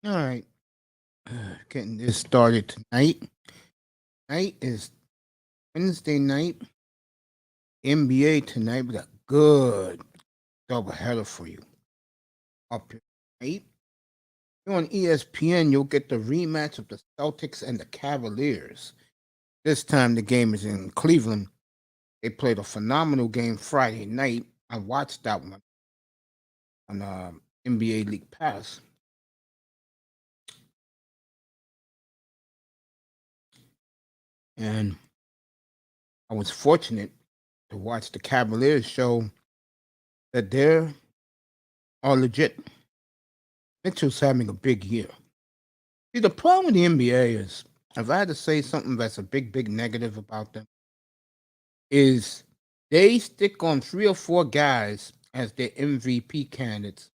All right, getting this started tonight. Night is Wednesday night. NBA tonight. We got good doubleheader for you. Up here tonight. Here on ESPN, you'll get the rematch of the Celtics and the Cavaliers. This time the game is in Cleveland. They played a phenomenal game Friday night. I watched that one on NBA League Pass. And I was fortunate to watch the Cavaliers show that they're legit. Mitchell's having a big year. See, the problem with the NBA is, if I had to say something that's a big negative about them, is they stick on 3 or 4 guys as their MVP candidates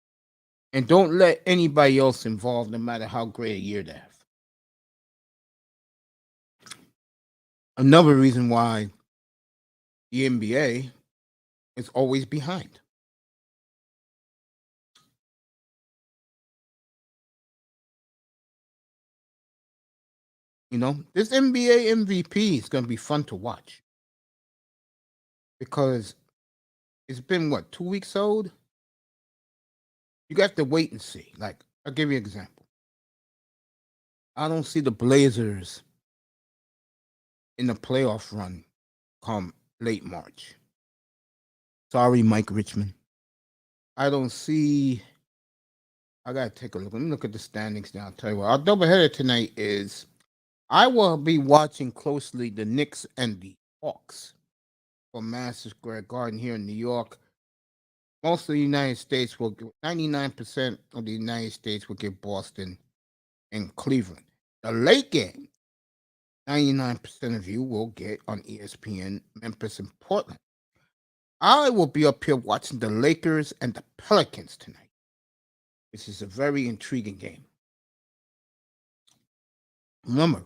and don't let anybody else involved, no matter how great a year they have. Another reason why the NBA is always behind. This NBA MVP is going to be fun to watch because it's been, what, 2 weeks old? You got to wait and see. Like, I'll give you an example. I don't see the Blazers in the playoff run come late March. Sorry, Mike Richmond. I don't see. I gotta take a look. Let me look at the standings now. I'll tell you what. Our doubleheader tonight is I will be watching closely the Knicks and the Hawks from Madison Square Garden here in New York. Most of the United States will 99% of the United States will get Boston and Cleveland. The late game, 99% of you will get on ESPN Memphis and Portland. I will be up here watching the Lakers and the Pelicans tonight. This is a very intriguing game. Remember,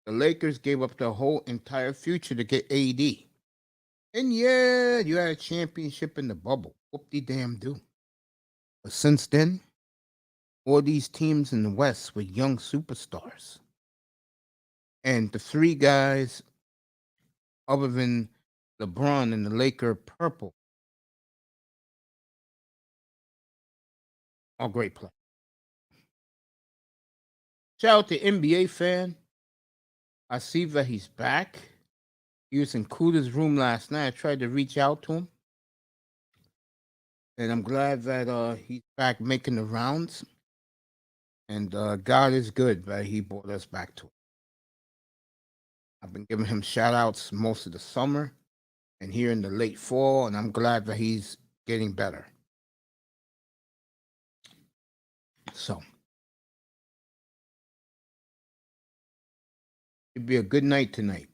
the Lakers gave up their whole entire future to get AD. And yeah, you had a championship in the bubble. Whoop de damn do. But since then, all these teams in the West with young superstars. And the 3 guys, other than LeBron and the Laker purple, are great players. Shout out to NBA fan. I see that he's back. He was in Kuda's room last night. I tried to reach out to him. And I'm glad that he's back making the rounds. And God is good that he brought us back to it. I've been giving him shout outs most of the summer and here in the late fall, and I'm glad that he's getting better. So it'd be a good night tonight.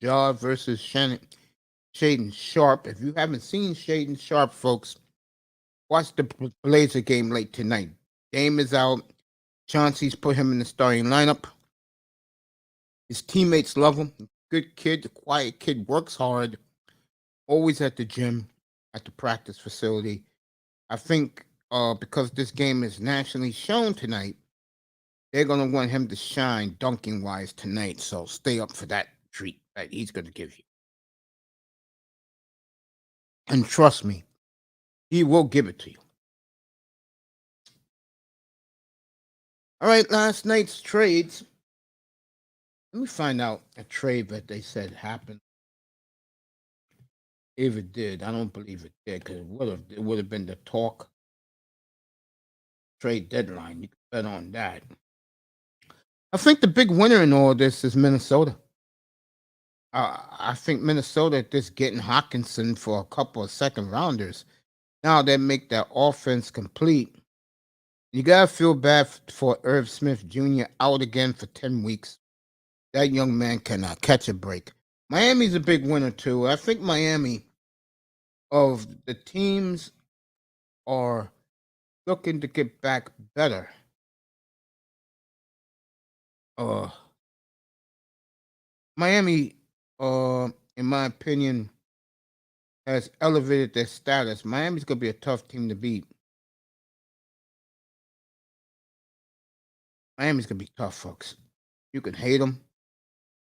Jaw versus Shaden Sharp. If you haven't seen Shaden Sharp, folks, watch the Blazer game late tonight. Dame is out. Chauncey's put him in the starting lineup. His teammates love him. Good kid, quiet kid, works hard, always at the gym, at the practice facility. I think because this game is nationally shown tonight, they're going to want him to shine dunking wise tonight. So stay up for that treat that he's going to give you. And trust me, he will give it to you. All right, last night's trades. Let me find out a trade that they said happened. If it did, I don't believe it did because it would have been the talk trade deadline. You can bet on that. I think the big winner in all this is Minnesota. I think Minnesota just getting Hawkinson for a couple of second rounders. Now they make that offense complete. You gotta feel bad for Irv Smith Jr. out again for 10 weeks. That young man cannot catch a break. Miami's a big winner too. I think Miami, of the teams, are looking to get back better. Uh, Miami, in my opinion, has elevated their status. Miami's gonna be a tough team to beat. Miami's gonna be tough, folks. You can hate them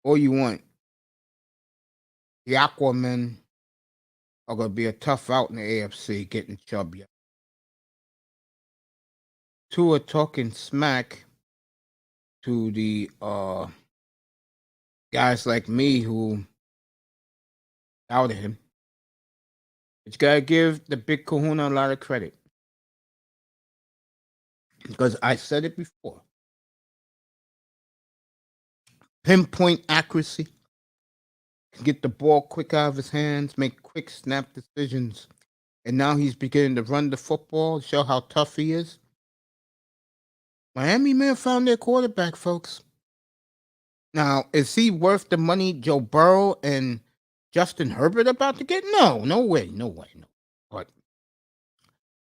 all you want. The Aquamen are gonna be a tough out in the AFC, getting chubby. Two are talking smack to the guys like me who doubted him. But you gotta give the big kahuna a lot of credit. Because I said it before. Pinpoint accuracy. Get the ball quick out of his hands, make quick snap decisions. And now he's beginning to run the football, show how tough he is. Miami may have found their quarterback, folks. Now, is he worth the money Joe Burrow and Justin Herbert about to get? No, no way, no way, no. But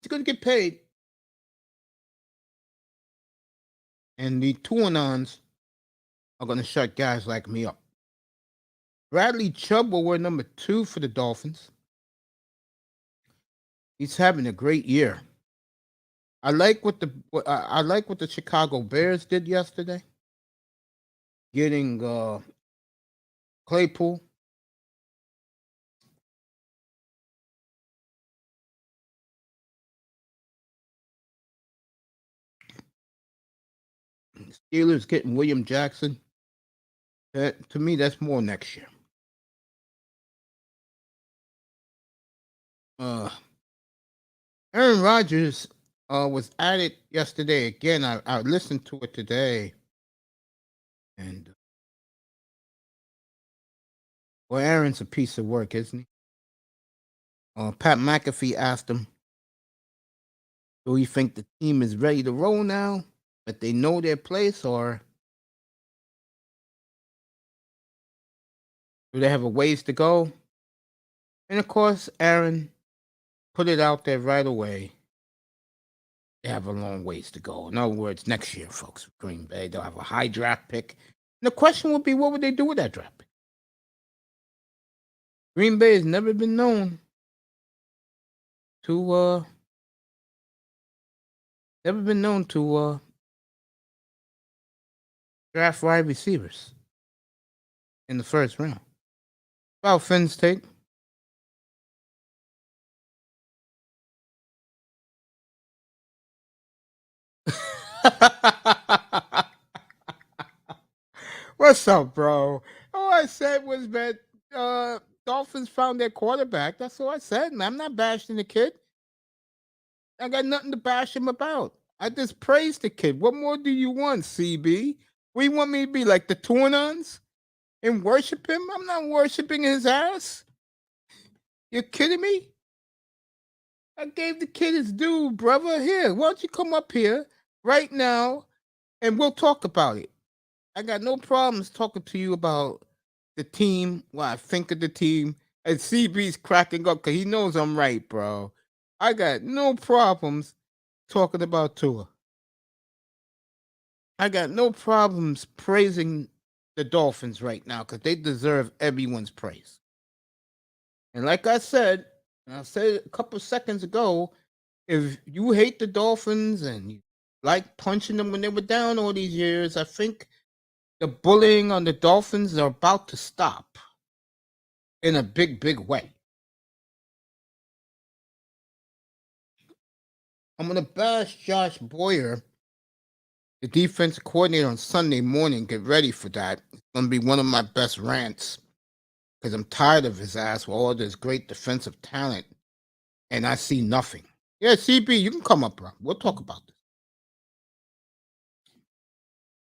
he's going to get paid. And the Tuanons are going to shut guys like me up. Bradley Chubb will wear number 2 for the Dolphins. He's having a great year. I like what the Chicago Bears did yesterday, getting Claypool. Steelers getting William Jackson. To me, that's more next year. Aaron Rodgers was at it yesterday again. I listened to it today, and well, Aaron's a piece of work, isn't he? Pat McAfee asked him, "Do you think the team is ready to roll now? That they know their place, or do they have a ways to go?" And of course, Aaron put it out there right away. They have a long ways to go. In other words, next year, folks, Green Bay, they'll have a high draft pick. And the question would be, what would they do with that draft pick? Green Bay has never been known to draft wide receivers in the first round. About Finn's take. What's up, bro? All I said was that Dolphins found their quarterback. That's all I said. And I'm not bashing the kid. I got nothing to bash him about. I just praised the kid. What more do you want, CB? We want me to be like the Tuanons and worship him? I'm not worshiping his ass. You kidding me? I gave the kid his due, brother. Here, why don't you come up here right now and we'll talk about it. I got no problems talking to you about the team, what I think of the team. And CB's cracking up because he knows I'm right, bro. I got no problems talking about Tua. I got no problems praising the Dolphins right now because they deserve everyone's praise. And like I said, and I said a couple seconds ago, if you hate the Dolphins and you like punching them when they were down all these years, I think the bullying on the Dolphins are about to stop in a big, big way. I'm going to bash Josh Boyer, the defense coordinator, on Sunday morning. Get ready for that. It's going to be one of my best rants because I'm tired of his ass with all this great defensive talent, and I see nothing. Yeah, CB, you can come up, bro. We'll talk about this.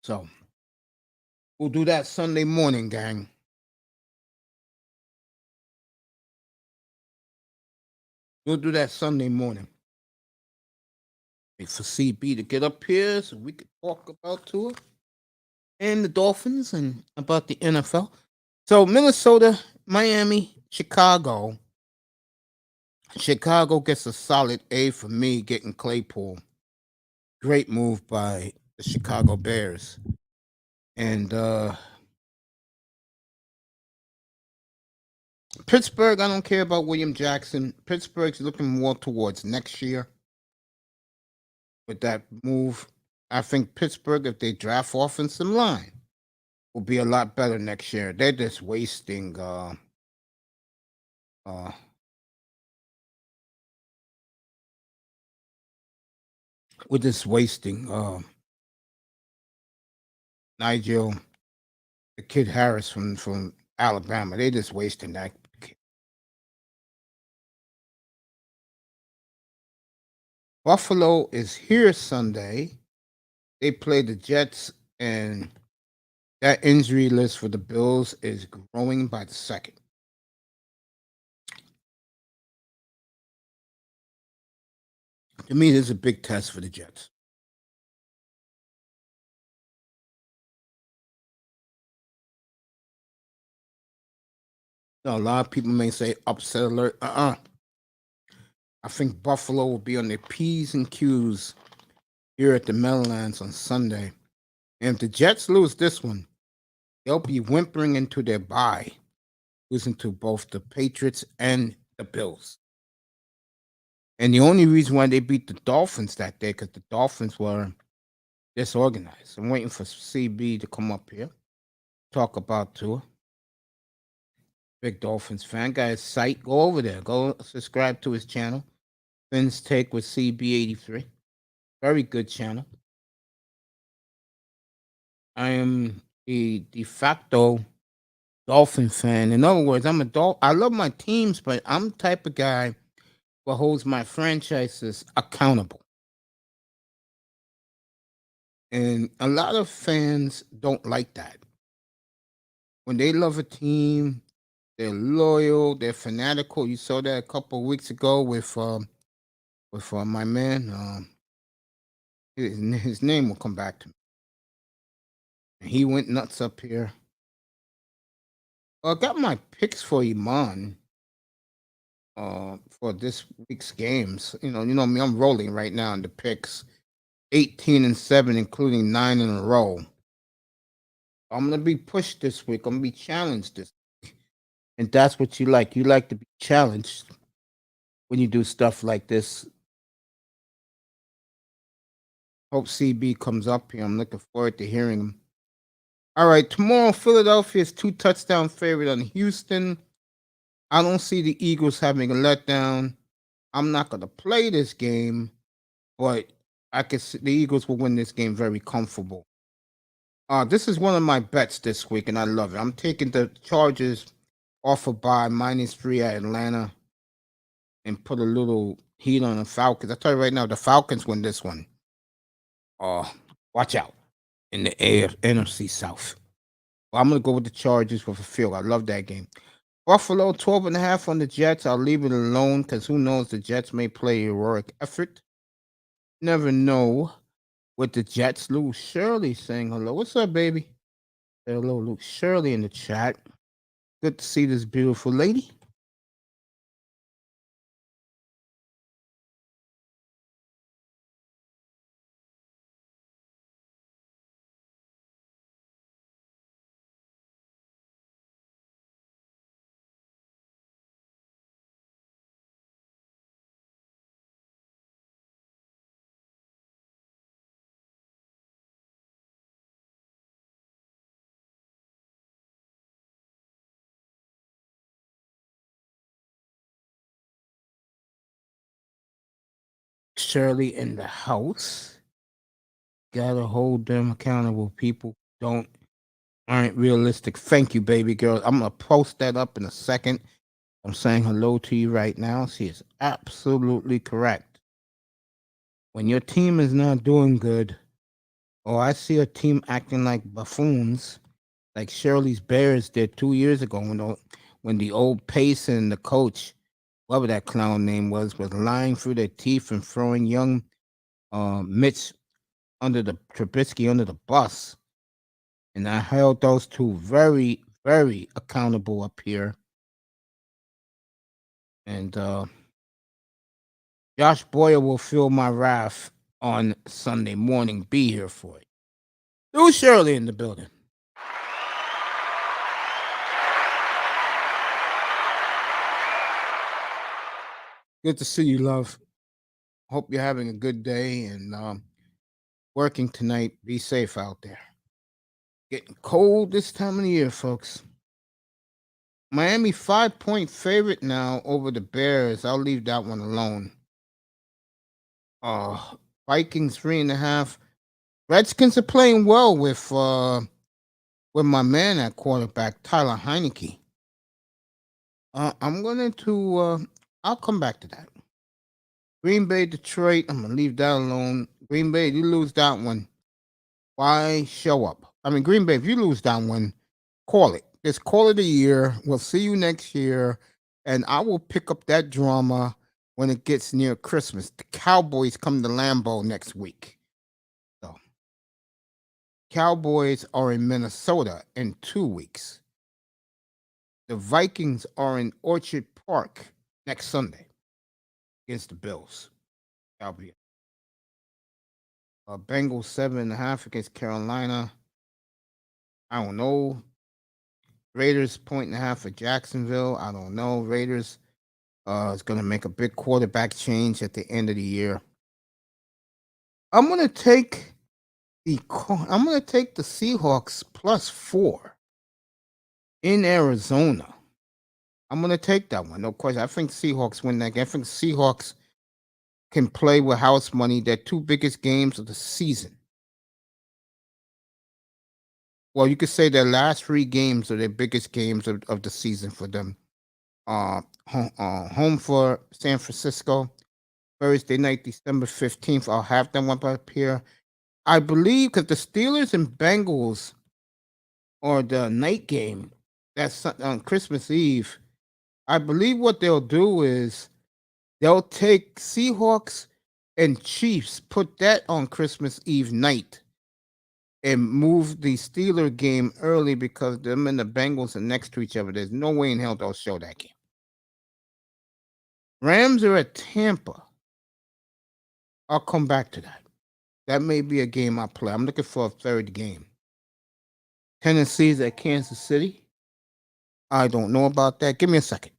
So, we'll do that Sunday morning, gang. We'll do that Sunday morning. Wait for CB to get up here so we can talk about Tua and the Dolphins and about the NFL. So, Minnesota, Miami, Chicago. Chicago gets a solid A for me getting Claypool. Great move by the Chicago Bears. And Pittsburgh, I don't care about William Jackson. Pittsburgh's looking more towards next year with that move. I think Pittsburgh, if they draft offensive line, will be a lot better next year. They're just wasting. Uh, we're just wasting. Nigel, the kid Harris from Alabama. They just wasting that kid. Buffalo is here Sunday. They play the Jets, and that injury list for the Bills is growing by the second. To me, this is a big test for the Jets. Now, a lot of people may say upset alert. I think Buffalo will be on their P's and Q's here at the Meadowlands on Sunday. And if the Jets lose this one, they'll be whimpering into their bye, losing to both the Patriots and the Bills. And the only reason why they beat the Dolphins that day, because the Dolphins were disorganized. I'm waiting for CB to come up here, talk about Tua. Big Dolphins fan. Guy's site. Go over there. Go subscribe to his channel. Finn's Take with CB83. Very good channel. I am a de facto Dolphin fan. In other words, I love my teams, but I'm the type of guy who holds my franchises accountable. And a lot of fans don't like that. When they love a team, they're loyal, they're fanatical. You saw that a couple of weeks ago with my man. His name will come back to me. He went nuts up here. I got my picks for Iman for this week's games. You know me, I'm rolling right now in the picks. 18-7, including 9 in a row. I'm gonna be pushed this week. I'm gonna be challenged this week. And that's what you like. You like to be challenged when you do stuff like this. Hope CB comes up here. I'm looking forward to hearing him. All right, tomorrow Philadelphia's 2-touchdown favorite on Houston. I don't see the Eagles having a letdown. I'm not gonna play this game, but I can see the Eagles will win this game very comfortable. This is one of my bets this week, and I love it. I'm taking the Chargers off a bye -3 at Atlanta and put a little heat on the Falcons. I tell you right now, the Falcons win this one. Watch out in the NFC South. Well, I'm gonna go with the Chargers with a field. I love that game. Buffalo 12.5 on the Jets. I'll leave it alone because who knows, the Jets may play a heroic effort. Never know with the Jets. Lou Shirley saying hello. What's up, baby? Hello, Luke Shirley in the chat. Good to see this beautiful lady. Shirley in the house. Gotta hold them accountable. People aren't realistic. Thank you, baby girl. I'm gonna post that up in a second. I'm saying hello to you right now. She is absolutely correct. When your team is not doing good, or I see a team acting like buffoons, like Shirley's Bears did 2 years ago when the old Pace and the coach, whatever that clown name was lying through their teeth and throwing young Mitch Trubisky under the bus. And I held those two very, very accountable up here. And Josh Boyer will feel my wrath on Sunday morning. Be here for it. Lou Shirley in the building. Good to see you, love. Hope you're having a good day. And working tonight. Be safe out there. Getting cold this time of the year, folks. Miami 5-point favorite now over the Bears. I'll leave that one alone. Uh Vikings 3.5. Redskins are playing well with my man at quarterback, Tyler Heineke. I'm going to I'll come back to that. Green Bay, Detroit. I'm gonna leave that alone. Green Bay, you lose that one. Why show up? I mean, Green Bay, if you lose that one, call it. Just call it a year. We'll see you next year, and I will pick up that drama when it gets near Christmas. The Cowboys come to Lambeau next week. So, Cowboys are in Minnesota in 2 weeks. The Vikings are in Orchard Park next Sunday against the Bills. Cowboys. Bengals 7.5 against Carolina. I don't know. Raiders 1.5 for Jacksonville. I don't know. Raiders is going to make a big quarterback change at the end of the year. I'm going to take the Seahawks +4 in Arizona. I'm going to take that one. No question. I think Seahawks win that game. I think Seahawks can play with house money. Their two biggest games of the season. Well, you could say their last 3 games are their biggest games of the season for them. Home for San Francisco, Thursday night, December 15th. I'll have them up here. I believe because the Steelers and Bengals are the night game. That's on Christmas Eve. I believe what they'll do is they'll take Seahawks and Chiefs, put that on Christmas Eve night, and move the Steeler game early because them and the Bengals are next to each other. There's no way in hell they'll show that game. Rams are at Tampa. I'll come back to that. That may be a game I play. I'm looking for a third game. Tennessee's at Kansas City. I don't know about that. Give me a second.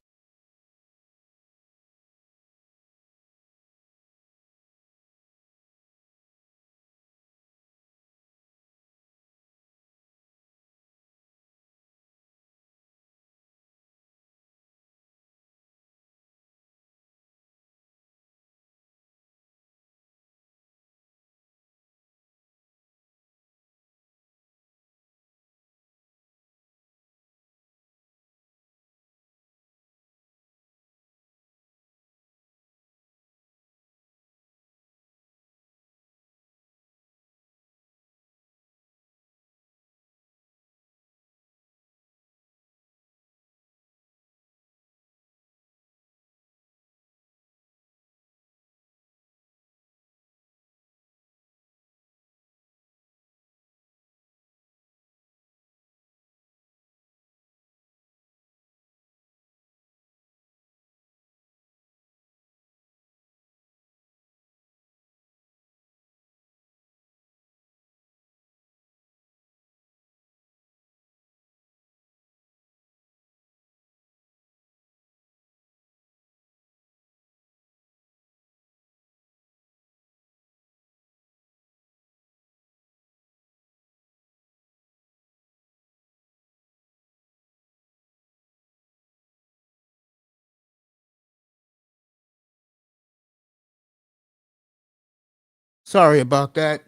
Sorry about that.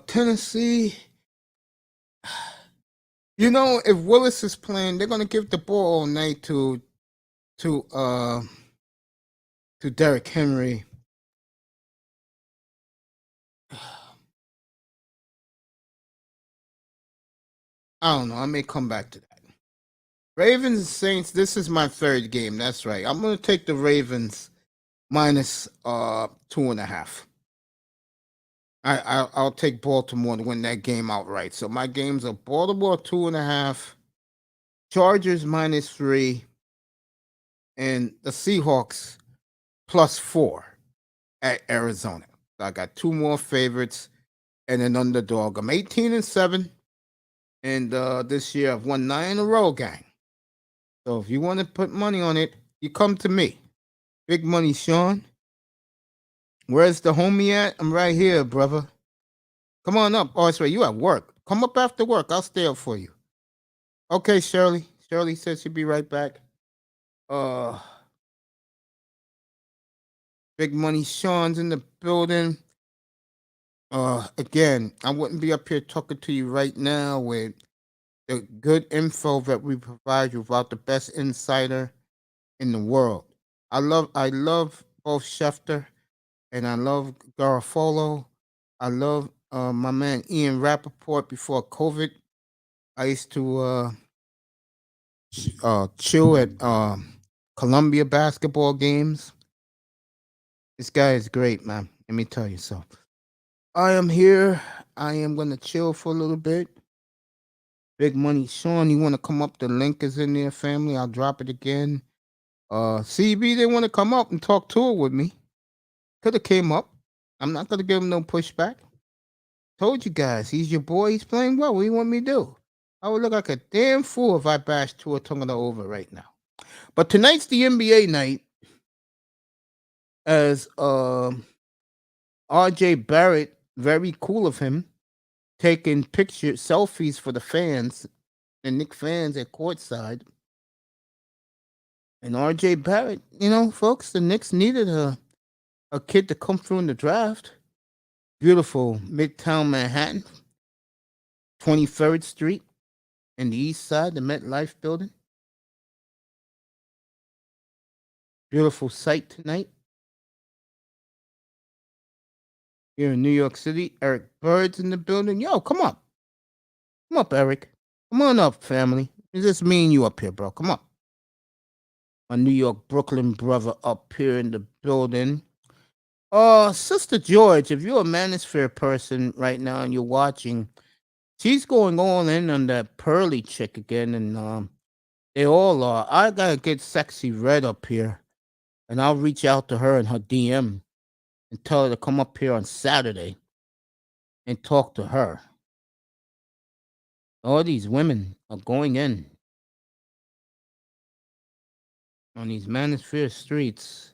Tennessee. You know, if Willis is playing, they're gonna give the ball all night to uh to Derrick Henry. I don't know. I may come back to that. Ravens and Saints. This is my third game. That's right. I'm gonna take the Ravens minus 2.5. I'll take Baltimore to win that game outright. So my games are Baltimore 2.5, Chargers -3, and the Seahawks +4 at Arizona. So I got 2 more favorites and an underdog. I'm 18-7, and this year I've won 9 in a row, gang. So if you want to put money on it, you come to me. Big money, Sean. Where's the homie at? I'm right here, brother. Come on up. Oh, that's right. You at work. Come up after work. I'll stay up for you. Okay, Shirley. Shirley says she'll be right back. Uh, Big Money Sean's in the building. Again, I wouldn't be up here talking to you right now with the good info that we provide you about the best insider in the world. I love both Schefter and I love Garofolo. I love my man Ian Rappaport before COVID. I used to chill at Columbia basketball games. This guy is great, man. Let me tell you so. I am here. I am gonna chill for a little bit. Big Money Sean, you want to come up? The link is in there, family. I'll drop it again. CB didn't want to come up and talk tour with me. Could have came up. I'm not gonna give him no pushback. Told you guys, he's your boy. He's playing well. What do you want me to do? I would look like a damn fool if I bashed Tua Tonga over right now. But tonight's the NBA night, as RJ Barrett, very cool of him, taking picture selfies for the fans, the Knicks fans at courtside. And RJ Barrett, folks, the Knicks needed a kid to come through in the draft. Beautiful Midtown Manhattan, 23rd Street, in the East Side, the MetLife building. Beautiful sight tonight here in New York City. Eric Bird's in the building. Yo, come up. Come up, Eric. Come on up, family. It's just me and you up here, bro. Come up. My New York, Brooklyn brother up here in the building. Sister George, if you're a Manosphere person right now and you're watching, she's going all in on that Pearly chick again, and they all are. I gotta get Sexy Red up here, and I'll reach out to her in her DM and tell her to come up here on Saturday and talk to her. All these women are going in on these Manosphere streets.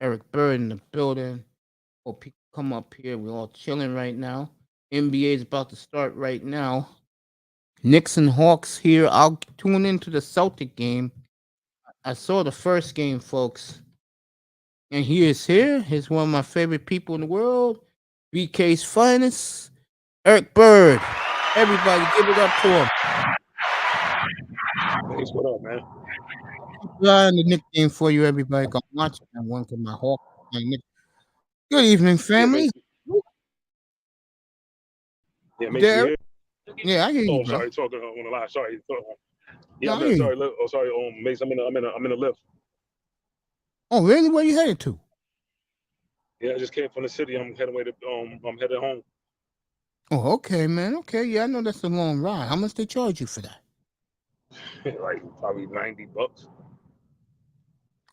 Eric Bird in the building. Hope he come up here. We're all chilling right now. NBA is about to start right now. Knicks and Hawks here. I'll tune into the Celtic game. I saw the first game, folks. And he is here. He's one of my favorite people in the world. BK's finest. Eric Bird. Everybody give it up to him. Thanks. What up, man? Keep the nickname for you, everybody. Come watch that one because my Hawks. Good evening, Yeah, family. makes yeah You makes me there? hear. Yeah, I hear you, Oh, bro. sorry, talking on the line. Sorry. No, Yeah, I hear you. sorry. Oh, sorry. Mace, I'm in a lift. Oh, really? Where you headed to? Yeah, I just came from the city. I'm heading way to I'm headed home. Oh, okay, man. Okay, yeah, I know that's a long ride. How much they charge you for that? Like probably $90.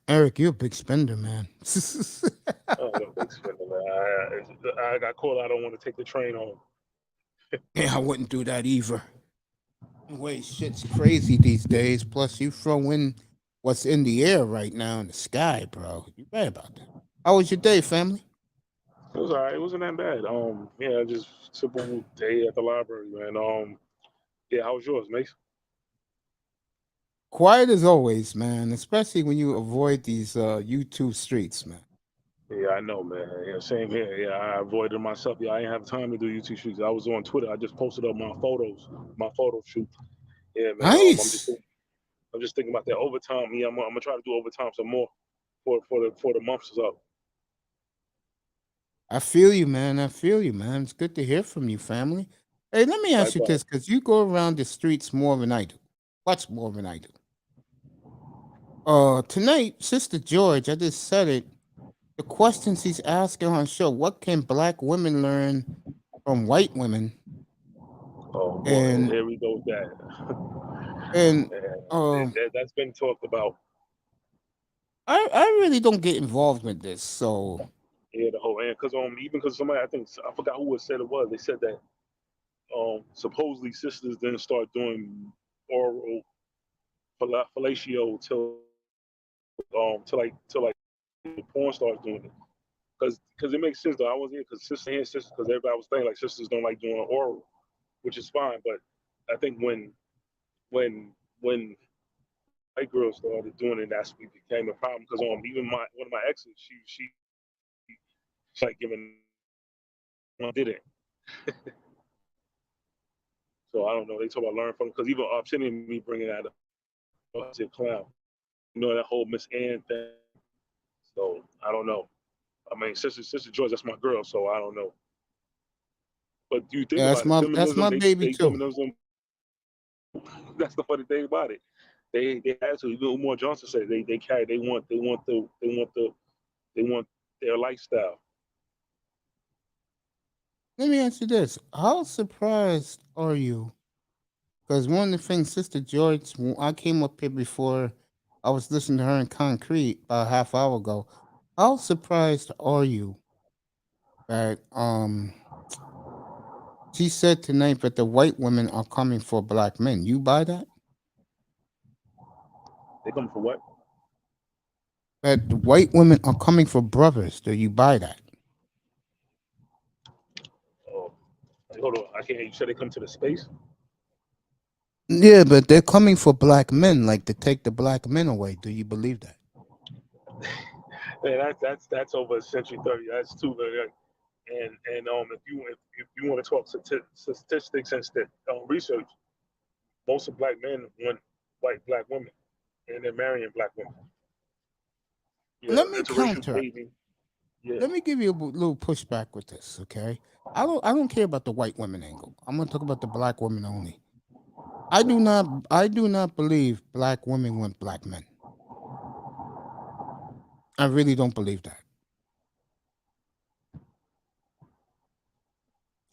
Eric, you're a big spender, man. Oh, no big spender, man. I got called. I don't want to take the train home. Yeah, I wouldn't do that either. Wait, shit's crazy these days. Plus, you throw in what's in the air right now in the sky, bro. You right about that. How was your day, family? It was alright. It wasn't that bad. Yeah, just simple day at the library, man. Yeah. How was yours, Mace? Quiet as always, man. Especially when you avoid these YouTube streets, man. Yeah, I know, man. Yeah, same here. Yeah, I avoided myself. Yeah, I didn't have time to do YouTube shoots. I was on Twitter. I just posted up my photo shoot. Yeah, man. Nice. I'm just thinking about that overtime. Yeah, I'm gonna try to do overtime some more for the months is up. I feel you, man. I feel you, man. It's good to hear from you, family. Hey, let me ask you Likewise. this, because you go around the streets more than I do. Much more than I do. Tonight, Sister George, I just said it. The questions he's asking on show: what can black women learn from white women? Oh boy, And here we go with that. and Yeah, um, that's been talked about. I really don't get involved with this. So Yeah, the whole and because even because somebody I forgot who it said it was. They said that supposedly sisters didn't start doing oral fellatio till like porn stars doing it. Because it makes sense though. I was here because sister and sisters because everybody was saying like sisters don't like doing oral, which is fine. But I think when white girls started doing it, that's what became a problem. Because even my one of my exes, she like giving one did it. So I don't know. They talk about learn from because even sending me bringing that up, I said clown. That whole Miss Ann thing. So I don't know. I mean, sister George, that's my girl. So I don't know. But you think Yeah, about it, that's feminism. my baby They too. feminism. That's the funny thing about it. They had to. Even Umar Johnson said they carry. They want their lifestyle. Let me ask you this: how surprised are you? Because one of the things, Sister George, when I came up here before, I was listening to her in Concrete about a half hour ago. How surprised are you that she said tonight that the white women are coming for black men? You buy that? They come for what? That the white women are coming for brothers. Do you buy that? Oh, hold on. I can't. You said they come to the space. Yeah, but they're coming for black men, like to take the black men away. Do you believe that? Man, that's over a century 30. That's too very. And if you want to talk statistics and research, most of black men want white black women, and they're marrying black women. Yeah, Let me interracial counter. dating. Yeah, Let me give you a little pushback with this, okay? I don't care about the white women angle. I'm gonna talk about the black women only. I do not believe black women want black men. I really don't believe that.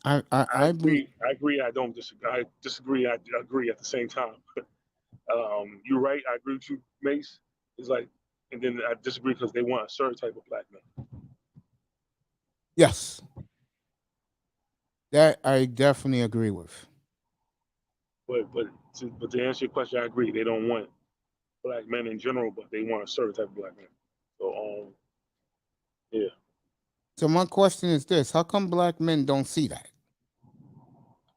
I believe. I agree. I don't disagree. I disagree. I agree at the same time. You're right. I agree with you, Mace. It's like, and then I disagree because they want a certain type of black man. Yes, that I definitely agree with. But to answer your question, I agree. They don't want black men in general, but they want a certain type of black man. So yeah. So my question is this: how come black men don't see that?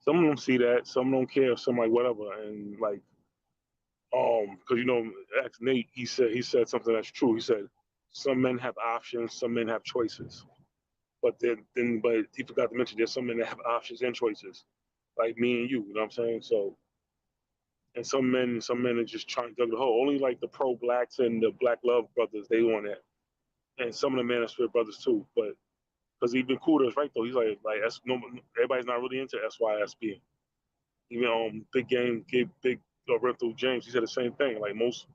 Some of them see that. Some don't care. Some like whatever. And like because ask Nate. He said something that's true. He said some men have options. Some men have choices. But he forgot to mention there's some men that have options and choices, like me and you. You know what I'm saying? So and some men are just trying to dug the hole. Only like the pro blacks and the Black Love brothers they want that, and some of the Manosphere brothers too. But because even Kudos right though, he's like no, everybody's not really into SYSB. Even Big Game, Big Rental James, he said the same thing. Like most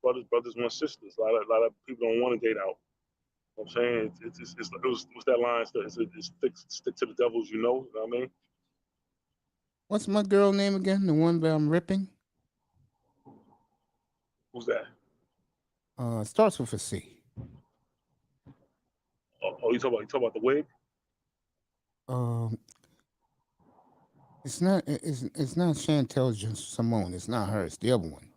brothers want sisters. A lot of people don't want to date out. You know what I'm saying what's that line? It's stick to the devils, you know. You know what I mean? What's my girl name again? The one that I'm ripping? Who's that? Starts with a C. You talk about the wig? Um, it's not Chantel Simone. It's not her. It's the other one.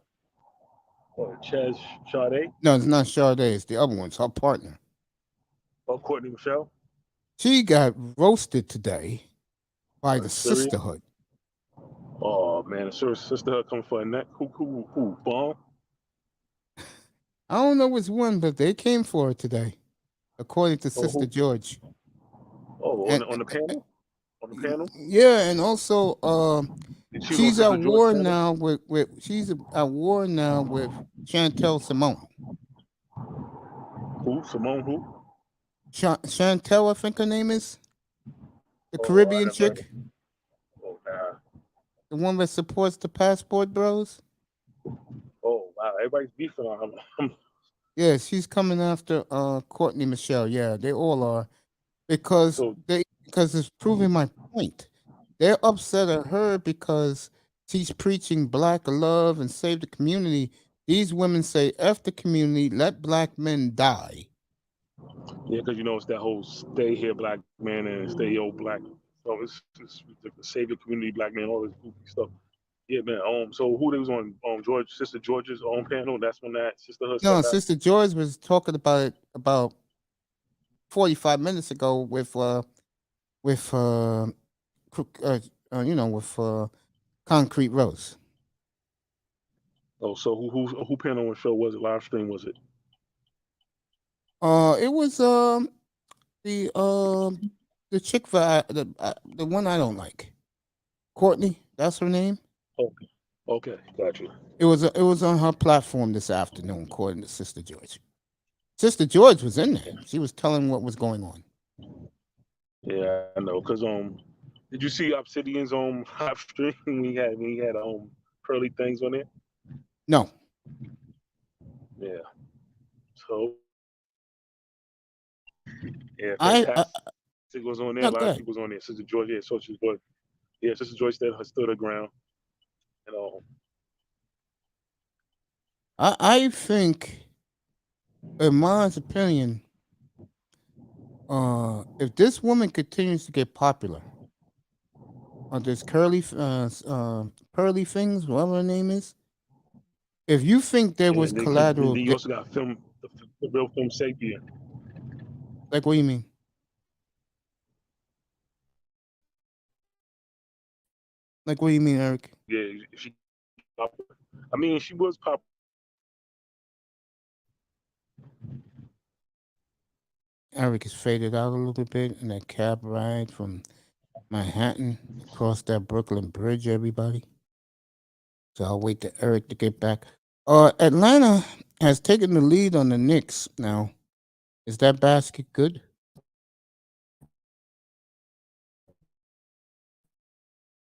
Or Ches Sade? No, it's not Sade. It's the other one. It's her partner. Or Courtney Michelle? She got roasted today by Are the you serious? sisterhood. Oh man, a sisterhood coming for a neck. Who? Bomb? I don't know which one, but they came for her today, according to Oh Sister who? George. Oh, on And the panel? On the panel? yeah, and also She's on she's at Sister George war panel? now with Chantel Simone. Who? Simone who? Chantel, I think her name is, the Oh, I Caribbean never heard of. chick, Oh, nah. the one that supports the Passport Bros. Oh, wow. Everybody's beefing on him. Yeah, she's coming after Courtney Michelle. Yeah, they all are because so, it's proving my point. They're upset at her because she's preaching black love and save the community. These women say F the community, let black men die. yeah, because it's that whole stay here black man and stay old black. So it's ridiculous. Save your community black man, all this goofy stuff. Yeah, man. So who they was on Sister George's own panel? That's when that sisterhood stuff No, happened. Sister George was talking about 45 minutes ago with Crook- with Concrete Rose. Oh, so who panned on the show? Was it live stream? Was it? It was the the chick for the one I don't like, Courtney. That's her name. Okay, okay, got you. It was on her platform this afternoon, according to Sister George. Sister George was in there. She was telling what was going on. Yeah, I know. Did you see Obsidian's live stream? He had pearly things on there. No, Yeah. So yeah, I fantastic was on there. A no lot of good. people was on there. Sister George, yeah, so she's good. Yeah, Sister George stood her ground. And I think, in my opinion, if this woman continues to get popular, this Pearly Things, whatever her name is, if you think there was and then collateral, you also got the real film Sapien. like what do you mean? Like what do you mean, Eric? Yeah, she popular. I mean, she was popular. Eric is faded out a little bit in that cab ride from Manhattan across that Brooklyn Bridge. Everybody, so I'll wait to Eric to get back. Atlanta has taken the lead on the Knicks now. Is that basket good?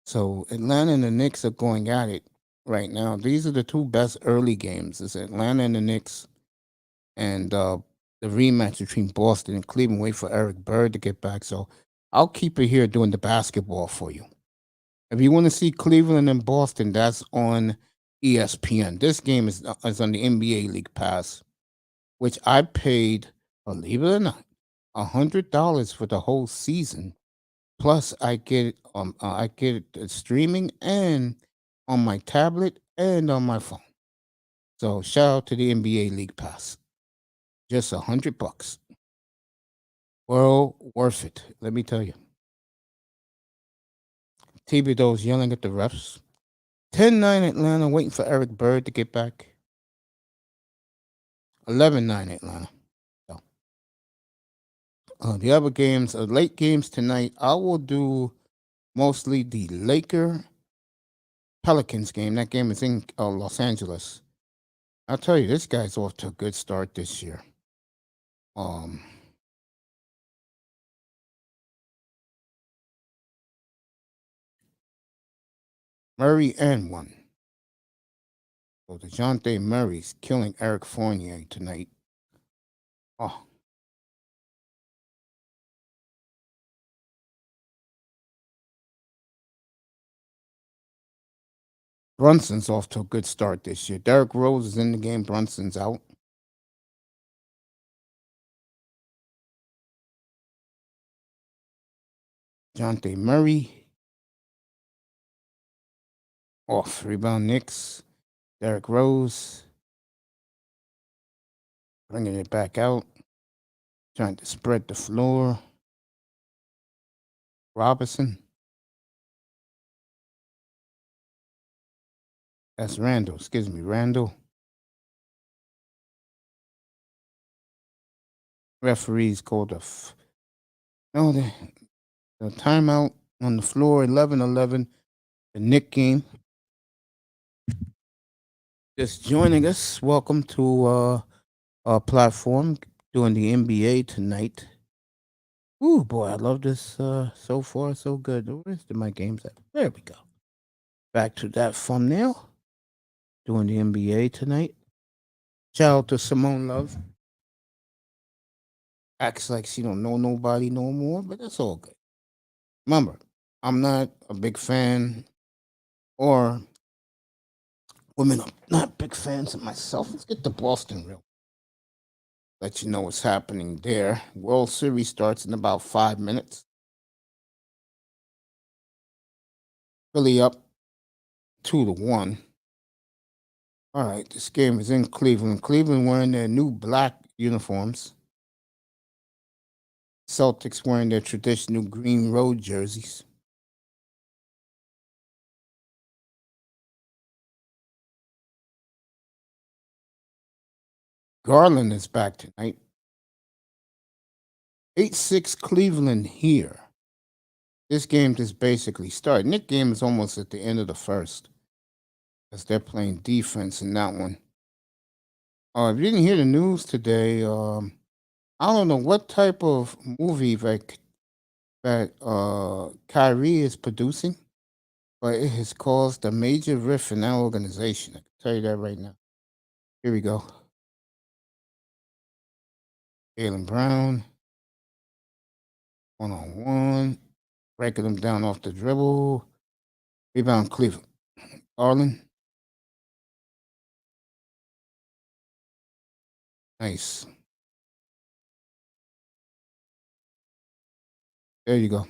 So Atlanta and the Knicks are going at it right now. These are the two best early games. It's Atlanta and the Knicks, and the rematch between Boston and Cleveland. Wait for Eric Bird to get back. So I'll keep it here doing the basketball for you. If you want to see Cleveland and Boston, that's on ESPN. This game is on the NBA League Pass, which I paid, believe it or not, $100 for the whole season. Plus, I get it streaming and on my tablet and on my phone. So shout out to the NBA League Pass. Just $100. Well worth it. Let me tell you. Thibodeau's yelling at the refs. 10-9 Atlanta, waiting for Eric Bird to get back. 11-9 Atlanta. So, the other games, late games tonight, I will do mostly the Laker Pelicans game. That game is in Los Angeles. I'll tell you, this guy's off to a good start this year. Um, Murray and one. So DeJounte Murray's killing Eric Fournier tonight. Oh, Brunson's off to a good start this year. Derrick Rose is in the game. Brunson's out. DeJounte Murray off. Rebound Knicks. Derrick Rose bringing it back out. Trying to spread the floor. Robinson. That's Randall. Excuse me, Randall. Referees called no, the timeout on the floor. 11-11. The Nick game. Just joining us. Welcome to our platform doing the NBA tonight. Ooh, boy, I love this. So far, so good. Where's my games at? There we go. Back to that thumbnail. Doing the NBA tonight. Shout out to Simone Love. Acts like she don't know nobody no more, but that's all good. Remember, I'm not a big fan, or women are not big fans of myself. Let's get to Boston real. Let you know what's happening there. World Series starts in about 5 minutes. Philly up 2-1. All right, this game is in Cleveland. Cleveland wearing their new black uniforms. Celtics wearing their traditional green road jerseys. Garland is back tonight. 8-6 Cleveland here. This game just basically started. Nick game is almost at the end of the first as they're playing defense in that one. If you didn't hear the news today, I don't know what type of movie that Kyrie is producing, but it has caused a major rift in that organization. I can tell you that right now. Here we go. Jalen Brown, 1-on-1, breaking them down off the dribble. Rebound Cleveland. Garland. Nice. There you go.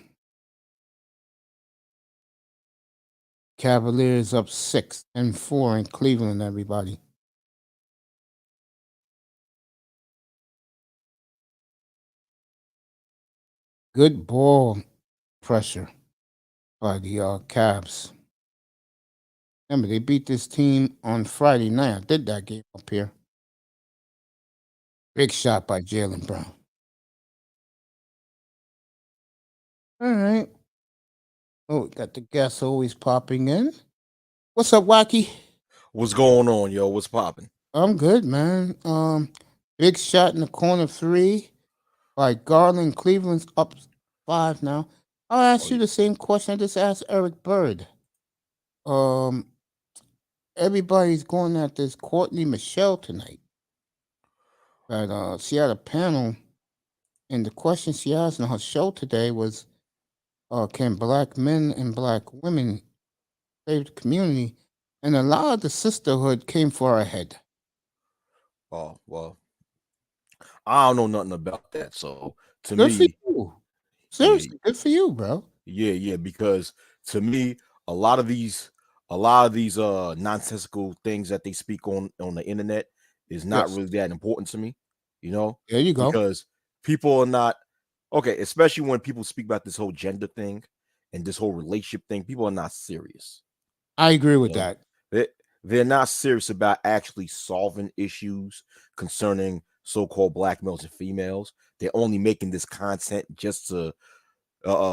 Cavaliers up 6-4 in Cleveland, everybody. Good ball pressure by the Cavs. Remember, they beat this team on Friday night. I did that game up here. Big shot by Jalen Brown. All right. Oh, we got the guests always popping in. What's up, Wacky? What's going on, yo? What's popping? I'm good, man. Big shot in the corner three by Garland. Cleveland's up 5 now. I'll ask Oh, you the same question I just asked Eric Bird. Um, Everybody's going at this Courtney Michelle tonight. But she had a panel, and the question she asked on her show today was, can black men and black women save the community? And a lot of the sisterhood came for her head. oh, well, I don't know nothing about that. So to Good for me, you. yeah, Seriously, good for you, bro. yeah, because to me, a lot of these, a lot of these nonsensical things that they speak on the internet is not Yes. really that important to me, you know, There you go. because people are not okay, especially when people speak about this whole gender thing and this whole relationship thing. People are not serious. I agree You with know, that. they they're not serious about actually solving issues concerning so-called black males and females. They're only making this content just to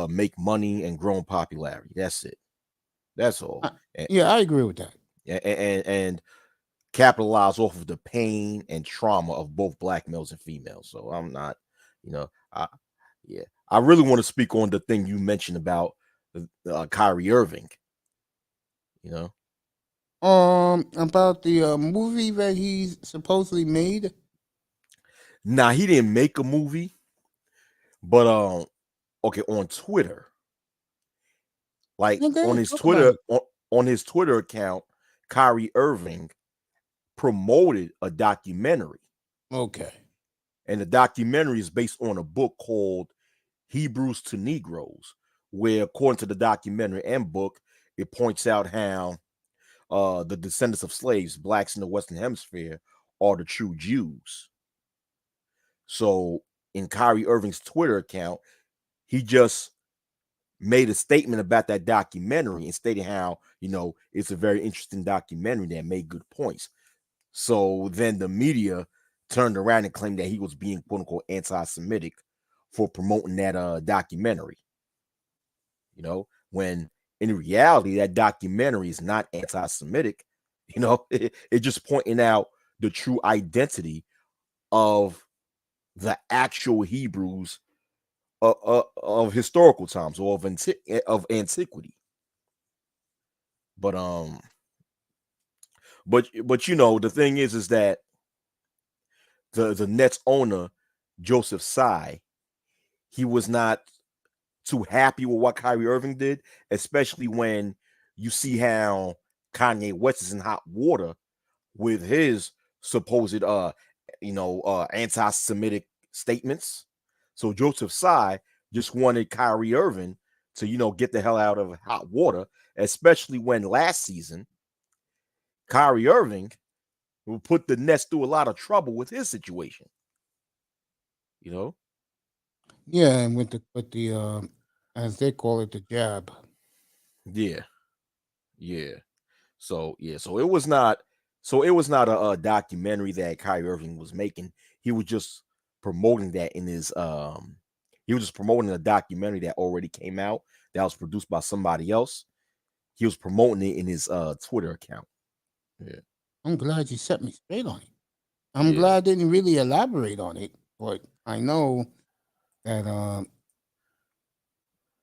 make money and grow in popularity. That's it. That's all. I, And, yeah, I agree with that. and capitalize off of the pain and trauma of both black males and females. So I'm not, you know, I yeah, I really want to speak on the thing you mentioned about Kyrie Irving. You know, About the movie that he supposedly made. now he didn't make a movie, but okay, on Twitter, like Okay, talk about it. On his Twitter account, Kyrie Irving promoted a documentary, Okay. and the documentary is based on a book called Hebrews to Negroes, where according to the documentary and book, it points out how the descendants of slaves, blacks in the Western Hemisphere, are the true Jews. So in Kyrie Irving's Twitter account, he just made a statement about that documentary and stated how, it's a very interesting documentary that made good points. So then the media turned around and claimed that he was being quote unquote anti-Semitic for promoting that documentary. When in reality that documentary is not anti-Semitic. It just pointing out the true identity of the actual Hebrews of historical times or of antiquity. But the thing is that the Nets owner Joseph Tsai, he was not too happy with what Kyrie Irving did, especially when you see how Kanye West is in hot water with his supposed anti-Semitic statements. So Joseph Tsai just wanted Kyrie Irving to get the hell out of hot water, especially when last season Kyrie Irving will put the Nets through a lot of trouble with his situation. You know? Yeah, and with the as they call it, the jab. Yeah, yeah. So yeah, so it was not. So it was not a documentary that Kyrie Irving was making. He was just promoting that in his. He was just promoting a documentary that already came out that was produced by somebody else. He was promoting it in his Twitter account. Yeah, I'm glad you set me straight on it. I'm yeah. glad I didn't really elaborate on it, but I know that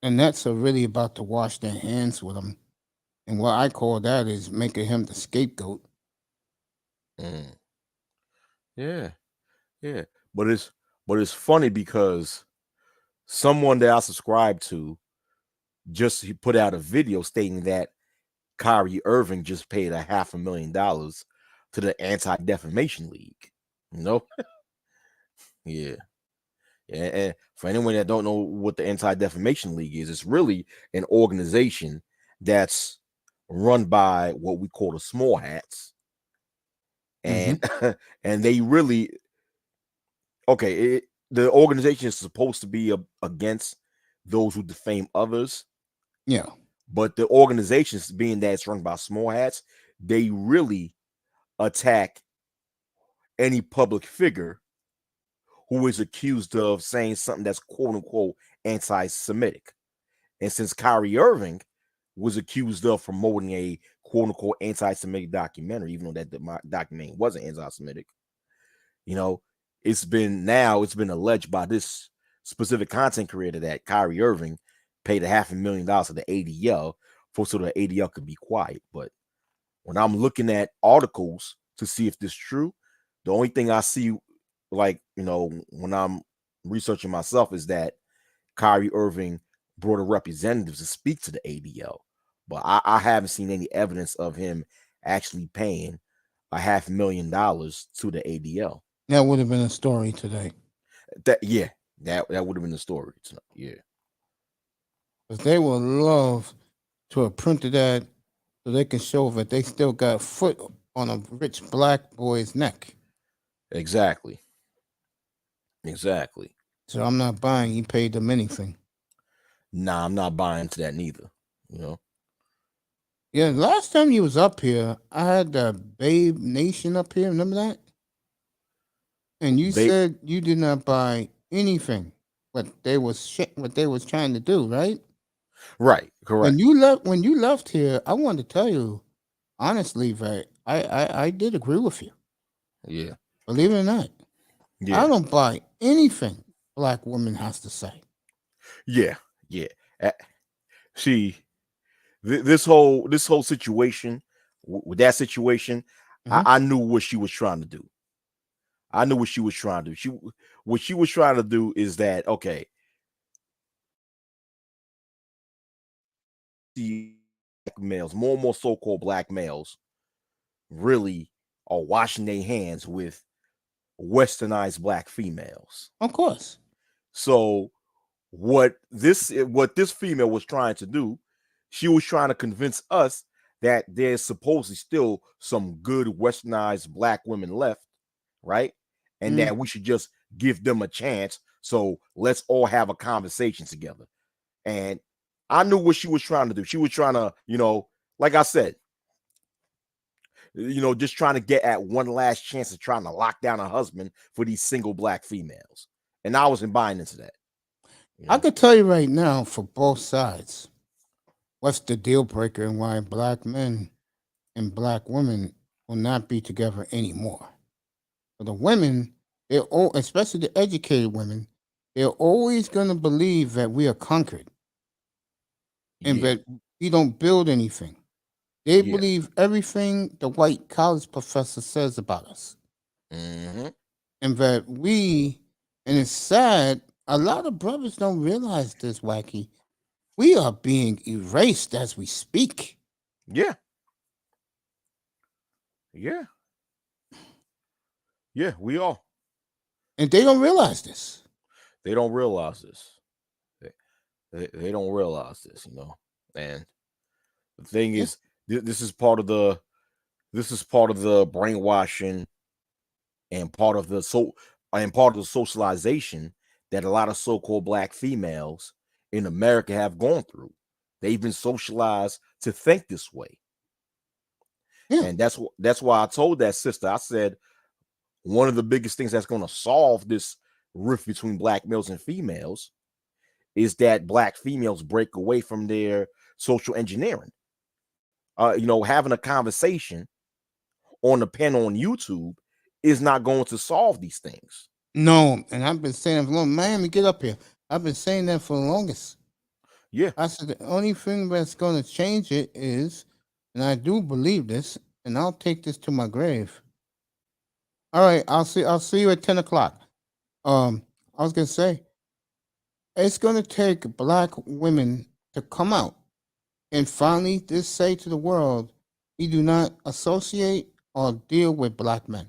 the Nets are really about to wash their hands with him, and what I call that is making him the scapegoat. Mm. Yeah, yeah. But it's funny because someone that I subscribe to just he put out a video stating that Kyrie Irving just paid $500,000 to the Anti-Defamation League. You know? Yeah. Yeah. And for anyone that don't know what the Anti-Defamation League is, it's really an organization that's run by what we call the small hats. Mm-hmm. And and they really the organization is supposed to be against those who defame others, Yeah. but the organizations, being that it's run by small hats, they really attack any public figure who is accused of saying something that's quote unquote anti-Semitic. And since Kyrie Irving was accused of promoting a quote unquote anti-Semitic documentary, even though that documentary wasn't anti-Semitic, you know, it's been alleged by this specific content creator that Kyrie Irving paid $500,000 to the ADL so the ADL could be quiet. But when I'm looking at articles to see if this is true, the only thing I see, like, when I'm researching myself, is that Kyrie Irving brought a representative to speak to the ADL. But I haven't seen any evidence of him actually paying $500,000 to the ADL. That would have been a story today. That would have been the story. Yeah. Because they would love to have printed that so they can show that they still got a foot on a rich black boy's neck. Exactly. Exactly. So I'm not buying he paid them anything. Nah, I'm not buying into that neither. You know? Yeah, last time you was up here, I had the Babe Nation up here. Remember that? And you They said you did not buy anything. What they was trying to do, right? right, correct. When you left here, I wanted to tell you honestly that I did agree with you. Yeah. Believe it or not, I Yeah. don't buy anything black woman has to say. Yeah. Yeah. See, this whole situation, with that situation, Hmm. I knew what she was trying to do. I knew what she was trying to do. What she was trying to do is that, okay, the black males, more and more so-called black males, really are washing their hands with westernized black females. Of course. So what this female was trying to do, she was trying to convince us that there's supposedly still some good westernized black women left, right? And Mm. that we should just give them a chance. So let's all have a conversation together. And I knew what she was trying to do. She was trying to, like I said, just trying to get at one last chance of trying to lock down a husband for these single black females. And I wasn't buying into that. I could tell you right now for both sides, what's the deal breaker and why black men and black women will not be together anymore. For the women, especially the educated women, they're always going to believe that we are conquered and Yeah. that we don't build anything. They Yeah. believe everything the white college professor says about us. Mm-hmm. And that and it's sad, a lot of brothers don't realize this, Wacky. We are being erased as we speak. Yeah. Yeah. Yeah. We are. And they don't realize this. They don't realize this. They don't realize this, And the thing Yeah. is, this is part of the brainwashing and part of the socialization that a lot of so-called black females in America have gone through. They've been socialized to think this way. Yeah. And that's why I told that sister, I said, one of the biggest things that's going to solve this rift between black males and females is that black females break away from their social engineering. Having a conversation on the pen on YouTube is not going to solve these things. No, and I've been saying for long, Miami, get up here. I've been saying that for the longest. Yeah. I said the only thing that's going to change it is, and I do believe this, and I'll take this to my grave. All right, I'll see you at 10 o'clock. I was gonna say it's gonna take black women to come out and finally just say to the world, we do not associate or deal with black men.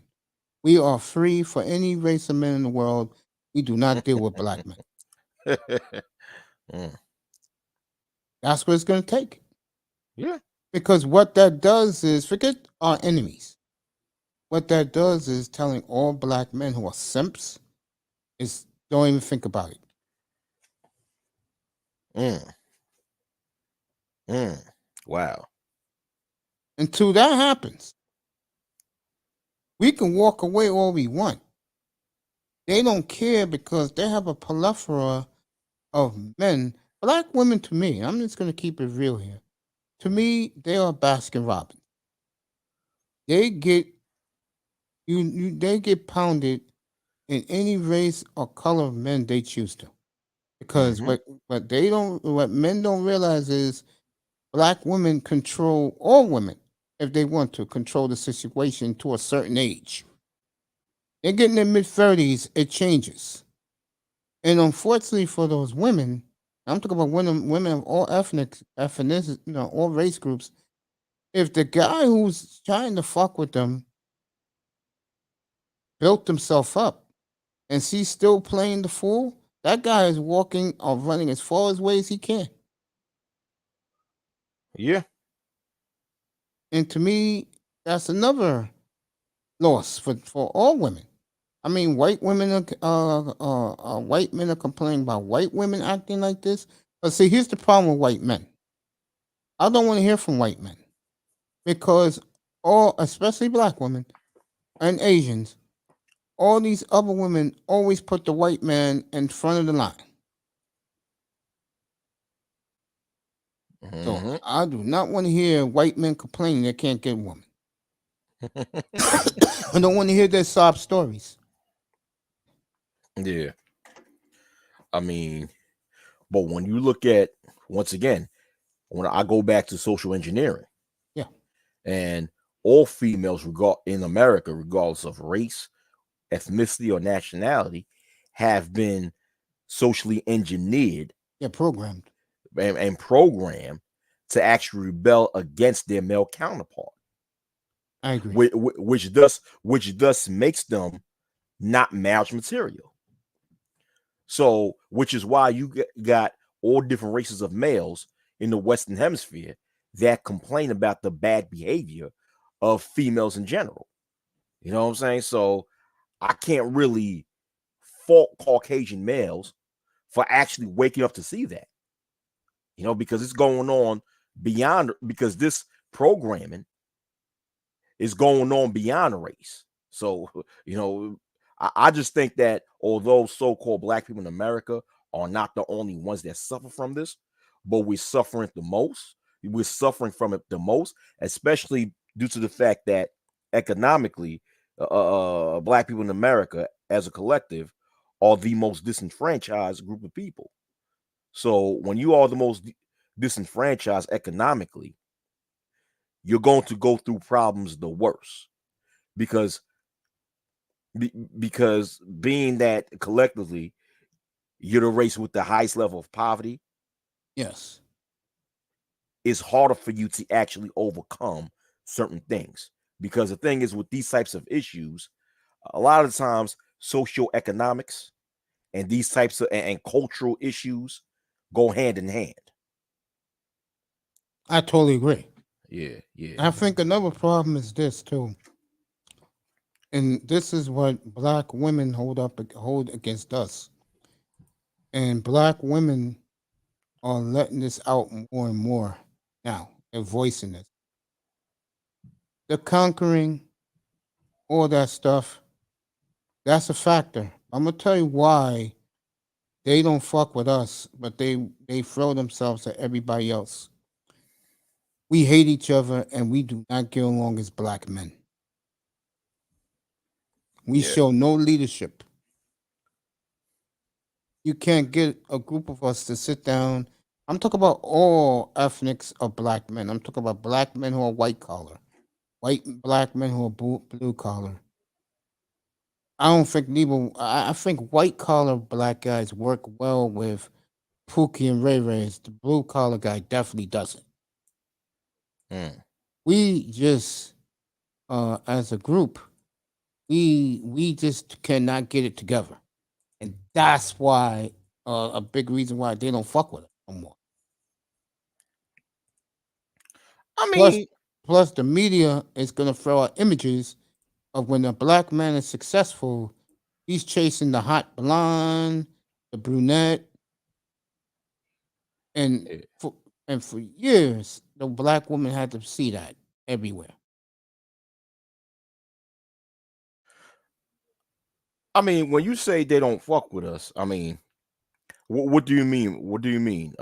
We are free for any race of men in the world. We do not deal with black men. Mm. That's what it's going to take. Yeah. Because what that does is, forget our enemies. What that does is telling all black men who are simps is don't even think about it. Mm. Mm. Wow. Until that happens, we can walk away all we want. They don't care because they have a plethora of men. Black women, to me, I'm just going to keep it real here. To me, they are Baskin Robbins. They get they get pounded in any race or color of men they choose to. Because Mhm. what men don't realize is black women control all women if they want to control the situation to a certain age. They get in their mid-30s, it changes. And unfortunately for those women, I'm talking about women of all ethnic, all race groups. If the guy who's trying to fuck with them built himself up and she's still playing the fool, that guy is walking or running as far as way as he can. Yeah. And to me, that's another loss for all women. I mean, white men are complaining about white women acting like this. But see, here's the problem with white men. I don't want to hear from white men because all, especially black women and Asians, all these other women always put the white man in front of the line. So Mhm. I do not want to hear white men complaining they can't get a woman. I don't want to hear their sob stories. Yeah. I mean, but when you look at, once again, when I go back to social engineering, Yeah. and all females in America, regardless of race, ethnicity, or nationality, have been socially engineered Yeah, programmed. and programmed to actually rebel against their male counterpart, I agree. which thus makes them not marriage material. So, which is why you got all different races of males in the Western Hemisphere that complain about the bad behavior of females in general. You know what I'm saying? So, I can't really fault Caucasian males for actually waking up to see that, because it's going on beyond, because this programming is going on beyond race. So, I just think that although so-called black people in America are not the only ones that suffer from this, but we're suffering the most. We're suffering from it the most, especially due to the fact that economically, black people in America as a collective are the most disenfranchised group of people. So when you are the most disenfranchised economically, you're going to go through problems the worst because because being that collectively you're the race with the highest level of poverty, Yes. it's harder for you to actually overcome certain things. Because the thing is, with these types of issues, a lot of times socioeconomics and these types of and cultural issues go hand in hand. I totally agree. Yeah, yeah. I think another problem is this too. And this is what black women hold against us. And black women are letting this out more and more now. They're voicing it. The conquering, all that stuff, that's a factor. I'm gonna tell you why they don't fuck with us, but they throw themselves at everybody else. We hate each other and we do not get along as black men. We Yeah. show no leadership. You can't get a group of us to sit down. I'm talking about all ethnics of black men. I'm talking about black men who are white collar, white and black men who are blue collar. I don't think neither. I think white collar black guys work well with Pookie and Ray Ray's. The blue collar guy definitely doesn't. Mm. We just, as a group, we just cannot get it together, and that's why a big reason why they don't fuck with us no more. I Plus, mean, plus the media is gonna throw out images of when a black man is successful, he's chasing the hot blonde, the brunette, and eh, for and for years the black woman had to see that everywhere. I mean, when you say they don't fuck with us, I mean, what do you mean? What do you mean?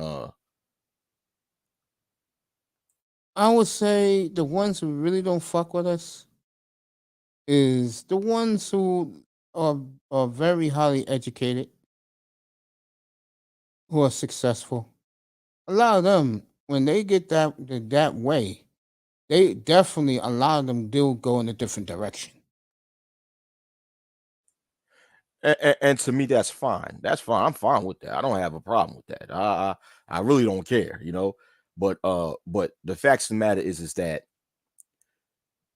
I would say the ones who really don't fuck with us is the ones who are are very highly educated, who are successful. A lot of them, when they get that way, they definitely a lot of them do go in a different direction. And to me, that's fine. That's fine. I'm fine with that. I don't have a problem with that. I really don't care, you know. But the facts of the matter is that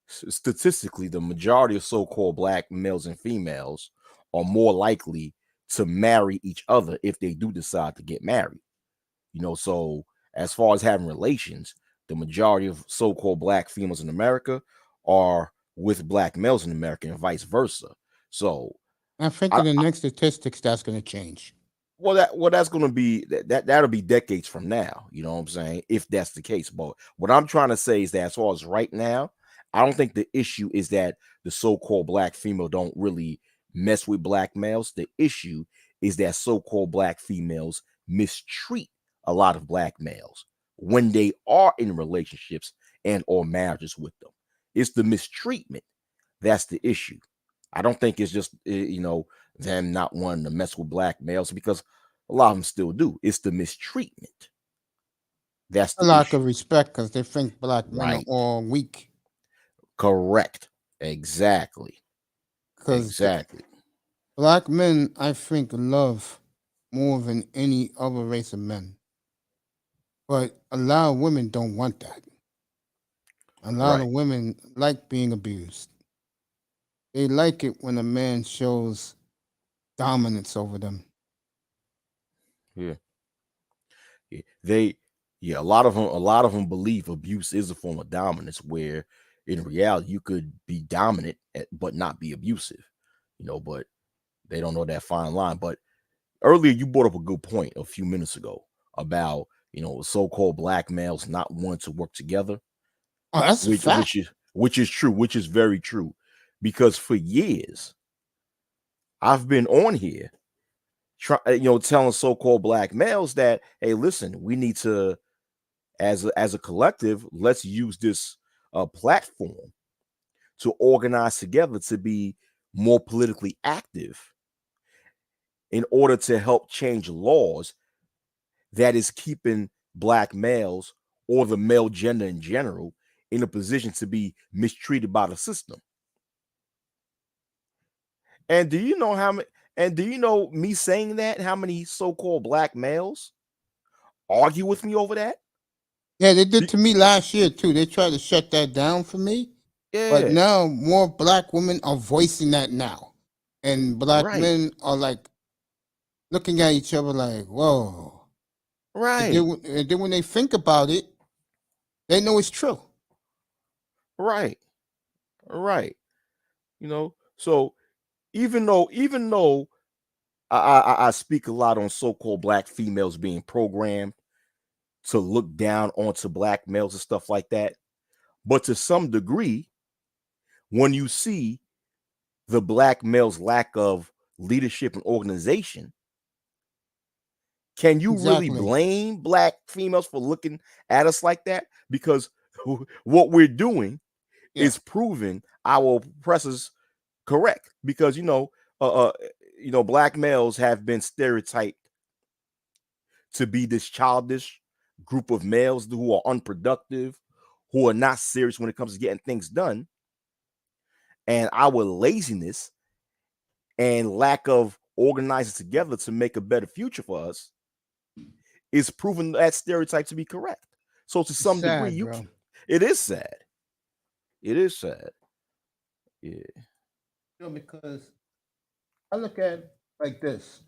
statistically, the majority of so-called black males and females are more likely to marry each other if they do decide to get married. You know, so as far as having relations, the majority of so-called black females in America are with black males in America and vice versa. So I think I, in the next statistics that's going to change. that's going to be that'll be decades from now, you know what I'm saying, if that's the case. But what I'm trying to say is that as far as right now, I don't think the issue is that the so-called black female don't really mess with black males. The issue is that so-called black females mistreat a lot of black males when they are in relationships and or marriages with them. It's the mistreatment that's the issue. I don't think it's just them not wanting to mess with black males, because a lot of them still do. It's the mistreatment. That's A the lack issue. of respect because they think black men are Right. all weak. Correct. Exactly. Because Exactly. black men, I think, love more than any other race of men. But a lot of women don't want that. A lot Right. of women like being abused. They like it when a man shows dominance over them. Yeah. Yeah. A lot of them believe abuse is a form of dominance, where in reality you could be dominant but not be abusive. But they don't know that fine line. But earlier you brought up a good point a few minutes ago about so-called black males not wanting to work together, Oh, that's a which fact. which is which is true, which is very true, because for years I've been on here telling so-called black males that, hey, listen, we need to, as a collective, let's use this platform to organize together to be more politically active in order to help change laws that is keeping black males, or the male gender in general, in a position to be mistreated by the system. And do you know how many? And do you know, me saying that, how many so-called black males argue with me over that? Yeah, they did Be- to me last year too. They tried to shut that down for me. But Yeah, now more black women are voicing that now. And black right, men are like looking at each other like, whoa. And right, then when they think about it, they know it's true. right, right. So even though I speak a lot on so-called black females being programmed to look down onto black males and stuff like that. But to some degree, when you see the black male's lack of leadership and organization, can you really Exactly. blame black females for looking at us like that? Because what we're doing Yeah. is proving our oppressors correct. Because black males have been stereotyped to be this childish group of males who are unproductive, who are not serious when it comes to getting things done. And our laziness and lack of organizing together to make a better future for us is proving that stereotype to be correct. So to It's some degree, sad, bro. it is sad. It is sad. Yeah. Because I look at it like this.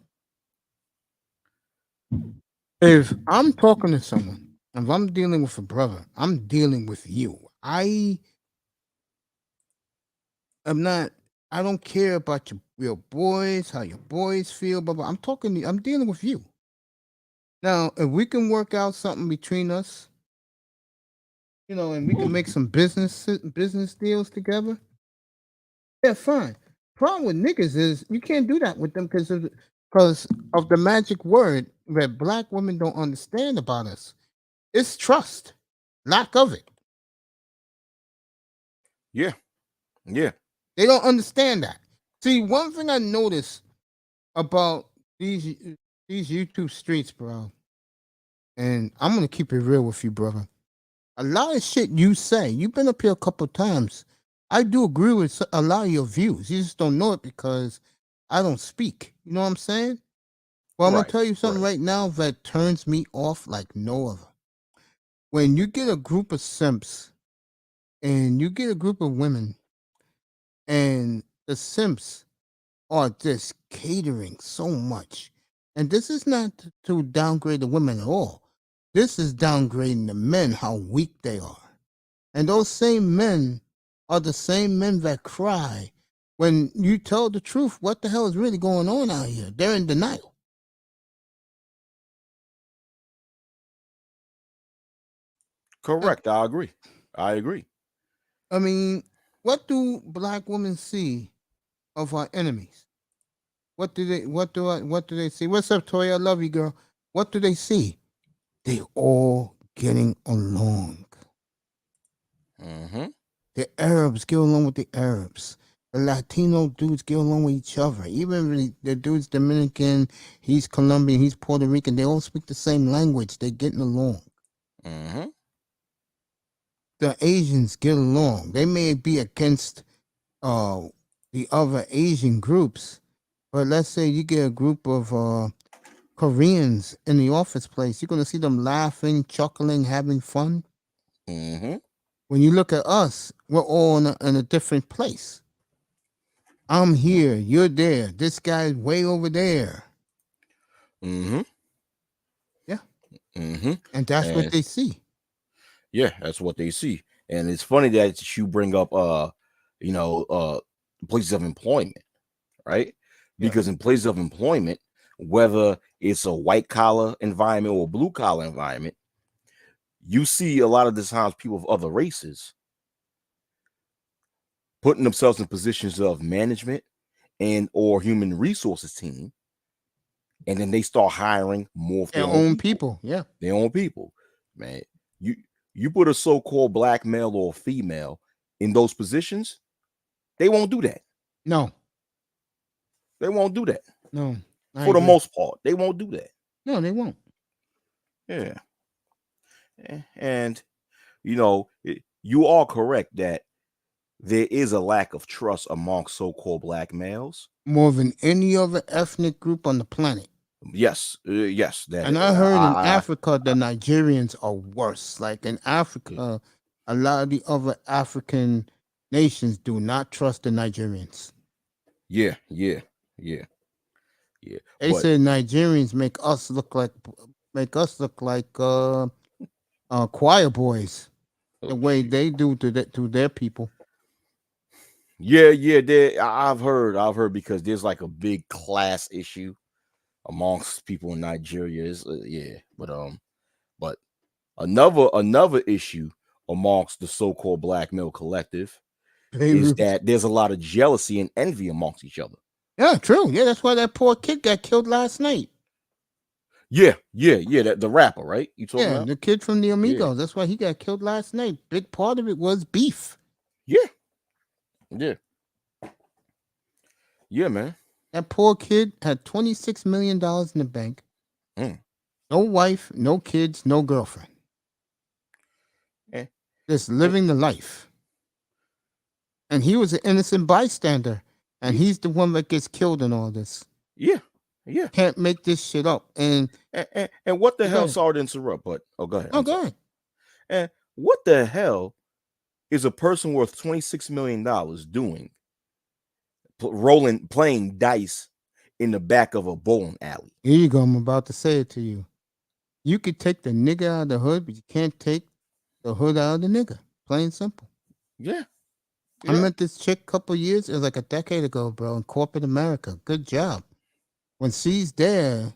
If I'm talking to someone, if I'm dealing with a brother, I'm dealing with you. I am not. I don't care about your boys, how your boys feel, blah. I'm talking. I'm dealing with you. Now, if we can work out something between us, and we can make some business deals together, yeah, fine. Problem with niggas is you can't do that with them because of the magic word that black women don't understand about us. It's trust, lack of it. Yeah. Yeah. They don't understand that. See, one thing I noticed about these YouTube streets, bro, and I'm gonna keep it real with you, brother. A lot of shit you say, you've been up here a couple times. I do agree with a lot of your views. You just don't know it because I don't speak. You know what I'm saying? Well, I'm gonna Right. tell you something Right. right now that turns me off like no other. When you get a group of simps and you get a group of women and the simps are just catering so much. And this is not to downgrade the women at all. This is downgrading the men, how weak they are. And those same men are the same men that cry when you tell the truth. What the hell is really going on out here? They're in denial. Like, Correct. I agree. I agree. I mean, what do black women see of our enemies? What do they see? What's up, Toya? I love you, girl. What do they see? They all getting along. Mm-hmm. The Arabs get along with the Arabs. The Latino dudes get along with each other. Even the dude's Dominican, he's Colombian, he's Puerto Rican. They all speak the same language. They're getting along. Mm-hmm. The Asians get along. They may be against uh, the other Asian groups, but let's say you get a group of Koreans in the office place, you're gonna see them laughing, chuckling, having fun. Mm-hmm. When you look at us, we're all in a different place. I'm here, you're there. This guy's way over there. Mm-hmm. Yeah, Mm-hmm. and that's what And they see. yeah, that's what they see. And it's funny that you bring up you know, uh places of employment, right? Yeah, Because in places of employment, whether it's a white collar environment or a blue collar environment, you see a lot of the times people of other races putting themselves in positions of management and or human resources team, and then they start hiring more of their their own own people. people. Yeah, Their own people. Man, you you put a so-called black male or female in those positions, they won't do that. no, They won't do that. no, I For the agree. most part, they won't do that. No, they won't. Yeah. And you are correct that there is a lack of trust among so-called black males. More than any other ethnic group on the planet. Yes, yes, that And I heard in I Africa the Nigerians are worse. Like in yeah, Africa, a lot of the other African nations do not trust the Nigerians. yeah, yeah, yeah, yeah. They But say Nigerians make us look like choir boys the oh, way shoot. they do to their people. Yeah, yeah, I've heard because there's like a big class issue amongst people in Nigeria is but another issue amongst the so-called black male collective is Beirut. that there's a lot of jealousy and envy amongst each other. Yeah, true. Yeah, that's why that poor kid got killed last night. Yeah. That the rapper, right? You talking Yeah, about? the kid from the Yeah. Amigos. That's why he got killed last night. Big part of it was beef. Yeah. Yeah, man. That poor kid had $26 million in the bank. Mm. No wife, no kids, no girlfriend. Eh, Just eh, living the life. And he was an innocent bystander. And Yeah. he's the one that gets killed in all this. Yeah. Can't make this shit up. And And what the go hell? ahead. Sorry to interrupt, but go ahead. Oh, I'm go sorry. ahead. And what the hell is a person worth $26 million doing playing dice in the back of a bowling alley? Here you go. I'm about to say it to you. You could take the nigga out of the hood, but you can't take the hood out of the nigga. Plain simple. Yeah. I met this chick a couple years, it was like a decade ago, bro, in corporate America. Good job. When she's there,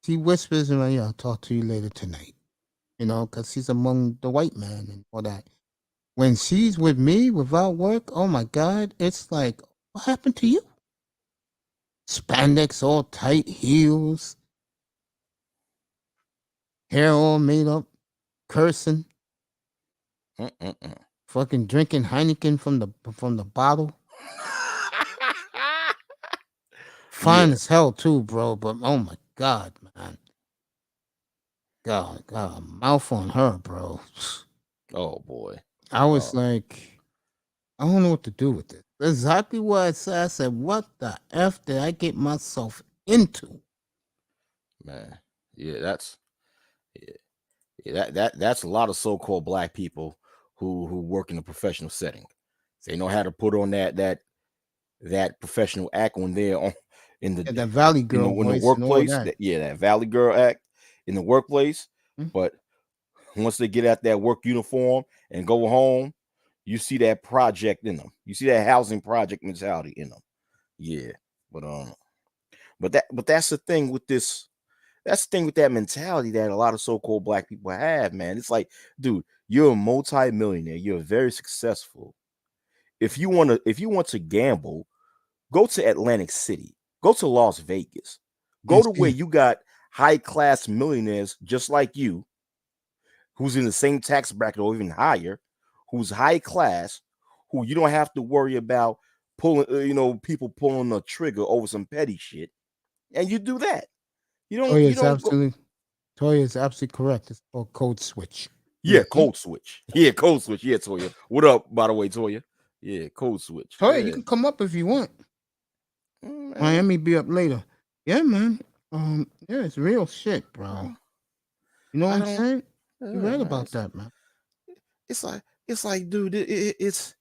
she whispers in my ear, I'll talk to you later tonight. You know, because she's among the white man and all that. When she's with me without work, oh my God, it's like, what happened to you? Spandex all tight, heels, hair all made up, cursing, fucking drinking Heineken from the bottle. Fine Yeah. as hell too, bro. But oh my God, man. God, got a mouth on her, bro. Oh boy. I was like, I don't know what to do with this. Exactly what I said. I said, what the F did I get myself into? Man. Yeah, that's a lot of so-called black people who work in a professional setting. They know how to put on that professional act when they're on in the And that Valley Girl in the voice and all workplace. that. That Valley Girl act in the workplace. Hmm? But once they get out that work uniform and go home, you see that project in them. You see that housing project mentality in them. Yeah. But that's the thing with this. That's the thing with that mentality that a lot of so-called black people have, man. It's like, dude, you're a multi-millionaire. You're very successful. If you want to gamble, go to Atlantic City. Go to Las Vegas. Go to where you got high-class millionaires just like you, who's in the same tax bracket or even higher, who's high class, who you don't have to worry about pulling, people pulling the trigger over some petty shit, and you do that. You don't go. Toya is absolutely correct. It's called code switch. Yeah, Mhm. code switch. Yeah, code switch. Yeah, Toya. What up, by the way, Toya? Yeah, code switch. Toya, you Yeah. can come up if you want. Man. Miami be up later. Yeah, man. Yeah, it's real shit, bro. You know what I I'm don't. saying? You Man, right about that, man. it's like, dude, it's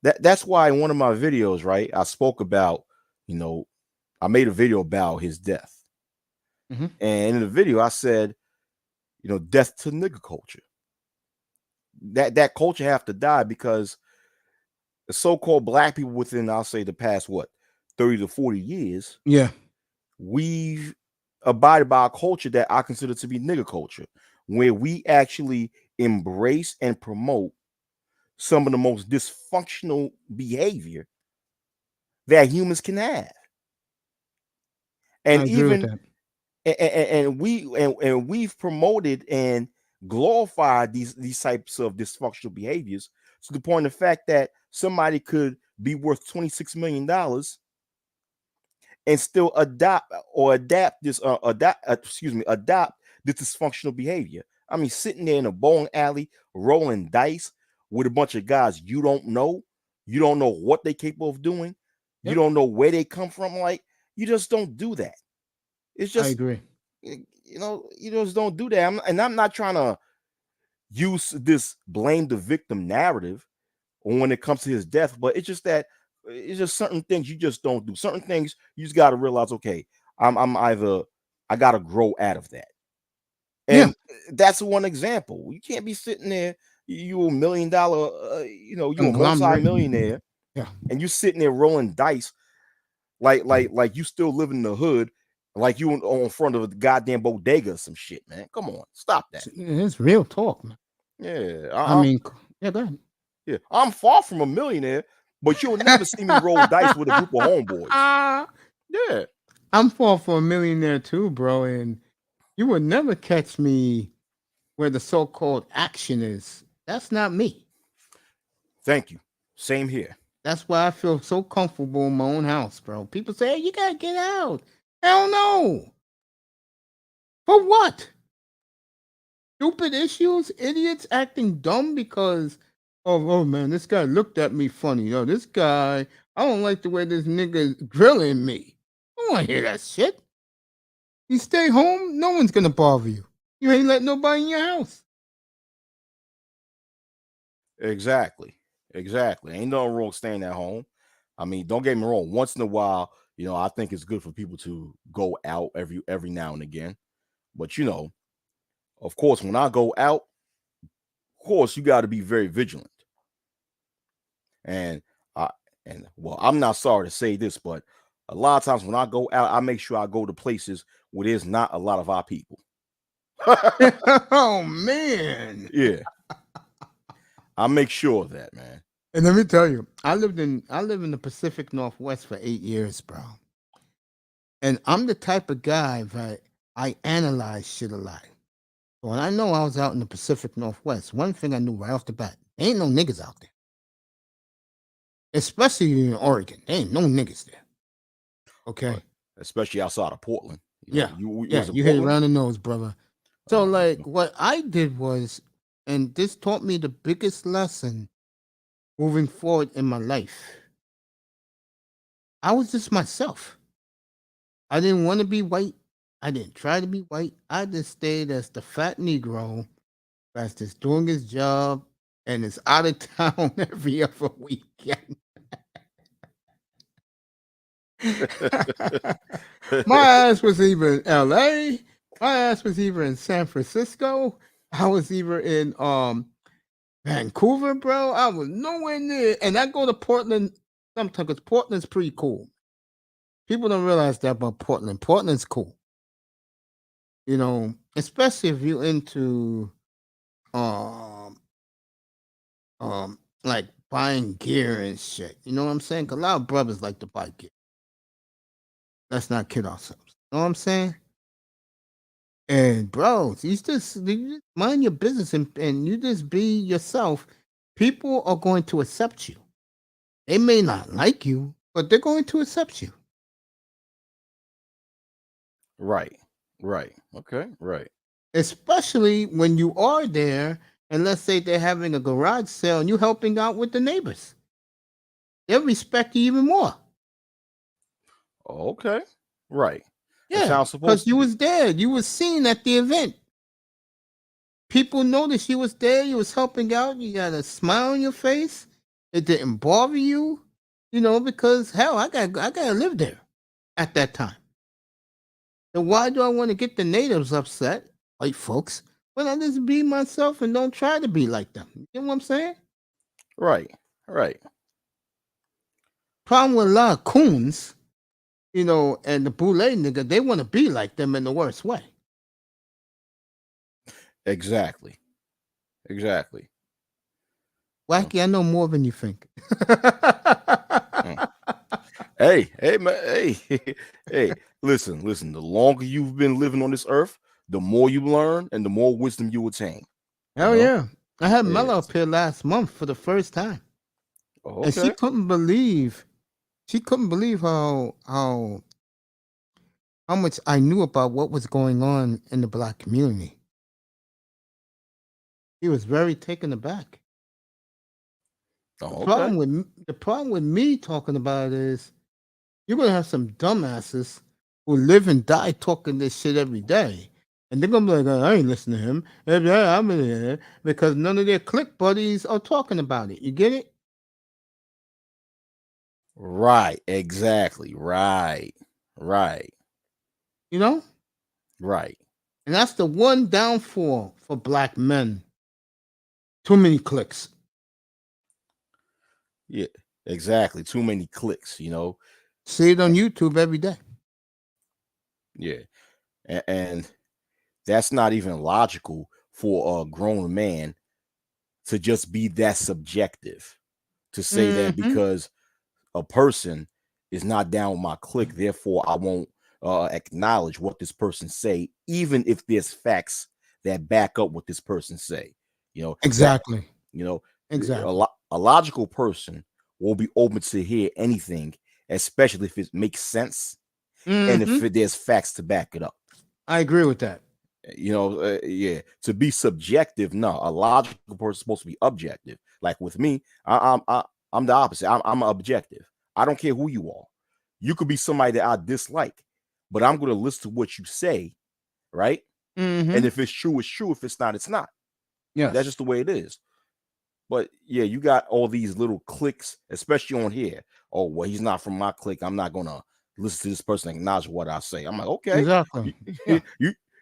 that's why in one of my videos, right, I spoke about, I made a video about his death. Mhm. And in the video, I said, death to nigger culture. That culture have to die because the so-called black people within, I'll say, the past 30 to 40 years, Yeah, we've abided by a culture that I consider to be nigger culture, where we actually embrace and promote some of the most dysfunctional behavior that humans can have. I And agree with even that. and we've promoted and glorified these types of dysfunctional behaviors to the point of the fact that somebody could be worth $26 million and still adopt this dysfunctional behavior. I mean, sitting there in a bowling alley rolling dice with a bunch of guys you don't know what they're capable of doing, you Yep, don't know where they come from. Like, you just don't do that. It's I just, agree. you just don't do that. I'm not trying to use this blame the victim narrative when it comes to his death, but it's just certain things you just don't do. Certain things you just got to realize, okay, I'm either I got to grow out of that. Yeah, And that's one example. You can't be sitting there, you $1 million, you a conglomerate. multi-millionaire, Yeah, and you sitting there rolling dice like you still live in the hood Like you on front of a goddamn bodega or some shit, man. Come on, stop that. It's real talk, man. Yeah, I mean, yeah, go ahead. yeah. I'm far from a millionaire, but you'll never see me roll dice with a group of homeboys. Yeah, I'm far for a millionaire too, bro, and you would never catch me where the so-called action is. That's not me. thank you. Same here. That's why I feel so comfortable in my own house, bro. People say, hey, you gotta get out. Hell no. For what? Stupid issues? Idiots acting dumb because, oh man, this guy looked at me funny. Yo, this guy, I don't like the way this nigga is grilling me. I don't want to hear that shit. You stay home, no one's gonna bother you. You ain't let nobody in your house. Exactly. Ain't nothing wrong staying at home. I mean, don't get me wrong. Once in a while, I think it's good for people to go out every now and again. But of course, when I go out, of course, you got to be very vigilant. And I well, I'm not sorry to say this, but a lot of times when I go out, I make sure I go to places where there's not a lot of our people. Oh man. Yeah. I make sure of that, man. And let me tell you, I live in the Pacific Northwest for 8 years, bro. And I'm the type of guy that I analyze shit a lot. So when I know I was out in the Pacific Northwest, one thing I knew right off the bat, ain't no niggas out there. Especially in Oregon. There ain't no niggas there. Okay. Especially outside of Portland. Yeah. You You hit it around the nose, brother. So what I did was, and this taught me the biggest lesson moving forward in my life. I was just myself. I didn't want to be white. I didn't try to be white. I just stayed as the fat Negro that's just doing his job and is out of town every other weekend. My ass was either in LA, my ass was either in San Francisco, I was either in Vancouver, bro. I was nowhere near. And I go to Portland sometimes because Portland's pretty cool. People don't realize that about Portland. Portland's cool. Especially if you're into um like buying gear and shit. You know what I'm saying? 'Cause a lot of brothers like to buy gear. Let's not kid ourselves. You know what I'm saying? And bro, you just mind your business and you just be yourself. People are going to accept you. They may not like you, but they're going to accept you. Right. Okay. Right. Especially when you are there and let's say they're having a garage sale and you helping out with the neighbors. They'll respect you even more. Okay. Right. That's Yeah, how it's supposed because to you be. was there. You was seen at the event. People noticed you was there. You was helping out. You got a smile on your face. It didn't bother you, because hell, I gotta live there at that time. Then why do I want to get the natives upset, white folks, when I just be myself and don't try to be like them? You know what I'm saying? Right. Problem with a lot of coons, and the boule nigga, they want to be like them in the worst way. Exactly. Wacky, I know more than you think. Hey, man, hey, listen. The longer you've been living on this earth, the more you learn and the more wisdom you attain. Hell yeah. I had Mella Yes. up here last month for the first time. Oh, And she okay. couldn't believe how much I knew about what was going on in the black community. He was very taken aback. Oh, okay. The problem with me talking about it is you're gonna have some dumbasses who live and die talking this shit every day. And they're gonna be like, I ain't listening to him. I'm in there because none of their clique buddies are talking about it. You get it? Right. Exactly. Right. You know? Right. And that's the one downfall for black men. Too many clicks. Yeah. Exactly. Too many clicks. See it on YouTube every day. Yeah. And that's not even logical for a grown man to just be that subjective, to say that Mm-hmm. because a person is not down with my clique, therefore I won't acknowledge what this person say, even if there's facts that back up what this person say. You know that Exactly. you know Exactly. a logical person will be open to hear anything, especially if it makes sense and if Mm-hmm. there's facts to back it up. I agree with that. Yeah, to be subjective, no, a logical person is supposed to be objective. Like with me, I'm the opposite. I'm objective. I don't care who you are. You could be somebody that I dislike, but I'm going to listen to what you say, right? And Mm-hmm. if it's true, it's true. If it's not, it's not. That's just Yes. the way it is. But yeah, you got all these little clicks, especially on here. Oh, well, he's not from my clique. I'm not gonna listen to this person and acknowledge what I say. I'm like, okay, Exactly. Yeah.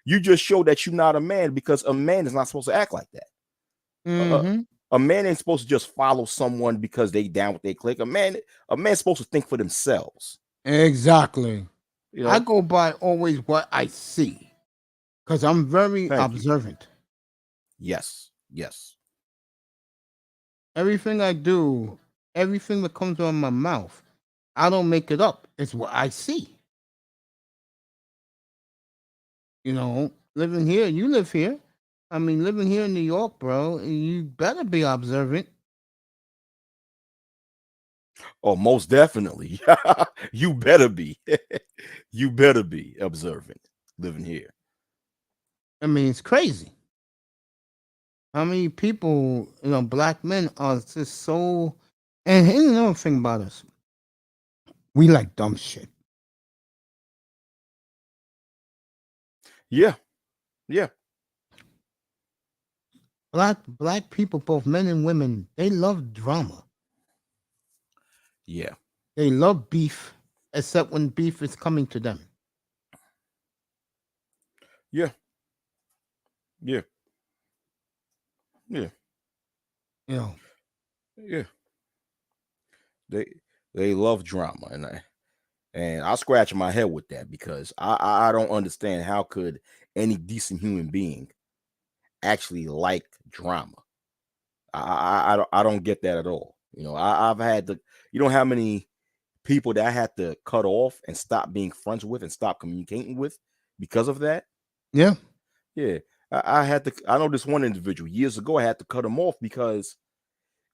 you just show that you're not a man, because a man is not supposed to act like that. Mm-hmm. A man ain't supposed to just follow someone because they down with their clique. A man's supposed to think for themselves. Exactly. You I know. go by always what I see because I'm very Thank you. observant. Yes. Yes. Everything I do, everything that comes out of my mouth, I don't make it up. It's what I see. Living here, you live here. I mean, living here in New York, bro, you better be observant. Oh, most definitely. You better be. You better be observant living here. I mean, it's crazy. How many people, black men are just so. And here's another thing about us: we like dumb shit. Yeah. Yeah. Black people, both men and women, they love drama. Yeah. They love beef, except when beef is coming to them. Yeah. Yeah. Yeah. You know, Yeah. They they love drama, and I scratch my head with that, because I don't understand how could any decent human being actually like drama. I don't get that at all. I've had to, how many people that I had to cut off and stop being friends with and stop communicating with because of that. yeah, Yeah. I had to, I know this one individual years ago, I had to cut him off because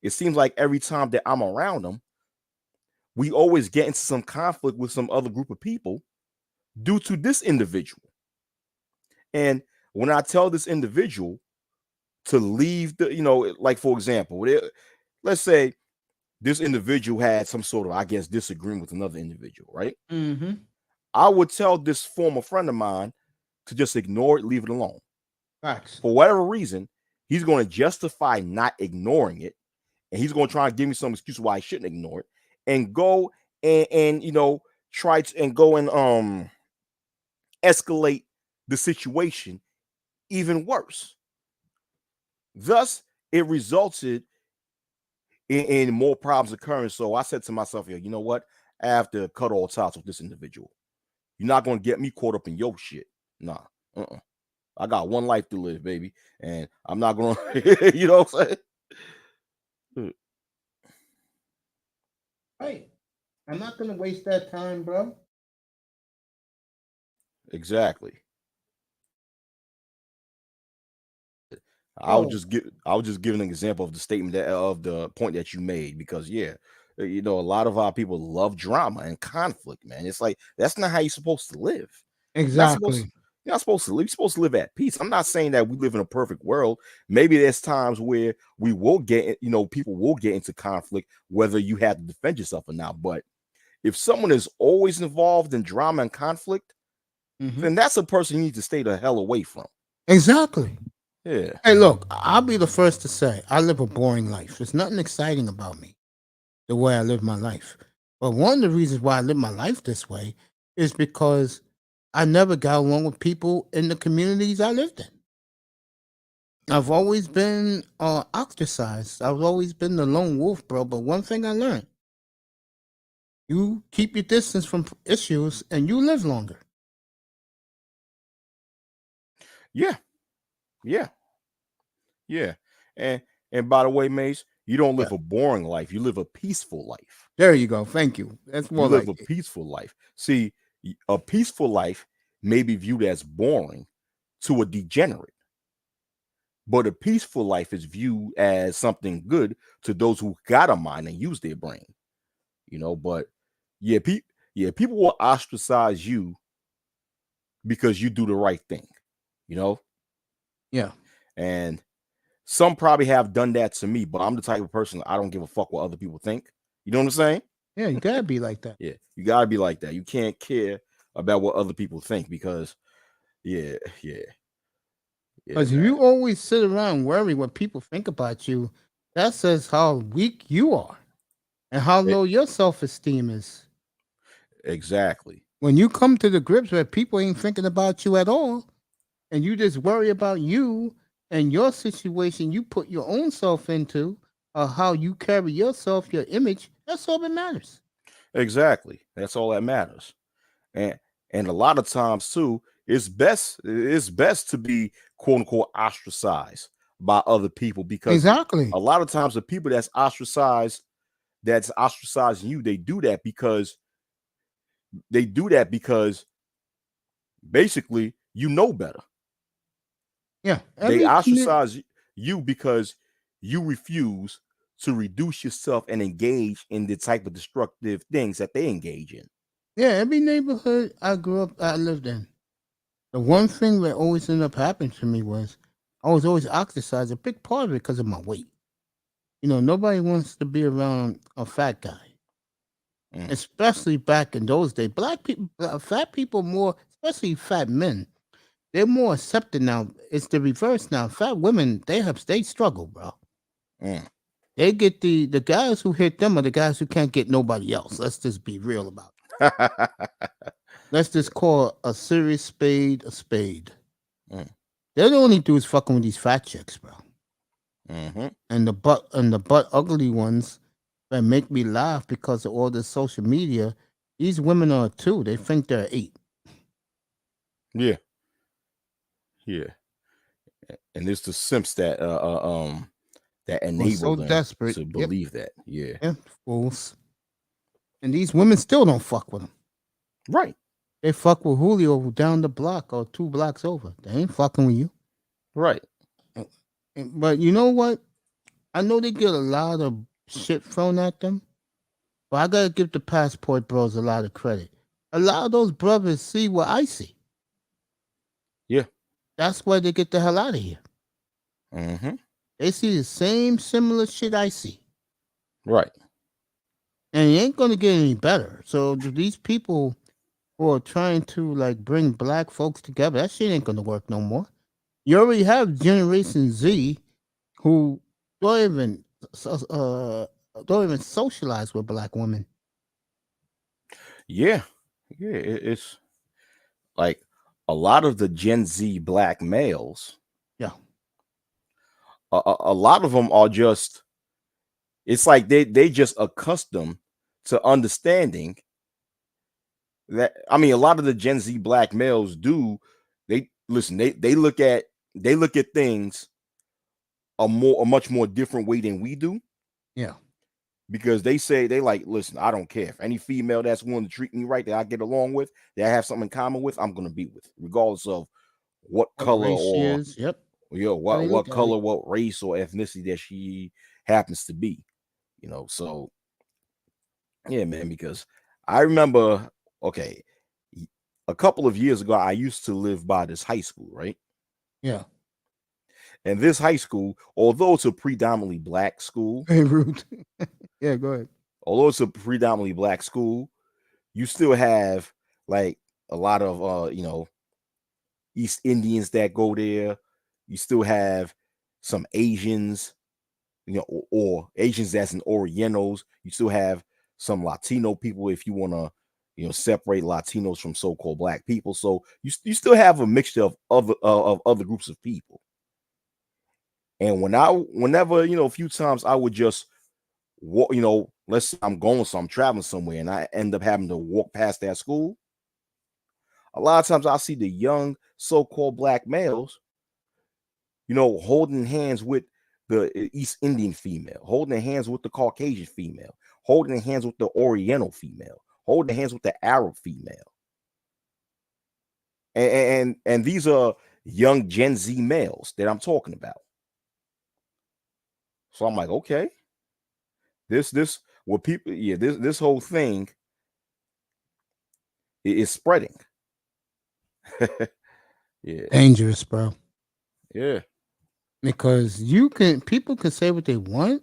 it seems like every time that I'm around him, we always get into some conflict with some other group of people due to this individual. And when I tell this individual to leave like for example, let's say this individual had some sort of, I guess, disagreement with another individual, right? mm-hmm. I would tell this former friend of mine to just ignore it, leave it alone. Facts. For whatever reason, he's going to justify not ignoring it, and he's going to try and give me some excuse why I shouldn't ignore it, and go and try to and go and escalate the situation even worse. Thus, it resulted in more problems occurring. So I said to myself, you know what? I have to cut all ties with this individual. You're not going to get me caught up in your shit. Nah. I got one life to live, baby. And I'm not going to, you know what I'm saying? Hey, I'm not gonna waste that time, bro. Exactly. Oh, I was just giving an example of the statement of the point that you made, because yeah, a lot of our people love drama and conflict, man. It's like that's not how you're supposed to live. You're not supposed exactly. you're not supposed to live. You're supposed to live at peace. I'm not saying that we live in a perfect world. Maybe there's times where we will get, people will get into conflict, whether you have to defend yourself or not. But if someone is always involved in drama and conflict, Mm-hmm. then that's a person you need to stay the hell away from. Exactly. Yeah. Hey, look, I'll be the first to say I live a boring life. There's nothing exciting about me, the way I live my life. But one of the reasons why I live my life this way is because I never got along with people in the communities I lived in. I've always been ostracized. I've always been the lone wolf, bro. But one thing I learned: you keep your distance from issues, and you live longer. Yeah, yeah, yeah. And and by the way, Mace, you don't Yeah. live a boring life. You live a peaceful life. There you go. Thank you. That's You more live like a it. peaceful life. See, a peaceful life may be viewed as boring to a degenerate, but a peaceful life is viewed as something good to those who got a mind and use their brain. But yeah, people will ostracize you because you do the right thing. You know, Yeah. and some probably have done that to me, but I'm the type of person I don't give a fuck what other people think. You know what I'm saying? Yeah, you gotta be like that. Yeah, you gotta be like that. You can't care about what other people think because, yeah, yeah, yeah, Because if man. you always sit around worrying what people think about you, that says how weak you are and how E- low your self esteem is. exactly, When you come to the grips where people ain't thinking about you at all, and you just worry about you and your situation you put your own self into, or how you carry yourself, your image, that's all that matters. exactly. That's all that matters. And a lot of times too, it's best to be quote unquote ostracized by other people because Exactly. a lot of times the people that's ostracizing you, they do that because basically you know better. Yeah. They ostracize you because you refuse to reduce yourself and engage in the type of destructive things that they engage in. Yeah, every neighborhood I lived in, the one thing that always ended up happening to me was I was always ostracized. A big part of it because of my weight. Nobody wants to be around a fat guy, Mm, especially back in those days. Black people, fat people more, especially fat men, they're more accepted now. It's the reverse now. Fat women, they struggle, bro. mm. They get the guys who hit them are the guys who can't get nobody else. Let's just be real about it. Let's just call a serious spade a spade. Mm, They're the only dudes fucking with these fat chicks, bro. mhm. And the butt ugly ones that make me laugh because of all this social media. These women are too. They think they're eight. Yeah, yeah. And it's the simps that Or so enable them desperate. to Yep. believe that. Yeah. Yeah. Fools. And these women still don't fuck with them. Right. They fuck with Julio down the block or 2 blocks over. They ain't fucking with you. Right. But you know what? I know they get a lot of shit thrown at them, but I gotta give the passport bros a lot of credit. A lot of those brothers see what I see. Yeah. That's why they get the hell out of here. Mm-hmm. They see the same similar shit I see. Right. And it ain't gonna get any better. So these people who are trying to like bring black folks together, that shit ain't gonna work no more. You already have Generation Z who don't even don't even socialize with black women. Yeah. Yeah. It's like a lot of the Gen Z black males, Yeah. a lot of them are just, it's like they just accustomed to understanding that. I mean, a lot of the Gen Z black males do, they listen, they look at things a much more different way than we do, Yeah. because they say they like, listen, I don't care if any female that's willing to treat me right, that I get along with, that I have something in common with, I'm gonna be with, regardless of what What color race she or is. Yep. How what they look at it. color, what race or ethnicity that she happens to be. So yeah, man, because I remember, okay, a couple of years ago, I used to live by this high school, right? Yeah. And this high school, although it's a predominantly black school, Hey, rude. Yeah, go ahead. you still have like a lot of East Indians that go there. You still have some Asians, or Asians that's in Orientals. You still have some Latino people if you want to, separate Latinos from so-called black people. So you still have a mixture of other groups of people. And whenever, a few times I would just walk, let's say I'm traveling somewhere and I end up having to walk past that school, a lot of times I see the young so-called black males, holding hands with the East Indian female, holding hands with the Caucasian female, holding hands with the Oriental female, holding hands with the Arab female. And these are young Gen Z males that I'm talking about. So I'm like, okay, this what people, this whole thing is spreading. Yeah, Dangerous, bro. yeah, Because people can say what they want,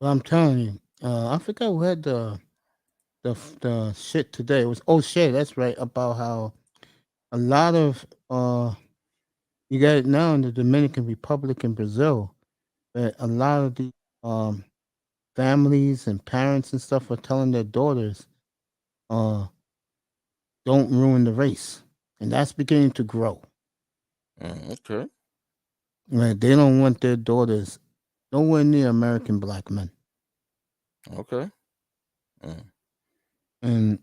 but I'm telling you, I forgot who had the shit today. It was O'Shea, that's right, about how a lot of you got it now in the Dominican Republic and Brazil, that a lot of the um families and parents and stuff are telling their daughters, uh, don't ruin the race. And that's beginning to grow. okay, Right? They don't want their daughters nowhere near American black men. okay. Mm. And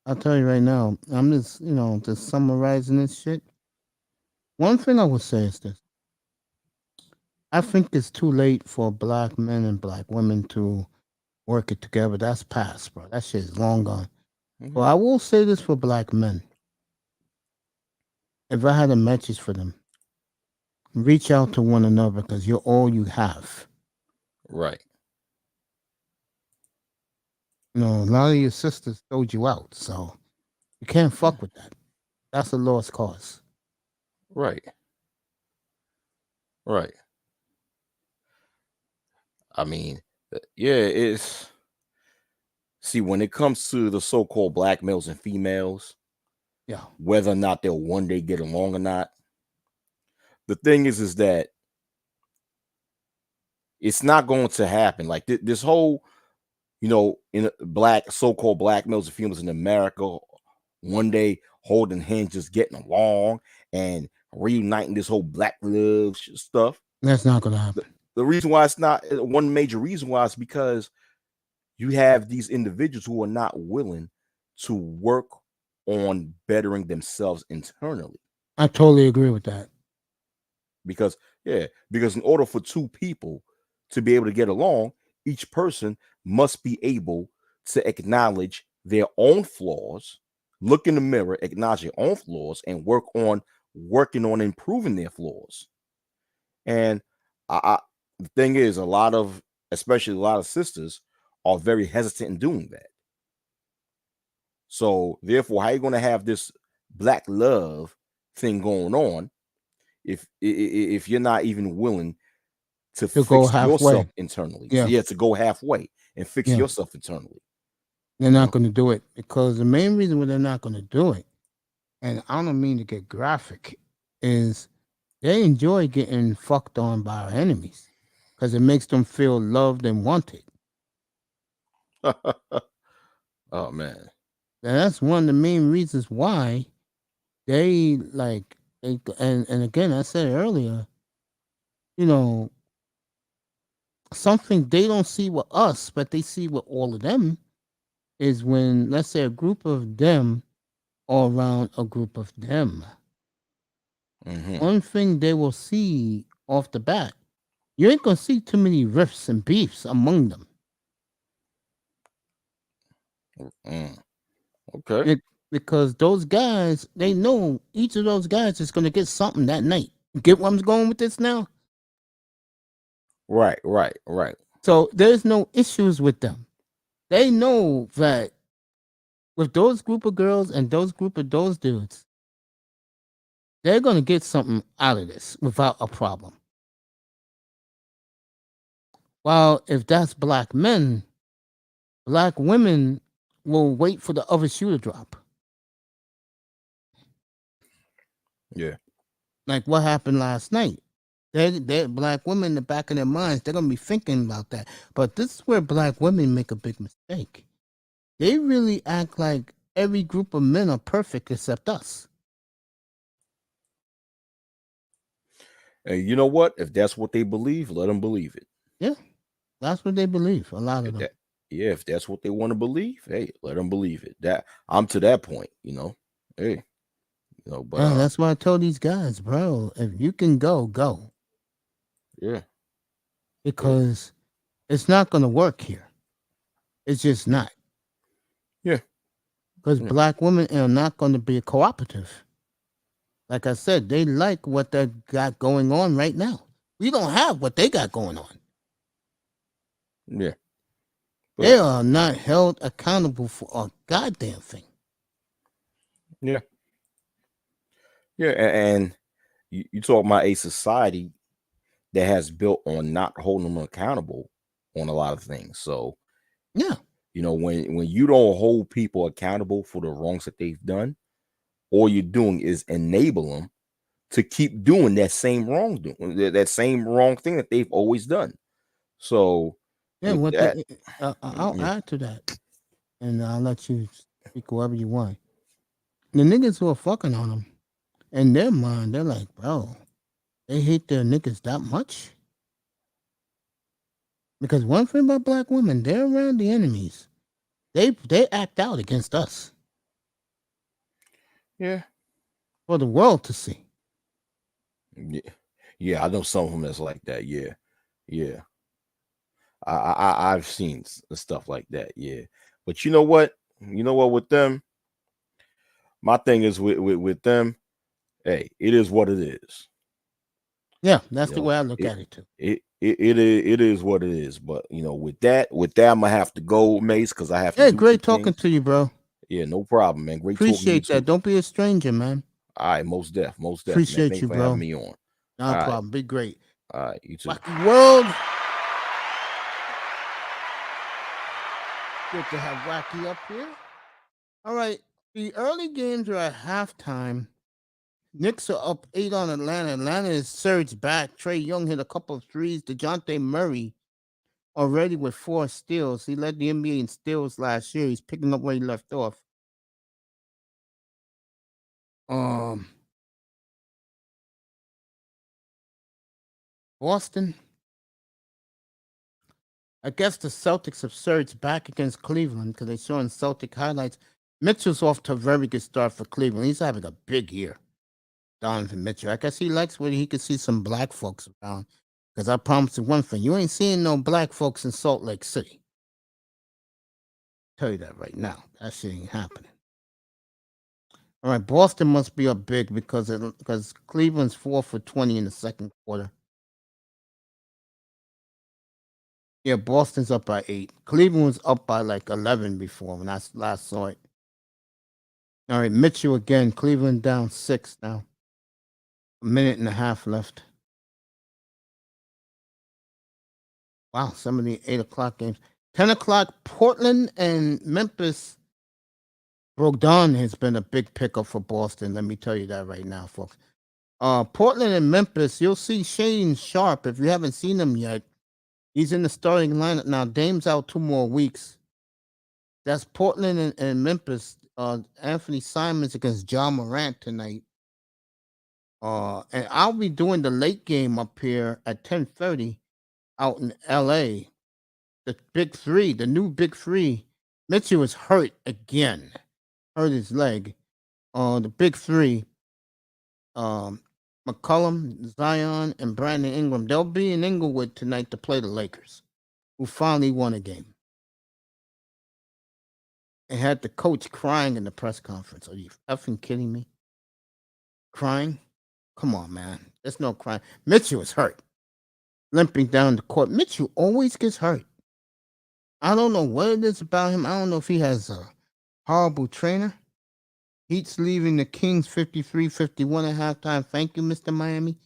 I'll tell you right now, I'm just summarizing this shit. One thing I would say is this. I think it's too late for black men and black women to work it together. That's past, bro. That shit is long gone. Mhm. Well, I will say this for black men. If I had a message for them, reach out to one another because you're all you have. Right, A lot of your sisters sold you out, so you can't fuck with that. That's a lost cause. right, right. I mean, yeah, it's see when it comes to the so-called black males and females, Yeah. whether or not they'll one day get along or not. The thing is that it's not going to happen. Like this whole, in black so-called black males and females in America, one day holding hands, just getting along and reuniting this whole black love stuff. That's not gonna The, happen. the reason why it's not one major reason why is because you have these individuals who are not willing to work on bettering themselves internally. I totally agree with that. Because because in order for two people to be able to get along, each person must be able to acknowledge their own flaws, look in the mirror, acknowledge their own flaws, and working on improving their flaws. And the thing is, especially a lot of sisters are very hesitant in doing that. So therefore, how are you going to have this black love thing going on if you're not even willing to To go fix yourself halfway. internally? So, Yeah. to go halfway and fix Yeah. yourself internally. They're not gonna do it because the main reason why they're not gonna do it, and I don't mean to get graphic, is they enjoy getting fucked on by our enemies because it makes them feel loved and wanted. Oh man. And that's one of the main reasons why they like and again I said earlier, you know, something they don't see with us, but they see with all of them is when let's say a group of them are around a group of them. Mm-hmm. One thing they will see off the bat, you ain't gonna see too many rifts and beefs among them. Okay. Because those guys, they know each of those guys is gonna get something that night. Get where I'm going with this now? Right, right, right. So there's no issues with them. They know that with those group of girls and those group of those dudes, they're gonna get something out of this without a problem. While if that's black men, black women will wait for the other shoe to drop. Yeah. Like what happened last night. They black women in the back of their minds, they're gonna be thinking about that. But this is where black women make a big mistake. They really act like every group of men are perfect except us. And you know what? If that's what they believe, let them believe it. Yeah, that's what they believe. A lot of If them. that, Yeah, if that's what they want to believe, hey, let them believe it. That I'm to that point, Hey, but Yeah, that's why I told these guys, bro, if you can go, go. yeah, Because it's not going to work here. It's just yeah, not. yeah, Because yeah, black women are not going to be cooperative. Like I said, they like what they got going on right now. We don't have what they got going on. yeah. They But are not held accountable for a goddamn thing. yeah, yeah, and you talk about a society that has built on not holding them accountable on a lot of things. So Yeah. when you don't hold people accountable for the wrongs that they've done, all you're doing is enable them to keep doing that same wrongdoing, that same wrong thing that they've always done. So Yeah, with what that, they, I'll yeah, add to that, and I'll let you speak whoever you want. The niggas who are fucking on them, in their mind, they're like, bro, they hate their niggas that much? Because one thing about black women, they're around the enemies. They act out against us yeah, for the world to see. yeah, yeah. I know some of them that's like that. Yeah, yeah. I've seen stuff like that. Yeah, but you know what? With them, my thing is with them. Hey, it is what it is. Yeah, that's You the know, way I look it at it too. it is what it is. But with that, I'm gonna have to go, Mace, because I have to Hey, do some great talking things. to you, bro. Yeah, no problem, man. Great talking to you Appreciate too. that. Don't be a stranger, man. All right, most def, man. Appreciate Thanks you, for having bro. me on. Not All a right, problem. Be great. all right, you too. Wacky World. Good to have Wacky up here. All right. The early games are at halftime. Knicks are up 8 on Atlanta. Atlanta is surged back. Trey Young hit a couple of threes. DeJounte Murray already with 4 steals. He led the NBA in steals last year. He's picking up where he left off. Um, Boston. I guess the Celtics have surged back against Cleveland because they saw in Celtic highlights. Mitchell's off to a very good start for Cleveland. He's having a big year. Donovan Mitchell. I guess he likes where he could see some black folks around. Because I promise you one thing, you ain't seeing no black folks in Salt Lake City. Tell you that right now. That shit ain't happening. All right, Boston must be up big because Cleveland's 4 for 20 in the second quarter. Yeah, Boston's up by 8. Cleveland was up by like 11 before when I last saw it. All right, Mitchell again. Cleveland down 6 now. A minute and a half left. Wow, some of the 8 o'clock games. 10 o'clock, Portland and Memphis. Brogdon has been a big pickup for Boston. Let me tell you that right now, folks. Portland and Memphis, you'll see Shane Sharp. If you haven't seen him yet, he's in the starting lineup now. Dame's out 2 more weeks. That's Portland and Memphis. Anthony Simons against John Morant tonight. And I'll be doing the late game up here at 10:30 out in LA. The big three, the new big three. Mitchell is hurt again. Hurt his leg. The big three. Um, McCollum, Zion, and Brandon Ingram. They'll be in Inglewood tonight to play the Lakers, who finally won a game. And had the coach crying in the press conference. Are you effing kidding me? Crying? Come on, man. There's no crying. Mitchell is hurt. Limping down the court. Mitchell always gets hurt. I don't know what it is about him. I don't know if he has a horrible trainer. Heat's leaving the Kings 53-51 at halftime. Thank you, Mr. Miami.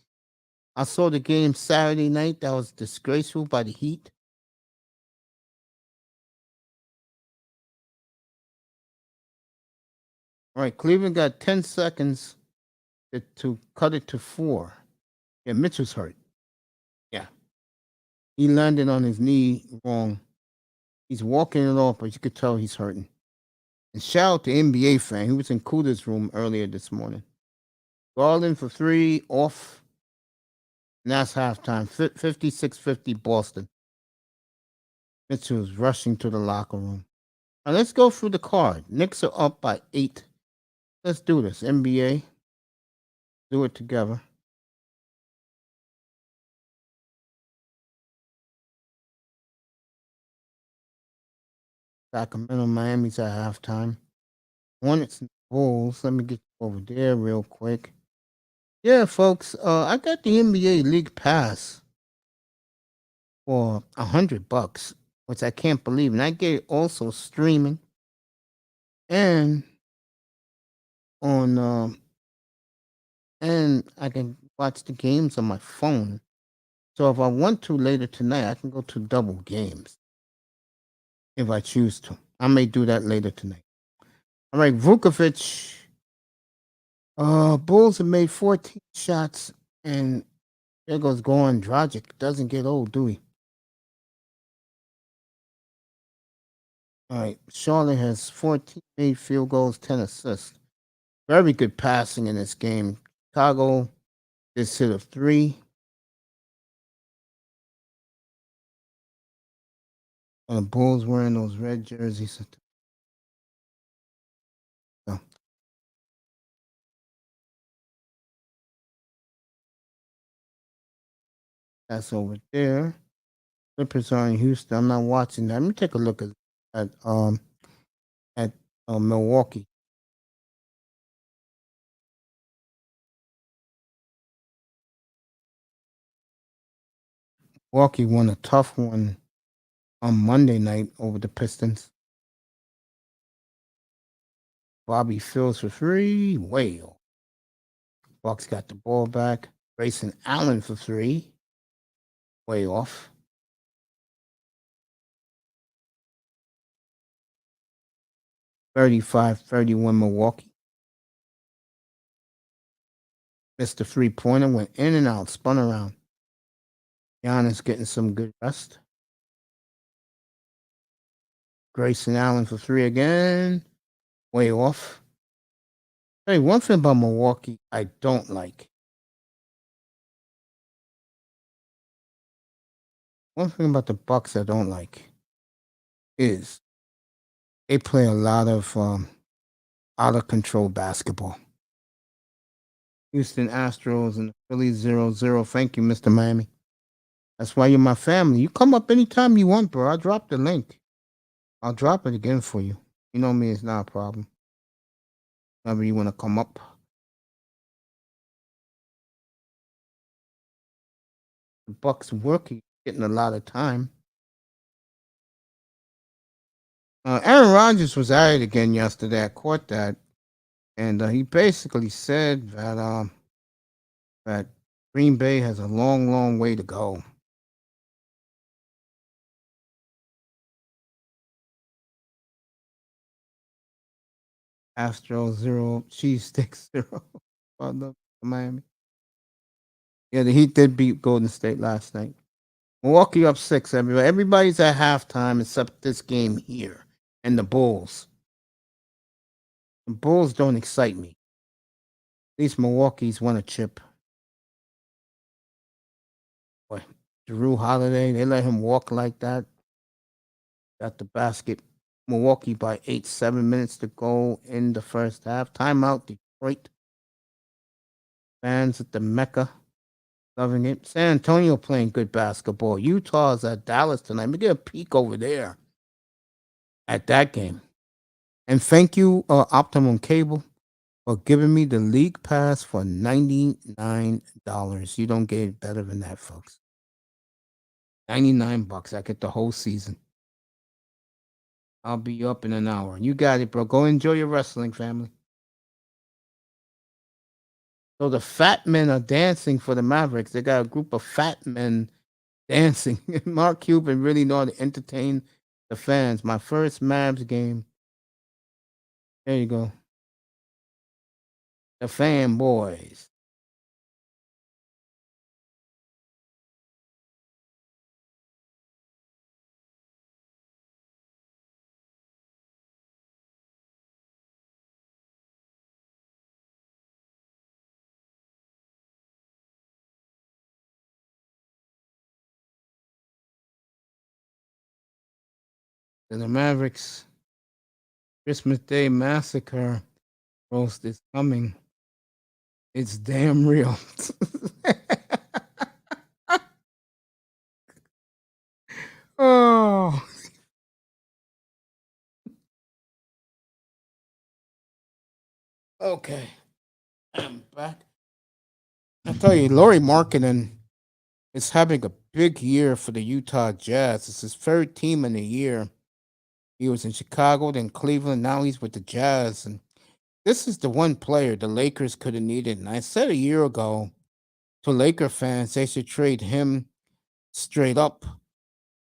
I saw the game Saturday night. That was disgraceful by the Heat. All right, Cleveland got 10 seconds to cut it to 4. Yeah, Mitchell's hurt. Yeah. He landed on his knee wrong. He's walking it off, but you could tell he's hurting. And shout out to NBA fan. He was in Kuda's room earlier this morning. Garland for 3, off. And that's halftime. 56-50 Boston. Mitchell's rushing to the locker room. Now let's go through the card. Knicks are up by 8. Let's do this. NBA. Do it together. Sacramento, Miami's at halftime. Hornets and Bulls. Let me get over there real quick. Yeah, folks. I got the NBA League Pass for $100, which I can't believe, and I get it also streaming and on and I can watch the games on my phone. So if I want to later tonight, I can go to double games if I choose to. I may do that later tonight. All right, Vukovic. Bulls have made 14 shots, and there goes Goran Dragic. Doesn't get old, do he? All right, Charlotte has 14 made field goals, 10 assists. Very good passing in this game. Chicago just hit a 3. And the Bulls wearing those red jerseys. So that's over there. Clippers are in Houston. I'm not watching that. Let me take a look at at Milwaukee. Milwaukee won a tough one on Monday night over the Pistons. Bobby Fields for 3. Way off. Bucks got the ball back. Grayson Allen for 3. Way off. 35-31 Milwaukee. Missed the 3-pointer, went in and out, spun around. Giannis getting some good rest. Grayson Allen for 3 again. Way off. Hey, one thing about Milwaukee I don't like. One thing about the Bucks I don't like is they play a lot of out of control basketball. Houston Astros and the Phillies 0-0. Thank you, Mr. Miami. That's why you're my family. You come up anytime you want, bro. I'll drop the link. I'll drop it again for you. You know me, it's not a problem. Whenever you want to come up. The Bucks working, getting a lot of time. Aaron Rodgers was at it again yesterday. I caught that. And he basically said that Green Bay has a long, long way to go. Astro 0, cheese stick 0. I love Miami. Yeah, the Heat did beat Golden State last night. Milwaukee up 6, everybody. Everybody's at halftime except this game here. And the Bulls. The Bulls don't excite me. At least Milwaukee's won a chip. Boy, Drew Holiday, they let him walk like that. Got the basket. Milwaukee by 8, 7 minutes to go in the first half. Timeout, Detroit. Fans at the Mecca. Loving it. San Antonio playing good basketball. Utah's at Dallas tonight. Let me get a peek over there at that game. And thank you, Optimum Cable, for giving me the league pass for $99. You don't get it better than that, folks. $99. I get the whole season. I'll be up in an hour. You got it, bro. Go enjoy your wrestling, family. So the fat men are dancing for the Mavericks. They got a group of fat men dancing. Mark Cuban really know how to entertain the fans. My first Mavs game. There you go. The fanboys. And the Mavericks Christmas Day massacre roast is coming. It's damn real. Oh, okay. I'm back. I tell you, Laurie Markkinen is having a big year for the Utah Jazz. It's his third team in a year. He was in Chicago, then Cleveland. Now he's with the Jazz. And this is the one player the Lakers could have needed. And I said a year ago to Laker fans they should trade him straight up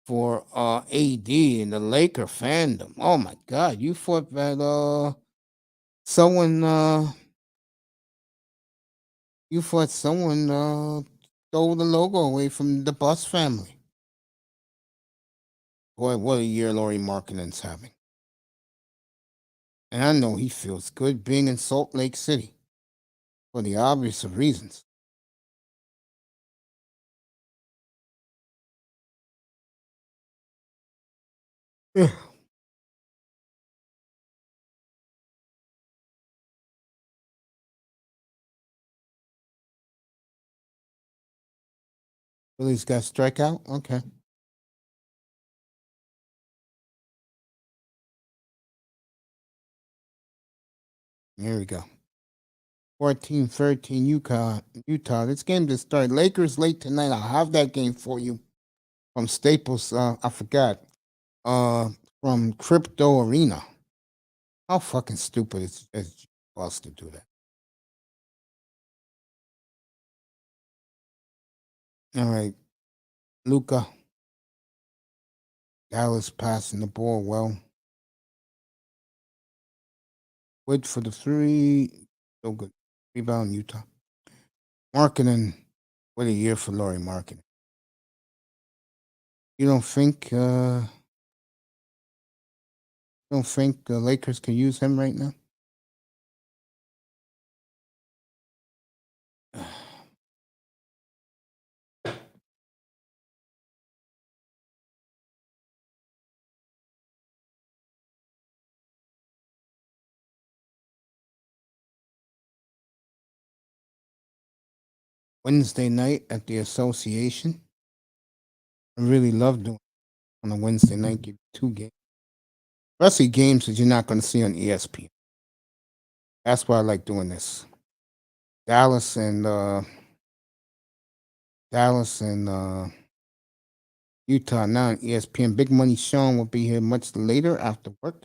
for AD and the Laker fandom. Oh my God, you thought that someone stole the logo away from the Bus family. Boy, what a year Laurie Markkinen's having. And I know he feels good being in Salt Lake City for the obvious of reasons. Yeah. Philly's got strikeout? Okay. Here we go. 14-13 Utah. This game just started. Lakers late tonight. I'll have that game for you from Staples. I forgot. Uh, from Crypto Arena. How fucking stupid is us to do that? All right, Luca. Dallas passing the ball well. Wood for the three. So good. Rebound Utah. Marketing. What a year for Laurie Marketing. You don't think the Lakers can use him right now? Wednesday night at the association. I really love doing it on a Wednesday night. Give you 2 games. Especially games that you're not going to see on ESPN. That's why I like doing this. Dallas and Utah now on ESPN. Big Money Sean will be here much later after work.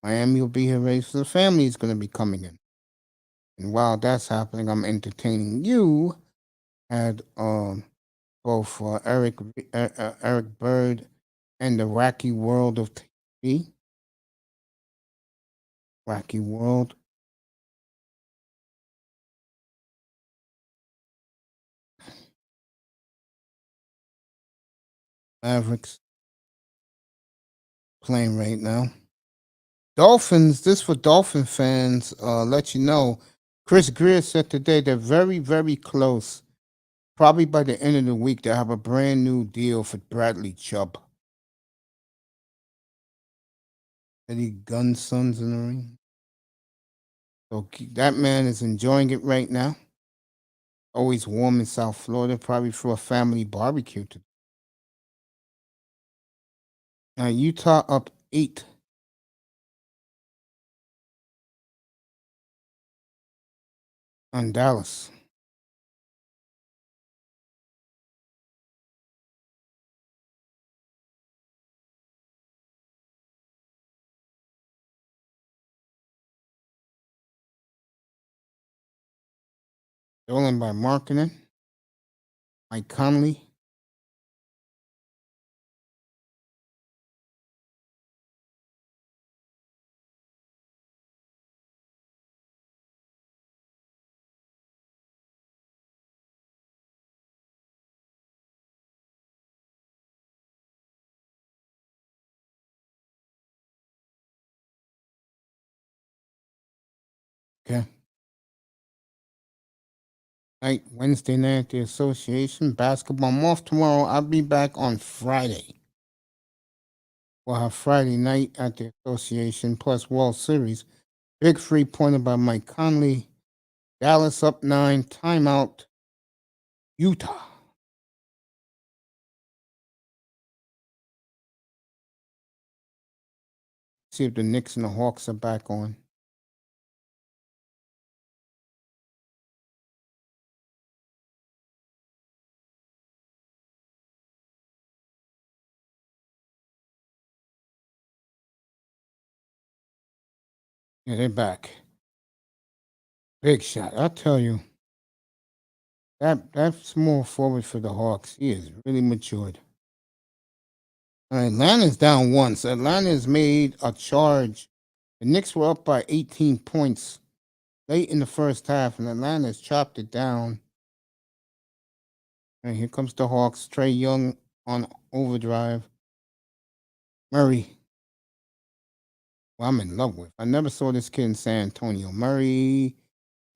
Miami will be here ready, so the family is going to be coming in. And while that's happening, I'm entertaining you. Had both Eric Bird and the Wacky World of TV. Wacky World. Mavericks playing right now. Dolphins, this for Dolphin fans, let you know. Chris Greer said today they're very, very close. Probably by the end of the week, they'll have a brand new deal for Bradley Chubb. Eddie Gunsons in the ring. So that man is enjoying it right now. Always warm in South Florida, probably for a family barbecue. Utah up 8. On Dallas. Stolen by Markkinen. Mike Conley. Okay. Wednesday night at the association. Basketball. I'm off tomorrow. I'll be back on Friday. We'll have Friday night at the Association plus World Series. Big free pointed by Mike Conley. Dallas up 9. Timeout. Utah. See if the Knicks and the Hawks are back on. Yeah, they're back. Big shot. I'll tell you. That small forward for the Hawks, he is really matured. Atlanta's down once. Atlanta's made a charge. The Knicks were up by 18 points late in the first half, and Atlanta's chopped it down. And here comes the Hawks. Trey Young on overdrive. Murray. Well, I'm in love with. I never saw this kid in San Antonio. Murray,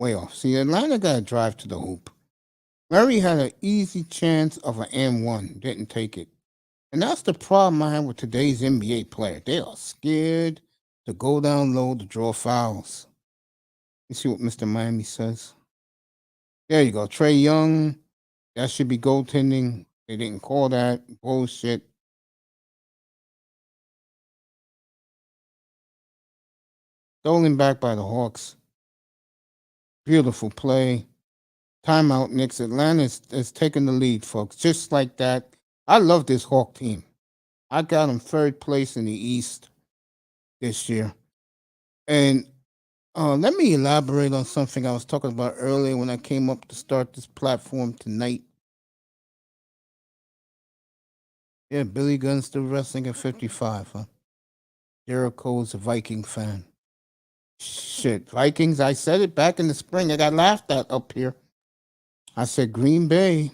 way off. See, Atlanta got to drive to the hoop. Murray had an easy chance of an M1. Didn't take it. And that's the problem I have with today's NBA player. They are scared to go down low to draw fouls. Let's see what Mr. Miami says. There you go. Trey Young. That should be goaltending. They didn't call that. Bullshit. Stolen back by the Hawks. Beautiful play. Timeout, Knicks. Atlanta is taking the lead, folks. Just like that. I love this Hawk team. I got them third place in the East this year. And let me elaborate on something I was talking about earlier when I came up to start this platform tonight. Yeah, Billy Gunn's still wrestling at 55, huh? Jericho's a Viking fan. Shit, Vikings, I said it back in the spring. I got laughed at up here. I said Green Bay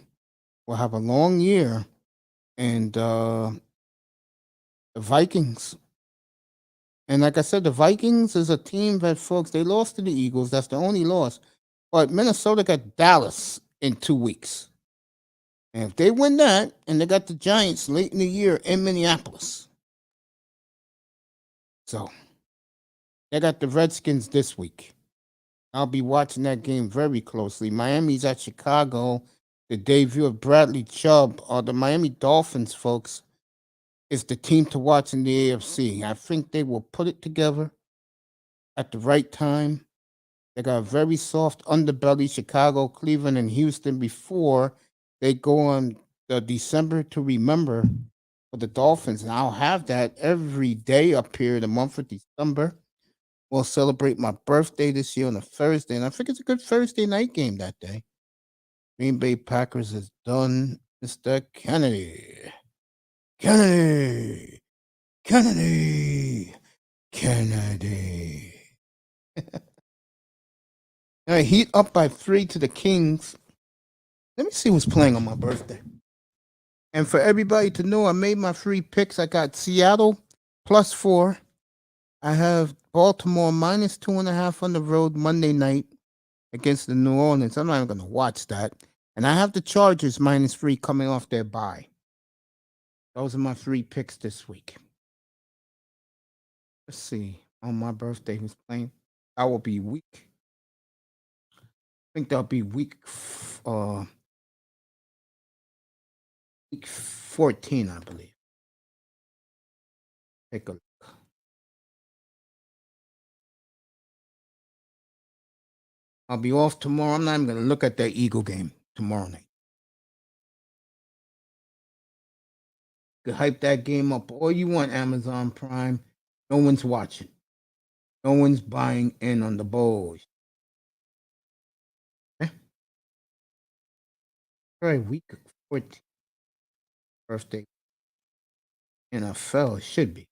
will have a long year, and the Vikings. And like I said, the Vikings is a team that, folks, they lost to the Eagles. That's the only loss. But Minnesota got Dallas in 2 weeks. And if they win that, and they got the Giants late in the year in Minneapolis. So, they got the Redskins this week. I'll be watching that game very closely. Miami's at Chicago. The debut of Bradley Chubb. The Miami Dolphins, folks, is the team to watch in the AFC. I think they will put it together at the right time. They got a very soft underbelly, Chicago, Cleveland, and Houston before they go on the December to remember for the Dolphins. And I'll have that every day up here the month of December. We'll celebrate my birthday this year on a Thursday, and I think it's a good Thursday night game that day. Green Bay Packers is done, Mr. Kennedy. Kennedy. Kennedy. Kennedy. All right, Heat up by 3 to the Kings. Let me see who's playing on my birthday. And for everybody to know, I made my 3 picks. I got Seattle +4. I have Baltimore -2.5 on the road Monday night against the New Orleans. I'm not even going to watch that. And I have the Chargers -3 coming off their bye. Those are my 3 picks this week. Let's see. On my birthday, who's playing? I will be week. I think that'll be week 14, I believe. Take a look. I'll be off tomorrow. I'm not even going to look at that Eagle game tomorrow night. You can hype that game up all you want, Amazon Prime. No one's watching. No one's buying in on the Bulls. Okay? All right, week 14. Birthday. NFL, it should be.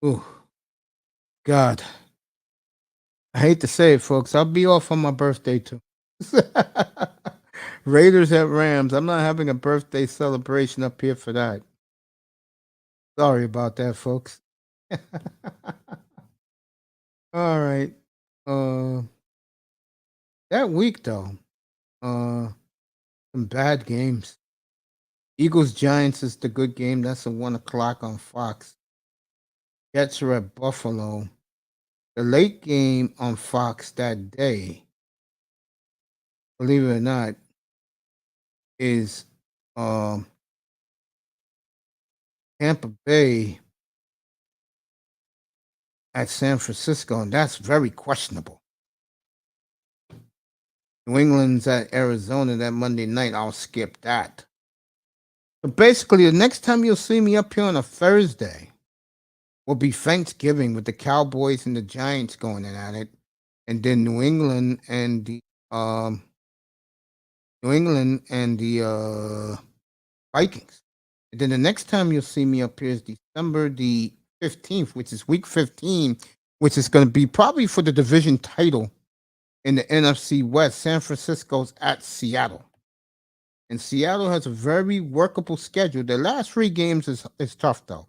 Oh, God. I hate to say it, folks. I'll be off on my birthday, too. Raiders at Rams. I'm not having a birthday celebration up here for that. Sorry about that, folks. All right. That week though, some bad games. Eagles Giants is the good game. That's at 1 o'clock on Fox. Jets are at Buffalo. The late game on Fox that day, believe it or not, is um, Tampa Bay at San Francisco, and that's very questionable. New England's at Arizona that Monday night. I'll skip that. So basically, the next time you'll see me up here on a Thursday will be Thanksgiving with the Cowboys and the Giants going in at it, and then um, New England and the Vikings. And then the next time you'll see me up here is December the 15th, which is week 15, which is going to be probably for the division title in the NFC West. San Francisco's at Seattle. And Seattle has a very workable schedule. The last 3 games is tough, though.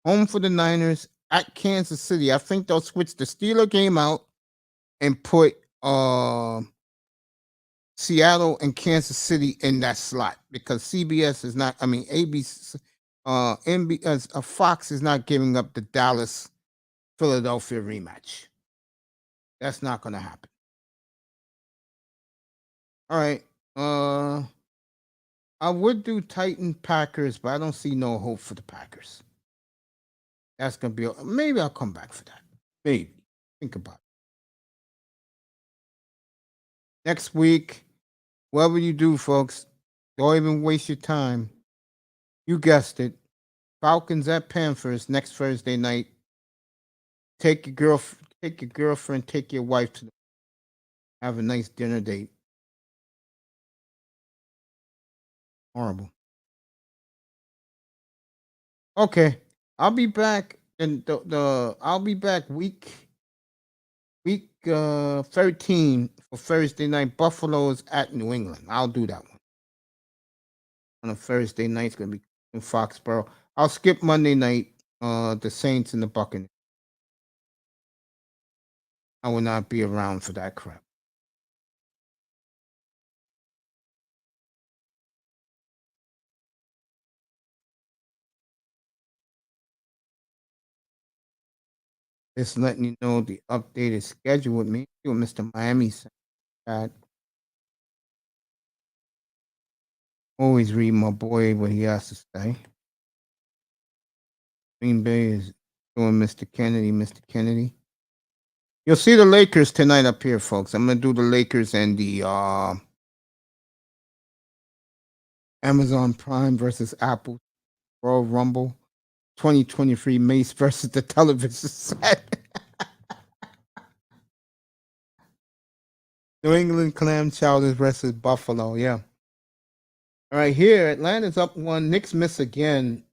Home for the Niners, at Kansas City. I think they'll switch the Steeler game out and put Seattle and Kansas City in that slot because CBS is not. I mean, ABC, Fox is not giving up the Dallas Philadelphia rematch. That's not going to happen. All right. I would do Titan Packers, but I don't see no hope for the Packers. That's gonna be maybe I'll come back for that. Maybe think about it. Next week, whatever you do, folks, don't even waste your time. You guessed it. Falcons at Panthers next Thursday night. Take your girlfriend, take your wife to have a nice dinner date. Horrible. Okay, I'll be back and I'll be back week 13 for Thursday night. Buffalo's at New England. I'll do that one on a Thursday night. It's gonna be in Foxborough. I'll skip Monday night. The Saints and the Buccaneers. I will not be around for that crap. Just letting you know the updated schedule with me. With Mr. Miami said. Always read my boy what he has to say. Green Bay is doing Mr. Kennedy, Mr. Kennedy. You'll see the Lakers tonight up here, folks. I'm gonna do the Lakers and the Amazon Prime versus Apple Royal Rumble 2023 Mace versus the television set. New England Clam Chowders versus Buffalo. Yeah. All right, here Atlanta's up 1. Knicks miss again.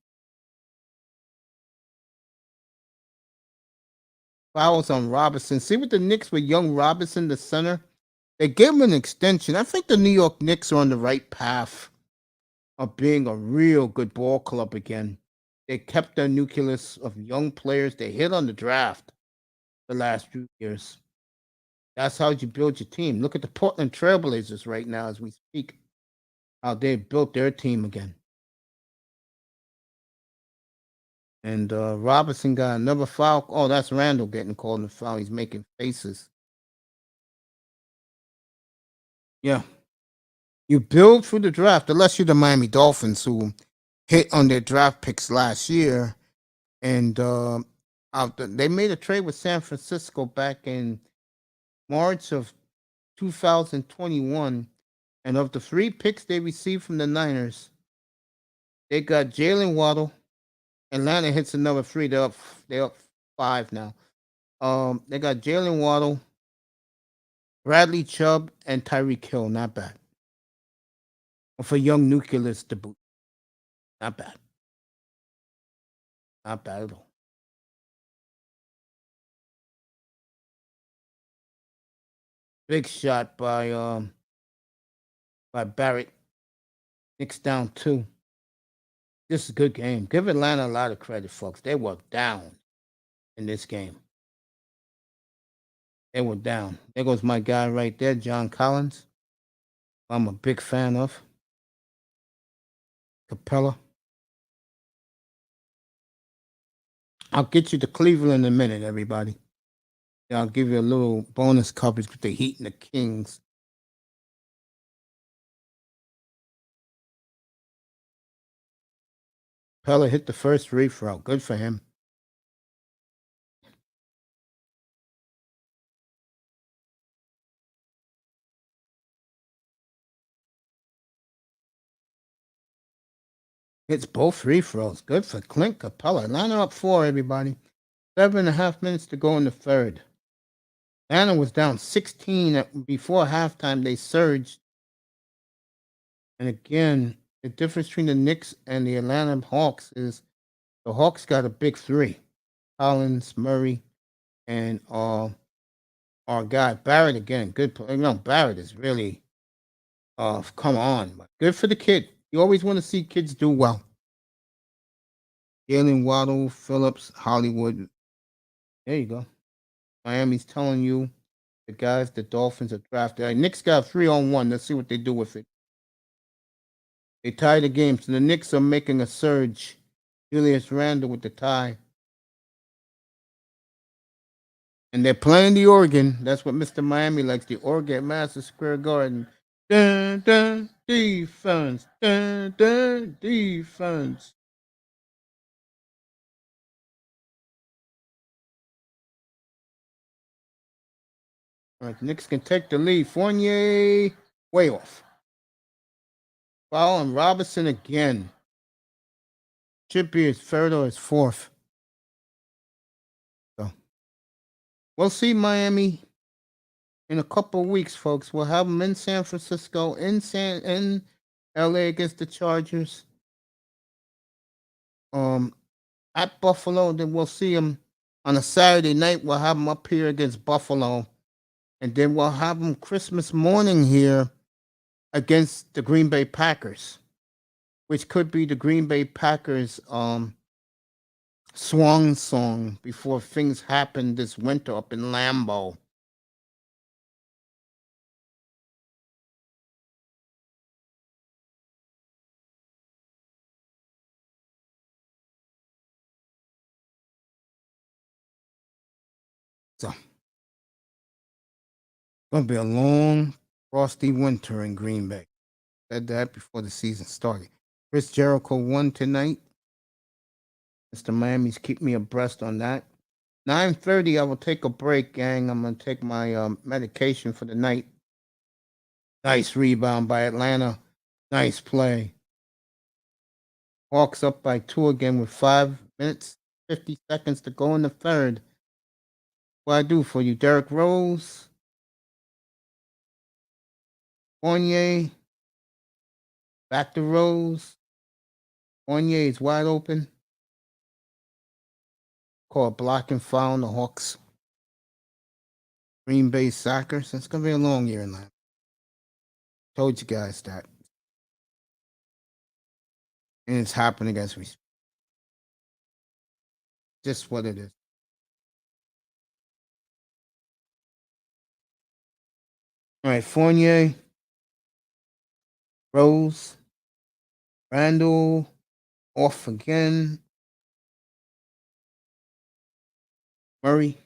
Fouls on Robinson. See what the Knicks with young Robinson, the center. They gave him an extension. I think the New York Knicks are on the right path of being a real good ball club again. They kept their nucleus of young players. They hit on the draft the last few years. That's how you build your team. Look at the Portland Trailblazers right now as we speak. How they built their team again. And Robinson got another foul. Oh, that's Randall getting called in the foul. He's making faces. Yeah. You build through the draft, unless you're the Miami Dolphins who hit on their draft picks last year. And they made a trade with San Francisco back in March of 2021. And of the 3 picks they received from the Niners, they got Jalen Waddle. Atlanta hits another 3. They're up 5 now. They got Jalen Waddle, Bradley Chubb, and Tyreek Hill. Not bad. For young nucleus to boot. Not bad. Not bad at all. Big shot by Barrett. Knicks down 2. This is a good game. Give Atlanta a lot of credit, folks. They were down in this game. They were down. There goes my guy right there, John Collins. I'm a big fan of. Capella. I'll get you to Cleveland in a minute, everybody. I'll give you a little bonus coverage with the Heat and the Kings. Capella hit the first free throw. Good for him. Hits both free throws. Good for Clint Capella. Atlanta up 4, everybody. 7.5 minutes to go in the third. Atlanta was down 16 before halftime. They surged. And again, the difference between the Knicks and the Atlanta Hawks is the Hawks got a big three. Collins, Murray, and our guy Barrett again. Good play. Barrett is really come on. Good for the kid. You always want to see kids do well. Jalen Waddle, Phillips, Hollywood. There you go. Miami's telling you the guys, the Dolphins are drafted. Right, Knicks got 3-on-1. Let's see what they do with it. They tied the game, so the Knicks are making a surge. Julius Randle with the tie. And they're playing the Oregon. That's what Mr. Miami likes. The Oregon at Madison Square Garden. Dun, dun, defense. Dun, dun, defense. All right, the Knicks can take the lead. Fournier, way off. Foul on Robinson again. Should be his third or his fourth. So we'll see Miami in a couple of weeks, folks. We'll have them in San Francisco, in LA against the Chargers. At Buffalo, then we'll see them on a Saturday night. We'll have them up here against Buffalo, and then we'll have them Christmas morning here against the Green Bay Packers, which could be the Green Bay Packers swan song before things happen this winter up in Lambeau. So, it's going to be a long, frosty winter in Green Bay. Said that before the season started. Chris Jericho won tonight. Mr. Miami's keep me abreast on that. 9:30, I will take a break, gang. I'm going to take my medication for the night. Nice rebound by Atlanta. Nice play. Hawks up by 2 again with 5 minutes, 50 seconds to go in the third. What I do for you, Derrick Rose, Fournier, back to Rose. Fournier is wide open. Call a blocking foul on the Hawks. Green Bay soccer. So it's going to be a long year in that. Told you guys that. And it's happening as we speak. Just what it is. All right, Fournier, Rose, Randall, off again. Murray.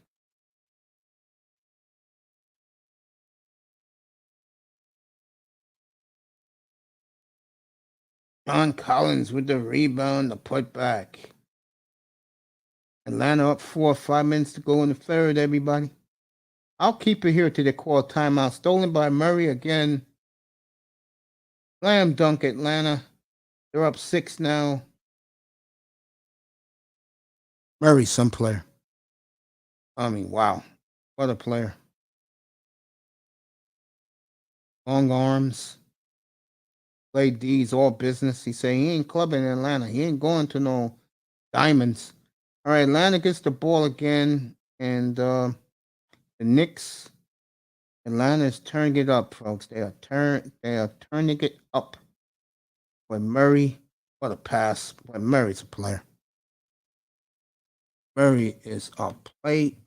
John Collins with the rebound, the putback. Atlanta up 4, 5 minutes to go in the third, everybody. I'll keep it here till they call timeout. Stolen by Murray again. Slam dunk Atlanta. They're up 6 now. Murray, some player. I mean, wow. What a player. Long arms. Play D's all business. He say he ain't clubbing in Atlanta. He ain't going to no diamonds. All right, Atlanta gets the ball again. And the Knicks, Atlanta is turning it up, folks. They are turning it up. When Murray, what a pass. When Murray's a player. Murray is a play.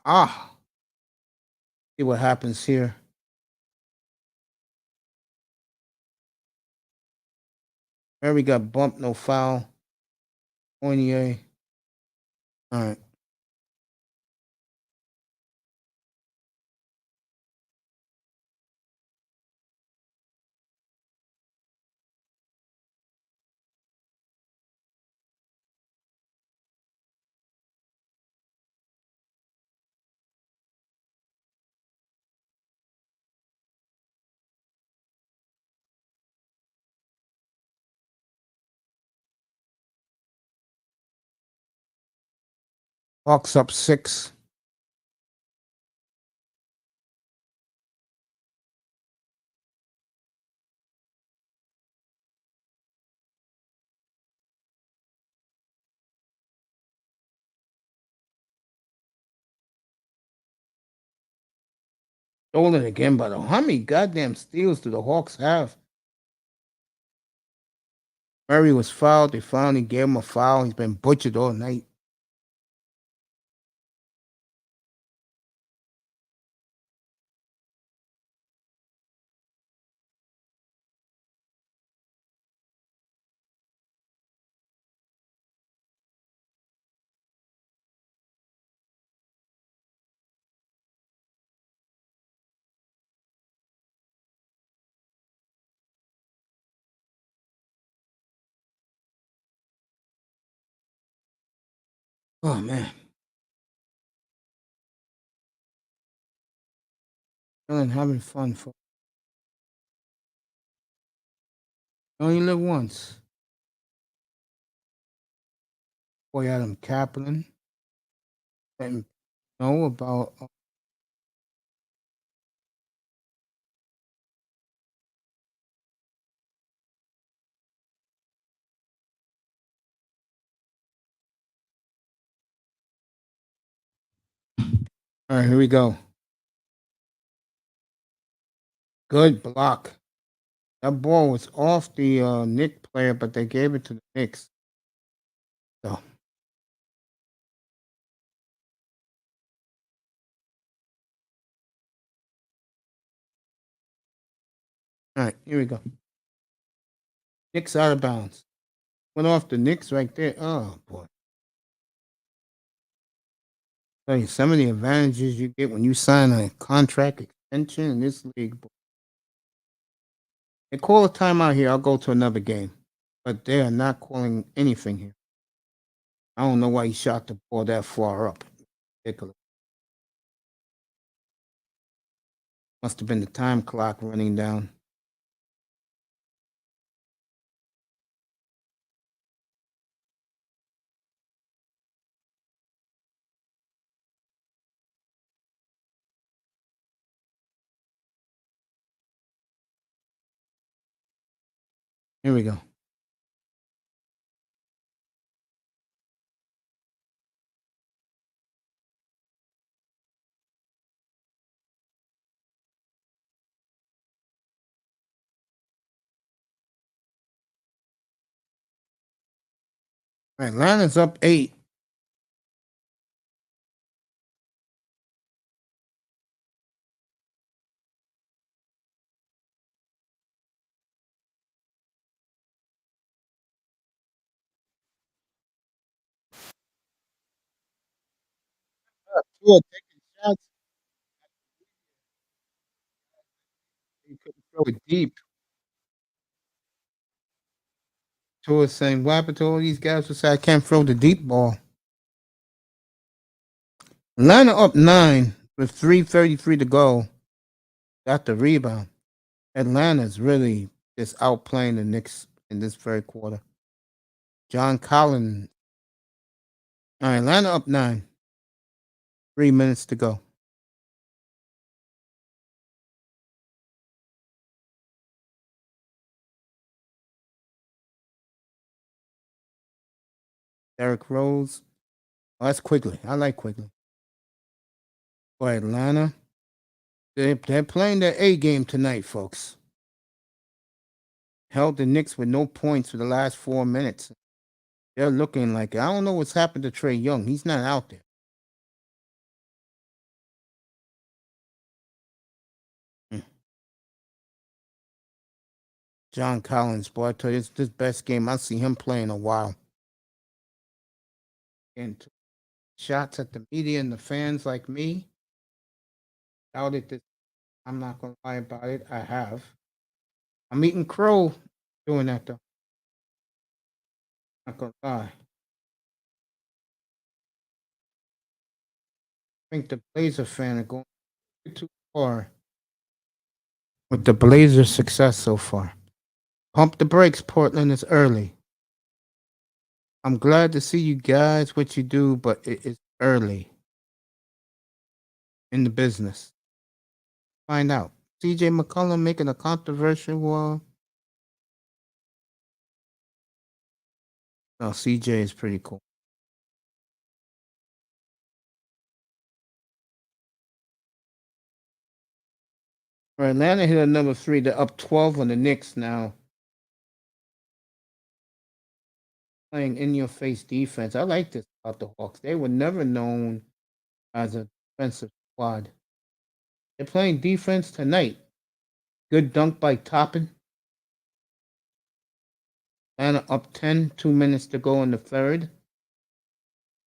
See what happens here. Murray got bumped, no foul. Fournier. All right. Hawks up 6. Stolen again by the how many goddamn steals do the Hawks have? Murray was fouled. They finally gave him a foul. He's been butchered all night. Oh man. Feeling having fun for you only live once. Boy Adam Kaplan. Didn't know about all right, here we go. Good block. That ball was off the Nick player, but they gave it to the Knicks. So, all right, here we go. Knicks out of bounds. Went off the Knicks right there. Oh boy. Tell you some of the advantages you get when you sign a contract extension in this league. Boy. They call a timeout here. I'll go to another game. But they are not calling anything here. I don't know why he shot the ball that far up. Ridiculous. Must have been the time clock running down. Here we go. Atlanta's up 8. Tua taking shots. He couldn't throw it deep. Tua saying, what happened to all these guys who say I can't throw the deep ball? Atlanta up 9 with 3:33 to go. Got the rebound. Atlanta's really just outplaying the Knicks in this very quarter. John Collins. All right, Atlanta up 9. 3 minutes to go. Derrick Rose. Oh, that's Quigley. I like Quigley. For Atlanta, they're playing their A game tonight, folks. Held the Knicks with no points for the last 4 minutes. They're looking like I don't know what's happened to Trey Young. He's not out there. John Collins, boy, I tell you, it's the best game I see him play in a while. And shots at the media and the fans like me. Doubted this. I'm not gonna lie about it. I have. I'm eating crow doing that though. Not gonna lie. I think the Blazer fan are going too far with the Blazers' success so far. Pump the brakes, Portland. It's early. I'm glad to see you guys what you do, but it's early in the business. Find out. CJ McCollum making a controversial. No, CJ is pretty cool. All right, Atlanta hit a number 3. They're up 12 on the Knicks now. Playing in your face defense. I like this about the Hawks. They were never known as a defensive squad. They're playing defense tonight. Good dunk by Toppin. Atlanta up 10, 2 minutes to go in the third.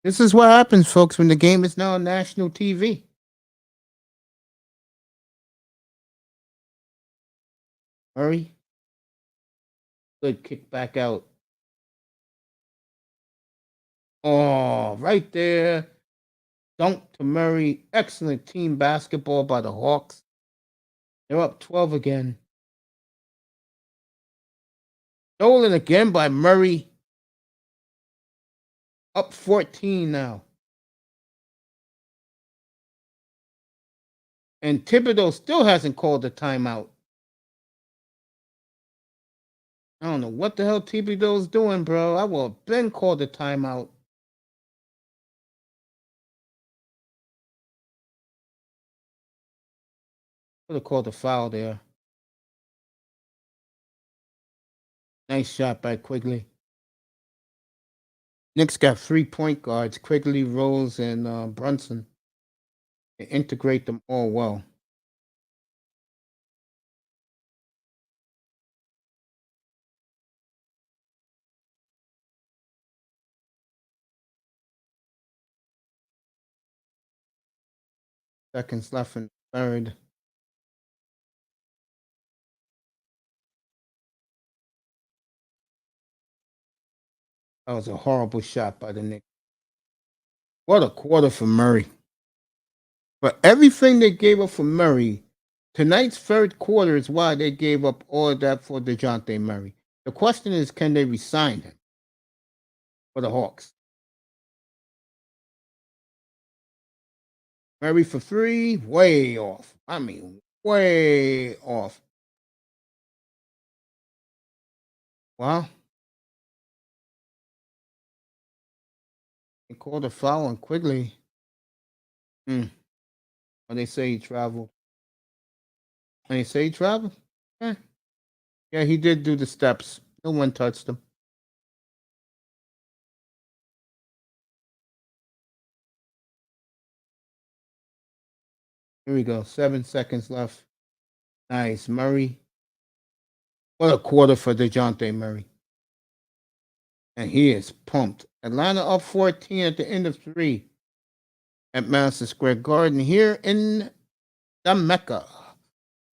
This is what happens, folks, when the game is now on national TV. Murray. Good kick back out. Oh, right there. Dunk to Murray. Excellent team basketball by the Hawks. They're up 12 again. Stolen again by Murray. Up 14 now. And Thibodeau still hasn't called a timeout. I don't know what the hell Thibodeau's doing, bro. I will have been called a timeout. Could have called a foul there. Nice shot by Quigley. Knicks got 3 point guards, Quigley, Rose, and Brunson. They integrate them all well. Seconds left in the third. That was a horrible shot by the Knicks. What a quarter for Murray. For everything they gave up for Murray, tonight's third quarter is why they gave up all of that for DeJounte Murray. The question is, can they resign him for the Hawks? Murray for 3, way off. I mean, way off. Well, they called a foul on Quigley. When they say he traveled. When they say he traveled? Eh. Yeah, he did do the steps. No one touched him. Here we go. 7 seconds left. Nice. Murray. What a quarter for DeJounte Murray. And he is pumped. Atlanta up 14 at the end of 3 at Madison Square Garden here in the Mecca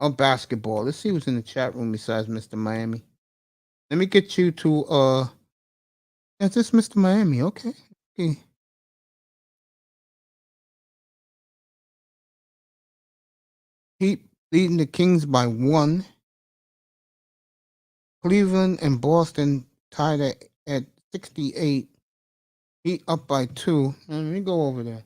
of basketball. Let's see who's in the chat room besides Mr. Miami. Let me get you to is this Mr. Miami? Okay. Heat leading the Kings by 1. Cleveland and Boston tied at 68. Heat up by 2. Let me go over there.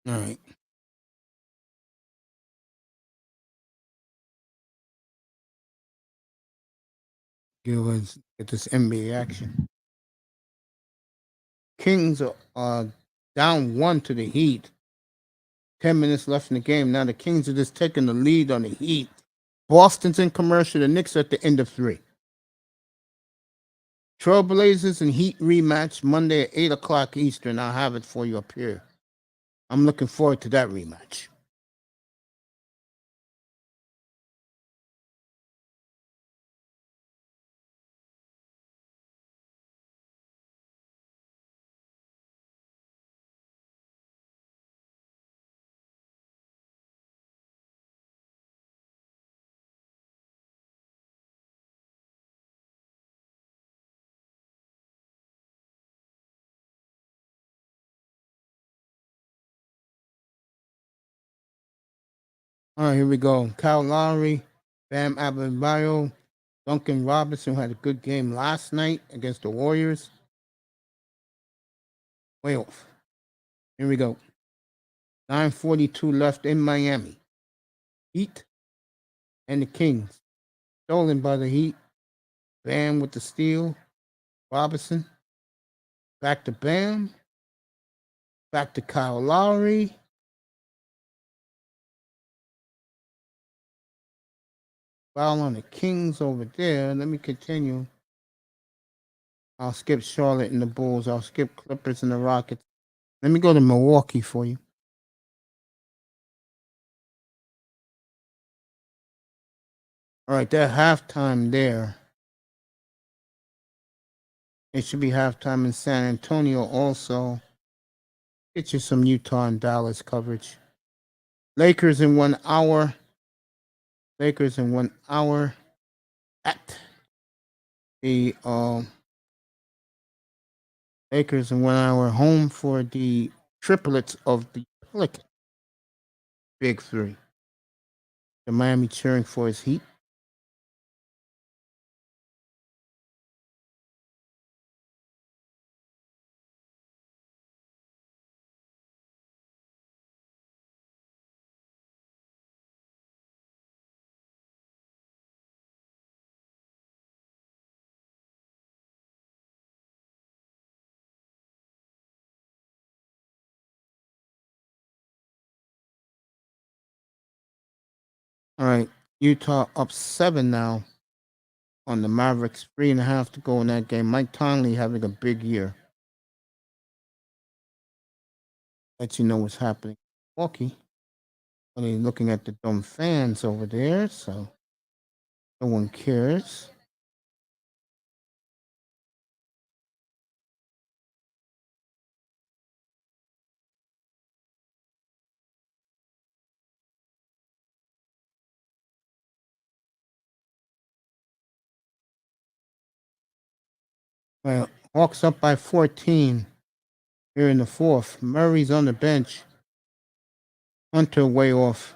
All right. Get this NBA action. Kings are down 1 to the Heat. 10 minutes left in the game. Now the Kings are just taking the lead on the Heat. Boston's in commercial. The Knicks are at the end of 3. Trailblazers and Heat rematch Monday at 8 o'clock Eastern. I'll have it for you up here. I'm looking forward to that rematch. All right, here we go. Kyle Lowry, Bam Adebayo, Duncan Robinson, who had a good game last night against the Warriors. Way off. Here we go. 9:42 left in Miami. Heat and the Kings. Stolen by the Heat. Bam with the steal. Robinson. Back to Bam. Back to Kyle Lowry. Foul on the Kings over there. Let me continue. I'll skip Charlotte and the Bulls. I'll skip Clippers and the Rockets. Let me go to Milwaukee for you. All right, they're halftime there. It should be halftime in San Antonio also. Get you some Utah and Dallas coverage. Lakers in 1 hour. Lakers in 1 hour at the Lakers in 1 hour home for the triplets of the Pelicans. Big 3. The Miami cheering for his Heat. All right, Utah up 7 now on the Mavericks. 3.5 to go in that game. Mike Conley having a big year. Let you know what's happening. Milwaukee. Only looking at the dumb fans over there, so no one cares. Well, Hawks up by 14 here in the 4th. Murray's on the bench. Hunter way off.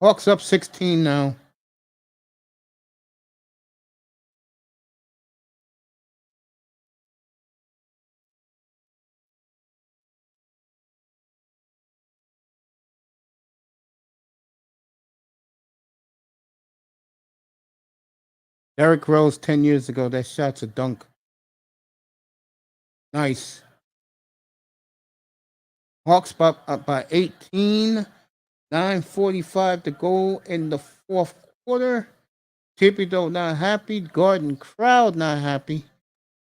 Hawks up 16 now. Derrick Rose 10 years ago. That shot's a dunk. Nice. Hawks up by 18. 9:45 to go in the 4th quarter. Thibodeau not happy. Garden crowd not happy.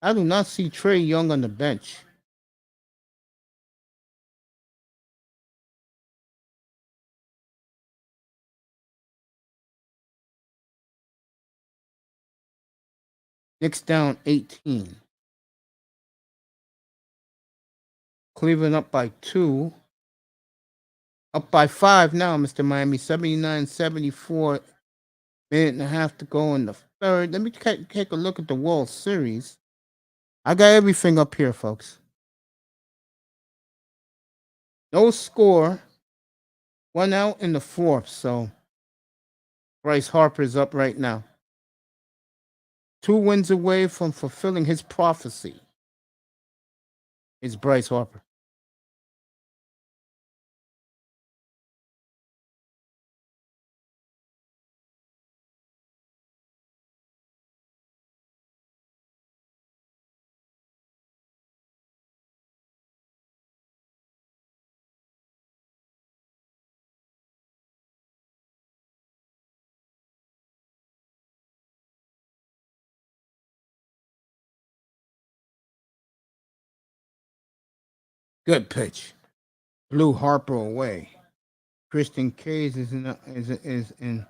I do not see Trey Young on the bench. Knicks down 18. Cleveland up by 2. Up by 5 now, Mr. Miami. 79-74 Minute and a half to go in the third. Let me take a look at the World Series. I got everything up here, folks. No score. One out in the fourth, so Bryce Harper is up right now. 2 wins away from fulfilling his prophecy. It's Bryce Harper. Good pitch. Blew Harper away. Christian Cage is in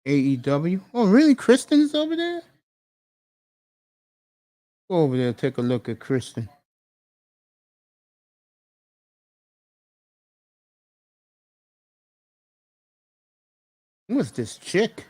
AEW. Oh, really? Kristen is over there? Go over there, take a look at Kristen. What's this chick?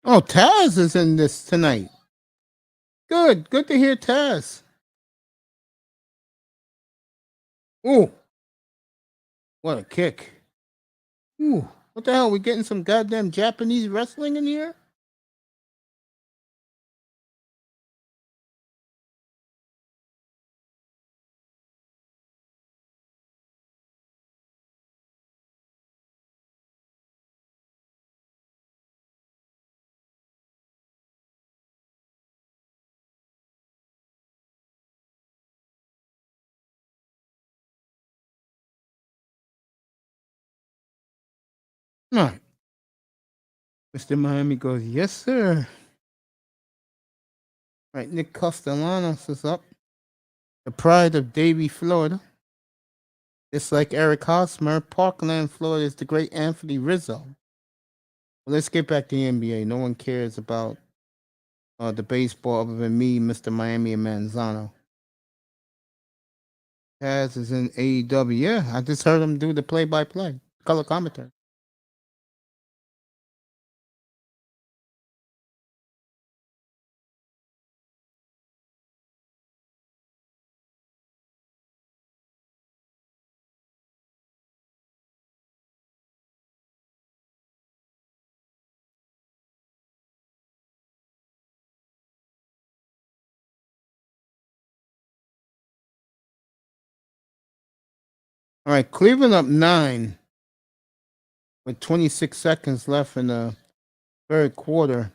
Oh, Taz is in this tonight. Good. Good to hear Taz. Ooh. What a kick. Ooh. What the hell? We getting some goddamn Japanese wrestling in here? All right. Mr. Miami goes, yes, sir. All right, Nick Castellanos is up. The pride of Davie, Florida. Just like Eric Hosmer, Parkland, Florida is the great Anthony Rizzo. Well, let's get back to the NBA. No one cares about the baseball other than me, Mr. Miami, and Manzano. Taz is in AEW. Yeah, I just heard him do the play-by-play, color commentary. All right, Cleveland up 9 with 26 seconds left in the third quarter.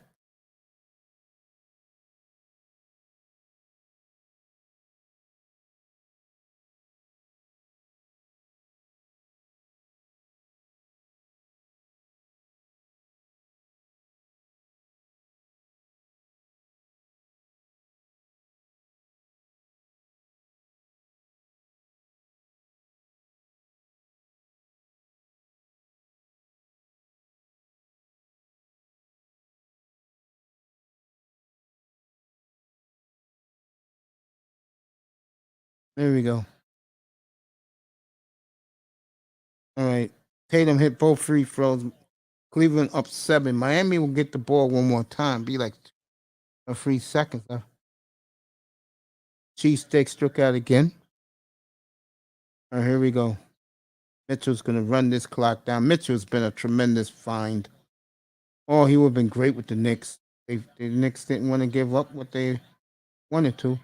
There we go. All right, Tatum hit both free throws. Cleveland up 7. Miami will get the ball one more time. Be like a 3 seconds left. Cheesesteak struck out again. All right, here we go. Mitchell's going to run this clock down. Mitchell's been a tremendous find. Oh, he would have been great with the Knicks. The Knicks didn't want to give up what they wanted to.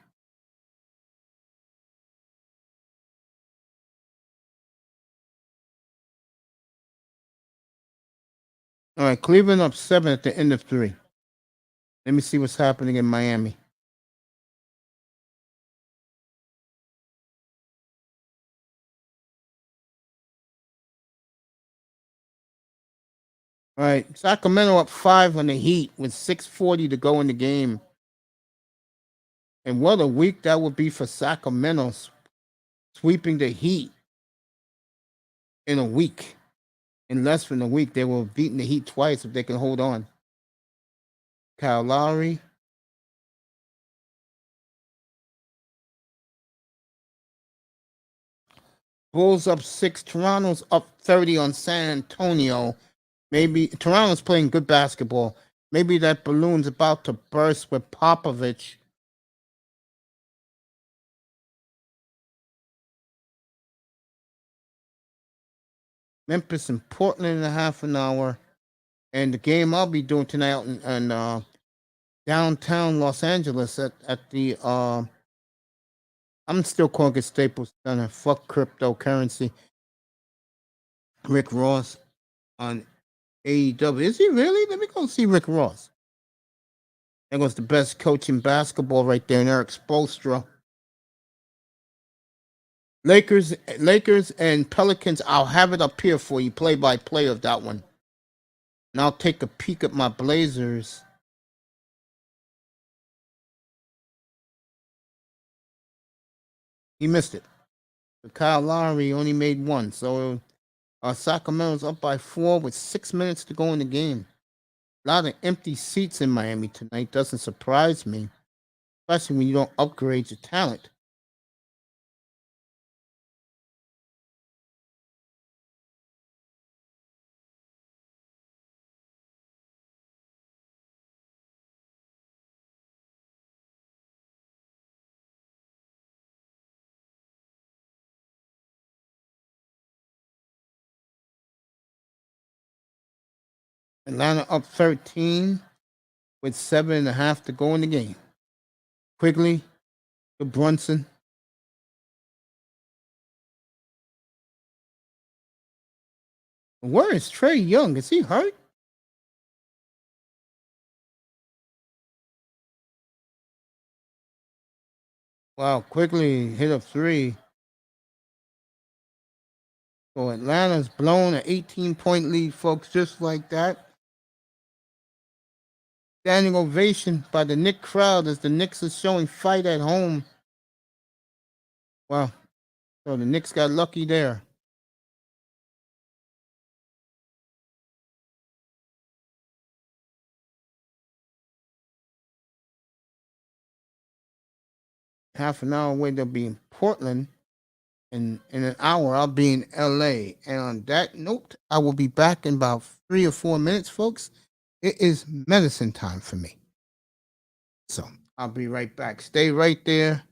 All right, Cleveland up 7 at the end of 3. Let me see what's happening in Miami. All right, Sacramento up 5 on the Heat with 6:40 to go in the game. And what a week that would be for Sacramento, sweeping the Heat in a week. In less than a week, they will have beaten the Heat twice if they can hold on. Kyle Lowry. Bulls up 6. Toronto's up 30 on San Antonio. Maybe Toronto's playing good basketball. Maybe that balloon's about to burst with Popovich. Memphis and Portland in a half an hour. And the game I'll be doing tonight out in downtown Los Angeles at the I'm still calling it Staples Center. Fuck cryptocurrency. Rick Ross on AEW. Is he really? Let me go see Rick Ross. That was the best coach in basketball right there, and Eric Spoelstra. Lakers and Pelicans. I'll have it up here for you, play by play of that one. And I'll take a peek at my Blazers. He missed it. But Kyle Lowry only made one, so Sacramento's up by 4 with 6 minutes to go in the game. A lot of empty seats in Miami tonight. Doesn't surprise me, especially when you don't upgrade your talent. Atlanta up 13 with 7.5 to go in the game. Quigley to Brunson. Where is Trey Young? Is he hurt? Wow, Quigley hit a 3. So Atlanta's blown an 18-point lead, folks, just like that. Standing ovation by the Knicks crowd as the Knicks are showing fight at home. Wow. So the Knicks got lucky there. Half an hour away, they'll be in Portland. In an hour, I'll be in LA. And on that note, I will be back in about 3 or 4 minutes, folks. It is medicine time for me. So I'll be right back. Stay right there.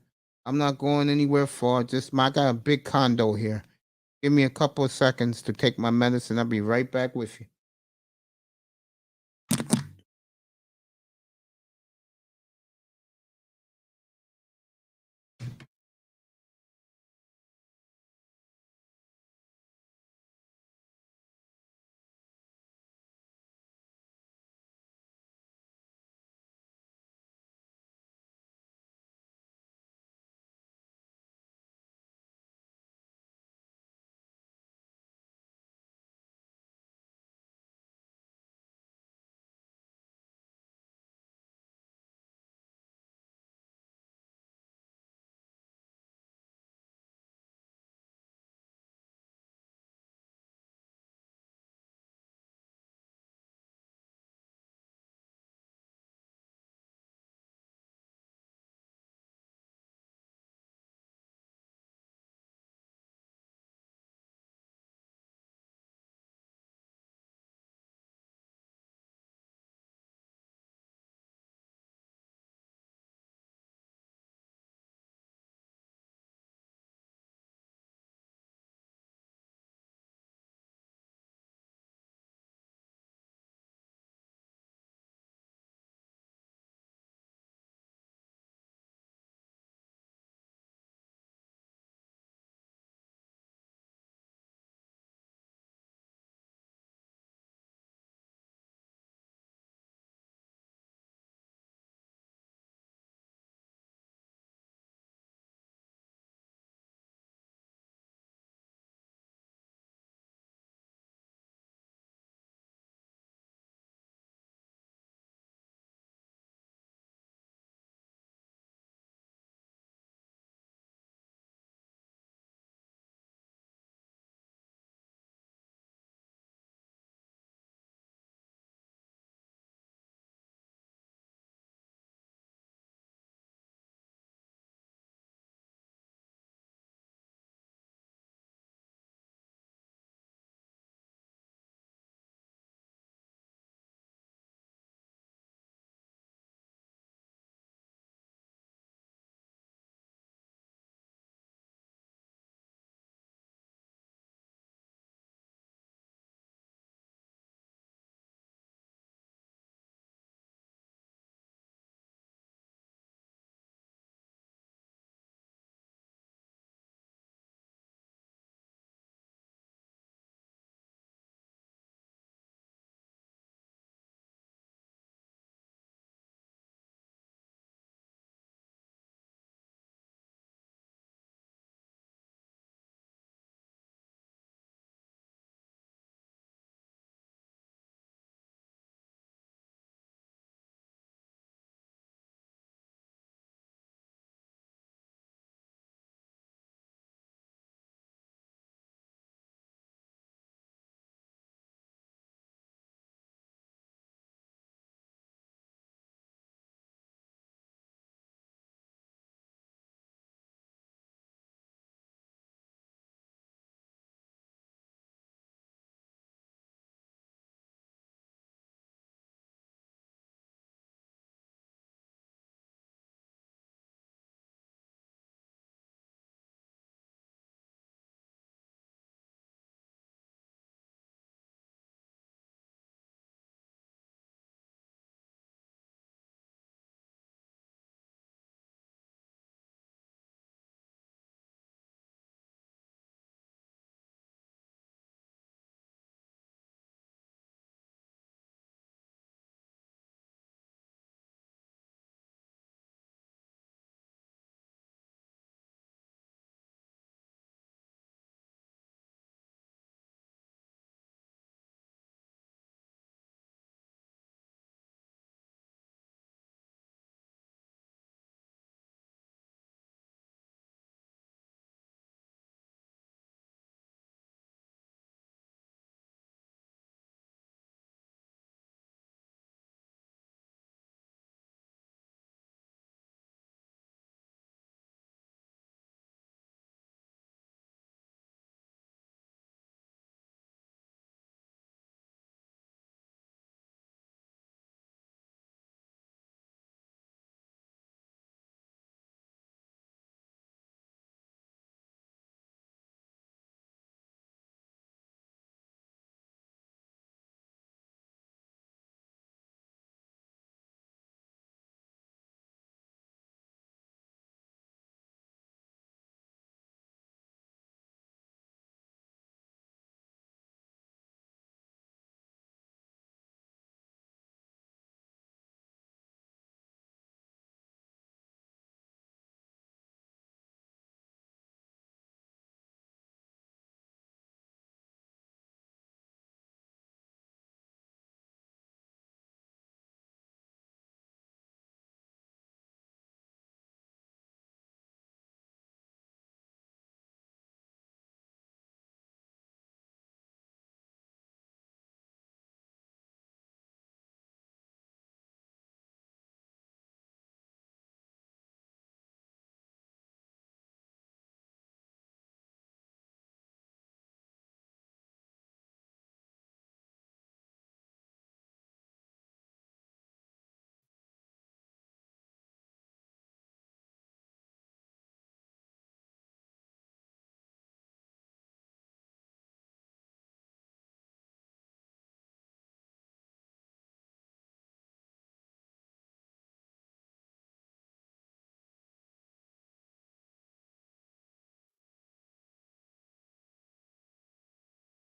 I'm not going anywhere far. I got a big condo here. Give me a couple of seconds to take my medicine. I'll be right back with you.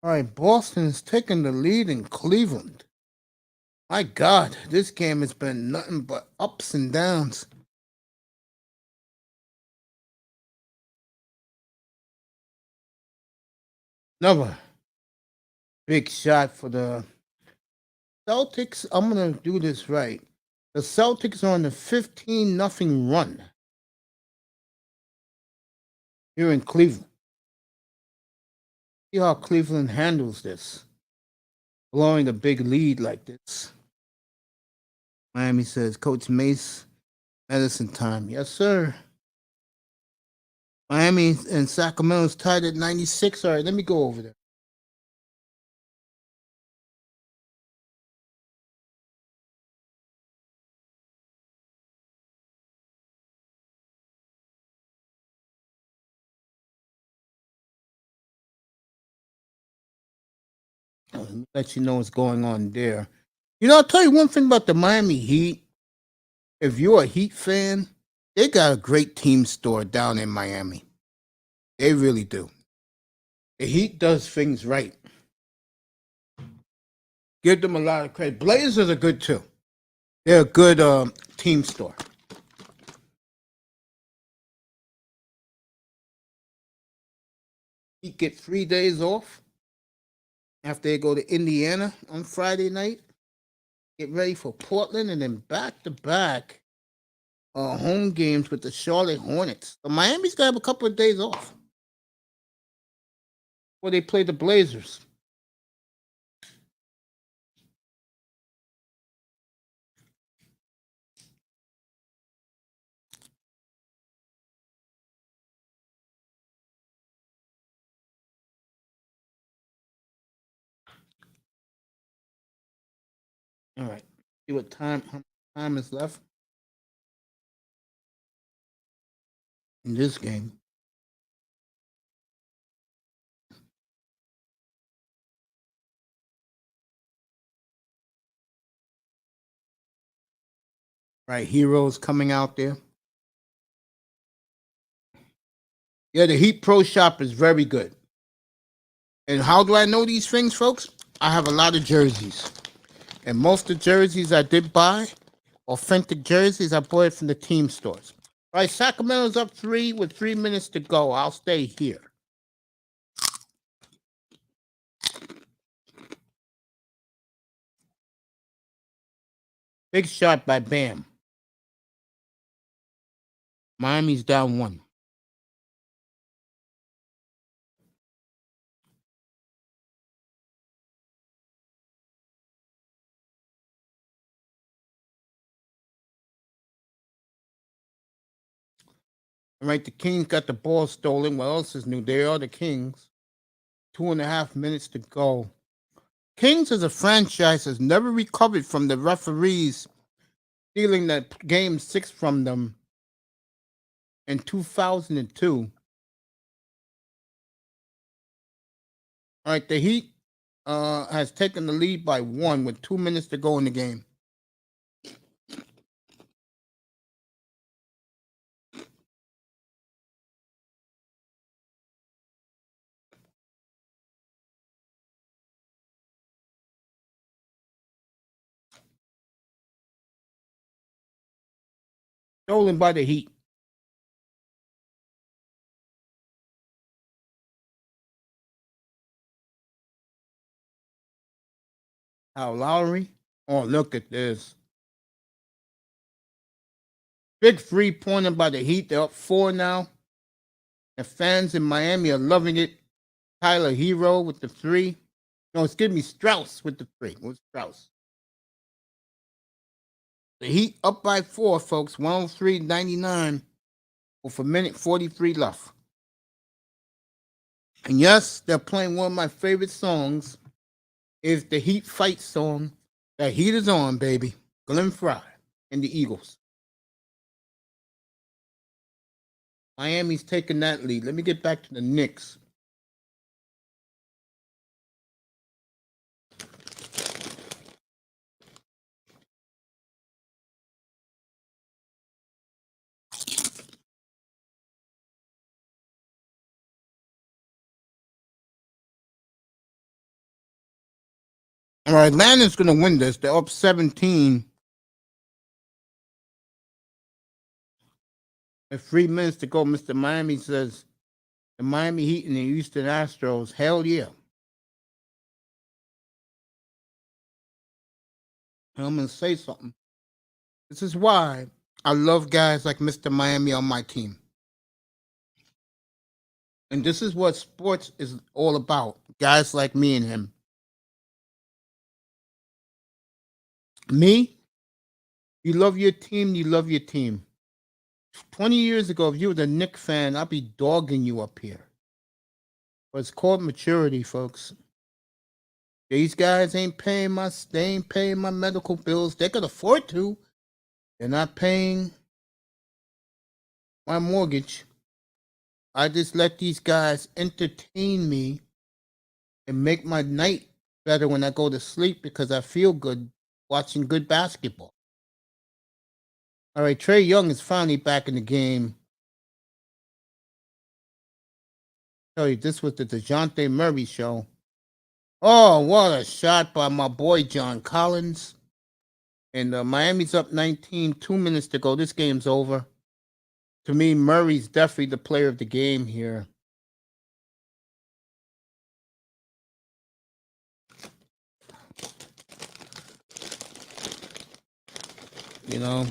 All right, Boston's taking the lead in Cleveland. My God, this game has been nothing but ups and downs. Another big shot for the Celtics. I'm going to do this right. The Celtics are on the 15-0 run here in Cleveland. See how Cleveland handles this, blowing a big lead like this. Miami says, Coach Mace, medicine time. Yes, sir. Miami and Sacramento's tied at 96. All right, let me go over there. Let me let you know what's going on there. You know, I'll tell you one thing about the Miami Heat. If you're a Heat fan, they got a great team store down in Miami. They really do. The Heat does things right. Give them a lot of credit. Blazers are good too. They're a good team store. Heat get 3 days off after they go to Indiana on Friday night. Get ready for Portland and then back-to-back home games with the Charlotte Hornets. So Miami's got to have a couple of days off before they play the Blazers. All right. See what how much time is left in this game. Right, heroes coming out there. Yeah, the Heat Pro Shop is very good. And how do I know these things, folks? I have a lot of jerseys. And most of the jerseys I did buy, authentic jerseys, I bought it from the team stores. All right, Sacramento's up 3 with 3 minutes to go. I'll stay here. Big shot by Bam. Miami's down 1. All right, the Kings got the ball stolen. What else is new? They are the Kings. 2.5 minutes to go. Kings as a franchise has never recovered from the referees stealing that game 6 from them in 2002. All right, the Heat has taken the lead by 1 with 2 minutes to go in the game. Stolen by the Heat. Kyle Lowry. Oh, look at this. Big 3-pointer by the Heat. They're up 4 now. The fans in Miami are loving it. Tyler Hero with the 3. No, excuse me, Strauss with the 3. What's Strauss? The Heat up by 4, folks. 103-99 with a minute 43 left. And yes, they're playing one of my favorite songs. Is the Heat fight song. That heat is on, baby. Glenn Fry and the Eagles. Miami's taking that lead. Let me get back to the Knicks. All right, Atlanta's going to win this. They're up 17. With 3 minutes to go, Mr. Miami says the Miami Heat and the Houston Astros, hell yeah. I'm going to say something. This is why I love guys like Mr. Miami on my team. And this is what sports is all about. Guys like me and him. Me, you love your team, you love your team. 20 years ago, if you were a Knicks fan, I'd be dogging you up here. But it's called maturity, folks. These guys they ain't paying my medical bills. They could afford to. They're not paying my mortgage. I just let these guys entertain me and make my night better when I go to sleep because I feel good watching good basketball. All right, Trey Young is finally back in the game. Tell you, this was the DeJounte Murray show. Oh, what a shot by my boy John Collins. And Miami's up 19, 2 minutes to go. This game's over. To me, Murray's definitely the player of the game here. You know?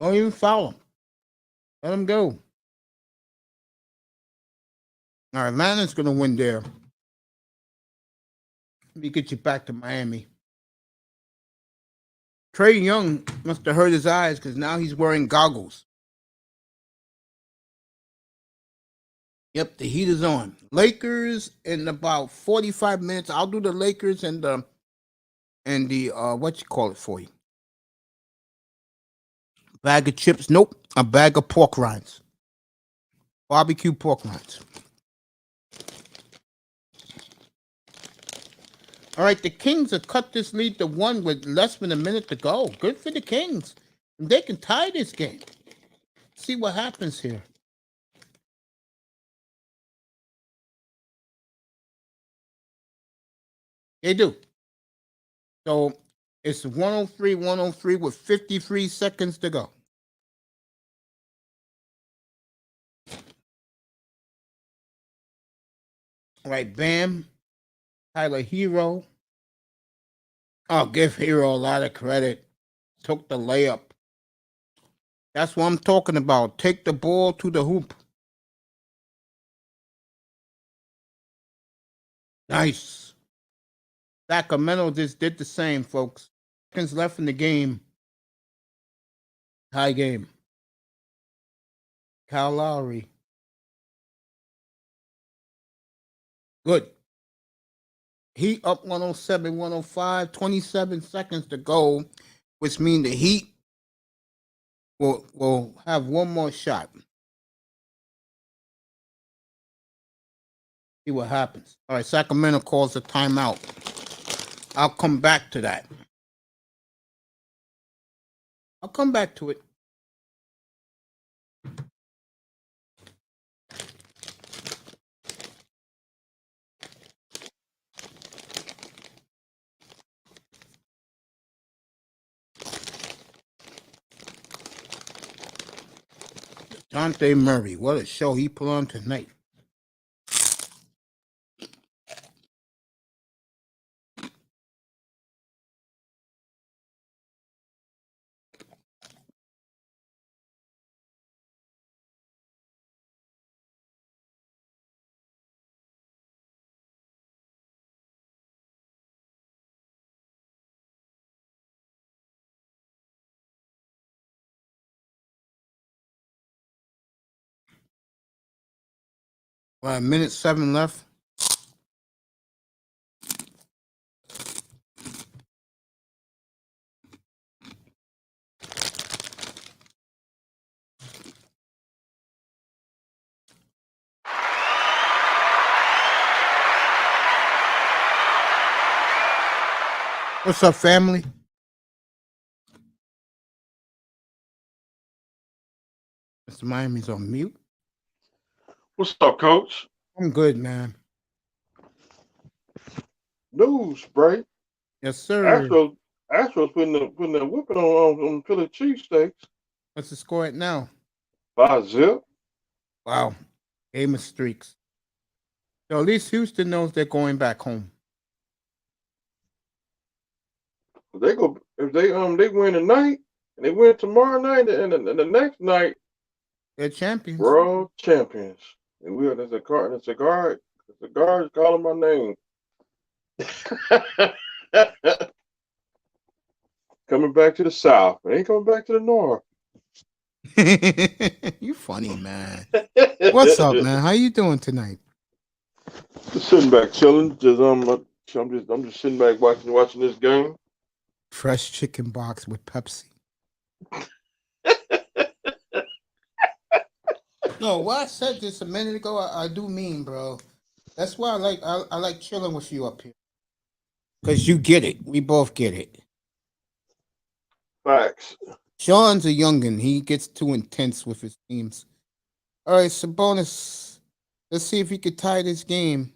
Don't even foul him. Let him go. All right, Atlanta's going to win there. Let me get you back to Miami. Trey Young must have hurt his eyes because now he's wearing goggles. Yep, the heat is on. Lakers in about 45 minutes. I'll do the Lakers and the what you call it for you. Bag of chips. Nope. A bag of pork rinds. Barbecue pork rinds. All right, the Kings have cut this lead to 1 with less than a minute to go. Good for the Kings. They can tie this game. See what happens here. They do. So it's 103 with 53 seconds to go. All right, Bam. Tyler Hero. I'll give Hero a lot of credit. Took the layup. That's what I'm talking about. Take the ball to the hoop. Nice. Sacramento just did the same, folks. Seconds left in the game. Tie game. Kyle Lowry. Good. Heat up 107, 105, 27 seconds to go, which means the Heat will have one more shot. See what happens. All right, Sacramento calls a timeout. I'll come back to that. I'll come back to it. Dante Murray, what a show he put on tonight. All right, minute 7 left. What's up, family? Mr. Miami's on mute. What's up, Coach? I'm good, man. News, Bray. Yes, sir. Astros putting the whipping on Philly cheesesteaks. What's the score right now? 5-0. Wow. Game of streaks. So at least Houston knows they're going back home. They go if they win tonight and they win tomorrow night and the next night, They're champions. world champions. And we are there's a guard calling my name. Coming back to the South. It ain't coming back to the North. You funny, man. What's up, man? How you doing tonight? Just sitting back chilling. I'm just sitting back watching this game. Fresh chicken box with Pepsi. No, what I said just a minute ago, I do mean, bro. That's why I like chilling with you up here. Cause you get it. We both get it. Facts. Sean's a youngin'. He gets too intense with his teams. All right, Sabonis. Let's see if he could tie this game.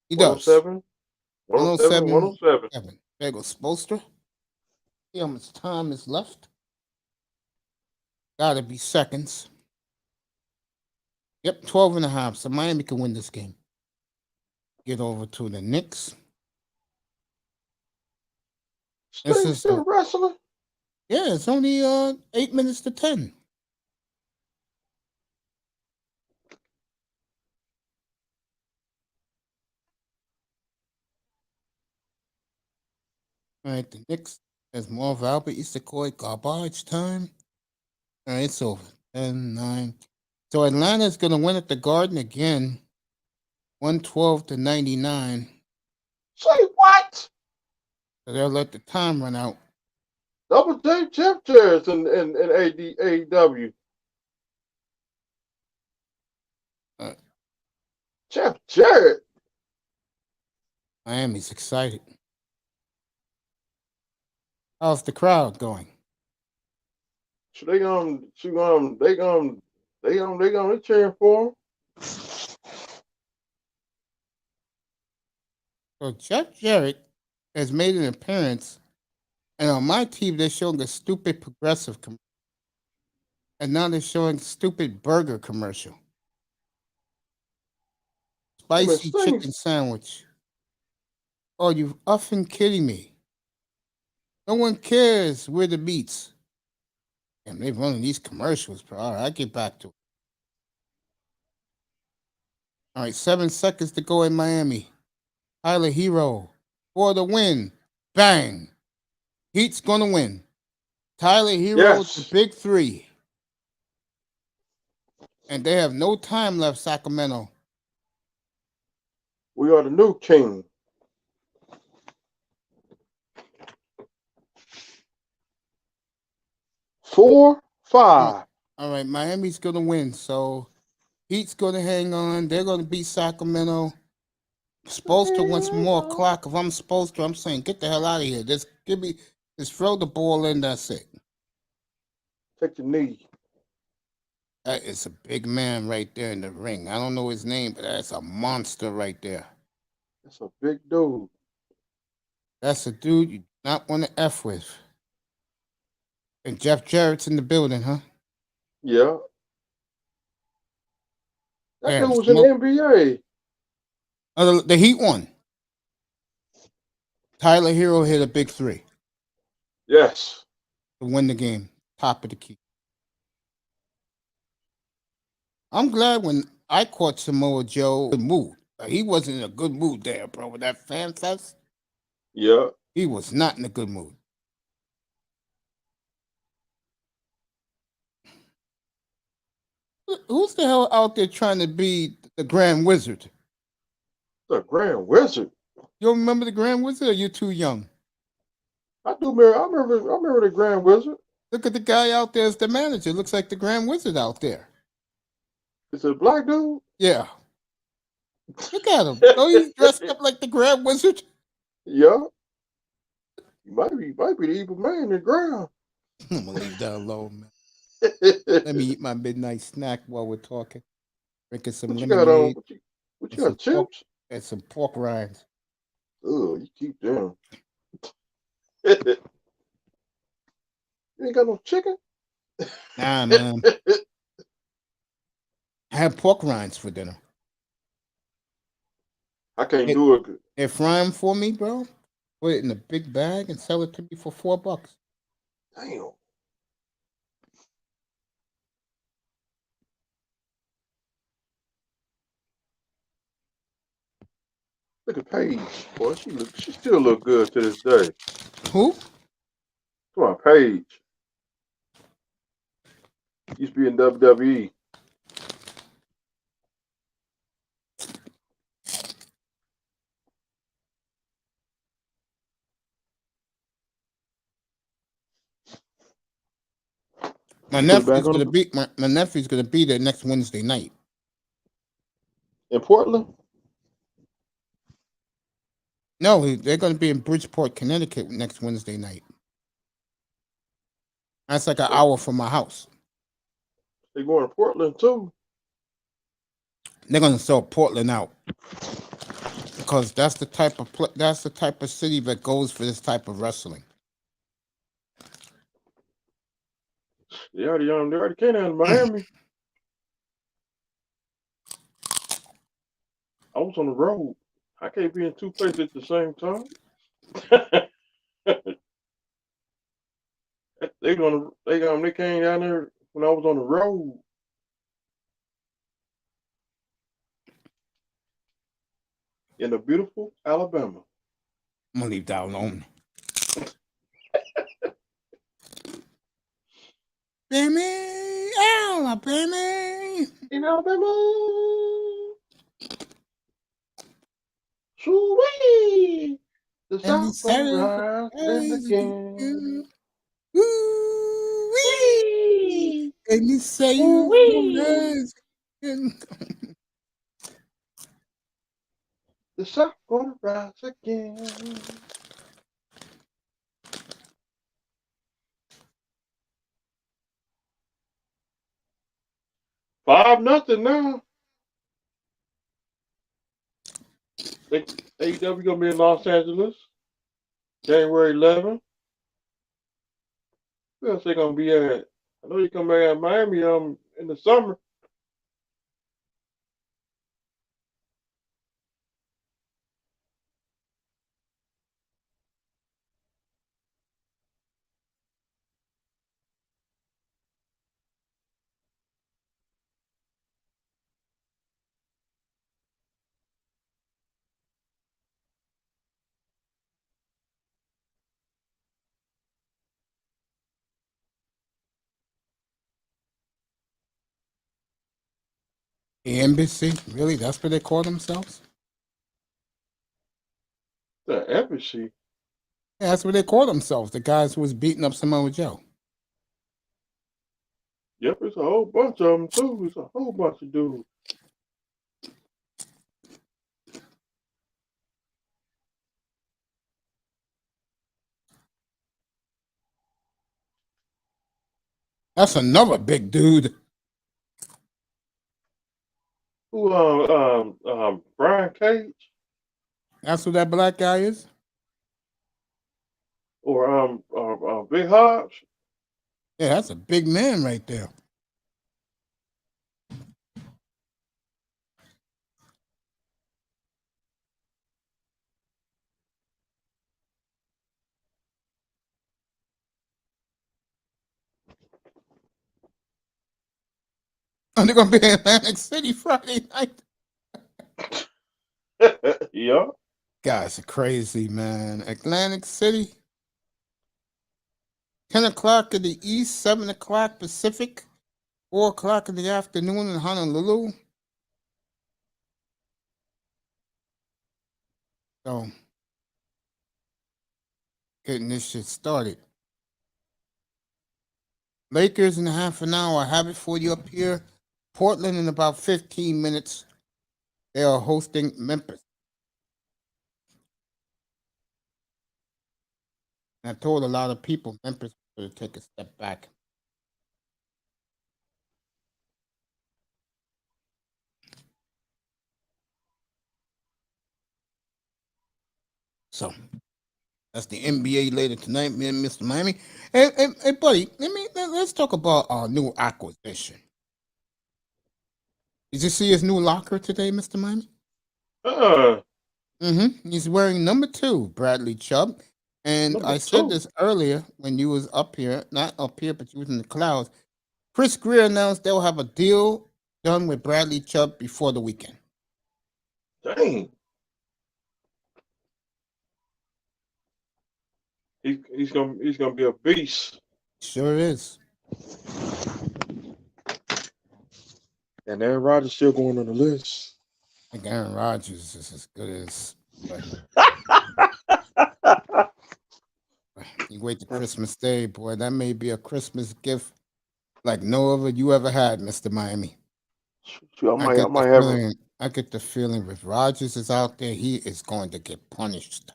He does. 107. 107. 107. There goes Spolstra. See how much time is left. Gotta be seconds. Yep, 12 and a half. So Miami can win this game. Get over to the Knicks. This is Still wrestling. Yeah, it's only 8 minutes to 10. All right, the Knicks has Marv Albert, Easter Court, garbage time. All right, it's over. 10-9. So Atlanta's going to win at the Garden again. 112-99. Say what? So they'll let the time run out. Double J Jeff Jarrett and AEW. Jeff Jarrett. Miami's excited. How's the crowd going? So they cheering for him. So Jeff Jarrett has made an appearance, and on my team they're showing a stupid progressive commercial, and now they're showing stupid burger commercial. Spicy chicken sandwich. Oh, you effing kidding me? No one cares where the meats. And they're running these commercials, bro. All right, I'll get back to it. All right, 7 seconds to go in Miami. Tyler Hero for the win. Bang. Heat's going to win. Tyler Hero, the big three. And they have no time left, Sacramento. We are the new king. Four, five. All right, Miami's going to win. So Heat's going to hang on. They're going to beat Sacramento. Spolstra wants more clock. If I'm Spolstra, I'm saying, get the hell out of here. Just throw the ball in. That's it. Take the knee. That is a big man right there in the ring. I don't know his name, but that's a monster right there. That's a big dude. That's a dude you do not want to F with. And Jeff Jarrett's in the building, huh? Yeah. That dude was in in the NBA. The Heat won. Tyler Hero hit a big three. Yes. To win the game. Top of the key. I'm glad when I caught Samoa Joe in a good mood. He wasn't in a good mood there, bro, with that fan fest. Yeah. He was not in a good mood. Who's the hell out there trying to be the Grand Wizard? The Grand Wizard? You don't remember the Grand Wizard, or you too young? I remember the Grand Wizard. Look at the guy out there as the manager. Looks like the Grand Wizard out there. Is it a black dude? Yeah. Look at him. Oh, he's dressed up like the Grand Wizard. Yeah. You might be the evil man in the ground. I'm gonna leave that alone, man. Let me eat my midnight snack while we're talking. Drinking some What you got on? lemonade What and you got? Chips? some pork rinds. Oh, you keep them. You ain't got no chicken? Nah, man. I had pork rinds for dinner. I can't do it. They fry them for me, bro. Put it in a big bag and sell it to me for $4. Damn. Look at Paige. Boy, she still look good to this day. Who? Come on, Paige. Used to be in WWE. My Put it nephew's back gonna on be my nephew's gonna be there next Wednesday night. in Portland. No, they're gonna be in Bridgeport, Connecticut next Wednesday night. That's like an hour from my house. They going to Portland too. They're gonna sell Portland out because that's the type of city that goes for this type of wrestling. They already came out of Miami. I was on the road. I can't be in two places at the same time. They came down there when I was on the road. In the beautiful Alabama. I'm gonna leave that alone. Baby, Alabama. In Alabama. Sweet. The And he South said gonna it. rise and again. Woo-wee. Wee. And he say you Wee. The South gonna rise again. 5-0 now. AEW gonna be in Los Angeles, January 11th. Where else they gonna be at? I know you come back at Miami in the summer. The embassy? Really? That's what they call themselves? The embassy. Yeah, that's what they call themselves. The guys who was beating up Samoa Joe. Yep, it's a whole bunch of them too. It's a whole bunch of dudes. That's another big dude. Who Brian Cage That's who that black guy is? or Big Hobbs. Yeah, that's a big man right there. And they're gonna be in Atlantic City Friday night. Yeah. Guys are crazy, man. Atlantic City. 10 o'clock in the east, 7 o'clock Pacific, 4 o'clock in the afternoon in Honolulu. So, getting this shit started. Lakers in half an hour. I have it for you up here. Portland in about 15 minutes. They are hosting Memphis. I told a lot of people Memphis to take a step back. So that's the NBA later tonight, man, Mr. Miami. Hey, buddy, let's talk about our new acquisition. Did you see his new locker today, Mr. Miami? He's wearing number 2, Bradley Chubb. And Number I said 2. this earlier when you was up here, not up here, but you was in the clouds. Chris Greer announced they'll have a deal done with Bradley Chubb before the weekend. Dang. He's gonna be a beast. Sure is. And Aaron Rodgers still going on the list. I think Aaron Rodgers is as good as. But you wait to Christmas Day, boy. That may be a Christmas gift like no other you ever had, Mr. Miami. I might have it. I get the feeling if Rodgers is out there, he is going to get punished.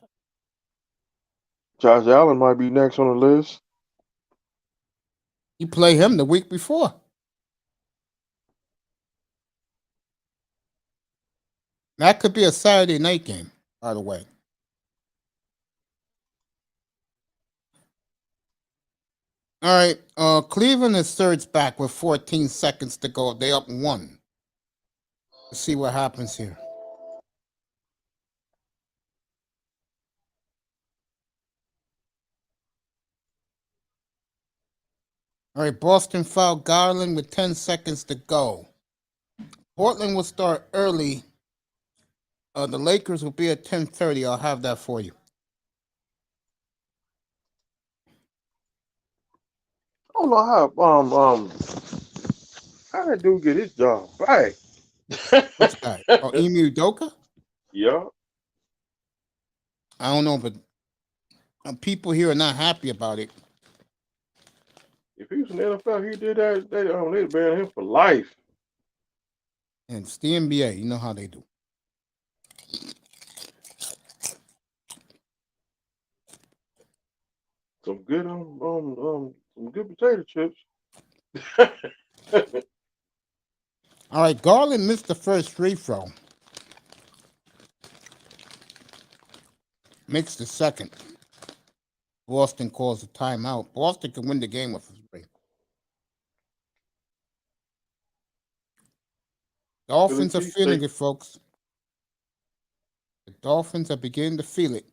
Josh Allen might be next on the list. You play him the week before. That could be a Saturday night game, by the way. All right. Cleveland is surged back with 14 seconds to go. They up 1. Let's see what happens here. All right, Boston fouled Garland with 10 seconds to go. Portland will start early. The Lakers will be at 10:30. I'll have that for you. I don't know how that dude get his job back. Which guy? Oh, Emu Udoka? Yeah. I don't know, but people here are not happy about it. If he was in the NFL, he did that. They'd ban him for life. And it's the NBA. You know how they do. Some good some good potato chips. All right, Garland missed the first free throw. Makes the second. Boston calls a timeout. Boston can win the game with a three. Dolphins are feeling it, folks. The Dolphins are beginning to feel it.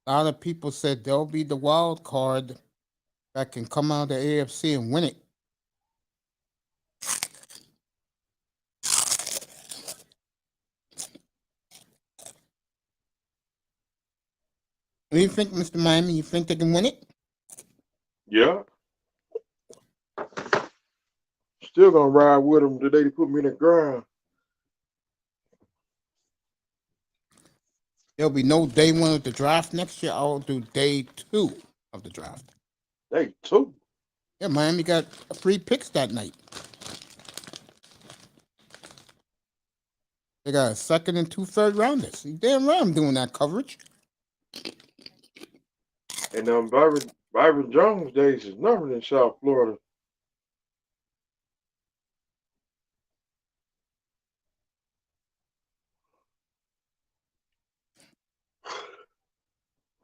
A lot of people said they'll be the wild card that can come out of the AFC and win it. What do you think, Mr. Miami? You think they can win it? Yeah. Still gonna ride with them today to put me in the ground. There'll be no day 1 of the draft next year. I'll do day 2 of the draft. Day 2? Yeah, Miami got 3 picks that night. They got a 2nd and 2 third rounders. You damn right I'm doing that coverage. And Byron Jones days is numbered in South Florida.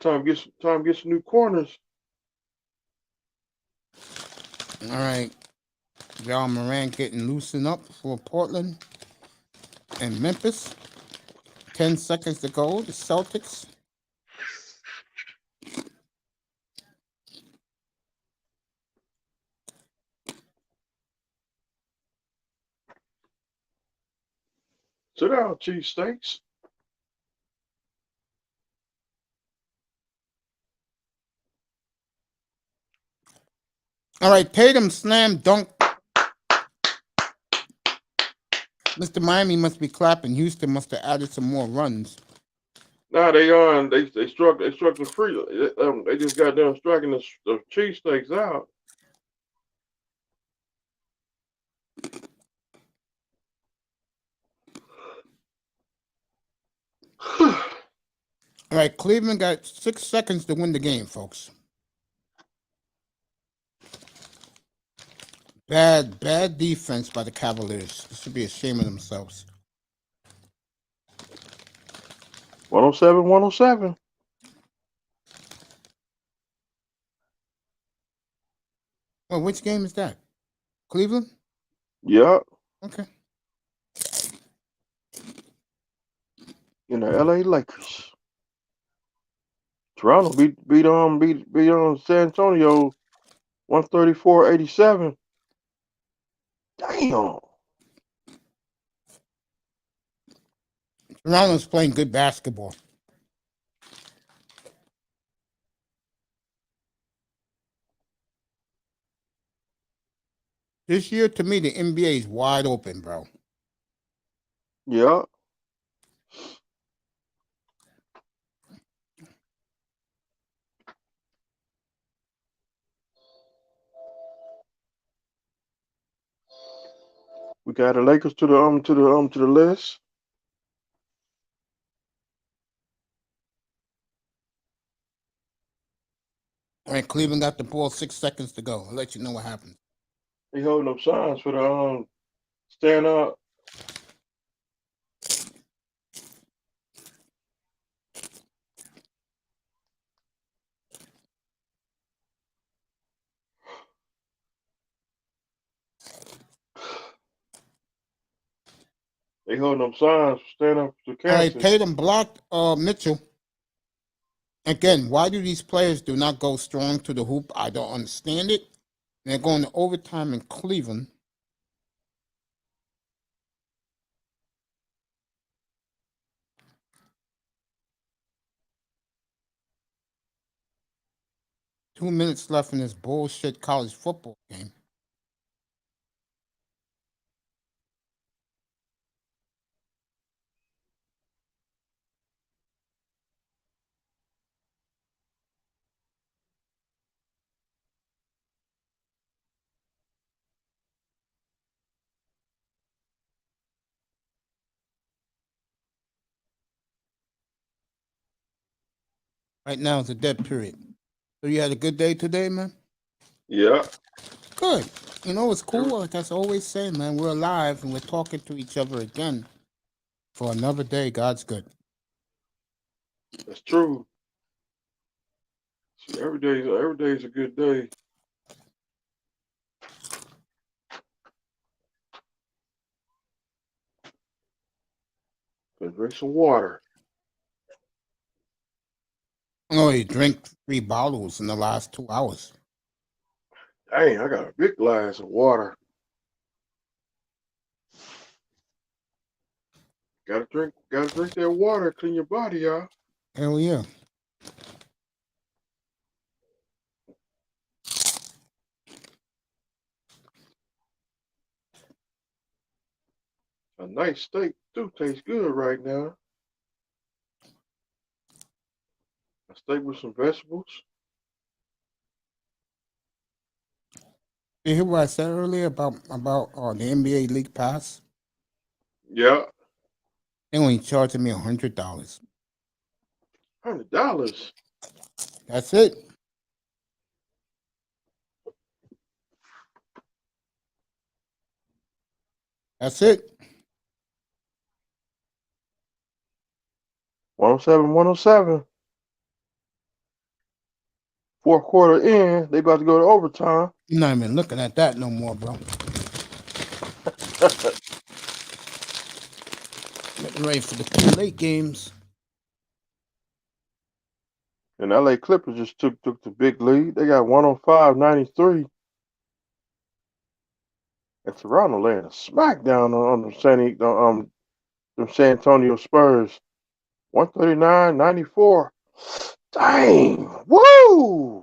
Time to get some new corners. All right. John Moran getting loosened up for Portland and Memphis. 10 seconds to go. The Celtics. Sit down, cheesesteaks. All right, Tatum slam dunk. Mr. Miami must be clapping. Houston must have added some more runs. Nah, they struck the free. They just got done striking the cheesesteaks out. All right, Cleveland got 6 seconds to win the game, folks. Bad defense by the Cavaliers. They should be ashamed of themselves. 107, 107. Well, which game is that? Cleveland? Yeah, Okay. in the LA Lakers. Toronto beat San Antonio 134-87. Damn. Toronto's playing good basketball. This year, to me, the NBA is wide open, bro. Yeah. We got the Lakers to the list. All right, Cleveland got the ball, 6 seconds to go. I'll let you know what happens. They holding up signs for the stand up. They holding up signs for stand up to All right, cancel. Tatum blocked Mitchell. Again, why do these players do not go strong to the hoop? I don't understand it. They're going to overtime in Cleveland. Two minutes left in this bullshit college football game. Right now it's a dead period. So you had a good day today, man? Yeah. Good. You know what's cool? Like I always say, man, we're alive and we're talking to each other again for another day. God's good. That's true. See, every day is a good day. Let's drink some water. Oh, you drank 3 bottles in the last 2 hours. Dang, I got a big glass of water. Gotta drink that water, clean your body, y'all. Hell yeah. A nice steak too tastes good right now. A steak with some vegetables. You hear what I said earlier about the NBA League Pass? Yeah. They only charging me $100. $100. That's it. That's it. 107, 107. Fourth quarter in, they about to go to overtime. You're not even looking at that no more, bro. Getting ready for the 2 late games. And LA Clippers just took the big lead. They got 105-93. And Toronto laying a smackdown on the San Antonio Spurs. 139-94. Dang. Woo!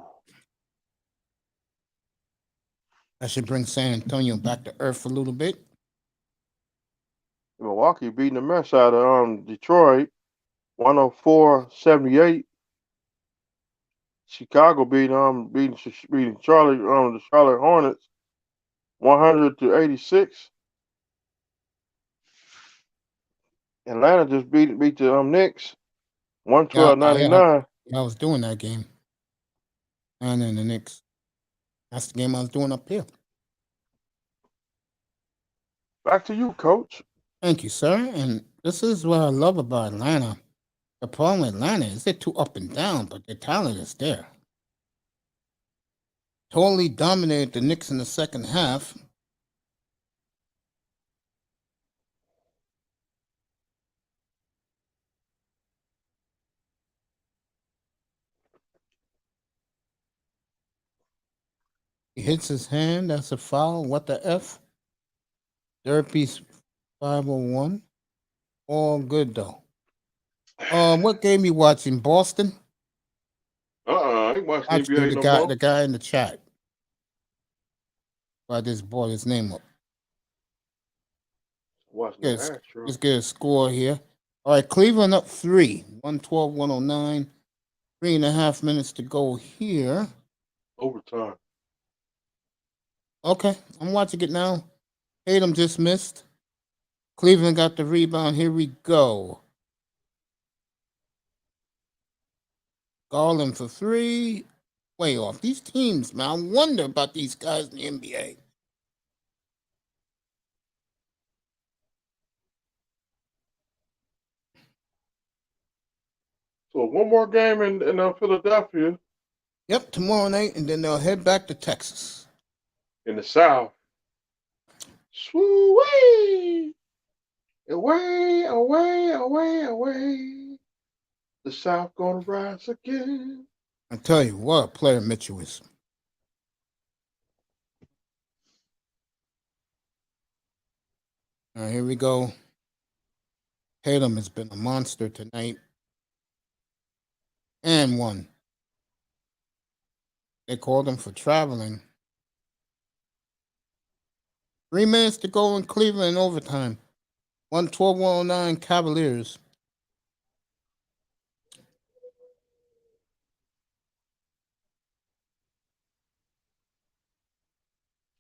I should bring San Antonio back to earth a little bit. Milwaukee beating the mess out of Detroit. 104-78. Chicago beating Charlotte the Charlotte Hornets 100-86. Atlanta just beat the Knicks 112.99. I was doing that game. And then the Knicks. That's the game I was doing up here. Back to you, Coach. Thank you, sir. And this is what I love about Atlanta. The problem with Atlanta is they're too up and down, but their talent is there. Totally dominated the Knicks in the second half. He hits his hand. That's a foul. What the F? Derpy's 501. All good, though. What game you watching? Boston? I ain't watching Watch NBA the no guy, more. the guy in the chat. I just brought his name up. Watching the Yes, Astros. let's get a score here. All right, Cleveland up 3. 112, 109. 3.5 minutes to go here. Overtime. Okay, I'm watching it now. Tatum just missed. Cleveland got the rebound. Here we go. Garland for 3. Way off. These teams, man. I wonder about these guys in the NBA. So one more game in Philadelphia Yep, tomorrow night, and then they'll head back to Texas. in the South. Swoo-wee! Away, away, away, away. The South gonna rise again. I tell you, what a player Mitchell is. All right, here we go. Tatum has been a monster tonight. And one. They called him for traveling. 3 minutes to go in Cleveland in overtime. 112, 109 Cavaliers.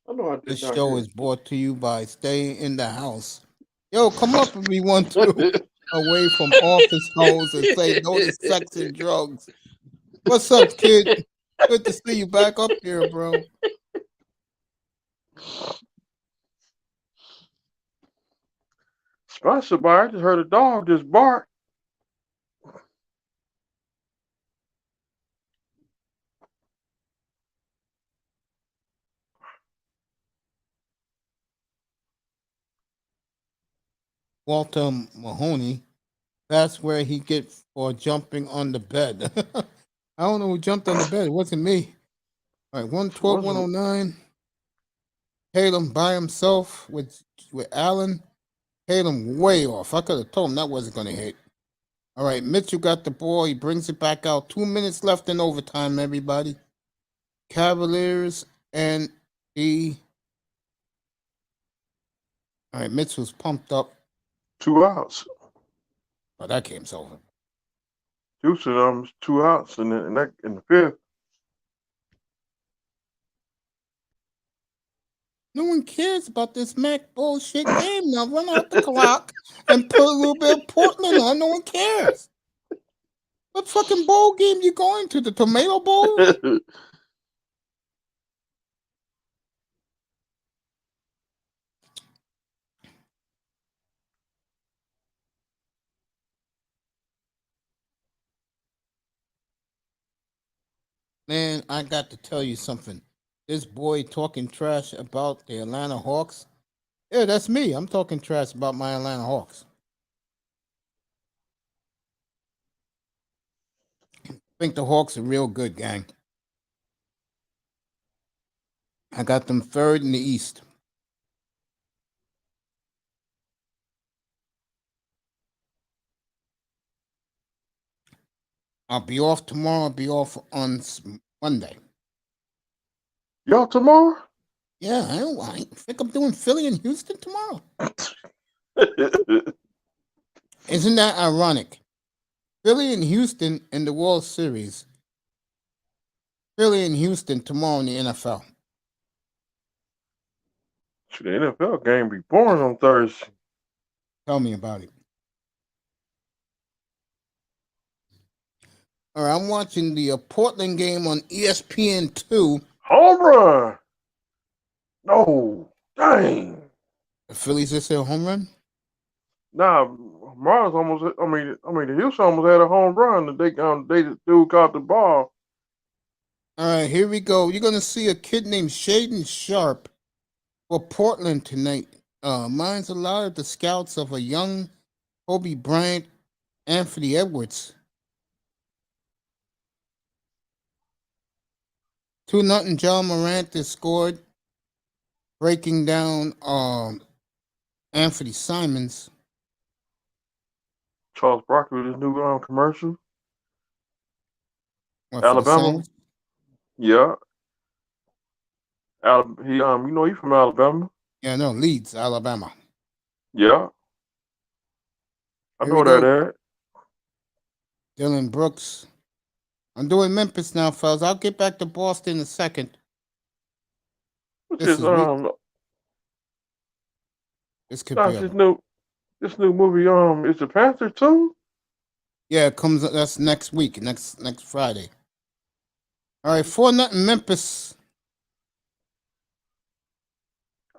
I know I did This not show hear. is brought to you by Stay in the House. Yo, come up if we want to. Away from office hoes and say no to sex and drugs. What's up, kid? Good to see you back up here, bro. Sponsored by, I just heard a dog just bark. Walter Mahoney. That's where he gets for jumping on the bed. I don't know who jumped on the bed. It wasn't me. All right, 112, 109. Tatum by himself with Allen. Tatum way off. I could have told him that wasn't going to hit. All right, Mitchell got the ball. He brings it back out. 2 minutes left in overtime, everybody. Cavaliers and the. All right, Mitchell's pumped up. 2 outs. Oh, that game's over. Houston 2 outs in the fifth. No one cares about this Mac bullshit game. Now run out the clock and put a little bit of Portland on. No one cares. What fucking bowl game you going to? The Tomato Bowl? Man, I got to tell you something. This boy talking trash about the Atlanta Hawks. Yeah, that's me. I'm talking trash about my Atlanta Hawks. I think the Hawks are real good, gang. I got them third in the East. I'll be off tomorrow. I'll be off on Monday. Y'all tomorrow? Yeah, I think I'm doing Philly and Houston tomorrow. Isn't that ironic? Philly and Houston in the World Series. Philly and Houston tomorrow in the NFL. The NFL game be boring on Thursday. Tell me about it. All right, I'm watching the Portland game on ESPN2. Home run. No. Dang. The Phillies just hit a home run. Nah, Mars almost. I mean, the Houston almost had a home run. They the dude caught the ball. All right, here we go. You're gonna see a kid named Shaden Sharp for Portland tonight. Mine's a lot of the scouts of a young Kobe Bryant, Anthony Edwards. 2-0 John Morant has scored, breaking down Anthony Simons. Charles Barkley with his new commercial. What, for the Alabama. Saints? Yeah. He he from Alabama. Yeah, no, Leeds, Alabama. Yeah. I Here know we that go. at. Dylan Brooks. I'm doing Memphis now, fellas. I'll get back to Boston in a second. What's This this? is this could be That's a this new movie. Is the Panther too? yeah. It comes. That's next week, next Friday. All right, 4-0 Memphis.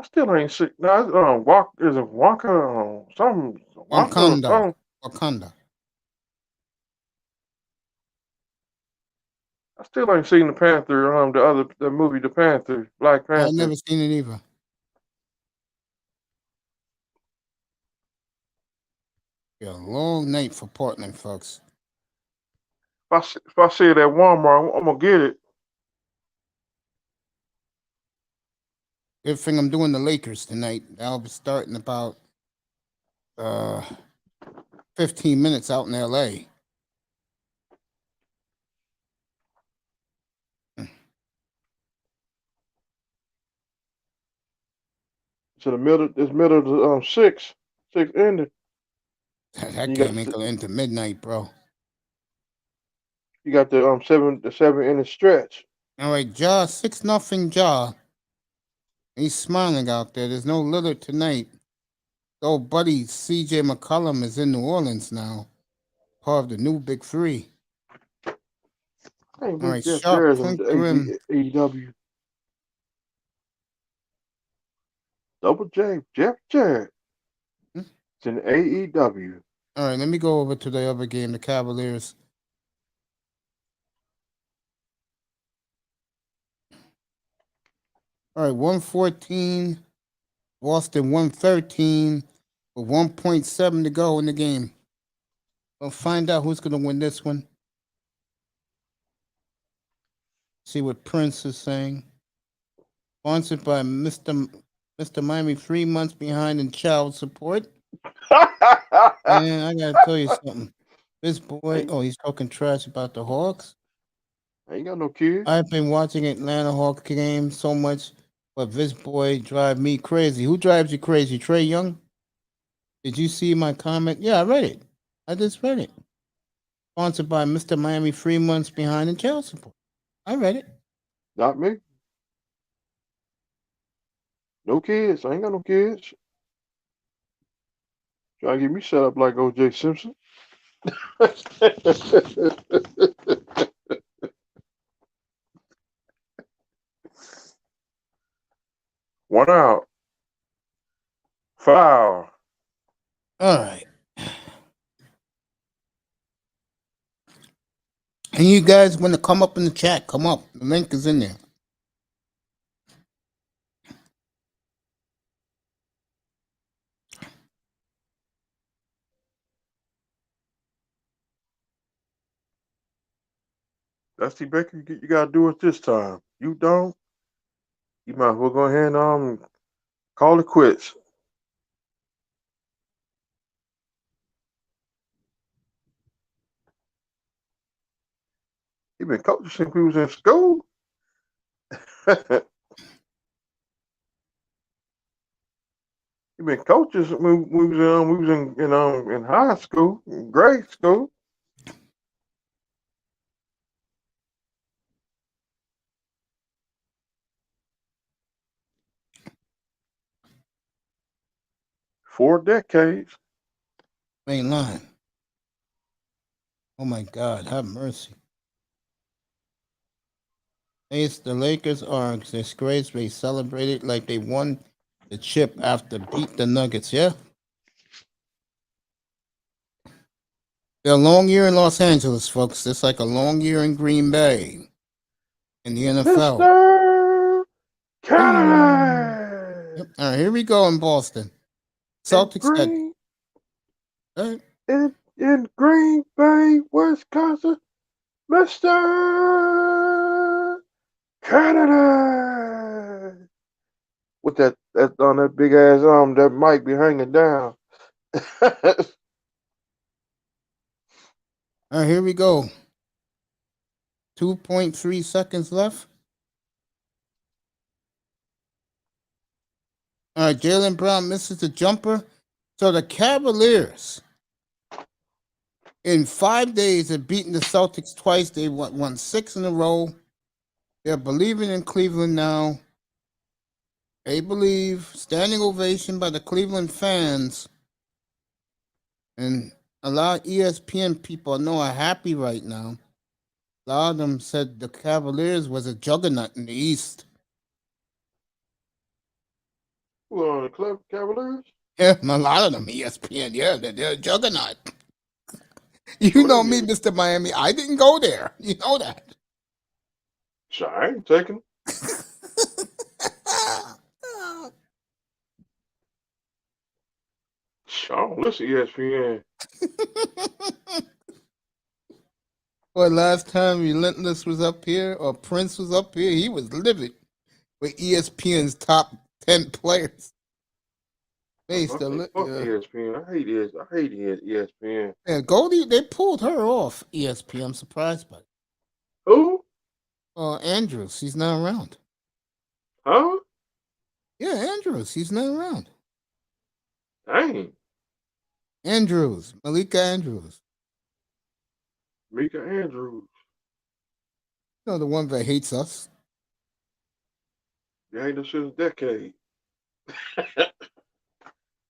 I still ain't seen. No, is it Wonka? Something Wonka or Wakanda, something. Wakanda. I still ain't seen the Panther. The movie, The Panther, Black I've Panther. never seen it either. Be a long night for Portland, folks. If I see it at Walmart, I'm gonna get it. Good thing I'm doing the Lakers tonight. I'll be starting about 15 minutes out in LA. To the middle. It's middle of the six ended. That You game got ain't gonna into midnight, bro. you got the 7 inning stretch. All right, Jaw, 6-0 Jaw. He's smiling out there. There's no Lillard tonight. Oh, buddy, CJ McCollum is in New Orleans now. Part of the new Big Three. I ain't All been right, Jeff Sharp, Jarrett on point the rim. AEW. Double J, Jeff Jarrett. Hmm? It's in AEW. All right, let me go over to the other game, the Cavaliers. All right, 114, Boston 113, with 1.7 to go in the game. We'll find out who's going to win this one. See what Prince is saying. Sponsored by Mr. Miami, 3 months behind in child support. And I got to tell you something. This boy, he's talking trash about the Hawks. I ain't got no kids. I've been watching Atlanta Hawks games so much, but this boy drive me crazy. Who drives you crazy? Trey Young? Did you see my comment? Yeah, I read it. I just read it. Sponsored by Mr. Miami, 3 months behind in child support. I read it. Not me. No kids. I ain't got no kids. Trying to get me set up like O.J. Simpson. One out. Foul. All right. And you guys want to come up in the chat, come up. The link is in there. Dusty Baker, you got to do it this time. You don't, you might as well go ahead and call it quits. He been coaching since we was in school. He been coaching since we was in high school, in grade school. Four decades. Ain't lying. Oh my God, have mercy. The Lakers are disgraced. They celebrated like they won the chip after beat the Nuggets. Yeah. They're a long year in Los Angeles, folks. It's like a long year in Green Bay in the NFL. Mr. Mm. Canada Yep. All right, here we go in Boston. in Celtics got Green in Green Bay, Wisconsin, Mr. Canada. With that on that big ass arm, that mic be hanging down. all right, here we go. 2.3 seconds left. All right, Jalen Brown misses the jumper. So the Cavaliers, in 5 days, have beaten the Celtics twice. They won 6 in a row. They're believing in Cleveland now. They believe. Standing ovation by the Cleveland fans. And a lot of ESPN people I know are happy right now. A lot of them said the Cavaliers was a juggernaut in the East. Who on the Cavaliers? Yeah, a lot of them ESPN. Yeah, they're a juggernaut. You Well, know that me, means Mr. Miami. I didn't go there. You know that. sure, I ain't taking. Sure, listen, ESPN. Well, last time Relentless was up here or Prince was up here, he was livid with ESPN's top 10 players. Okay, fuck ESPN. I hate ESPN. Yeah, Goldie, they pulled her off ESPN. I'm surprised by it. Who? Andrews, he's not around. Huh? Yeah, Andrews, he's not around. Dang. Andrews, Malika Andrews. Mika Andrews. You know, the one that hates us. You hate us since a decade.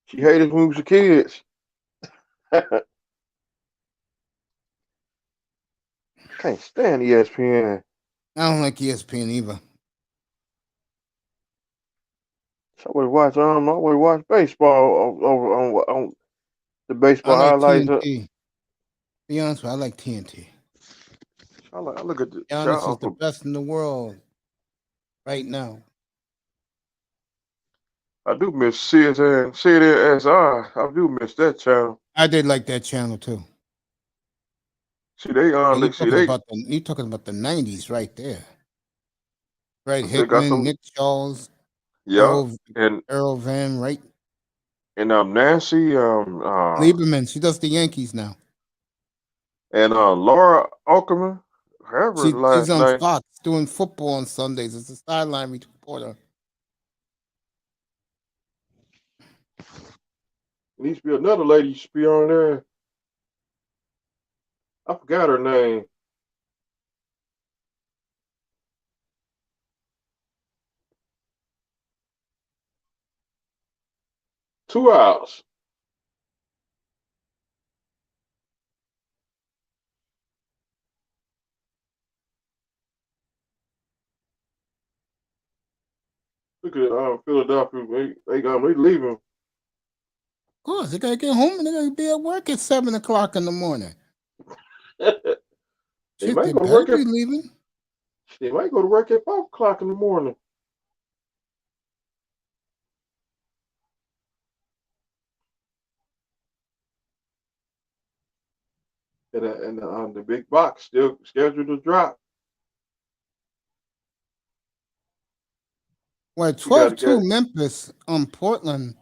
She hated us when we was kids. Can't stand ESPN. I don't like ESPN either. So I would watch baseball over on the I baseball like highlights. TNT. Be honest with you, I like TNT. I look at the Giannis is the best in the world right now. I do miss CSI. I do miss that channel. I did like that channel too. See they Yeah, they see they you talking about the '90s right there. Right, still got Hickman, some Nick Charles, yeah Earl Van Wright, and Nancy Lieberman. She does the Yankees now. and Laura Ackerman, however the She's last on name. Fox doing football on Sundays. It's a sideline reporter. Needs to be another lady should be on there. I forgot her name. 2 hours. Look at Philadelphia. They leaving. Of course, they gotta get home and they gotta be at work at 7 o'clock in the morning. They Shit, might they go to better work be leaving. They might go to work at 5 o'clock in the morning. And the big box still scheduled to drop. Well, You got to 12-2 get. Memphis on Portland.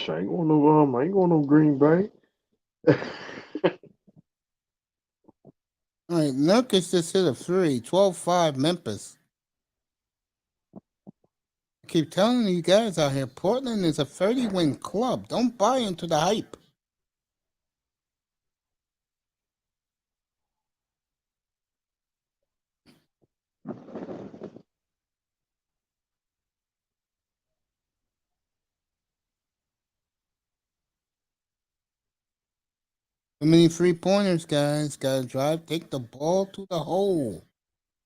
I ain't going no Green Bay. All right, Nurkic just hit a three. 12-5 Memphis. I keep telling you guys out here, Portland is a 30-win club. Don't buy into the hype. Too many 3-pointers, guys. Gotta drive, take the ball to the hole.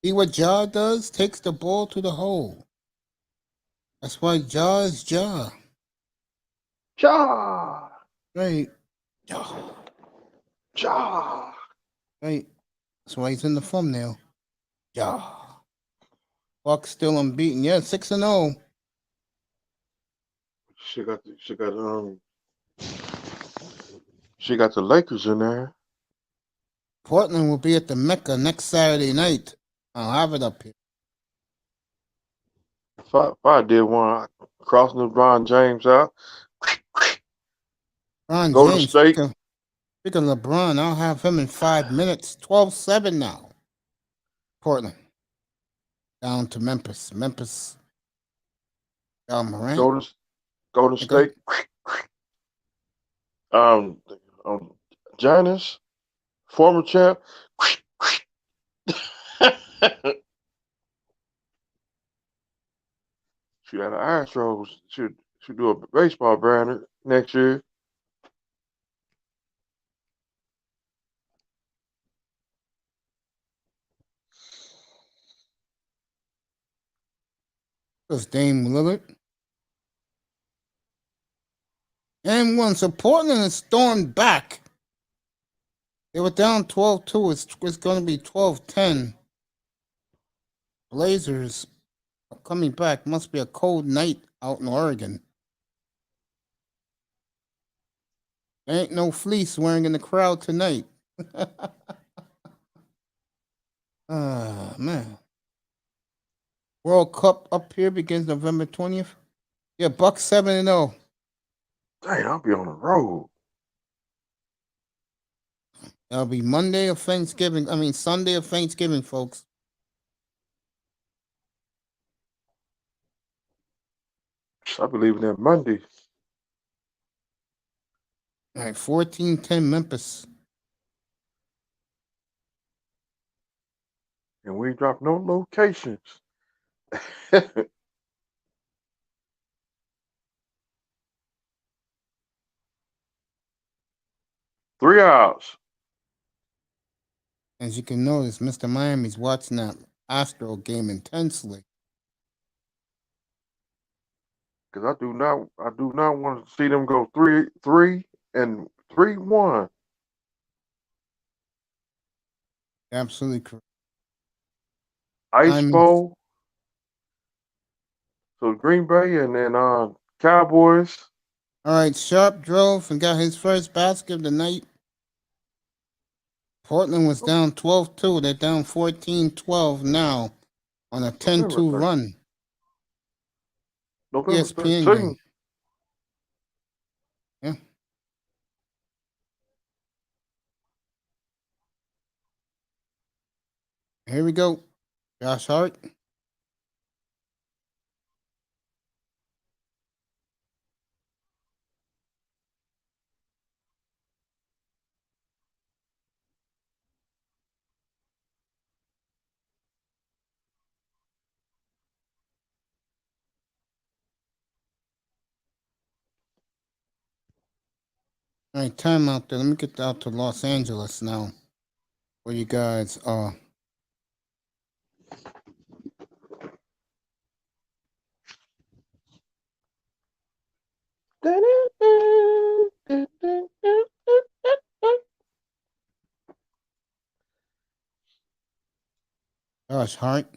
See what Ja does? Takes the ball to the hole. That's why Ja is Ja. Ja, Right. Ja. Ja. Right. That's why he's in the thumbnail. Ja. Bucks still unbeaten. Yeah, 6-0. She got the Lakers in there. Portland will be at the Mecca next Saturday night. I'll have it up here. If I did one, crossing LeBron James out, Ron Golden James, State. speak of LeBron, I'll have him in 5 minutes. 12-7 now. Portland. Down to Memphis. Memphis. Morant. Golden There you State. Um, Giannis, former champ. She got an Astros. Should do a baseball brand next year. There's Dame Lillard. And one. So Portland has stormed back. They were down 12-2. It's going to be 12-10. Blazers are coming back. Must be a cold night out in Oregon. There ain't no fleece wearing in the crowd tonight. Ah, man. World Cup up here begins November 20th. Yeah, Bucks 7-0. Dang, I'll be on the road. That'll be Monday of Thanksgiving. I mean, Sunday of Thanksgiving, folks. I be leaving that Monday. All right, 14-10 Memphis. And we ain't dropped no locations. 3 hours. As you can notice, Mr. Miami's watching that Astro game intensely. Because I do not want to see them go 3-3 and 3-1. Absolutely correct. Ice Miami. Bowl. So Green Bay and then Cowboys. All right, Sharp drove and got his first basket of the night. Portland was down 12-2. They're down 14-12 now on a November 10-2 13th. run. November ESPN game. 13th. Yeah. Here we go. Josh Hart. All right, time out there. Let me get out to Los Angeles now, where you guys are. Josh Hart.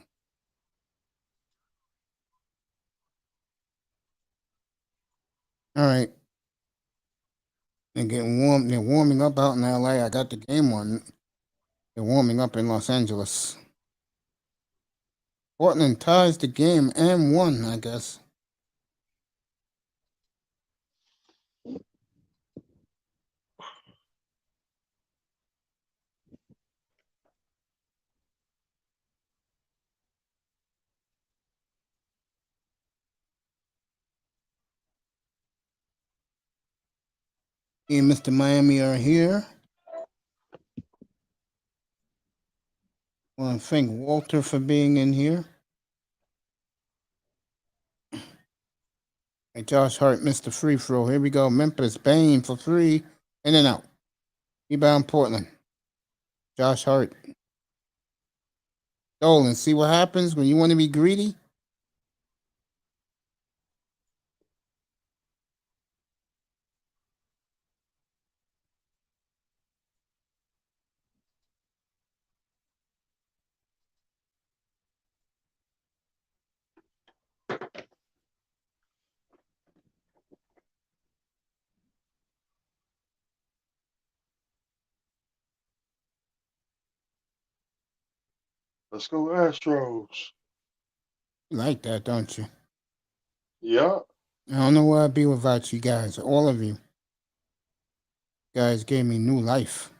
All right. They're getting warm. They're warming up out in LA. I got the game on. They're warming up in Los Angeles. Portland ties the game and won, I guess. Me and Mr. Miami are here. I want to thank Walter for being in here. Hey, Josh Hart, Mr. Free Throw. Here we go. Memphis, Bain for 3. In and out. Rebound Portland. Josh Hart. Dolan, see what happens when you want to be greedy? Let's go Astros. You like that, don't you? Yeah. I don't know where I'd be without you guys. All of you guys gave me new life.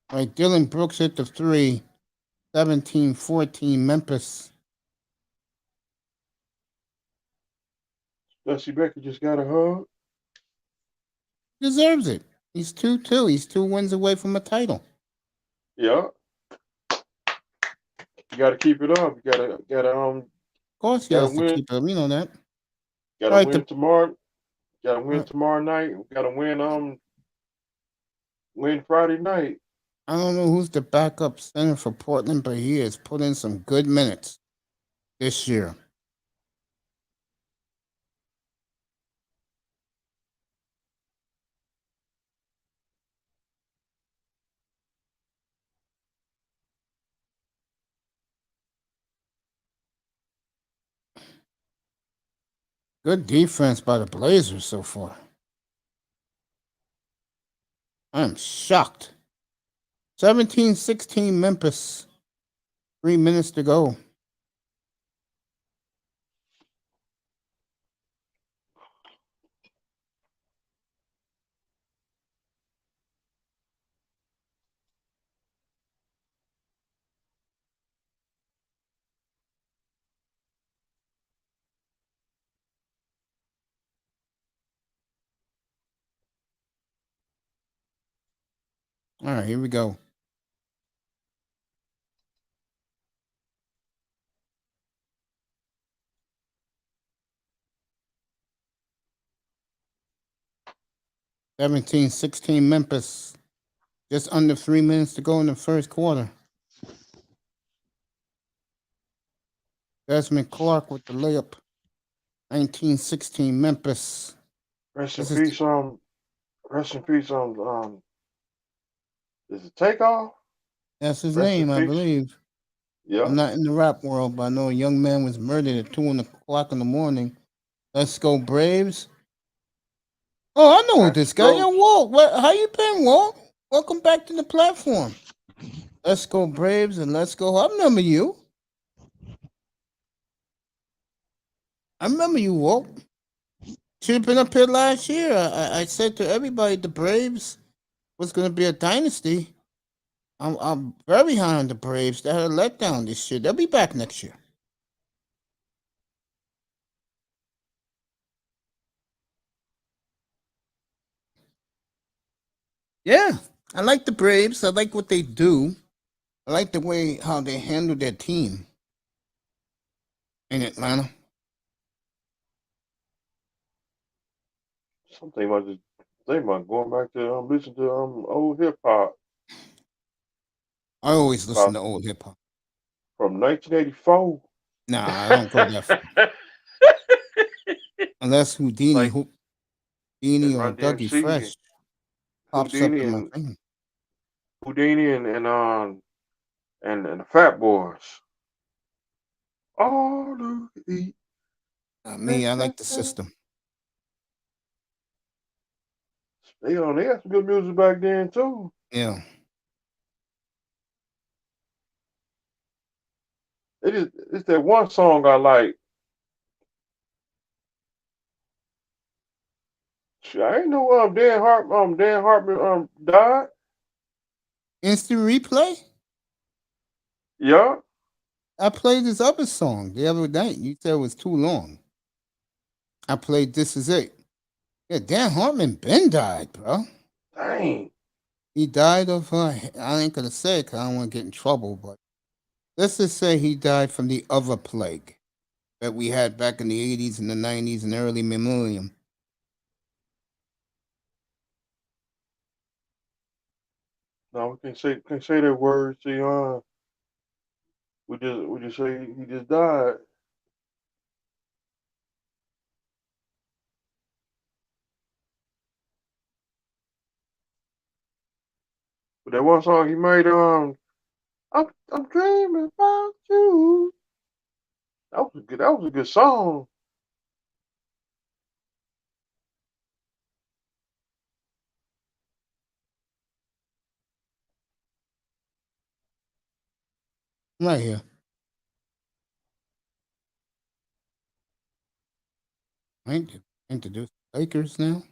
All right, Dylan Brooks hit the three. 17-14 Memphis. Jesse Becker just got a hug. Deserves it. He's 2-2. He's 2 wins away from a title. Yeah. You gotta keep it up. You gotta Of course he gotta has to win. keep it. We know that. Gotta All right, win tomorrow. Gotta win uh, tomorrow night. We gotta win Friday night. I don't know who's the backup center for Portland, but he has put in some good minutes this year. Good defense by the Blazers so far. I'm shocked. 17-16 Memphis. 3 minutes to go. All right, here we go. (17-16) Memphis. Just under 3 minutes to go in the first quarter. Desmond Clark with the layup. 19-16 Memphis. Rest in This is peace. Rest in peace. Is it Takeoff? that's his Rest in name, I peace. believe. Yeah. I'm not in the rap world, but I know a young man was murdered at 2 o'clock in the morning. Let's go Braves. Oh, I know this guy. Yo, Astros. Walt. How you been, Walt? Welcome back to the platform. Let's go Braves and let's go. I remember you. I remember you, Walt. Should have been up here last year. I said to everybody the Braves was going to be a dynasty. I'm very high on the Braves. They had a letdown this year. They'll be back next year. Yeah, I like the Braves. I like what they do. I like the way how they handle their team in Atlanta. Something about just think about going back to listen to old hip hop I always listen about to old hip hop. from 1984. Nah, I don't go that far. Unless Like Houdini and or Run Dougie DMC and Fresh pops up Houdini in my and thing. Houdini and the Fat Boys. All of the Me, I like the system. they had some good music back then too. Yeah. It's that one song I like. I ain't know Dan Hartman died. Instant replay? Yeah. I played this other song the other night. You said it was too long. I played This Is It. Yeah, Dan Hartman Ben died, bro. Dang. He died of, I ain't going to say it because I don't want to get in trouble, but let's just say he died from the other plague that we had back in the 80s and the 90s and early millennium. No, we can't say that word. See, we just say he just died. But that one song he made, I'm dreaming about you. That was a good. That was a good song. Right here. I introduce Lakers now.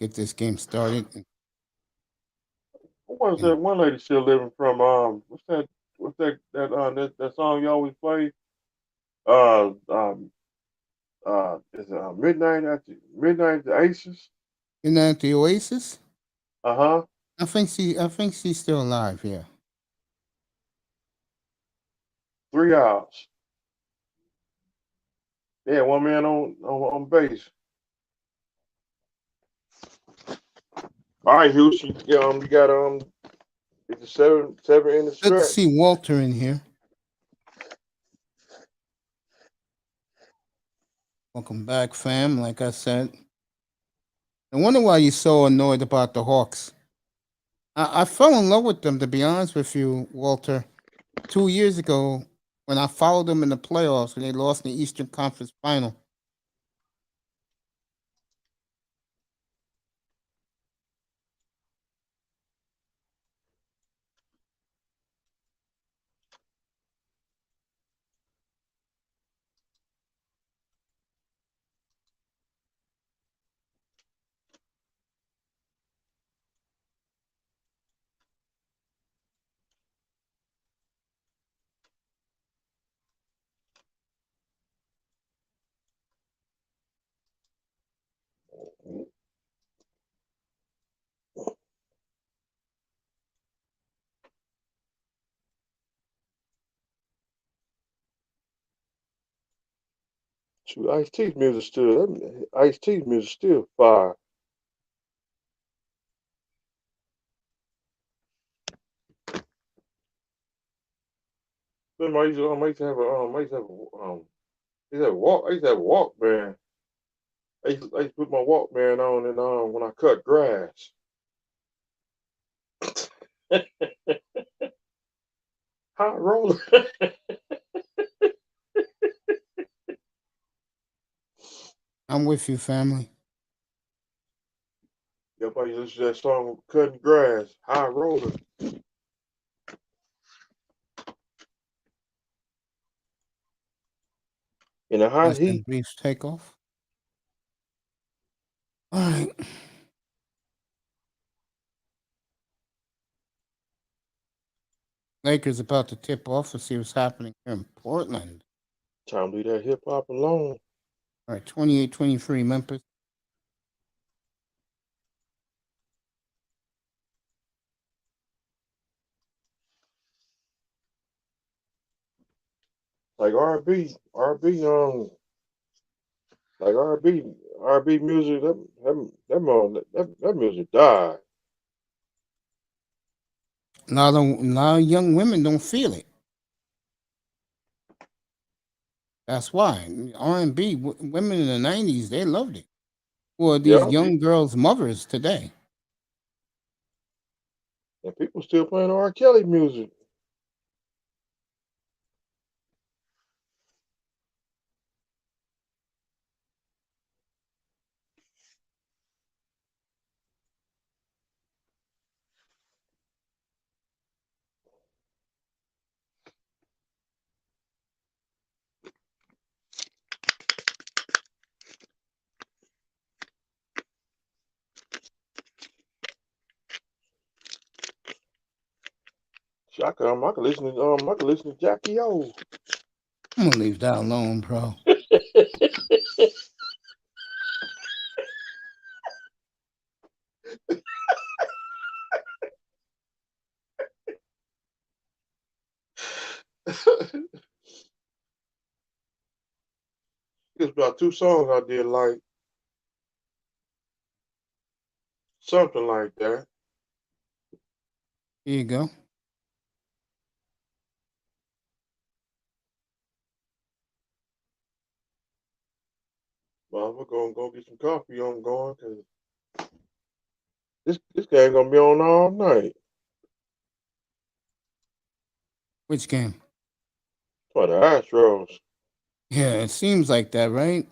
Get this game started. What was And that one lady still living from? What's that song you always play? Uh, um, is it Midnight at the Aces? isn't that the Oasis? Uh-huh. I think she's still alive here. 3 hours. Yeah, one man on base. All right, Houston. You got it's a seven in the Good to stretch. see Walter in here. Welcome back, fam. Like I said, I wonder why you're so annoyed about the Hawks. I fell in love with them, to be honest with you, Walter. 2 years ago, when I followed them in the playoffs, when they lost in the Eastern Conference Final. Shoot, Ice T's music still fire. Remember, I used to have I used to have a Walkman. I used to put my Walkman on and when I cut grass. Hot roller. I'm with you, family. Everybody listen to that song Cutting Grass, High Roller. In the hot Nice and heat. brief takeoff. All right. Lakers about to tip off. Let's see what's happening here in Portland. Time to leave that hip hop alone. All right, 28-23 Memphis. Like R&B music. That music died. A lot of young women don't feel it. That's why R&B women in the '90s they loved it. Well, these Yeah, young girls' mothers today. and people still playing R. Kelly music. I could listen to Jackie O. I'm gonna leave that alone, bro. It's about two songs I did like. something like that. Here you go. Well, we're gonna go get some coffee. I'm going because this game gonna be on all night. Which game? For the Astros. Yeah, it seems like that, right?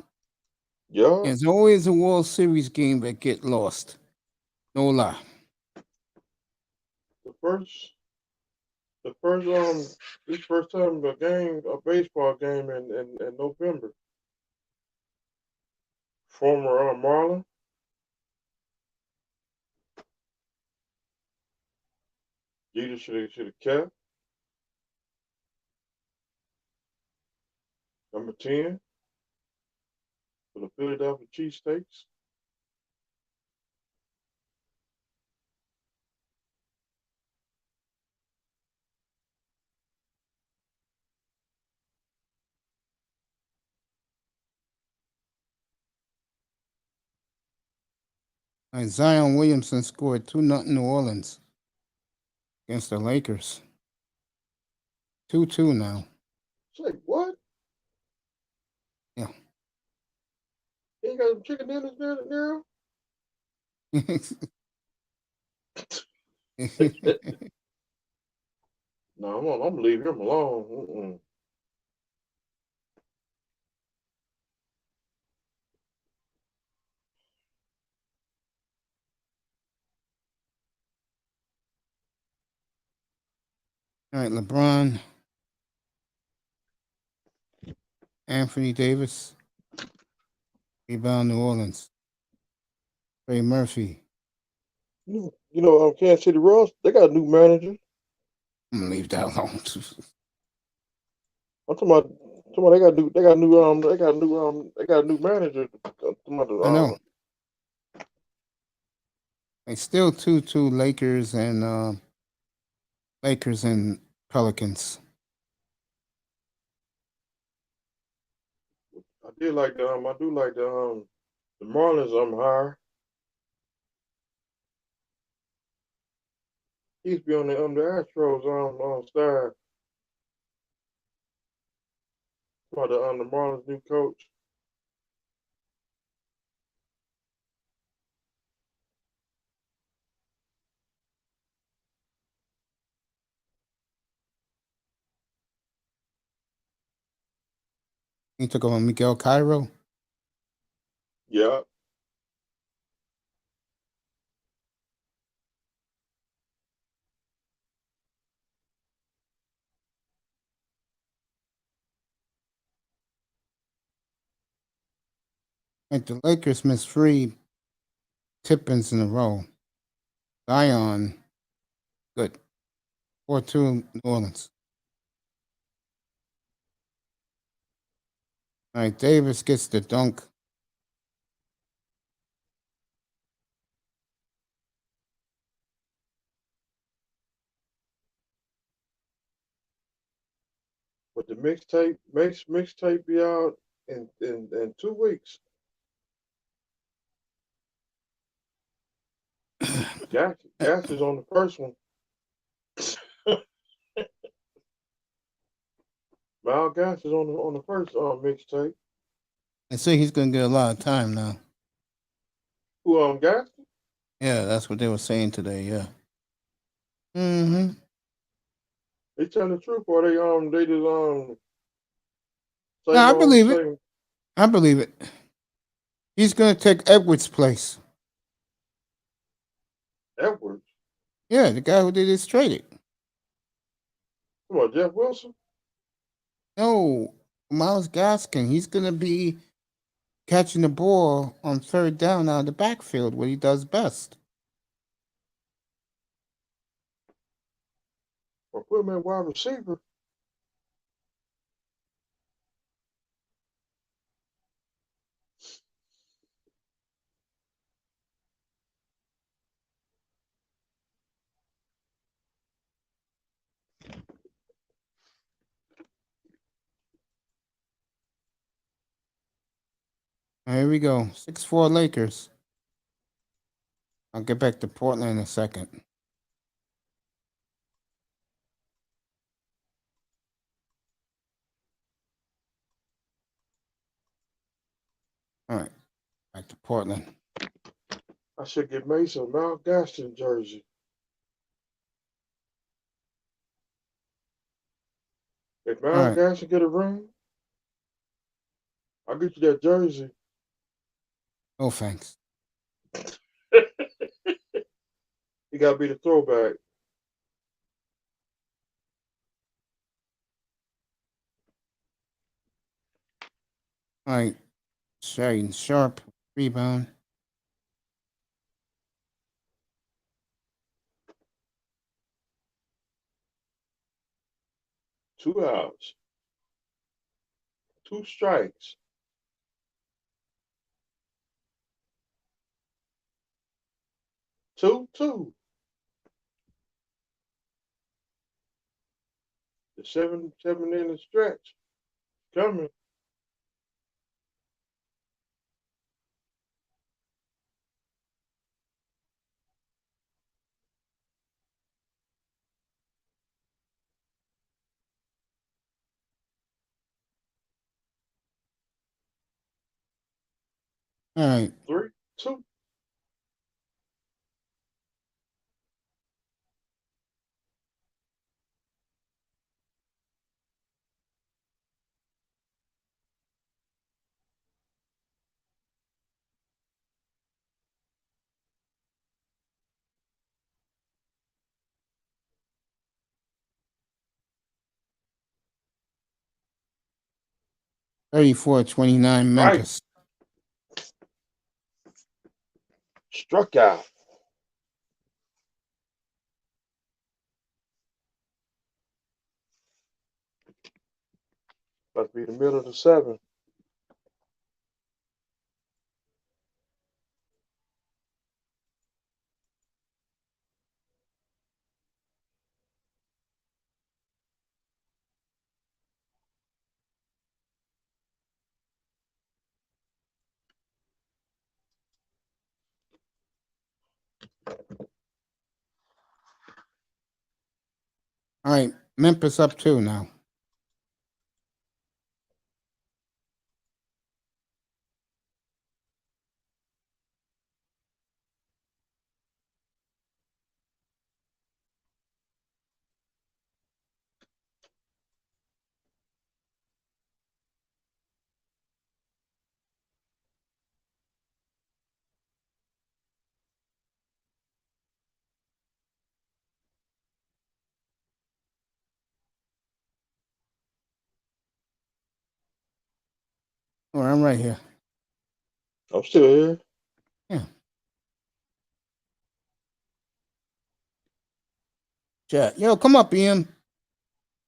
Yeah. There's always a World Series game that get lost. No lie. The first this first time a baseball game in November. Former Marlin. Jeter should have kept. Number 10 for the Philadelphia Cheesesteaks. All right, Zion Williamson scored 2-0 New Orleans against the Lakers. 2-2 now. It's like, what? Yeah. You ain't got some chicken dinners there? No, I'm gonna leave him alone. All right, LeBron, Anthony Davis, rebound New Orleans. Trey Murphy. Kansas City Royals, they got a new manager. I'm gonna leave that alone. I'm talking about they got a new manager. I know. It's still 2-2 Lakers and Pelicans. I do like the Marlins higher. He used to be on the Astros staff. About the Marlins new coach. He took over Miguel Cairo. Yeah. Like the Lakers missed 3 tip-ins in a row. Zion, good. 4-2 New Orleans. All right, Davis gets the dunk. But the mixtape be out in 2 weeks. Gas is on the first one. Mal Gas is on the first mixtape. They say he's gonna get a lot of time now. Who Gas? Yeah, that's what they were saying today. Yeah. Mm-hmm. They telling the truth, or they just No, I same old believe it. same. I believe it. He's gonna take Edwards' place. Edwards. Yeah, the guy who did his trading. Come on, Jeff Wilson. No, Miles Gaskin. He's gonna be catching the ball on third down out of the backfield, what he does best. Or put him at wide receiver. Here we go. 6-4 Lakers. I'll get back to Portland in a second. All right, back to Portland. I should get Mason a Mount Gaston jersey. If Mount right. Gaston get a ring, I'll get you that jersey. Oh, thanks. He got to be the throwback. All right, Shane Sharp rebound. Two outs. Two strikes. Two. The seven inning stretch coming. All right. 3-2. Thirty-four 29 Memphis. Struck out. Must be the middle of the seventh. All right, Memphis up 2 now. Oh, I'm right here. I'm still here. Yeah. Chat. Yo, come up, Ian.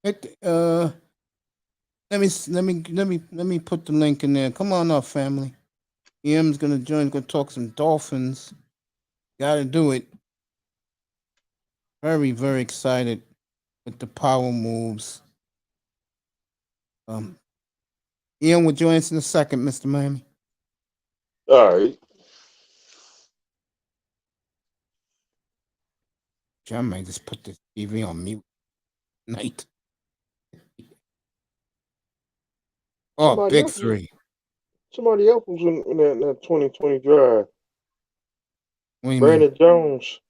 Let me put the link in there. Come on up, family. Ian's gonna join. Gonna talk some Dolphins. Got to do it. Very, very excited with the power moves. Ian will join us in a second, Mr. Miami. All right. I might just put this TV on mute night. Oh, Somebody big else, three. somebody else was in that 2020 drive. What do you mean? Brandon Jones.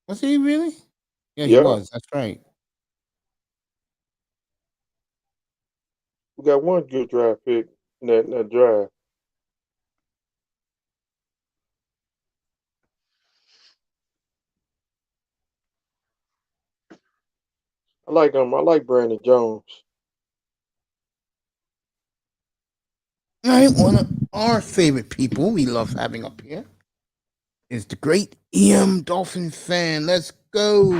Was he really? Yeah, he Yeah. was. That's right. We got one good draft pick in that drive. I like him. I like Brandon Jones. All right, one of our favorite people we love having up here is the great EM Dolphin fan. Let's go.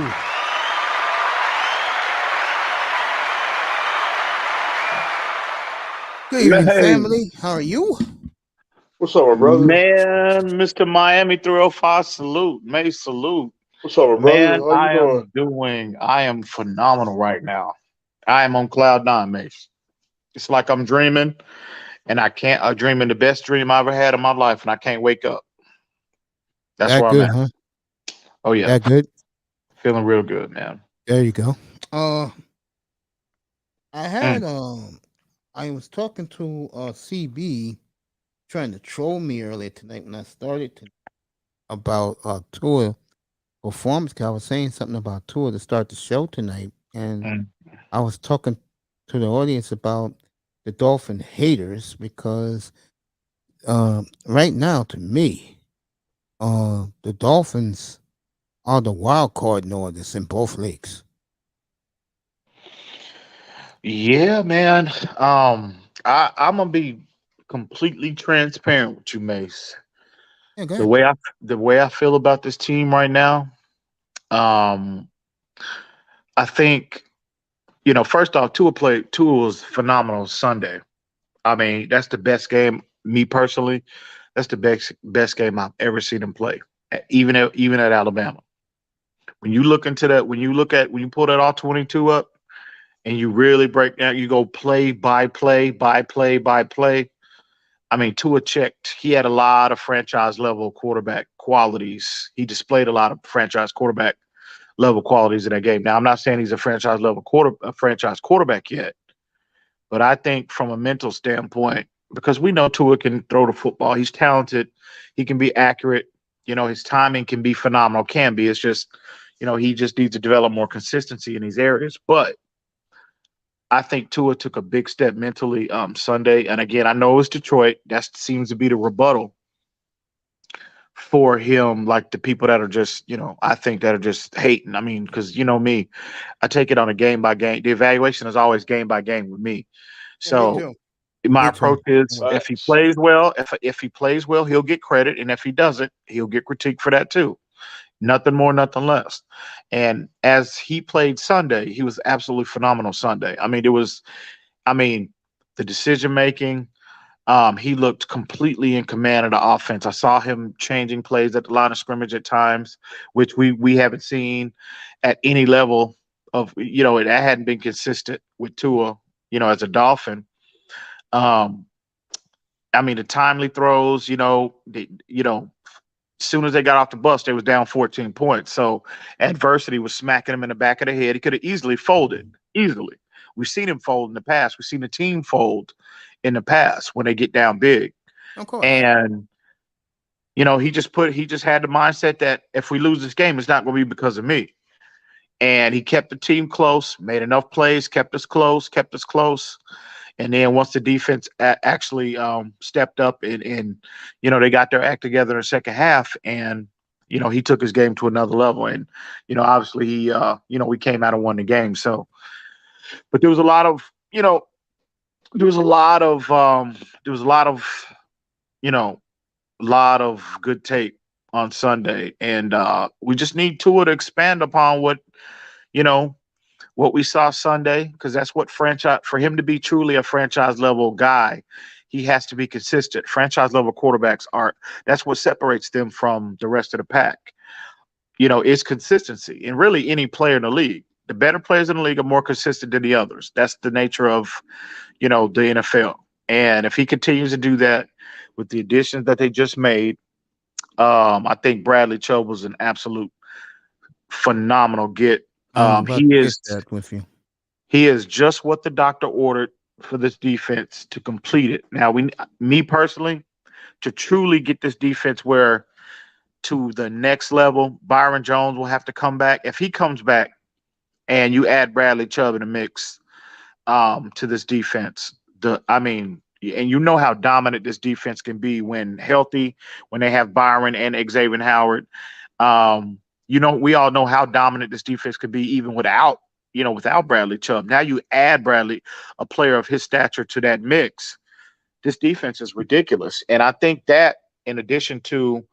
Good evening, Hey, family. How are you? What's up, my brother? man, Mr. Miami 305, salute. May salute. What's up, my brother? Man, How you doing? I am phenomenal right now. I am on cloud nine, Mace. It's like I'm dreaming, and I'm dreaming the best dream I ever had in my life, and I can't wake up. That's That where I'm good, at. huh? Oh yeah, That good. feeling real good, man. There you go. I Mm, had I was talking to CB trying to troll me earlier tonight when I started to, about tour performance. 'Cause I was saying something about tour to start the show tonight, and mm. I was talking to the audience about the Dolphin haters because right now, to me, the Dolphins are the wild card in all this in both leagues. Yeah, man. I'm gonna be completely transparent with you, Mace. Yeah, go The ahead. way I the way I feel about this team right now, um, I think first off, Tua was phenomenal Sunday. I mean, that's the best game. Me personally, that's the best game I've ever seen him play. Even at Alabama. When you pull that all 22 up and you really break down, you go play by play by play by play. I mean, Tua checked. He had a lot of franchise level quarterback qualities. He displayed a lot of franchise quarterback level qualities in that game. Now, I'm not saying he's a franchise quarterback yet, but I think from a mental standpoint, because we know Tua can throw the football, he's talented, he can be accurate. His timing can be phenomenal. Can be. It's just, he just needs to develop more consistency in these areas. But I think Tua took a big step mentally Sunday. And again, I know it's Detroit. That seems to be the rebuttal for him, like the people that are just, I think that are just hating. I mean, because me, I take it on a game by game. The evaluation is always game by game with me. Yeah, me So too. my Me too. approach is if he Facts. plays well, if he plays well, he'll get credit. And if he doesn't, he'll get critique for that too. Nothing more, nothing less. And as he played Sunday, he was absolutely phenomenal Sunday. I mean, the decision making, he looked completely in command of the offense. I saw him changing plays at the line of scrimmage at times, which we haven't seen at any level of it hadn't been consistent with Tua, as a Dolphin. Um, I mean, the timely throws, as soon as they got off the bus, they was down 14 points. So adversity was smacking him in the back of the head. He could have easily folded, easily. We've seen him fold in the past. We've seen the team fold in the past when they get down big. Of course. And he just had the mindset that if we lose this game, it's not going to be because of me. And he kept the team close, made enough plays, kept us close, kept us close. And then once the defense actually stepped up and they got their act together in the second half, and he took his game to another level. And obviously he we came out and won the game. So, but there was a lot of there was a lot of there was a lot of you know lot of good tape on Sunday, and we just need Tua to expand upon you know what we saw Sunday, because that's what franchise for him to be truly a franchise level guy. He has to be consistent. Franchise level quarterbacks are that's what separates them from the rest of the pack. Is consistency, and really any player in the league. The better players in the league are more consistent than the others. That's the nature of the NFL. And if he continues to do that with the additions that they just made, I think Bradley Chubb was an absolute phenomenal get. I was about He to hit is that with you. he is just what the doctor ordered for this defense to complete it. Now, me personally, to truly get this defense where to the next level, Byron Jones will have to come back. If he comes back and you add Bradley Chubb in the mix to this defense, and you know how dominant this defense can be when healthy, when they have Byron and Xavier Howard. We all know how dominant this defense could be even without Bradley Chubb. Now you add Bradley, a player of his stature, to that mix. This defense is ridiculous. And I think that in addition to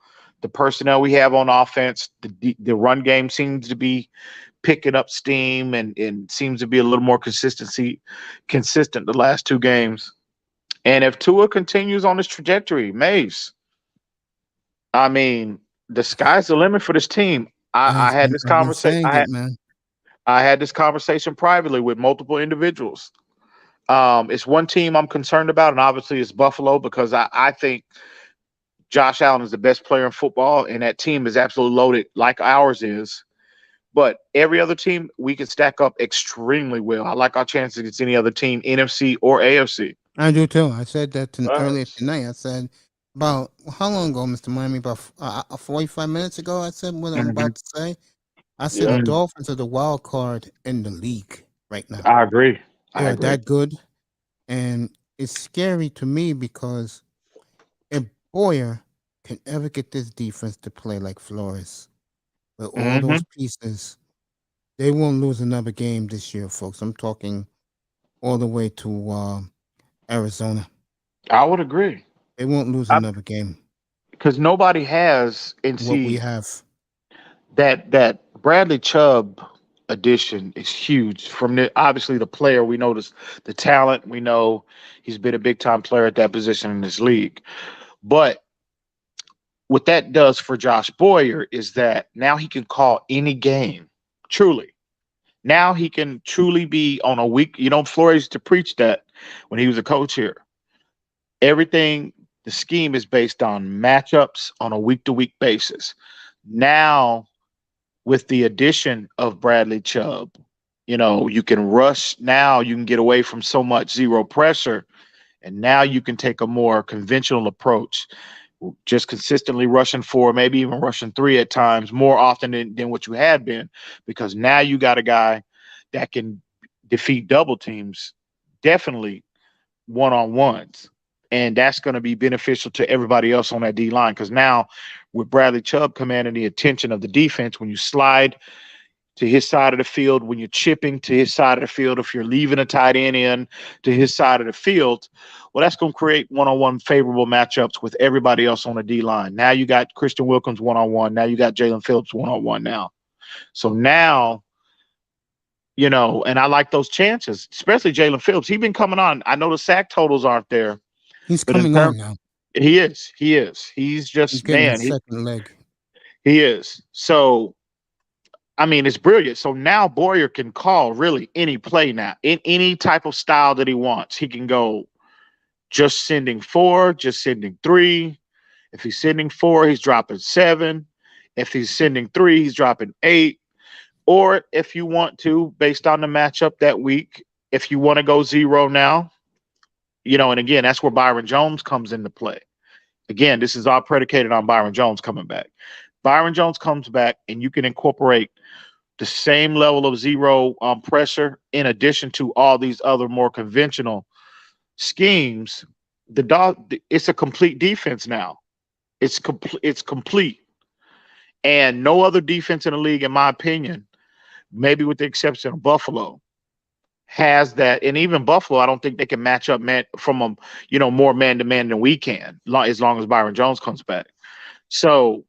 the personnel we have on offense, the run game seems to be picking up steam and seems to be a little more consistent the last two games. And if Tua continues on this trajectory, Mace, I mean, the sky's the limit for this team. I had this I've been conversation. saying it, man. I had this conversation privately with multiple individuals. It's one team I'm concerned about, and obviously it's Buffalo, because I think Josh Allen is the best player in football, and that team is absolutely loaded like ours is. But every other team, we can stack up extremely well. I like our chances against any other team, NFC or AFC. I do too. I said that earlier Facts. tonight. I said about how long ago, Mr. Miami? About 45 minutes ago. I said what I'm Mhm. about to say. I said the Yeah. Mm, Dolphins are the wild card in the league right now. I agree. They I are agree. that good, and it's scary to me because if Boyer can ever get this defense to play like Flores with all Hmm. those pieces, they won't lose another game this year, folks. I'm talking all the way to Arizona. I would agree. They won't lose another game. Because nobody has, and What we see have. that Bradley Chubb addition is huge. From the obviously the player, we know the talent. We know he's been a big time player at that position in this league. But what that does for Josh Boyer is that now he can call any game. Truly. Now he can truly be on a week. Flores used to preach that when he was a coach here. Everything, the scheme is based on matchups on a week to week basis. Now, with the addition of Bradley Chubb, you can rush now, you can get away from so much zero pressure, and now you can take a more conventional approach, just consistently rushing four, maybe even rushing three at times more often than what you had been, because now you got a guy that can defeat double teams, definitely one on ones. And that's going to be beneficial to everybody else on that D line because now with Bradley Chubb commanding the attention of the defense, when you slide to his side of the field, when you're chipping to his side of the field, if you're leaving a tight end in to his side of the field, well, that's going to create one-on-one favorable matchups with everybody else on the D line. Now you got Christian Wilkins one-on-one. Now you got Jalen Phillips one-on-one now. So now, and I like those chances, especially Jalen Phillips. He's been coming on. I know the sack totals aren't there, He's but in coming terms, on now. he is. He's He's just, getting man, his second leg. he is. So I mean, it's brilliant. So now Boyer can call really any play now in any type of style that he wants. He can go just sending four, just sending three. If he's sending four, he's dropping seven. If he's sending three, he's dropping eight. Or if you want to, based on the matchup that week, if you want to go zero now, and again, that's where Byron Jones comes into play. Again, this is all predicated on Byron Jones coming back. Byron Jones comes back, and you can incorporate the same level of zero pressure in addition to all these other more conventional schemes. It's a complete defense now. It's complete, and no other defense in the league, in my opinion, maybe with the exception of Buffalo, has that. And even Buffalo, I don't think they can match up man from a more man to man than we can, as long as Byron Jones comes back. So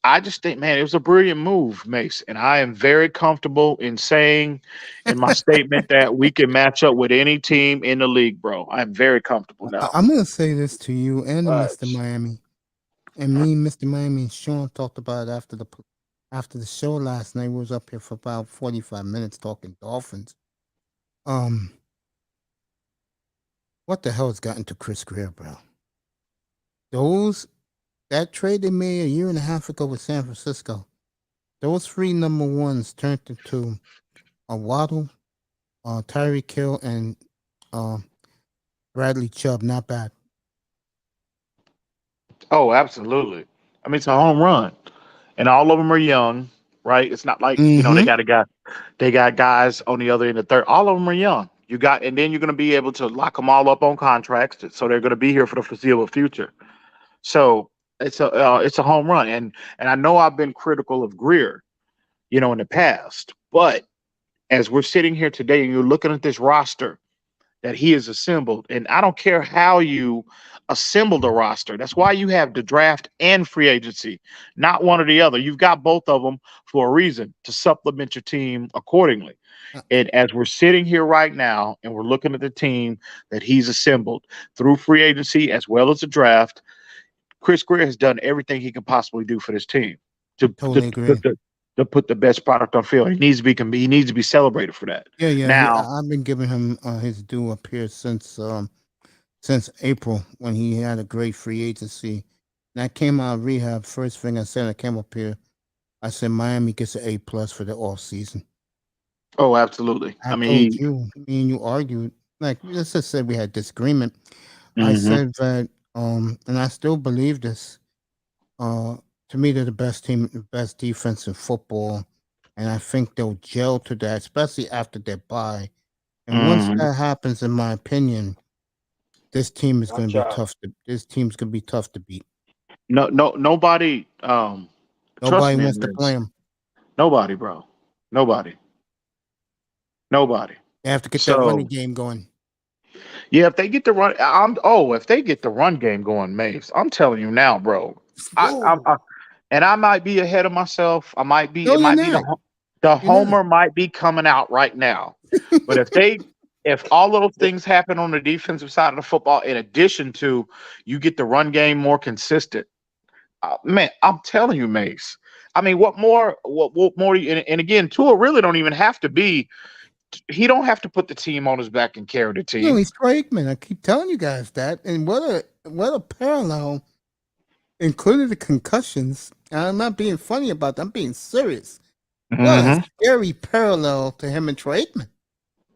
I just think, man, it was a brilliant move, Mace. And I am very comfortable in saying in my statement that we can match up with any team in the league, bro. I'm very comfortable now. I'm gonna say this to you and to Mr. Facts. Miami, and me, Mr. Miami, and Sean talked about it after the show last night. We was up here for about 45 minutes talking Dolphins. Um, what the hell has gotten to Chris Greer, bro? That trade they made a year and a half ago with San Francisco, those three number ones turned into a Waddle, Tyreek Hill, and uh, Bradley Chubb. Not bad. Oh, absolutely. I mean, it's a home run, and all of them are young, right? It's not like Mm-hmm. they got guys on the other end of third. All of them are young. And then you're going to be able to lock them all up on contracts, so they're going to be here for the foreseeable future. So it's a home run, and I know I've been critical of Greer, in the past, but as we're sitting here today and you're looking at this roster that he has assembled, and I don't care how you assemble the roster. That's why you have the draft and free agency, not one or the other. You've got both of them for a reason to supplement your team accordingly. Uh, And as we're sitting here right now and we're looking at the team that he's assembled through free agency as well as the draft, Chris Greer has done everything he can possibly do for this team to Totally agree. put the best product on field. He needs to be celebrated for that. Yeah, yeah. Now, I've been giving him his due up here since April when he had a great free agency And I came out of rehab. First thing I said, I came up here. I said Miami gets an A+ for the off season. Oh, absolutely. I I told mean, you, me and you argued. Like let's just say we had disagreement. I mhm. said that, and I still believe this. Uh, to me, they're the best team, the best defense in football, and I think they'll gel to that, especially after their bye. And once Mhm. that happens, in my opinion, this team is going to Watch be out. tough. This team's going to be tough to beat. Nobody. Trust Nobody me wants on to play this. them. Nobody, bro. Nobody. Nobody. They have to get that running So game going. yeah, if they get the run, if they get the run game going, Mace, I'm telling you now, bro. Whoa. And I might be ahead of myself. I might be. No, It you're might be not. the You're not. homer might be coming out right now. But if all of those things happen on the defensive side of the football, in addition to you get the run game more consistent, man, I'm telling you, Mace. I mean, what more? What more? And again, Tua really don't even have to be. He don't have to put the team on his back and carry the No, team. he's Troy Aikman. I keep telling you guys that. And what a parallel, including the concussions. And I'm not being funny about that. I'm being serious. What a Hmm. scary parallel to him and Troy Aikman.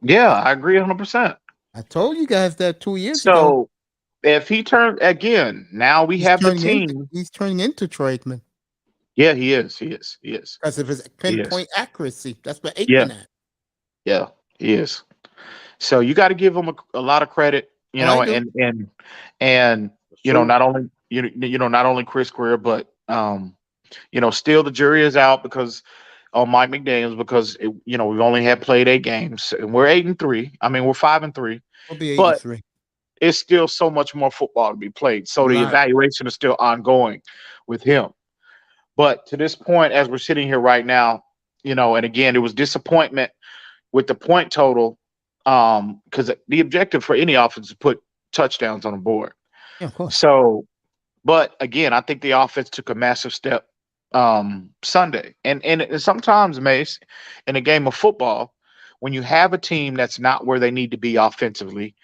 Yeah, I agree 100%. I told you guys that 2 years ago. So if he turned again, now we have the team. He's turning into Troy Aikman Yeah, he is. He is. He is. because of his He is. pinpoint accuracy. That's what Yeah, Aikman had. yeah, he is. So you got to give him a lot of credit, Oh, I do. and That's true. not only not only Chris Greer, but still the jury is out because on Mike McDaniel's because we've only had played 8 games and we're 8-3. I mean we're 5-3, We'll be 8 and but 3. it's still so much more football to be played. A So the lot. evaluation is still ongoing with him. But to this point, as we're sitting here right now, and again, it was disappointment with the point total, because the objective for any offense is to put touchdowns on the board. Yeah, of course. So, but again, I think the offense took a massive step Sunday, and sometimes, Mace, in a game of football, when you have a team that's not where they need to be offensively,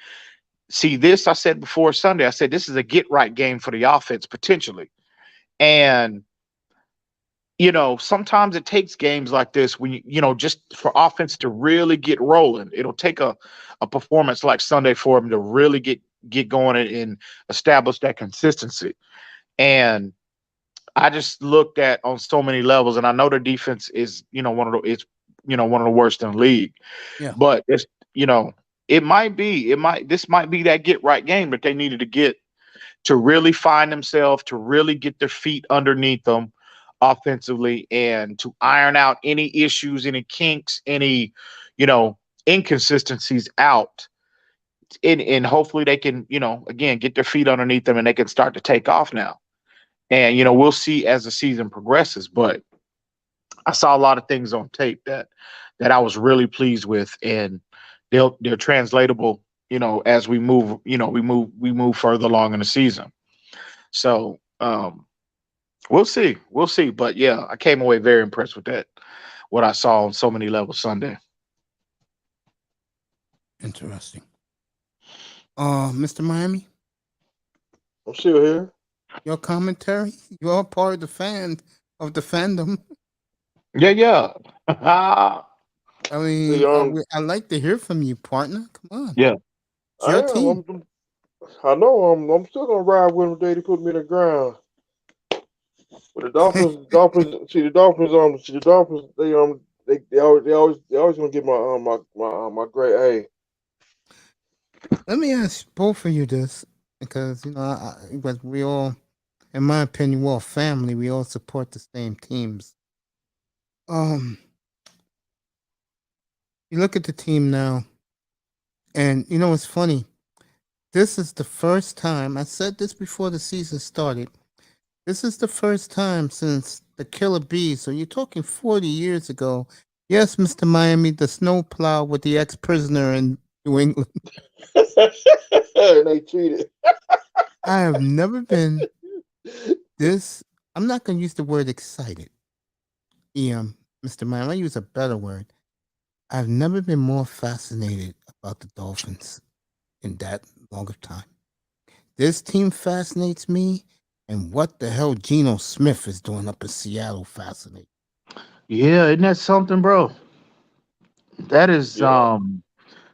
see this I said before Sunday. I said this is a get right game for the offense potentially, and sometimes it takes games like this when just for offense to really get rolling. It'll take a performance like Sunday for them to really get going and establish that consistency. And I just looked at on so many levels, and I know the defense is one of the worst in the league. Yeah. But it's this might be that get right game that they needed to get to really find themselves, to really get their feet underneath them offensively, and to iron out any issues, any kinks, any, inconsistencies out. And hopefully they can, again, get their feet underneath them and they can start to take off now. And, we'll see as the season progresses. But I saw a lot of things on tape that I was really pleased with, and they're translatable, as we move further along in the season. So we'll see. We'll see. But yeah, I came away very impressed with that. What I saw on so many levels Sunday. Interesting. Mr. Miami, I'm still here. your commentary. You're part of the fandom. Yeah, yeah. I See, mean, I like to hear from you, partner. Come on, Yeah. it's I your am. team. I know. I'm still gonna ride with them the day they put me in the ground. But the Dolphins. See the Dolphins. See the Dolphins. They always gonna get my grade Let me ask both of you this because because we all, in my opinion, we're all family. We all support the same teams. Um, you look at the team now, and it's funny. This is the first time I said this before the season started. This is the first time since the Killer Bees. So you're talking 40 years ago. Yes, Mr. Miami, the snowplow with the ex-prisoner in New England. A. And they cheated. I have never been this. I'm not going to use the word excited. Mr. Miami, I use a better word. I've never been more fascinated about the Dolphins in that long of time. This team fascinates me, And what the hell Geno Smith is doing up in Seattle fascinating. Yeah, isn't that something, bro? That is Yeah.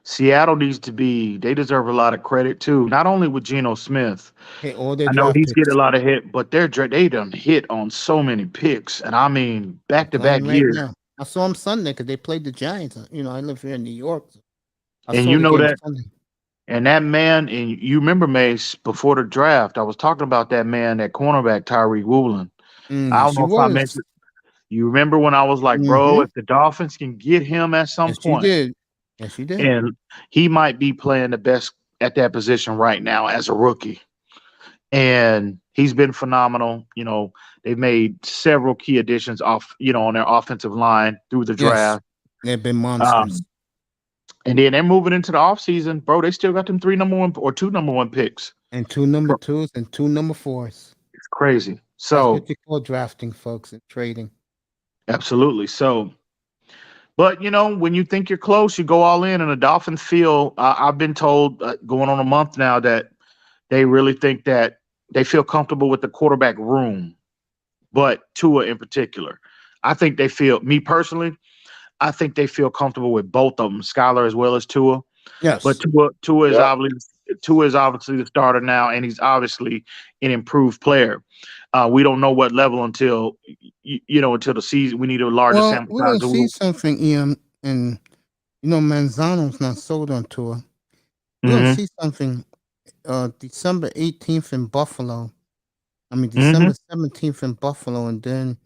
Seattle needs to be, they deserve a lot of credit too. Not only with Geno Smith. Hey, all their I know draft he's getting picks a lot of hit, but they done hit on so many picks. And I mean are back to back playing right years. now. I saw them Sunday because they played the Giants. You know, I live here in New York. So I And saw you the know game that Sunday. and that man, and you remember Mace before the draft, I was talking about that man, that cornerback Tyreek Woolen. I don't She know if I was. mentioned. You remember when I was like, bro, Mm-hmm. if the Dolphins can get him at some Yes, you point, did. Yes, you did. and he might be playing the best at that position right now as a rookie. And he's been phenomenal. You know, they've made several key additions off, on their offensive line through the Yes, draft. they've been monsters. Um, and then they're moving into the offseason, bro. They still got them three number one or two number one picks. And 2 number 2s and 2 number 4s. It's crazy. That's So what you call drafting, folks, and trading. absolutely. So, but when you think you're close, you go all in. And the Dolphins feel, I've been told going on a month now that they really think that they feel comfortable with the quarterback room, but Tua in particular. I think they feel, me personally, I think they feel comfortable with both of them, Skylar as well as Tua. But Yes. Yeah. Tua is obviously the starter now, and he's obviously an improved player. We don't know what level until until the season. We need a larger Well, sample we're size. gonna see something, Ian, and Manzano's not sold on tour. We're gonna Mm-hmm. see something December 18th in Buffalo. I mean Mm-hmm. December 17th in Buffalo, and then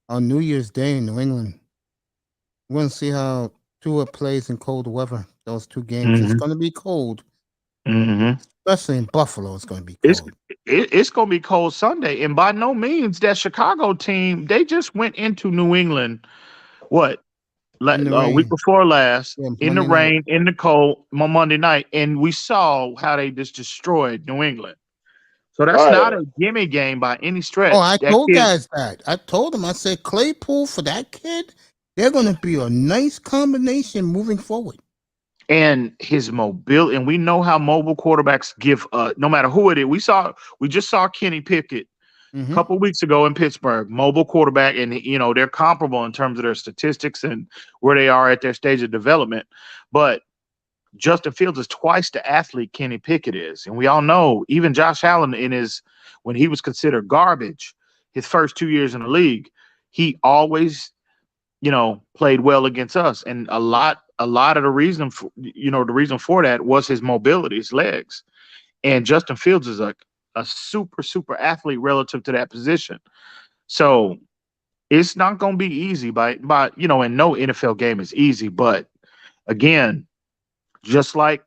on New Year's Day in New England. We're gonna see how Tua plays in cold weather. Those 2 games. It's Mm-hmm. gonna be cold, Mm-hmm. especially in Buffalo. It's gonna be It's cold. it's gonna be cold Sunday, and by no means that Chicago team. They just went into New England. What In the week rain. before last Yeah, in the Monday night. rain, in the cold, on Monday night, and we saw how they just destroyed New England. So that's not Right. a gimme game by any Oh, stretch. I That told kid guys that. I told them. I said Claypool for that kid. They're gonna be a nice combination moving forward. and his mobility, and we know how mobile quarterbacks give. No matter who it is, we just saw Kenny Pickett a Mm-hmm. couple weeks ago in Pittsburgh, mobile quarterback, and they're comparable in terms of their statistics and where they are at their stage of development. But Justin Fields is twice the athlete Kenny Pickett is, and we all know even Josh Allen when he was considered garbage, his first 2 years in the league, he always played well against us, and a lot of the reason for that was his mobility, his legs, and Justin Fields is a super athlete relative to that position. So it's not going to be easy and no NFL game is easy, but again, just like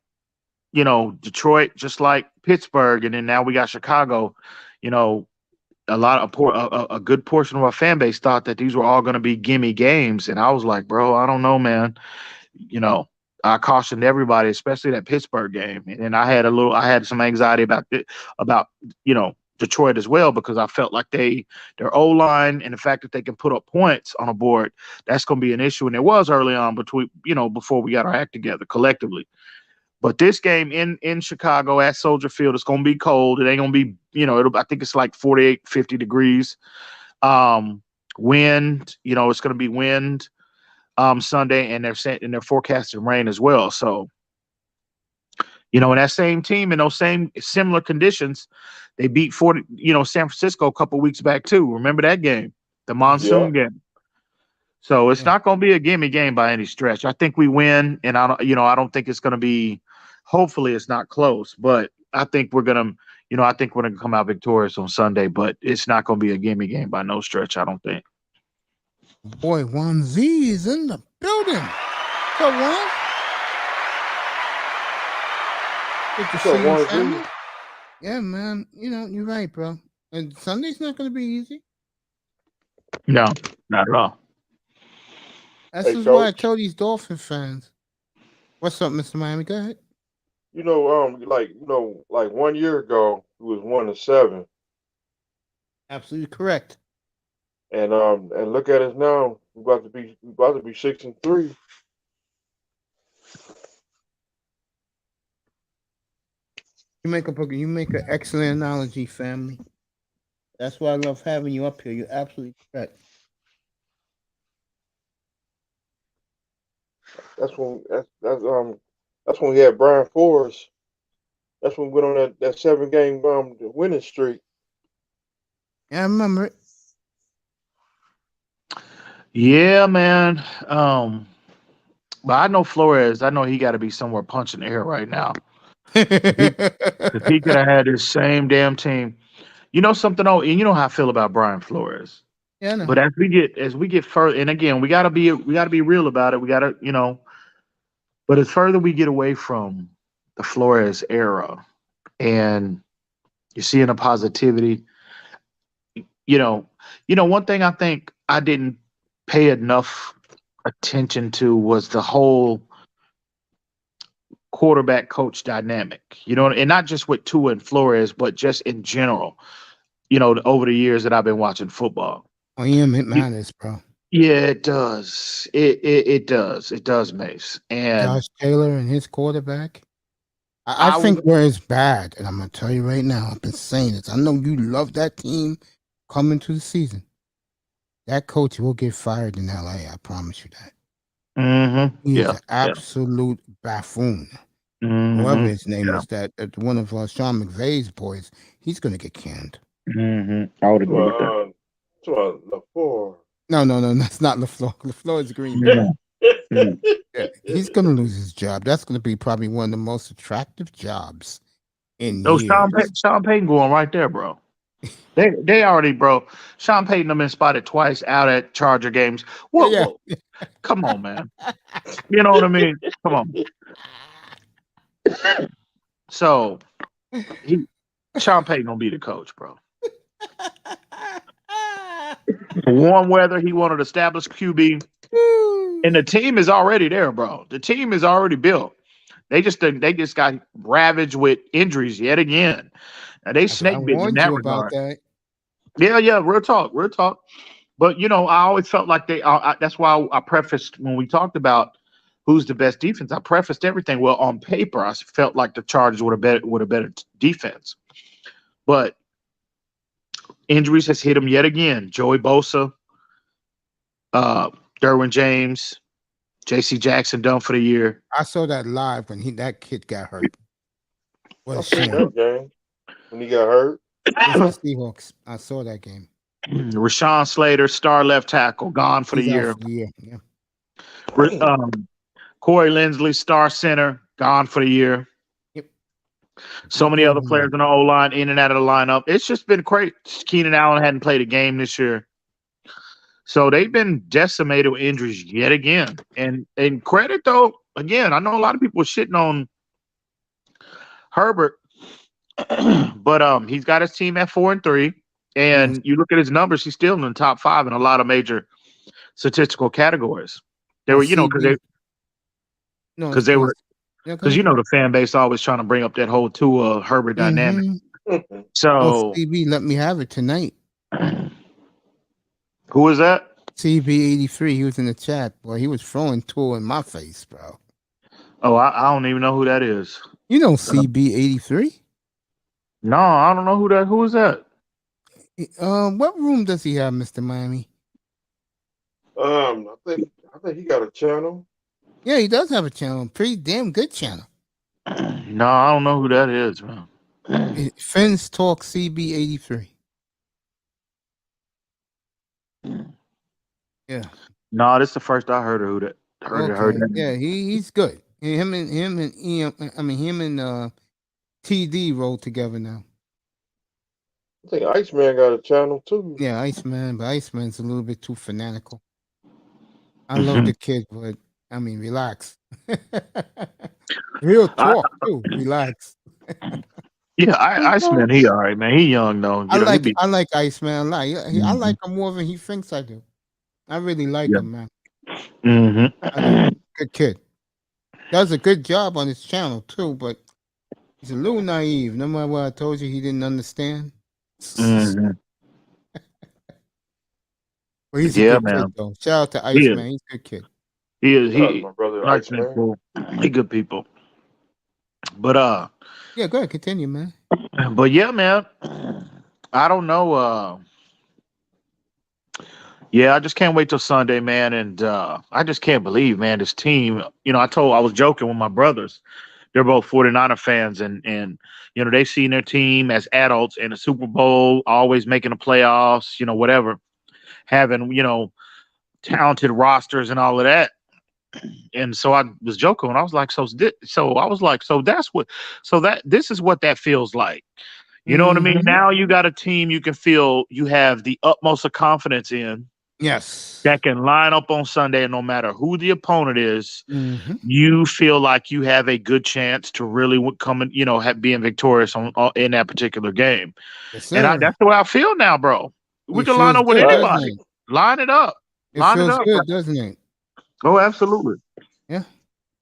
Detroit, just like Pittsburgh, and then now we got Chicago. You know, a good portion of our fan base thought that these were all going to be gimme games, and I was like, bro, I don't know, man. You know, I cautioned everybody, especially that Pittsburgh game, and I had some anxiety about Detroit as well, because I felt like their O line and the fact that they can put up points on a board, that's going to be an issue, and it was early on before we got our act together collectively. But this game in Chicago at Soldier Field, it's going to be cold. It ain't going to be, I think it's like 48, 50 degrees. Wind, it's going to be wind Sunday, and they're forecasting rain as well. So, and that same team in those same similar conditions, they beat San Francisco a couple weeks back too. Remember that game, the Mm-hmm. Yeah. monsoon game. So it's Yeah. not going to be a gimme game by any stretch. I think we win, and I don't think it's going to be. Hopefully, it's not close, but I think we're gonna, I think we're gonna come out victorious on Sunday. But it's not going to be a gimme game by no stretch. I don't think. Boy, Juan Z is in the building. What's up, Juan? Good to What's see up, you, Warren family. Z? Yeah, man. You're right, bro. And Sunday's not gonna be easy. No, not at all. This Hey, is why I coach. tell these Dolphin fans. What's up, Mr. Miami? Go ahead. Like 1 year ago, he was 1-7, Absolutely correct. and look at us now. We about to be 6-3. You make an excellent analogy, family. That's why I love having you up here. You're absolutely correct. That's when we had Brian Flores. That's when we went on that 7 game winning streak. Yeah, I remember it. Yeah, man. But I know Flores. I know he got to be somewhere punching the air right now. If he could have had this same damn team. You know something? Oh, and you know how I feel about Brian Flores. Yeah, I know. But as we get further, and again, we gotta be real about it. We gotta, but as further we get away from the Flores era, and you're seeing a positivity, you know, one thing I think I didn't pay enough attention to was the whole quarterback coach dynamic. And not just with Tua and Flores, but just in general. Over the years that I've been watching football. Oh, yeah, it matters, bro. Yeah, it does. It does. It does, Mace. And Josh Taylor and his quarterback. I I was think where it's bad, and I'm gonna tell you right now, I've been saying this. I know you love that team coming to the season. That coach will get fired in LA. I promise you that. He is yeah, an absolute buffoon. Whoever mm-hmm, his name yeah, is, that one of Sean McVay's boys, he's gonna get canned. I would agree with that. To LaFleur. No, that's not LaFleur. LaFleur is Green Bay. Yeah, yeah. Yeah, he's gonna lose his job. That's gonna be probably one of the most attractive jobs in No, years. Sean Payton going right there, bro. They already, bro. Sean Payton have been spotted twice out at Charger games. What? Yeah. Come on, man. You know what I mean? Come on. So Sean Payton gonna be the coach, bro. Warm weather, he wanted to establish QB, and the team is already there, bro. The team is already built. They just got ravaged with injuries yet again. Now they I snake bitten in warned that you about regard. that. Yeah, real talk. But I always felt like that's why I prefaced when we talked about who's the best defense. I prefaced everything. Well, on paper, I felt like the Chargers would have better defense, but injuries has hit them yet again. Joey Bosa, uh, Derwin James, J.C. Jackson done for the year. I saw that live when that kid got hurt. What I a seen shame. that game when he got hurt. It's the Seahawks. I saw that game. Rashawn Slater, star left tackle, gone for the He's out year. for the year. Yeah. Corey Lindsley, star center, gone for the year. Yep. So many other players in the O line, in and out of the lineup. It's just been great. Keenan Allen hadn't played a game this year. So they've been decimated with injuries yet again. And credit, though, again, I know a lot of people are shitting on Herbert, but he's got his team at 4-3. And you look at his numbers, he's still in the top 5 in a lot of major statistical categories. They were, because they were, because the fan base always trying to bring up that whole Tua Herbert dynamic. So CB let me have it tonight. Who is that? CB83. He was in the chat. Boy, he was throwing Tua in my face, bro. Oh, I don't even know who that is. You know CB83? No, I don't know who that. Who is that? What room does he have, Mr. Miami? I think he got a channel. Yeah, he does have a channel. Pretty damn good channel. No, I don't know who that is, man. Fins Talk CB83. Yeah. No, this is the first I heard of who that. Heard that. Yeah, he's good. Him and TD roll together now. I think Iceman got a channel too. Yeah, Iceman, but Iceman's a little bit too fanatical. I love the kid, but I mean, relax. Real talk too. Relax. Yeah, Iceman, he all right, man. He young though. I like Iceman. I like him more than he thinks I do. I really like him, man. Mm-hmm. Good kid. Does a good job on his channel too, but he's a little naive. No matter what I told you, he didn't understand. Mm-hmm. But he's a good kid though. Shout out to Iceman. He's a good kid. He is. My brother Iceman. Cool. He good people. But yeah, go ahead, continue, man. But yeah, man. I don't know. Yeah, I just can't wait till Sunday, man. And I just can't believe, man, this team. I was joking with my brothers. They're both 49er fans, and they've seen their team as adults in the Super Bowl, always making the playoffs, whatever, having, talented rosters and all of that. And so I was joking when I was like, so that's what, so that this is what that feels like. You know what I mean? Mhm. Now you got a team you can feel you have the utmost of confidence in Yes. that can line up on Sunday, and no matter who the opponent is, Mhm. you feel like you have a good chance to really come and being victorious in that particular game. Yes, And sir. that's the way I feel now, bro. We It can line feels up with good, doesn't anybody. it? Line it up. It Line it feels up, bro. good, doesn't it? Oh, absolutely. Yeah,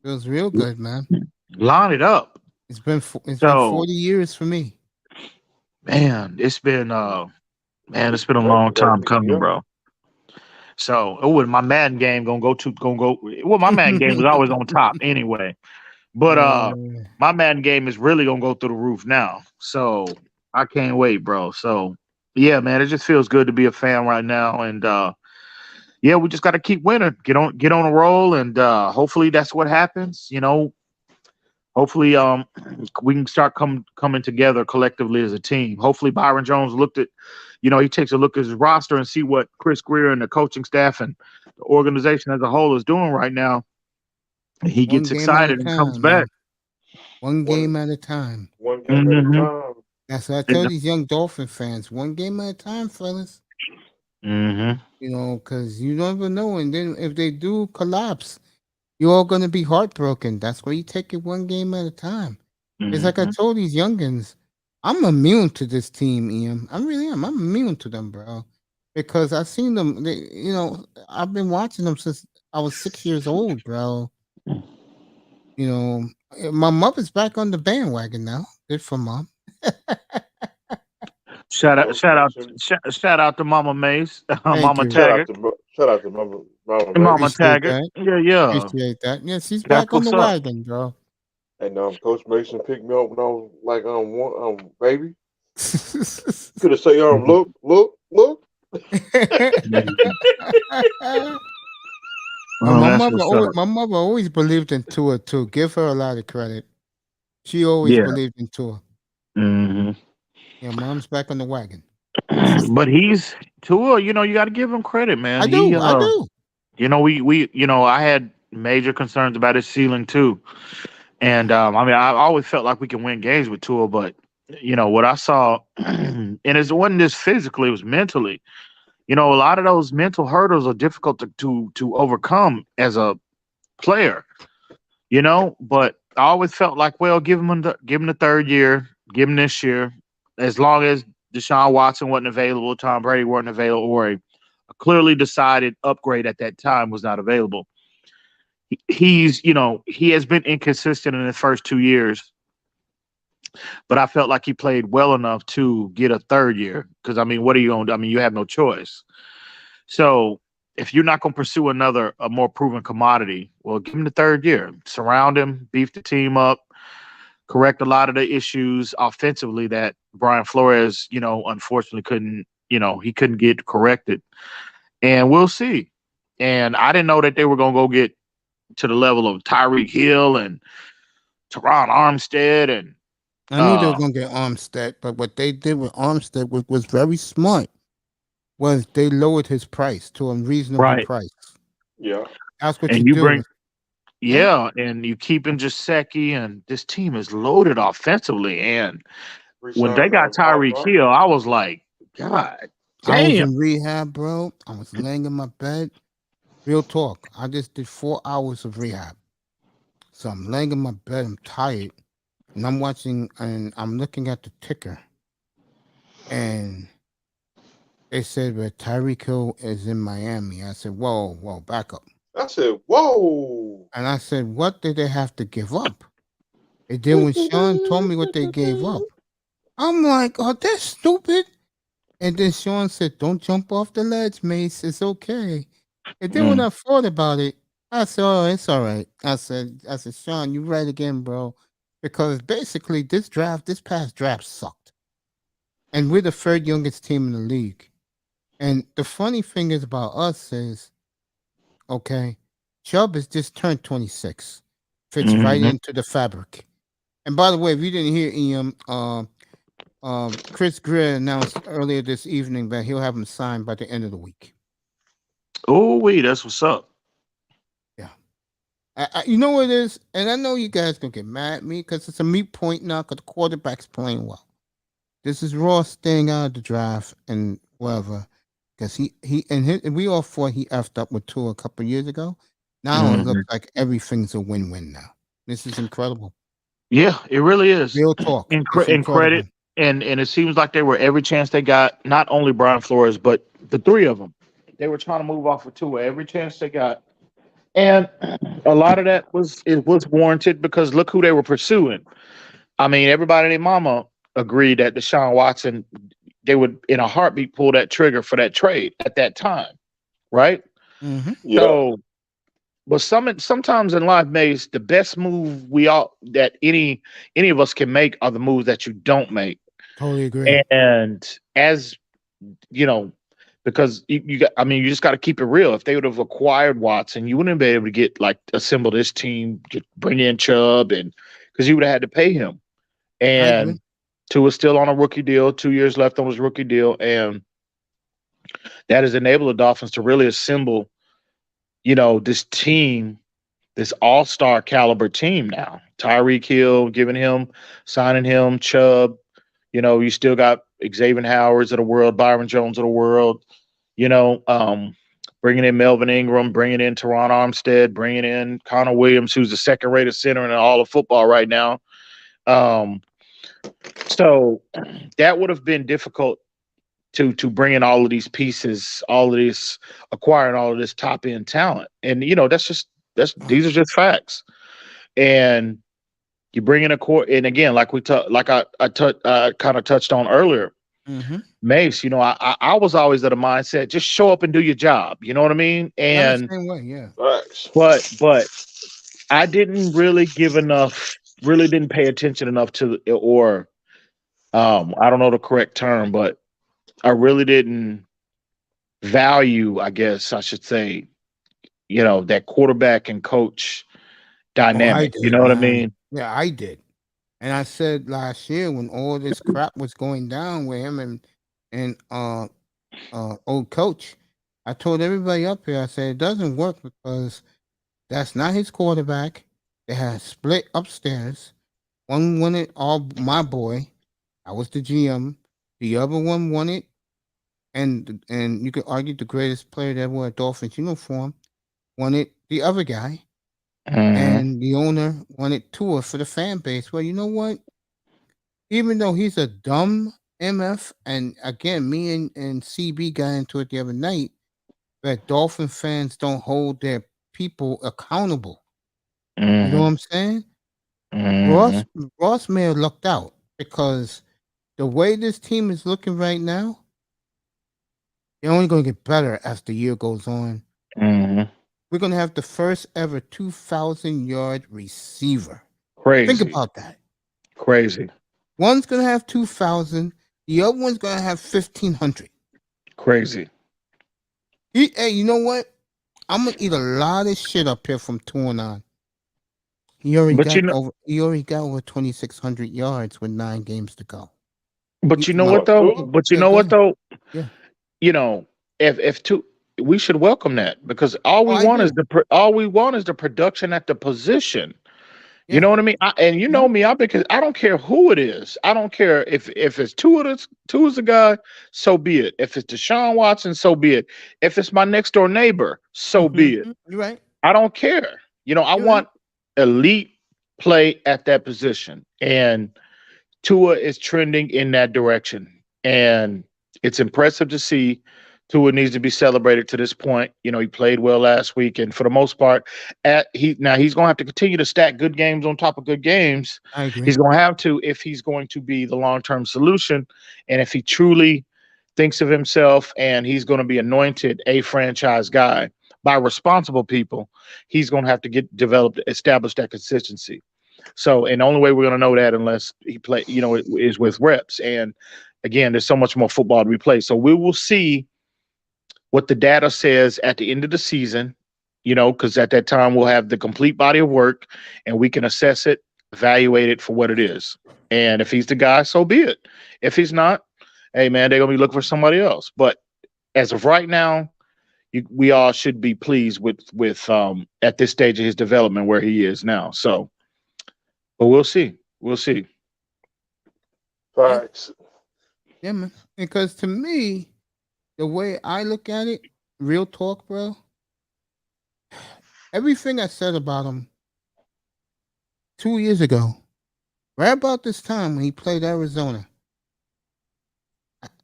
feels real good, man. Line it up. It's been So, 40 years for me. man, it's been a long time coming, Yeah. bro. So, my Madden game gonna go. Well, my Madden game was always on top anyway. But Uh, my Madden game is really gonna go through the roof now. So I can't wait, bro. So yeah, man, it just feels good to be a fan right now. And yeah, we just gotta keep winning. Get on a roll, and hopefully that's what happens. Hopefully we can start coming together collectively as a team. Hopefully Byron Jones he takes a look at his roster and see what Chris Greer and the coaching staff and the organization as a whole is doing right now. And he one gets game at a excited and comes time, back. man. One One game at a time. one game at a Mm-hmm. time. That's what I tell these young Dolphin fans. One game at a time, fellas. Mm-hmm. Because you never know. And then if they do collapse, you're all going to be heartbroken. That's why you take it one game at a time. It's like I Mm-hmm. told these youngins, I'm immune to this team, Ian. I really am. I'm immune to them, bro. Because I've seen them. I've been watching them since I was 6 years old, bro. My mother's back on the bandwagon now. Good for mom. Coach Mason. Shout out to Mama Mace, Thank Mama you. Taggart, Shout out to Mama and Mace. Mama Appreciate Taggart. that. Yeah, yeah. Appreciate that. Yeah, she's That's back on what's the up. wagon, bro. And Coach Mason picked me up when I was like baby. Could have say Mhm. look. Mhm. But Oh, that's what's up. my mother always believed in Tua too. Give her a lot of credit. She always Yeah. believed in Tua. Hmm. Yeah, mom's back on the wagon. But he's Tua. You got to give him credit, man. I do. I do. I had major concerns about his ceiling too. And I mean, I always felt like we can win games with Tua, but what I saw, and it wasn't just physically, it was mentally. A lot of those mental hurdles are difficult to overcome as a player. But I always felt like, well, give him the third year, give him this year, as long as Deshaun Watson wasn't available, Tom Brady wasn't available, or a clearly decided upgrade at that time was not available. He has been inconsistent in the first 2 years, but I felt like he played well enough to get a third year. Because I mean, what are you going to do? I mean, you have no choice. So if you're not going to pursue a more proven commodity, well, give him the third year. Surround him, beef the team up, correct a lot of the issues offensively that Brian Flores, unfortunately he couldn't get corrected. And we'll see. And I didn't know that they were going to go get to the level of Tyreek Hill and Teron Armstead and I knew they were gonna get Armstead, but what they did with Armstead was very smart. Was they lowered his price to a reasonable right. price. Yeah. That's what you And you do. bring Yeah. yeah, and you keep in Jaceki, and this team is loaded offensively. And when they Resign got Tyreek Barbara. Hill, I was like, God I was damn. in rehab, bro. I was laying in my bed. Real talk. I just did 4 hours of rehab. So I'm laying in my bed. I'm tired, and I'm watching, and I'm looking at the ticker, and they said, "Well, Tyreek Hill is in Miami." I said, "Whoa, whoa, back up." I said, whoa. And I said, "What did they have to give up?" And then when Sean told me what they gave up, I'm like, "Oh, that's stupid." And then Sean said, "Don't jump off the ledge, Mace. It's okay." And then when Mm. I thought about it, I said, "Oh, it's all right." I said, "Sean, you right again, bro." Because basically this past draft sucked. and we're the third youngest team in the league. And the funny thing is about us is, okay, Chubb has just turned 26, fits right Mhm. into the fabric. And by the way, if you didn't hear Ian, Chris Greer announced earlier this evening that he'll have him signed by the end of the week. Oh, wait, that's what's up. Yeah. You know what it is? And I know you guys going to get mad at me because it's a meat point now because the quarterback's playing well. This is Ross staying out of the draft and whatever. Because and we all thought he effed up with Tua a couple of years ago. Now it looks Mhm. like everything's a win-win now. This is incredible. Yeah, it really is. Real talk. It's In credit, incredible. and it seems like they were every chance they got. Not only Brian Flores, but the three of them. They were trying to move off of Tua every chance they got, and a lot of that was warranted because look who they were pursuing. I mean, everybody and their mama agreed that Deshaun Watson, they would in a heartbeat pull that trigger for that trade at that time, right? Mm-hmm. Yeah. So, but sometimes in life, Mace, the best move we all that any of us can make are the moves that you don't make. Totally agree. And as you know, because you got, I mean, you just got to keep it real. If they would have acquired Watson, you wouldn't have been able to get like assemble this team, bring in Chubb, and because you would have had to pay him. I agree. And Tua is still on a rookie deal, 2 years left on his rookie deal, and that has enabled the Dolphins to really assemble, this team, this all-star caliber team now. Tyreek Hill, signing him, Chubb. You still got Xavier Howards of the world, Byron Jones of the world. You know, um, Bringing in Melvin Ingram, bringing in Teron Armstead, bringing in Connor Williams, who's the second-rated center in all of football right now. So that would have been difficult to bring in all of these pieces, all of this acquiring all of this top end talent, and that's these are just facts. And you bring in a core, and again, like I kind of touched on earlier, Mm-hmm. Mace. I was always at a mindset, just show up and do your job. You know what I mean? I'm the And same way. Yeah. Facts. but I didn't really really didn't pay attention enough to, or I don't know the correct term, but I really didn't value, I guess I should say, that quarterback and coach Oh, I dynamic. You did, know what I man. mean? Yeah, I did. And I said last year when all this crap was going down with him and old coach, I told everybody up here, I said it doesn't work because that's not his quarterback. They had split upstairs. One wanted all my boy. I was the GM. The other one wanted, and you could argue the greatest player that wore a Dolphins uniform wanted the other guy, Hmm. and the owner wanted Tua for the fan base. Well, you know what? Even though he's a dumb MF, and again, me and CB got into it the other night, that Dolphin fans don't hold their people accountable. You know what Hmm. I'm saying? Hmm. Ross Ross may have lucked out because the way this team is looking right now, they're only going to get better as the year goes on. Hmm. We're going to have the first ever 2,000-yard receiver. Think Crazy, about that. crazy, One's going to have 2,000. The other one's going to have 1,500. crazy. Hey, you know what? I'm going to eat a lot of shit up here from 2 and on. He already But got over. He already got over 2,600 yards with 9 games to go. you know My what What, though? Tua? But you yeah, know go what ahead. though? Yeah. You know, if two, we should welcome that because all Oh, we I want is do. all we want is the production at the position. You Yeah. know what I mean? And you Mhm. know me, because I don't care who it is. I don't care if it's two is the guy, so be it. If it's Deshaun Watson, so be it. If it's my next door neighbor, so be it. You're right. I don't care. I You're right. want elite play at that position. And Tua is trending in that direction. And it's impressive to see. Tua needs to be celebrated to this point. He played well last week, and for the most part, he's going to have to continue to stack good games on top of good games. I agree. He's going to have to if he's going to be the long-term solution, and if he truly thinks of himself and he's going to be anointed a franchise guy by responsible people, he's going to have to establish that consistency. So, and the only way we're going to know that unless he is with reps. And again, there's so much more football to be played. So we will see what the data says at the end of the season, because at that time we'll have the complete body of work and we can assess it, evaluate it for what it is. And if he's the guy, so be it. If he's not, hey man, they're gonna be looking for somebody else. But as of right now, we all should be pleased with at this stage of his development where he is now. So, but we'll see. We'll see. Facts. Yeah, man. Because to me, the way I look at it, real talk, bro. Everything I said about him 2 years ago, right about this time when he played Arizona,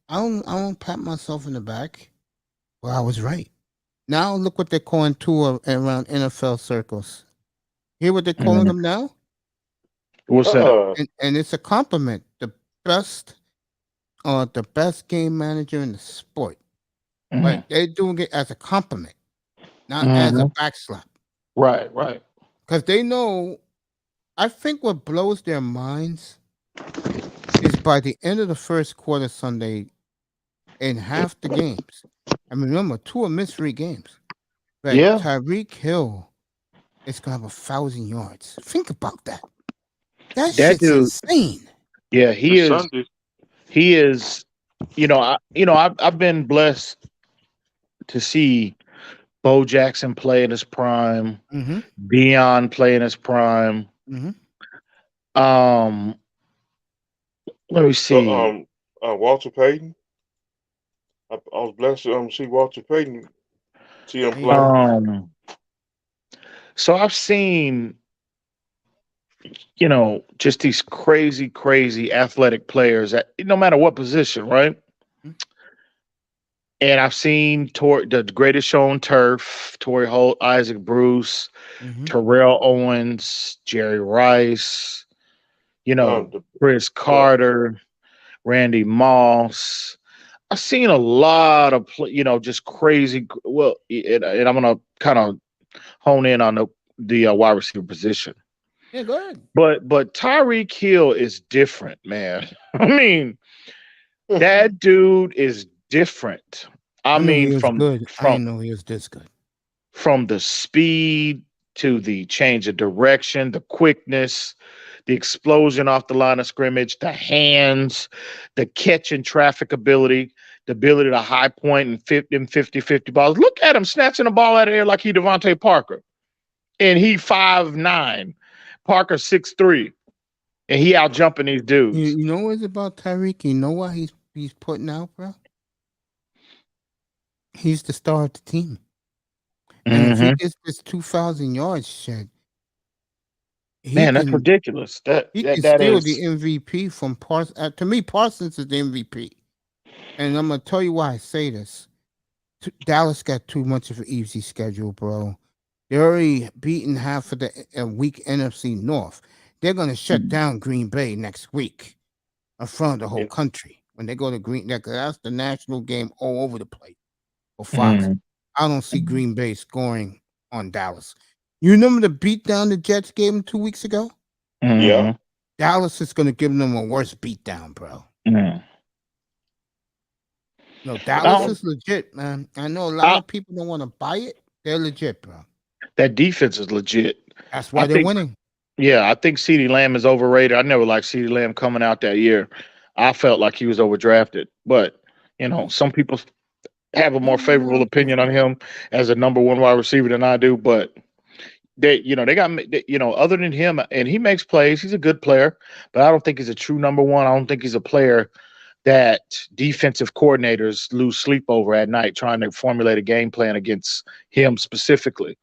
I don't pat myself in the back. Well, I was right. Now look what they're calling Tua around NFL circles. Hear what they're calling him now? What's that? And it's a compliment. The best game manager in the sport. But they're doing it as a compliment, not as a backslap. Right. Because they know, I think what blows their minds is by the end of the first quarter Sunday, in half the games, I mean, remember, 2 missed 3 games. But Yeah. Tyreek Hill is going to have 1,000 yards. Think about that. That That shit's dude, insane. yeah, he It's is. Sunday. He is. I've been blessed to see Bo Jackson play in his prime, Mm-hmm. Dion play in his prime. Mm-hmm. Let me see. Walter Payton. I was blessed to see Walter Payton, see him play. So I've seen, just these crazy athletic players at no matter what position, right? Mhm. And I've seen the greatest show on turf, Torrey Holt, Isaac Bruce, Mm-hmm. Terrell Owens, Jerry Rice, The Chris Carter, Randy Moss. I've seen a lot of, just crazy. Well, and I'm gonna kind of hone in on the wide receiver position. Yeah, go ahead. But Tyreek Hill is different, man. I mean, that dude is different. I knew he mean, was from good. I from didn't know he was this good. from the speed to the change of direction, the quickness, the explosion off the line of scrimmage, the hands, the catch and traffic ability, the ability to high point and 50 balls. Look at him snatching the ball out of there like he Devontae Parker. And he 5'9", Parker 6'3", and he out jumping these dudes. You know what's about Tyreek? You know what he's putting out, bro? He's the star of the team. And if he gets this 2,000 yards shed, Man, that's ridiculous. That steal is the MVP from Parsons. To me, Parsons is the MVP. And I'm going to tell you why I say this. Dallas got too much of an easy schedule, bro. They're already beaten half of the weak NFC North. They're going to shut down Green Bay next week in front of the whole country when they go to Green Bay. That's the national game all over the place for Fox. I don't see Green Bay scoring on Dallas. You remember the beatdown the Jets gave them 2 weeks ago? Yeah. Dallas is going to give them a worse beatdown, bro. No, Dallas is legit, man. I know a lot of people don't want to buy it. They're legit, bro. That defense is legit. That's why they're winning. Yeah, I think CeeDee Lamb is overrated. I never liked CeeDee Lamb coming out that year. I felt like he was overdrafted. But, some people have a more favorable opinion on him as a number 1 wide receiver than I do. But they got, other than him, and he makes plays. He's a good player, but I don't think he's a true number 1. I don't think he's a player that defensive coordinators lose sleep over at night trying to formulate a game plan against him specifically.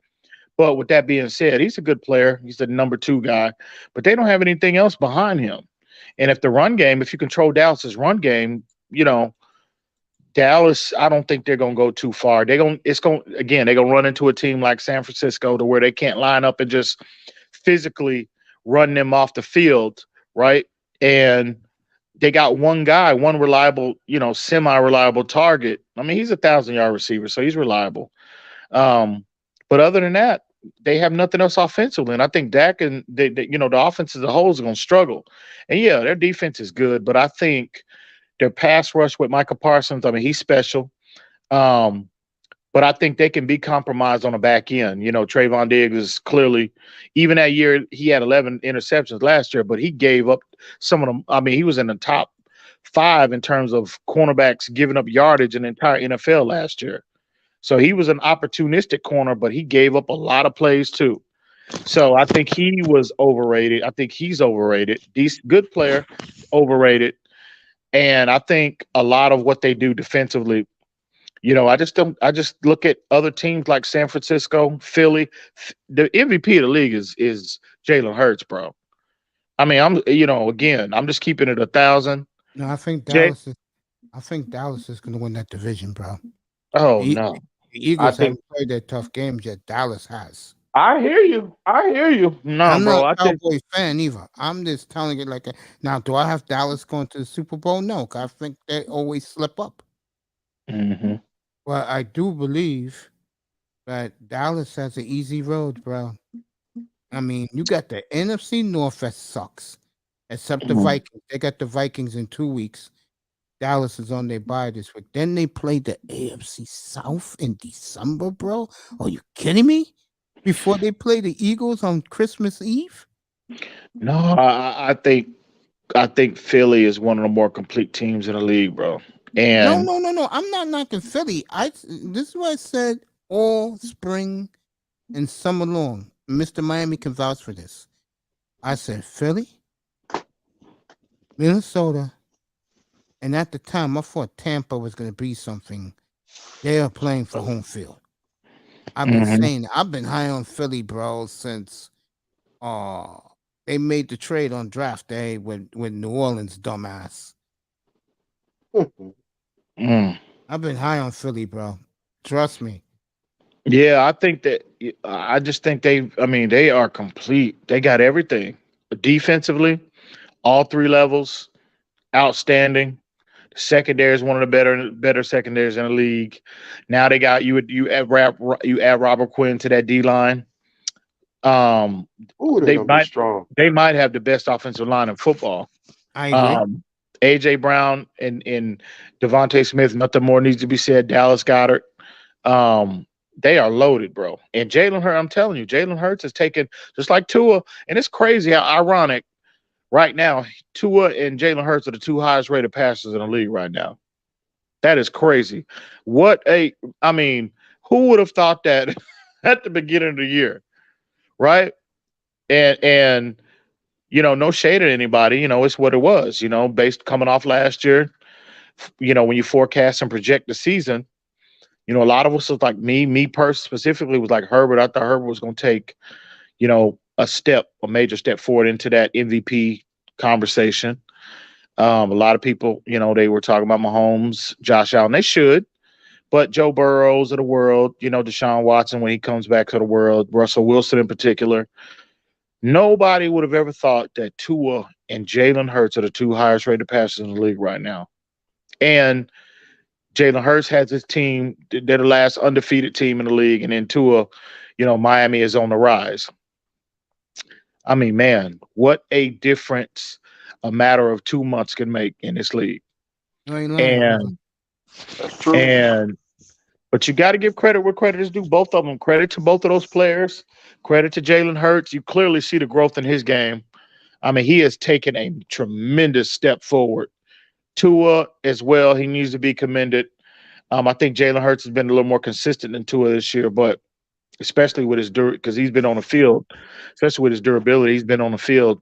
But with that being said, he's a good player. He's the number 2 guy, but they don't have anything else behind him. And if you control Dallas's run game, Dallas, I don't think they're going to go too far. They're going to run into a team like San Francisco to where they can't line up and just physically run them off the field, right? And they got one guy, one reliable, semi-reliable target. I mean, he's a 1,000-yard receiver, so he's reliable. But other than that, they have nothing else offensively. And I think Dak and the offense as a whole is going to struggle. And yeah, their defense is good, but I think their pass rush with Micah Parsons. I mean, he's special. Um, but I think they can be compromised on the back end. You know, Trayvon Diggs is clearly, even that year, he had 11 interceptions last year, but he gave up some of them. I mean, he was in the top 5 in terms of cornerbacks giving up yardage in the entire NFL last year. So he was an opportunistic corner, but he gave up a lot of plays too. So I think he was overrated. I think he's overrated. He's good player, overrated. And I think a lot of what they do defensively, you know, I just don't. I just look at other teams like San Francisco, Philly. The MVP of the league is Jalen Hurts, bro. I mean, again, I'm just keeping it 1,000. No, Jay, I think Dallas is going to win that division, bro. oh The, no, the I Eagles think haven't played their tough games yet. Dallas has. I hear you. I hear you. No, I'm not bro, a I think. Cowboys fan either. I'm just telling it now. Do I have Dallas going to the Super Bowl? No, 'cause I think they always slip up. Mhm. But I do believe that Dallas has an easy road, bro. I mean, you got the NFC North that sucks, except the Mhm. Vikings. They got the Vikings in 2 weeks. Dallas is on their bye this week. Then they play the AFC South in December, bro. Are you kidding me? Before they play the Eagles on Christmas Eve? No, I think Philly is one of the more complete teams in the league, bro. No, And no, no, no. I'm not knocking Philly. This is what I said all spring and summer long. Mr. Miami can vouch for this. I said Philly, Minnesota, and at the time I thought Tampa was gonna be something. They are playing for home field. I've been Mhm. saying I've been high on Philly, bro, since uh they made the trade on draft day with New Orleans dumbass. Mm. I've been high on Philly, bro. Trust me. Yeah, I think that I just think I mean, they are complete. They got everything. Defensively, all 3 levels, outstanding. Secondary is one of the better secondaries in the league. Now they got you add Robert Quinn to that D line. Um, Ooh, they're they gonna be might strong. they might have the best offensive line in football. I agree. AJ Brown and Devontae Smith, nothing more needs to be said. Dallas Goddard. Um, they are loaded, bro. And Jalen Hurts, I'm telling you, Jalen Hurts is taking just like Tua, and it's crazy how ironic right now. Tua and Jalen Hurts are the 2 highest rated passers in the league right now. That is crazy. I mean, who would have thought that at the beginning of the year, right? And no shade at anybody. It's what it was. Based coming off last year. When you forecast and project the season, a lot of us was like me specifically was like Herbert. I thought Herbert was going to take, a major step forward into that MVP conversation. A lot of people, they were talking about Mahomes, Josh Allen. They should, but Joe Burrows of the world, Deshaun Watson when he comes back to the world, Russell Wilson in particular. Nobody would have ever thought that Tua and Jalen Hurts are the 2 highest rated passers in the league right now. And Jalen Hurts has his team. They're the last undefeated team in the league. And then Tua, Miami is on the rise. I mean, man, what a difference a matter of 2 months can make in this league. You ain't lying, brother. And That's true. and but you got to give credit where credit is due. Both of them. Credit to both of those players. Credit to Jalen Hurts. You clearly see the growth in his game. I mean, he has taken a tremendous step forward. Tua as well. He needs to be commended. I think Jalen Hurts has been a little more consistent than Tua this year, but especially with his because he's been on the field, especially with his durability, he's been on the field,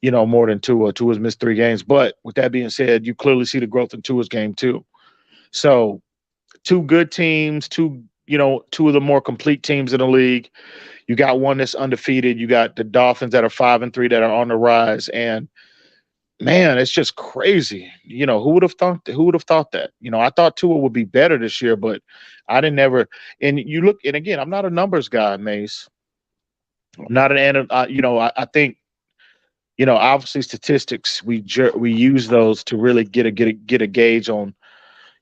more than Tua. Tua's missed 3 games. But with that being said, you clearly see the growth in Tua's game too. So 2 good teams, 2 of the more complete teams in the league. You got one that's undefeated. You got the Dolphins that are 5-3 that are on the rise. And man, it's just crazy. Who would have thought? Who would have thought that? I thought Tua would be better this year, but I didn't ever. And you look, and again, I'm not a numbers guy, Mace. I'm not an. I think obviously statistics. We use those to really get a gauge on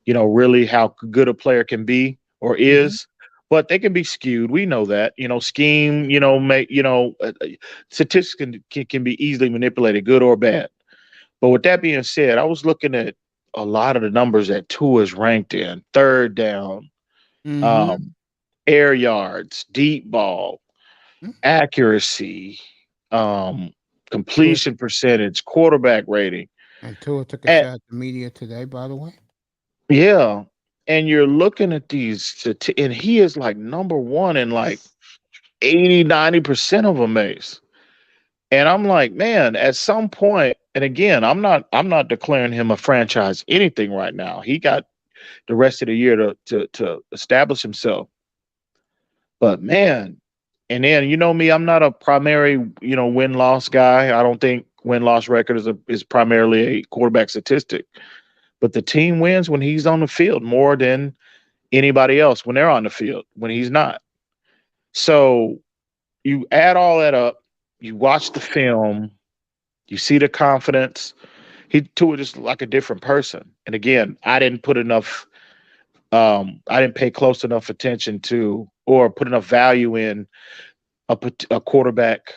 really how good a player can be or Mhm. is. But they can be skewed. We know that. Scheme. Statistics can be easily manipulated, good or bad. But with that being said, I was looking at a lot of the numbers that Tua is ranked in: third down, Mm-hmm. um, air yards, deep ball, accuracy, um, Tua, completion percentage, quarterback rating. and Tua took a And shot at the media today, by the way. yeah, and you're looking at and he is like number one in like 80, 90% of them, Mace. And I'm like, man, at some point, and again, I'm not declaring him a franchise anything right now. He got the rest of the year to establish himself. But man, and then you know me, I'm not a primary, win loss guy. I don't think win loss record is primarily a quarterback statistic. But the team wins when he's on the field more than anybody else when they're on the field, when he's not. So you add all that up, you watch the film, you see the confidence. He Tua just like a different person. And again, I didn't pay close enough attention to or put enough value in a quarterback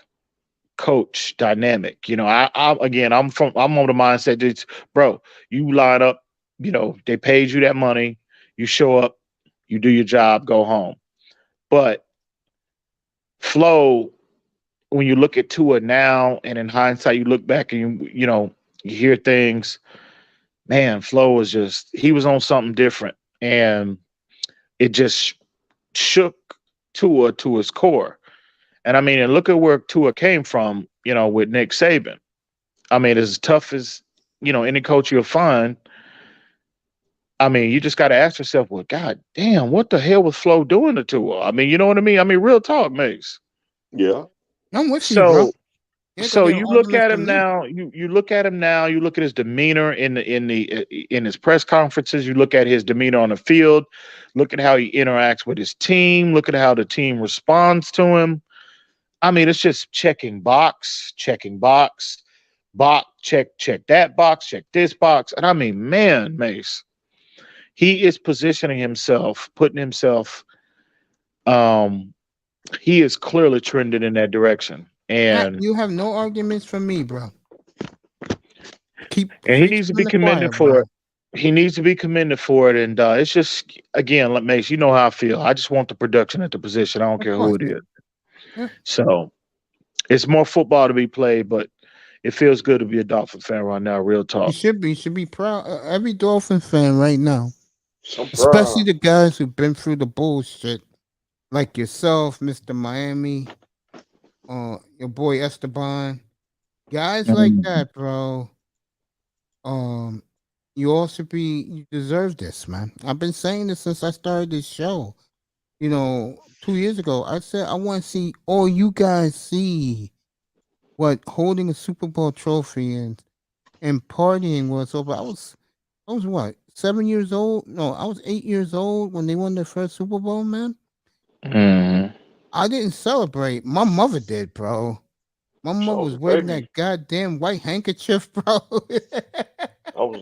coach dynamic. I'm on the mindset that, bro, you line up, they paid you that money, you show up, you do your job, go home. But Flo, when you look at Tua now and in hindsight, you look back and you hear things, man, Flo he was on something different. And it just shook Tua to his core. And I mean, and look at where Tua came from, with Nick Saban. I mean, as tough as, any coach you'll find, I mean, you just got to ask yourself, well, God damn, what the hell was Flo doing to Tua? I mean, you know what I mean? I mean, real talk, Mace. Yeah. I'm with you, bro. So, You ain't gonna so get an you look argument at from him me. now. You look at him now. You look at his demeanor in his press conferences. You look at his demeanor on the field. Look at how he interacts with his team. Look at how the team responds to him. I mean, it's just checking box, check that box, check this box. And I mean, man, Mace, he is positioning himself, putting himself, um, he is clearly trending in that direction. Matt, And you have no arguments from me, bro. Keep he preaching needs to in be the choir, commended for bro. it. He needs to be commended for it. And it's just again, like Mace, you know how I feel. I just want the production at the position. I don't Of care who course. it is. Yeah. So it's more football to be played, but it feels good to be a Dolphin fan right now. Real You talk. should be. You should be proud. Every Dolphin fan right now, I'm especially proud. the guys who've been through the bullshit, like yourself, Mr. Miami, your boy Esteban, guys like Mhm. that, bro. Um, you all should be. You deserve this, man. I've been saying this since I started this show. 2 years ago, I said I want to see all you guys see what holding a Super Bowl trophy and partying was over. I was what, 7 years old? No, I was 8 years old when they won their first Super Bowl, man. Mhm. I didn't celebrate. My mother did, bro. My I mother was was a waving baby. that goddamn white handkerchief, bro.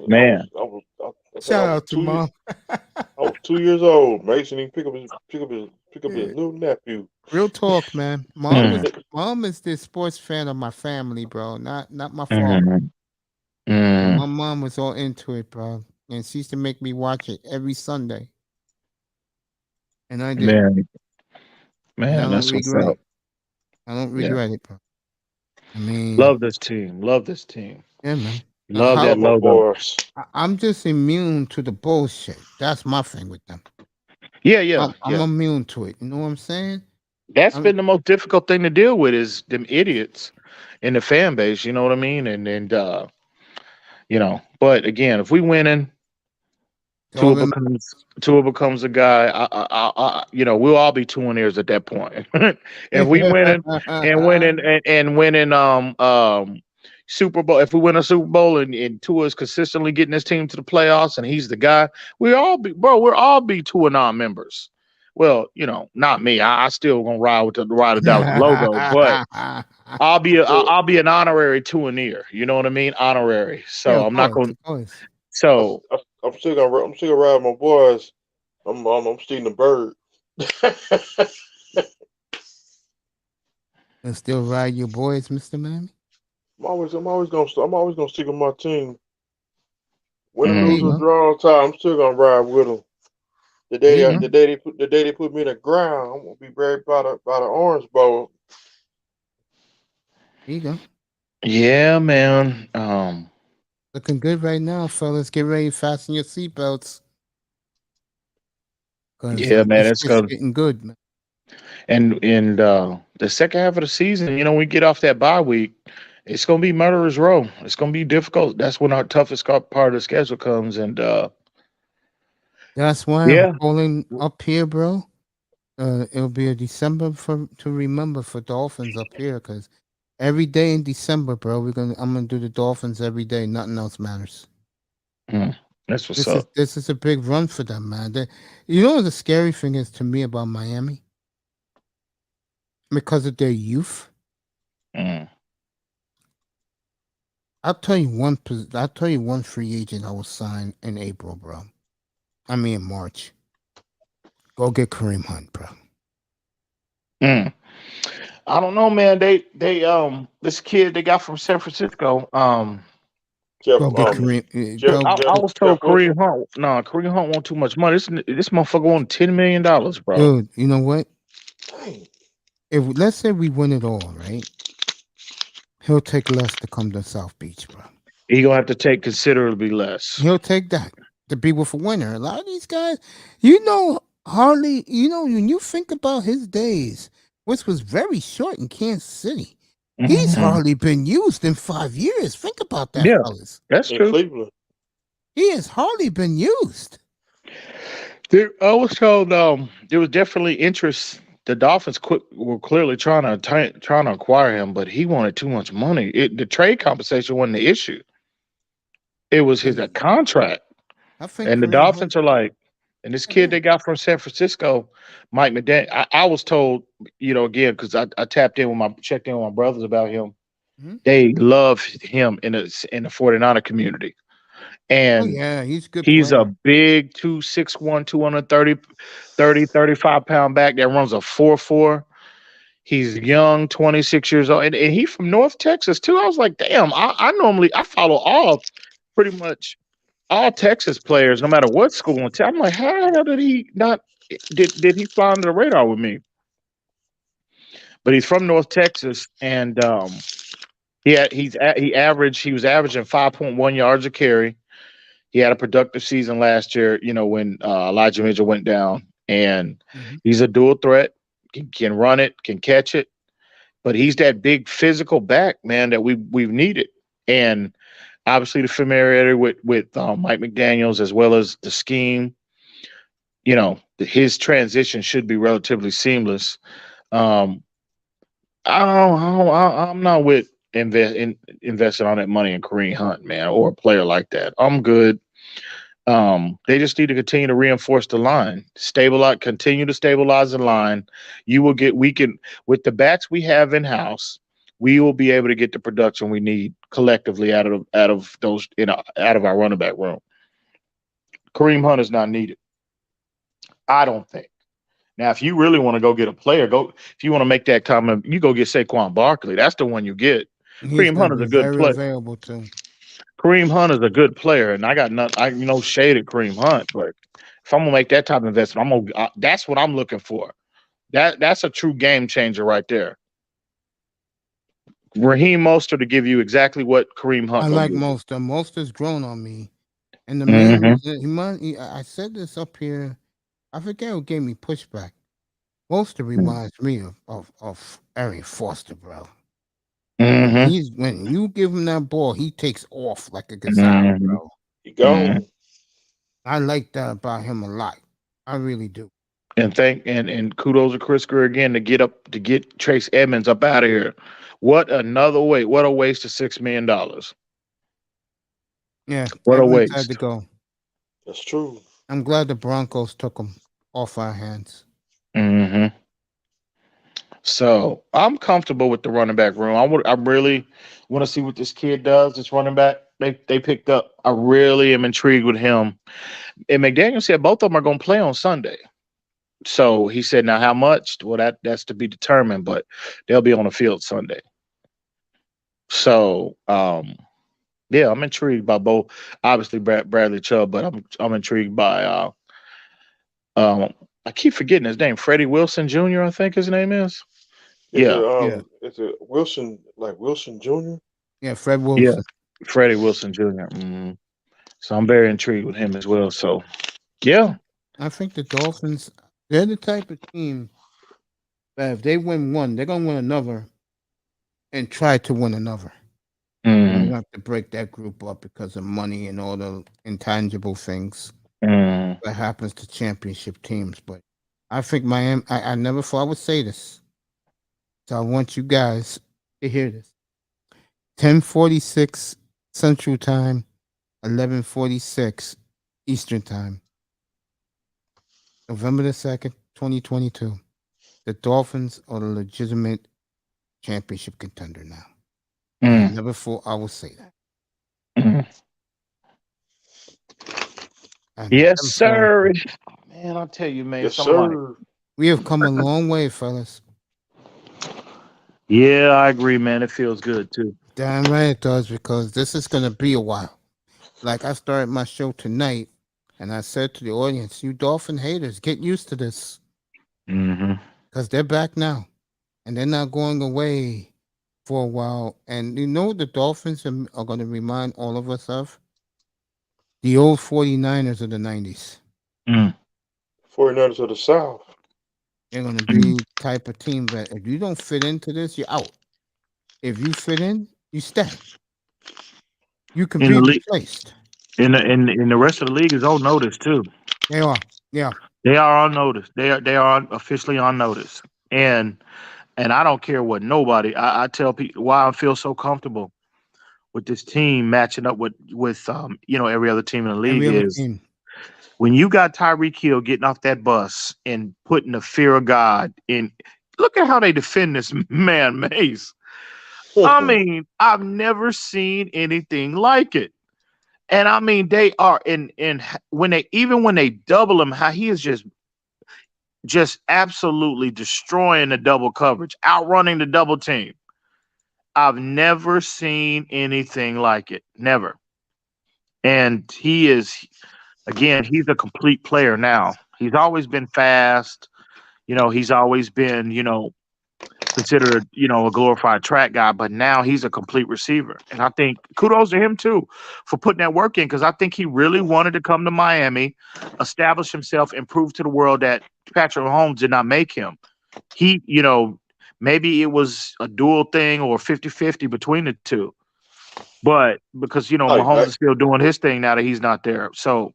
Man. I think I Shout was out to mom. I was 2 years old. Mason, he pick up his little nephew. Real talk, man. Mom Mm. is mom is the sports fan of my family, bro. Not my father. Mhm. But Mm. my mom was all into it, bro. And she used to make me watch it every Sunday. And I did. Man, And I man, don't that's what's regret up. it. I don't Yeah. regret it, bro. I mean, Love this team. Love this team. yeah, man. Love I How that love my logo. boys. I'm just immune to the bullshit. That's my thing with them. Yeah, yeah, I'm yeah. immune to it. You know what I'm saying? That's I'm been the most difficult thing to deal with is them idiots in the fan base, you know what I mean? But again, if we winning, it's all them. Tua becomes a guy. We'll all be two ears at that point. If we winning and winning Super Bowl, if we win a Super Bowl and Tua is consistently getting his team to the playoffs and he's the guy, we'll all be 2 non-members. Well, not me. I still gonna ride or die with the logo, but I'll be an honorary 2 ear. You know what I mean? Honorary. Yeah, So of I'm not course, going. of course. So I'm still gonna ride my boys. I'm stealing the bird. And still ride your boys, Mr. Mammy? I'm always gonna stick with my team. Win or There lose you or go. draw on time, I'm still gonna ride with them. The There day you I, go. the day they put me in the ground, I'm gonna be buried by the Orange Bowl. There you go. Yeah, man. Looking good right now, fellas. Get ready, fasten your seatbelts, because Yeah, man. this It's shit's gonna getting good, man. and the second half of the season, we get off that bye week. It's gonna be murderer's row. It's gonna be difficult. That's when our toughest part of the schedule comes. And That's why I'm yeah, calling up here, bro. It'll be a December to remember for Dolphins up here, because every day in December, bro, I'm gonna do the Dolphins every day. Nothing else matters. mm, that's what's This is up. this is a big run for them, man. You know what the scary thing is to me about Miami? Because of their youth. Mm. I'll tell you one free agent I will sign in April, bro. I mean in March. Go get Kareem Hunt, bro. Mm. I don't know, man. They this kid they got from San Francisco. Go get Kareem. Go. I was told Jeff Wilson. Kareem Hunt. No, Kareem Hunt want too much money. This motherfucker want $10 million, bro. Dude, you know what? Dang. If let's say we win it all, right? He'll take less to come to South Beach, bro. He gonna have to take considerably less. He'll take that to be with a winner. A lot of these guys, hardly, when you think about his days, which was very short in Kansas City, he's Mhm. hardly been used in 5 years. Think about that, Yeah, fellas. that's In true. Cleveland. He has hardly been used. I was told there was definitely interest. The Dolphins were clearly trying to acquire him, but he wanted too much money. The trade compensation wasn't the issue. It was his And contract. I think And the Kareem Hunt. Dolphins are like, and this Go kid ahead. they got from San Francisco, Mike McDaniel. I was told, again, because I checked in with my brothers about him. Mhm. They love him in the 49er community. Oh And yeah, he's a good he's player. a big 261, 230, 30, 35 pound back that runs a 4.4. He's young, 26 years old. And he from North Texas too. I was like, damn, I follow pretty much all Texas players, no matter what school. I'm like, how the hell did he not did he fly under the radar with me? But he's from North Texas, and he was averaging 5.1 yards a carry. He had a productive season last year, when Elijah Mitchell went down, and Mhm. he's a dual threat. Can run it, can catch it, but he's that big physical back, man, that we've needed. And obviously the familiarity with Mike McDaniels, as well as the scheme. His transition should be relatively seamless. Um, I'm not with investing all that money in Kareem Hunt, man, or a player like that. I'm good. They just need to continue to reinforce the line, continue to stabilize the line. We can, with the backs we have in house, we will be able to get the production we need collectively out of those, out of our running back room. Kareem Hunt is not needed, I don't think. Now, if you really want to go get a player, if you want to make that comment, you go get Saquon Barkley. That's the one you get. He's Kareem going Hunt to is be a good very player. available too. Kareem Hunt is a good player, and I got nothing. No shade at Kareem Hunt, but if I'm gonna make that type of investment, that's what I'm looking for. That's a true game changer right there. Raheem Mostert to give you exactly what Kareem I Hunt gonna like give you. most. Most has grown on me, and the main Mm-hmm. reason I said this up here. I forget who gave me pushback. Foster reminds me of Arian Foster, bro. Mm-hmm. When you give him that ball, he takes off like a gazelle, Mm-hmm. bro. He Mm-hmm. gone. I like that about him a lot. I really do. And kudos to Chris Greer again to get Trace Edmonds up out of here. What another way? What a waste of $6 million. Yeah, What a Edmonds had to waste. go. That's true. I'm glad the Broncos took him off our hands. Mm-hmm. So I'm comfortable with the running back room. I really want to see what this kid does. This running back they picked up. I really am intrigued with him. And McDaniel said both of them are going to play on Sunday. So he said, now how much? Well, that's to be determined, but they'll be on the field Sunday. So Yeah, I'm intrigued by both. Obviously, Bradley Chubb, but I'm intrigued by um I keep forgetting his name. Freddie Wilson Jr. I think his name is. Yeah, Yeah, is it Wilson, like Wilson Jr.? yeah, Fred yeah, Wilson. Freddie Wilson Jr. So I'm very intrigued with him as well. So yeah. I think the Dolphins, they're the type of team that if they win one, they're gonna win another and try to win another. And you Mm, have to break that group up because of money and all the intangible things mm, that happens to championship teams. But I think Miami. I never thought I would say this, so I want you guys to hear this. 10:46 Central Time, 11:46 Eastern Time, November the 2nd, 2022. The Dolphins are the legitimate championship contender now. And I mm, never thought I would say that. mm. And I Yes, never thought I would say sir. that. Man, I'll tell you, man, Yes, something like, sir. We have come a long way, fellas. yeah, I agree, man. It feels good too. Damn right it does, because this is going to be a while. Like I started my show tonight, and I said to the audience, you Dolphin haters, get used to this, Hmm. because they're back now, and they're not going away for a while. And you know what the Dolphins are going to remind all of us of? The old 49ers of the 90s. Mm, 49ers of the South. They're going to mm. be the type of team that if you don't fit into this, you're out. If you fit in, you stay. You can In be the league, replaced. in the rest of the league is on notice too. They are. Yeah. They are on notice. They are officially on notice. And I don't care what nobody. I tell people why I feel so comfortable with this team matching up with every other team in the Every league other is team. when you got Tyreek Hill getting off that bus and putting the fear of God in. Look at how they defend this man, Mace. I mean, I've never seen anything like it. And I mean, they are in when they double him, how he is just absolutely destroying the double coverage, outrunning the double team. I've never seen anything like it. Never. And he is, again, he's a complete player now. He's always been fast. He's always been, considered, a glorified track guy, but now he's a complete receiver. And I think kudos to him too for putting that work in, because I think he really wanted to come to Miami, establish himself, and prove to the world that Patrick Mahomes did not make him. He, maybe it was a dual thing or 50-50 between the two. But because, Mahomes I, is still doing his thing now that he's not there. So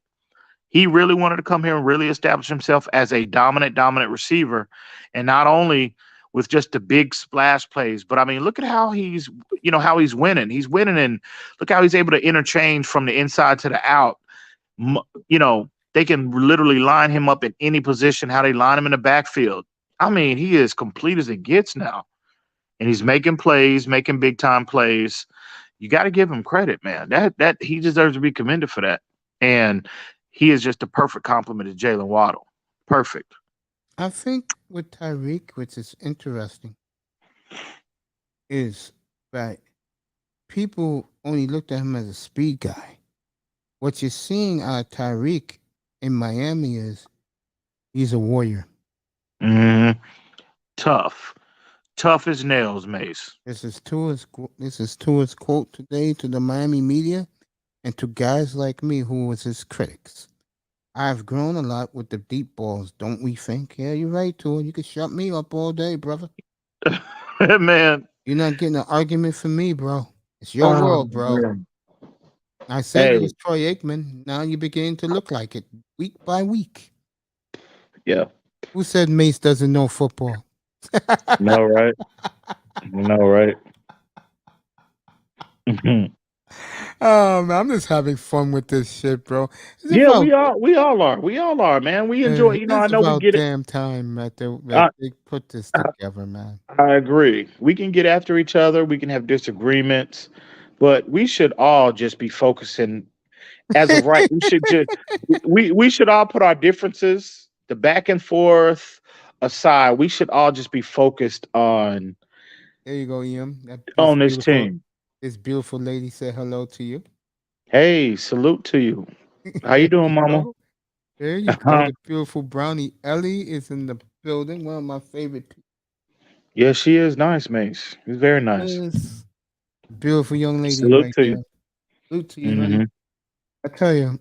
he really wanted to come here and really establish himself as a dominant receiver. And not only with just the big splash plays, but I mean, look at how he's winning. He's winning, and look how he's able to interchange from the inside to the out. They can literally line him up in any position, how they line him in the backfield. I mean, he is complete as it gets now. And he's making plays, making big time plays. You got to give him credit, man. That he deserves to be commended for that. And he is just a perfect complement to Jalen Waddle. Perfect. I think with Tyreek, which is interesting, is that people only looked at him as a speed guy. What you're seeing out of Tyreek in Miami is he's a warrior. Mhm. Tough. Tough as nails, Mace. This is Tua's quote today to the Miami media and to guys like me who was his critics. I've grown a lot with the deep balls, don't we think? Yeah, you're right, Tua. You can shut me up all day, brother. Man. You're not getting an argument from me, bro. It's your Oh, world, bro. man. I said Hey, he's Troy Aikman. Now you're beginning to look like it week by week. yeah. Who said Mace doesn't know football? No, right? No, right? Oh man, I'm just having fun with this shit, bro. It's Yeah, about we all are. We all are, man. We enjoy, I it's know we about get it. damn time that I, they put this I, together, man. I agree. We can get after each other. We can have disagreements, but we should all just be focusing as of right. We should just we should all put our differences, the back and forth aside. We should all just be focused There you go, Ian. That was on this beautiful. team. This beautiful lady said hello to you. Hey, salute to you. How you There doing, you Mama? go. There you go. The beautiful brownie Ellie is in the building. One of my favorite people. Yeah, she is nice, Mace. She's very nice. Is beautiful young lady Salute right to you. there. Salute to you, honey. Hmm. I tell you,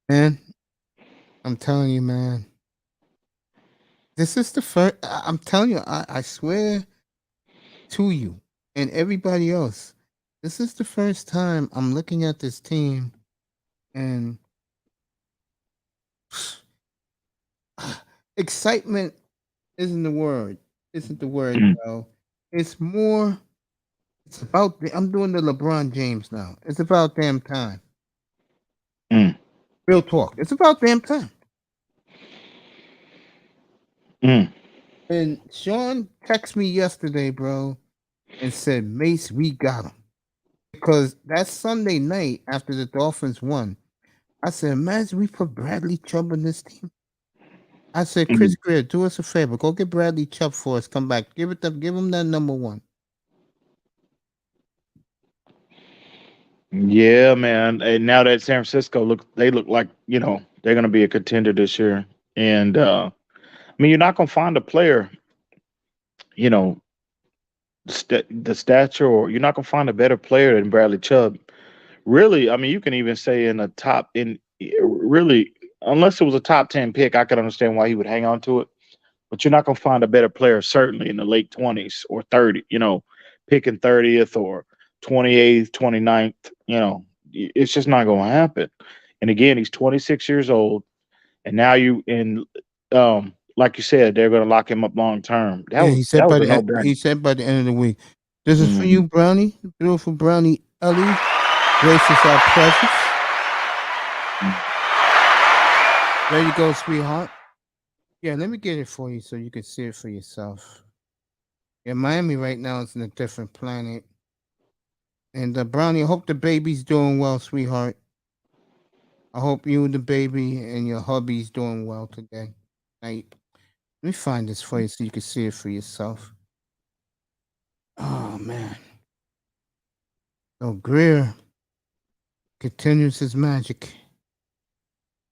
man, I'm telling you, man. This is the first. I'm telling you, I swear to you and everybody else. This is the first time I'm looking at this team and excitement isn't the word. Isn't the word, Mm, bro. It's more. It's about. I'm doing the LeBron James now. It's about damn time. mm, Real talk. It's about damn time. mm, And Sean texted me yesterday, bro, and said, Mace, we got him. Because that Sunday night after the Dolphins won, I said, imagine we put Bradley Chubb in this team. I said, Chris mm. Greer, do us a favor. Go get Bradley Chubb for us. Come back. Give him that number one. Yeah, man. And now that San Francisco they look like they're gonna be a contender this year. And I mean, you're not gonna find a player, you know, the stature, or you're not gonna find a better player than Bradley Chubb. Really, I mean, you can even say in the top in really, unless it was a top 10 pick, I could understand why he would hang on to it. But you're not going to find a better player, certainly in the late 20s or 30, picking 30th or 28th, 29th. It's just not going to happen. And again, he's 26 years old. And now like you said, they're going to lock him up long term. That Yeah, was that was a no brainer. he said by the end of the week. This is for Hmm. you, Brownie. Beautiful Brownie Ellie. Gracious our presence. There you go, sweetheart. Yeah, let me get it for you so you can see it for yourself. Yeah, Miami right now is in a different planet. And Brownie, I hope the baby's doing well, sweetheart. I hope you and the baby and your hubby's doing well today. Night. Let me find this for you so you can see it for yourself. Oh man. So Greer continues his magic.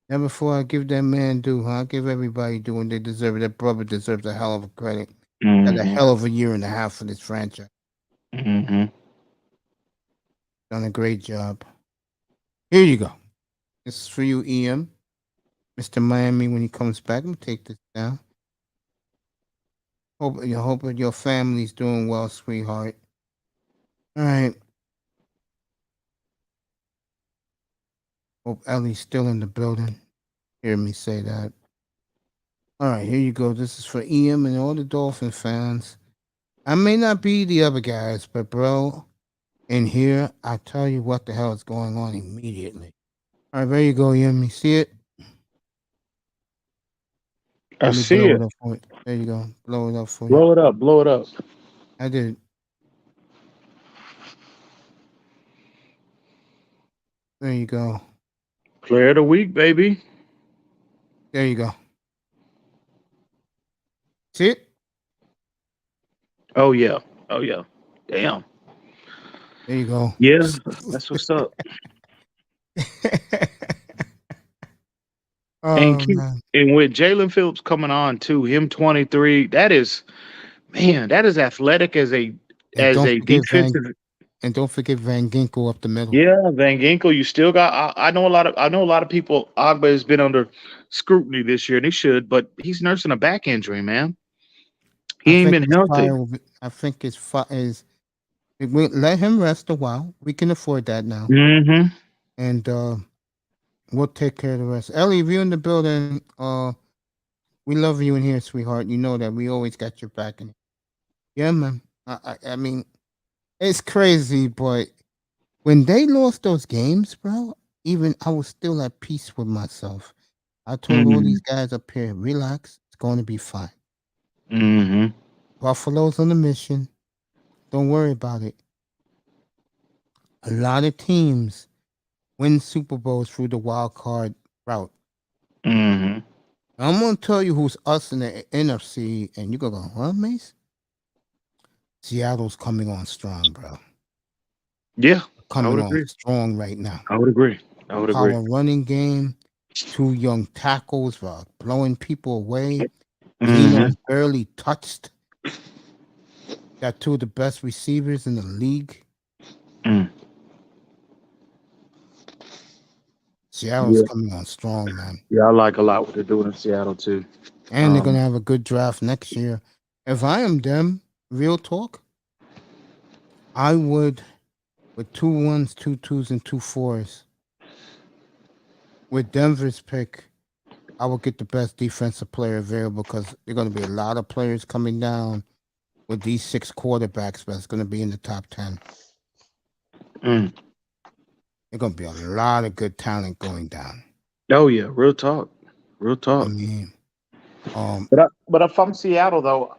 Never before I give that man due, huh? I give everybody due when they deserve it. That brother deserves a hell of a credit. Had a Hmm. hell of a year and a half for this franchise. Hmm. Done a great job. Here you go. This is for you, EM. Mr. Miami, when he comes back, I'm gonna take this down. Hope your family's doing well, sweetheart. All right. Hope Ellie's still in the building. Hear me say that. All right, here you go. This is for EM and all the Dolphin fans. I may not be the other guys, but bro, in here, I tell you what the hell is going on immediately. All right, there you go, EM. You see it? I Let me see blow it. it up for you. There you go. Blow it up for you. Blow it up. Blow it up. I did. There you go. Player of the week, baby. There you go. See it? Oh yeah. Oh yeah. Damn. There you go. Yeah, that's what's up. And Oh keep man. and with Jalen Phillips coming on too, him 23, that is, man, that is athletic And as don't a forget defensive. Van Ginkel up the middle. Yeah, Van Ginkel, you still got I know a lot of people. Agba has been under scrutiny this year, and he should, but he's nursing a back injury, man. I He ain't think been his healthy. fire. I think his fire is. We let him rest a while. We can afford that now, Mm-hmm. and we'll take care of the rest. Ellie, if you're in the building, we love you in here, sweetheart. You know that we always got your back. In yeah, man. I mean, it's crazy, but when they lost those games, bro, even I was still at peace with myself. I told all Mm-hmm. these guys up here, relax. It's going to be fine. Mm-hmm. Buffalo's on a mission. Don't worry about it. A lot of teams win Super Bowls through the wild card route. Mm-hmm. I'm gonna tell you who's us in the NFC, and you're gonna go, what, Mace? Seattle's coming on strong, bro. Yeah, I coming would on agree. strong right now. I would agree. I would agree. Power running game, 2 young tackles blowing people away. Mm-hmm. Geno is barely touched. Got 2 of the best receivers in the league. Mm. Seattle's Yeah, coming on strong, man. yeah, I like a lot what they're doing in Seattle too. And they're gonna have a good draft next year. If I am them, real talk, I would with 2 1s, 2 2s, and 2 4s. With Denver's pick, I will get the best defensive player available because there are going to be a lot of players coming down with these 6 quarterbacks, but it's going to be in the top 10. Mm. There's going to be a lot of good talent going down. Oh yeah, real talk, real I talk. mean, But if I'm Seattle though,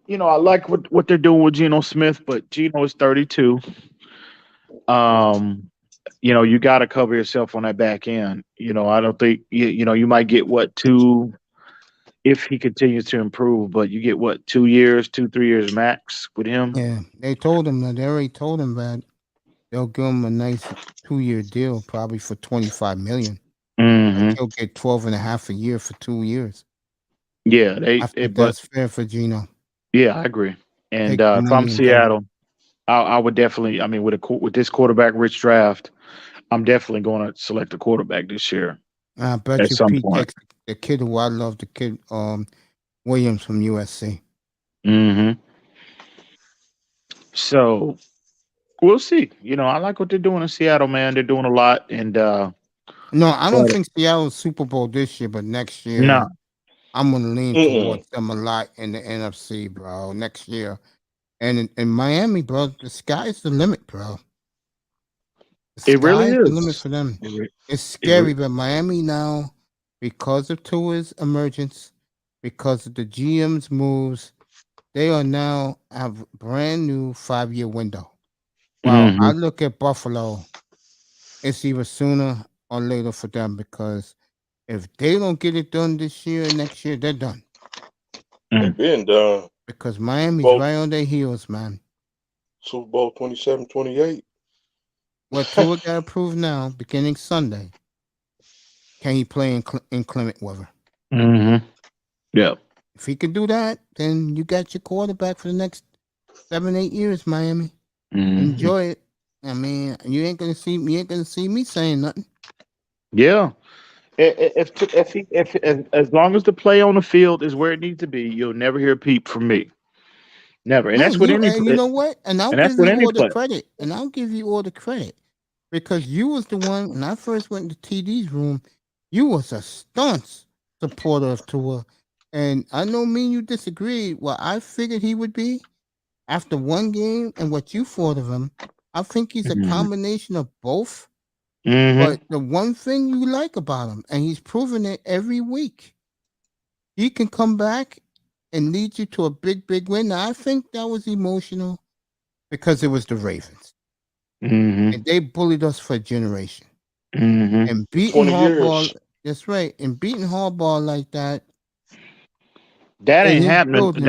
I like what they're doing with Geno Smith, but Geno is 32. You got to cover yourself on that back end. I don't think you might get what 2 if he continues to improve, but you get what 2 years, 2-3 years max with him. yeah, they already told him that they'll give him a nice 2-year deal, probably for $25 million. Like Mm-hmm. he'll get 12 and a half a year for 2 years. Yeah, I think but that's fair for Geno. yeah, I agree. And Take the if I'm money and go. Seattle, I would definitely. I mean, with this quarterback rich draft, I'm definitely going to select a quarterback this year I bet at you some Pete point. takes the kid who I love, the kid Williams from USC. Mm-hmm. So we'll see. I like what they're doing in Seattle, man. They're doing a lot, and No, I don't but think Seattle's Super Bowl this year, but next year no, I'm gonna lean Mm-mm. towards them a lot in the NFC, bro. Next year, and in Miami, bro, the sky's the limit, bro. The it really sky's the limit is. for them. It's It re- scary, but Miami now, because of Tua's emergence, because of the GM's moves, they are now have brand new 5-year window. Wow, I Mhm. look at Buffalo, it's either sooner or later for them because if they don't get it done this year and next year, they're done. They Mm. been done. Because Miami's Both right on their heels, man. Super Bowl 27, 28. What Tua got approved now, beginning Sunday. Can he play in inclement weather? Mhm. Yeah. If he can do that, then you got your quarterback for the next 7, 8 years, Miami. Mhm. Enjoy it. I mean, you ain't gonna see me saying nothing. Yeah. If as long as the play on the field is where it needs to be, you'll never hear a peep from me. Never. And No, that's what you any and you know what? And I'll and that's give what you any all the player. credit. And I'll give you all the credit. Because you was the one when I first went into TD's room, you was a staunch supporter of Tua. And I know me and you disagreed. What I figured he would be after one game and what you thought of him. I think he's a Mhm. combination of both. Mhm. But the one thing you like about him, and he's proven it every week, he can come back and lead you to a big, big win. Now, I think that was emotional because it was the Ravens. Mhm. And they bullied us for a generation. Mhm. And beating 20 Harbaugh, years. that's right. And beating Harbaugh like that That in ain't his happening. building.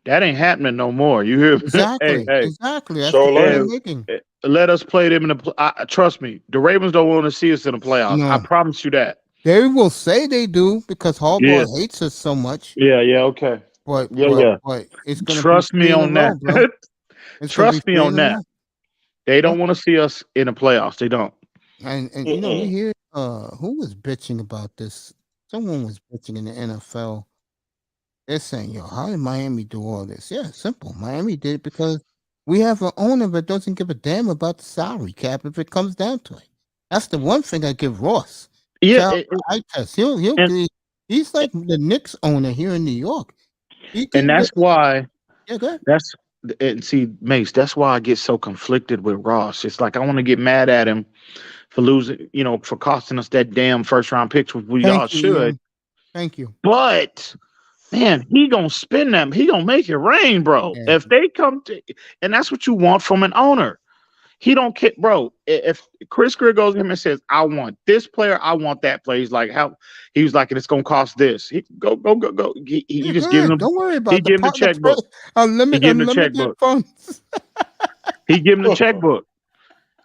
That ain't happening no more. You hear me? Hey, Exactly. hey. Exactly. That's the Sure point Hey, I'm Lane. making. let us play them in the. Trust me, the Ravens don't want to see us in the playoffs. I No, promise you that. they will say they do because Yeah, Harbaugh hates us so much. yeah, okay. But Yeah, but yeah. but it's gonna be Trust me 3 in a on that. row, bro. It's gonna be Trust me 3 in on a that. row. They Yeah. don't want to see us in the playoffs. They don't. And you Mm-mm. hear who was bitching about this? Someone was bitching in the NFL. They're saying, yo, how did Miami do all this? Yeah, simple. Miami did it because we have an owner that doesn't give a damn about the salary cap if it comes down to it. That's the one thing I give Ross. Yeah, Shout out to eye test. and He's like the Knicks owner here in New York. He and could that's why yeah, go ahead. that's and see Mace. That's why I get so conflicted with Ross. It's like I want to get mad at him for losing, for costing us that damn first round picks, which we all Thank you, should. Ian. Thank you. But man, he gonna spin them. He gonna make it rain, bro. Yeah. If they come to, and that's what you want from an owner. He don't care, bro. If Chris Greer goes to him and says, "I want this player, I want that player," he's like, "How?" He was like, "And it's gonna cost this." He go. He Yeah, just go gives ahead. him. Don't worry He about the give him the part the checkbook. He give him the unlimited checkbook. funds. He give him the checkbook.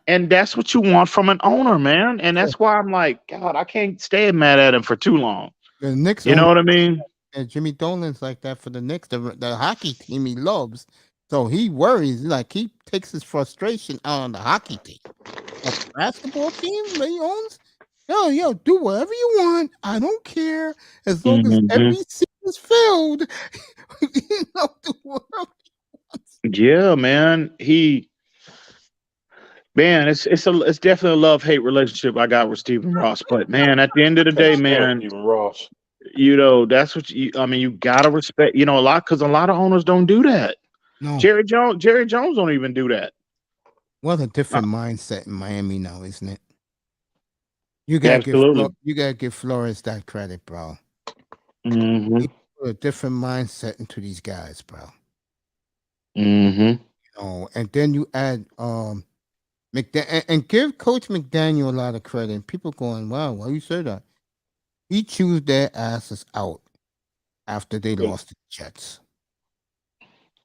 And that's what you want from an owner, man. And that's why I'm like, God, I can't stay mad at him for too long. The Knicks You know owner what I mean? and Jimmy Dolan's like that for the Knicks, the hockey team he loves. So he worries, like he takes his frustration out on the hockey team. But the basketball team that he owns, yo, do whatever you want. I don't care as long as every seat is filled. You know, do whatever he wants. Yeah, man. It's definitely a love-hate relationship I got with Stephen Ross. But man, at the end of the day, Can't stand man, Stephen Ross. you know, that's what I mean, you gotta respect, you know, a lot of owners don't do that. No, Jerry Jones don't even do that. what a different mindset in Miami now, isn't it? You gotta Absolutely. give Flores that credit, bro. Mm-hmm. He put a different mindset into these guys, bro. Mm-hmm. You know, and then you add and give Coach McDaniel a lot of credit. And people going, wow, why you say that? He chewed their asses out after they lost the Jets.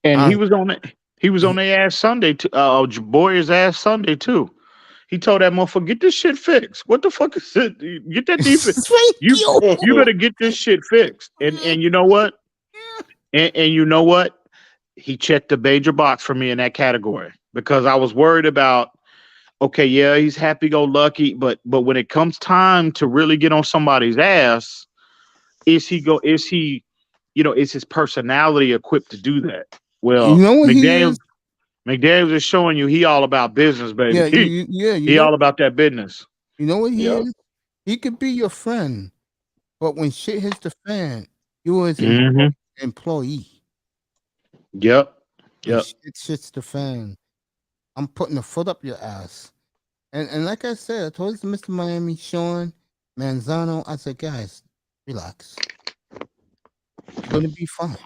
And I, he was on their ass Sunday too. Boyer's ass Sunday too. He told that motherfucker, get this shit fixed. What the fuck is it? Get that defense. Thank You you. better get this shit fixed. And you know what? And you know what? He checked the major box for me in that category because I was worried about, okay, yeah, he's happy go lucky, but when it comes time to really get on somebody's ass, is he, you know, is his personality equipped to do that? You Well, know what he is? McDaniels is showing you he all about business, baby. Yeah, you He know, all about that business. you know what he Yep. is? He could be your friend, but when shit hits the fan, you as an Mm-hmm. employee. Yep. When Yep. shit hits the fan, I'm putting a foot up your ass. And like I said, I told Mr. Miami, Sean, Manzano, I said, guys, relax. You're gonna be fine.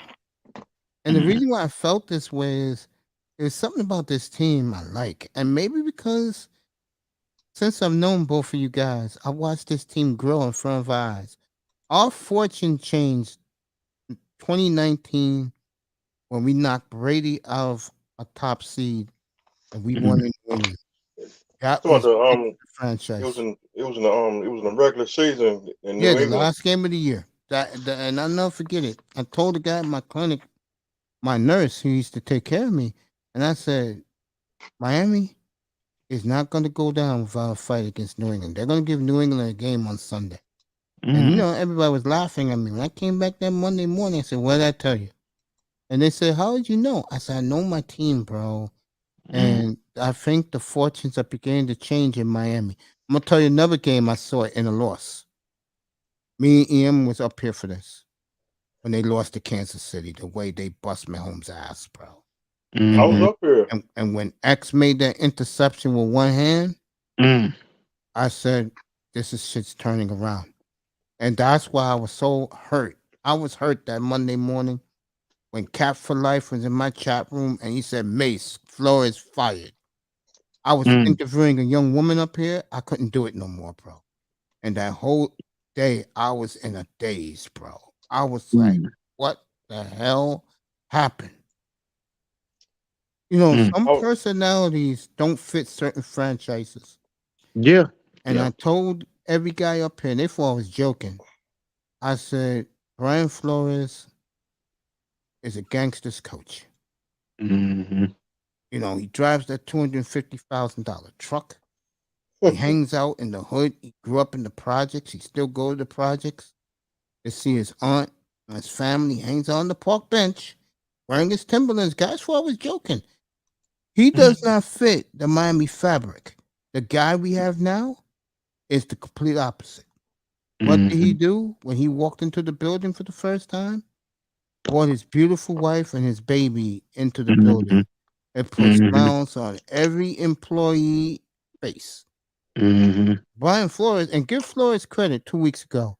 And the reason why I felt this way is there's something about this team I like. And maybe because since I've known both of you guys, I watched this team grow in front of our eyes. Our fortune changed 2019 when we knocked Brady out of a top seed and we won in New England. That So was the big for the it was franchise. in the regular season in Yeah, New the England. last game of the year. And I'll never forget it. I told the guy in my clinic, my nurse who used to take care of me, and I said, Miami is not going to go down without a fight against New England. They're going to give New England a game on Sunday. And, you know, everybody was laughing at me. When I came back that Monday morning, I said, what did I tell you? And they said, how did you know? I said, I know my team, bro. And I think the fortunes are beginning to change in Miami. I'm going to tell you another game I saw it in a loss. Me and Ian was up here for this. When they lost to Kansas City, the way they bust Mahomes' ass, bro. I was up here. And when X made that interception with one hand, I said, this is shit's turning around. And that's why I was so hurt. I was hurt that Monday morning when Cap for Life was in my chat room and he said, Mace, Flores fired. I was interviewing a young woman up here. I couldn't do it no more, bro. And that whole day, I was in a daze, bro. I was like, what the hell happened? You know, some personalities don't fit certain franchises. Yeah. And I told every guy up here, and they thought I was joking. I said, Brian Flores is a gangster's coach. You know, he drives that $250,000 truck. He hangs out in the hood. He grew up in the projects. He still goes to the projects to see his aunt and his family. He hangs out on the park bench wearing his Timberlands. Guys thought I was joking. He does not fit the Miami fabric. The guy we have now is the complete opposite. What did he do when he walked into the building for the first time? Brought his beautiful wife and his baby into the building and put smiles on every employee face. Brian Flores, and give Flores credit 2 weeks ago.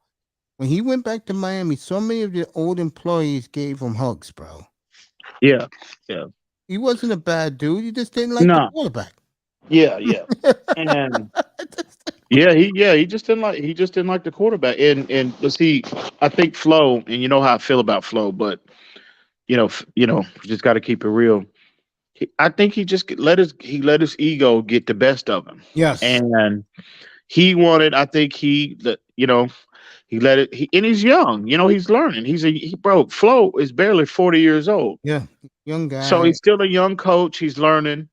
When he went back to Miami, so many of the old employees gave him hugs, bro. Yeah. Yeah. He wasn't a bad dude. He just didn't like the quarterback. Yeah. Yeah. And he just didn't like the quarterback. And but see, I think Flo, and you know how I feel about Flo, but you know, just got to keep it real. I think he just let his ego get the best of him, Yes, and he wanted. I think he let it. And he's young. He's learning. Bro. Flo is barely 40 years old, yeah, young so guy. he's still a young coach. He's learning,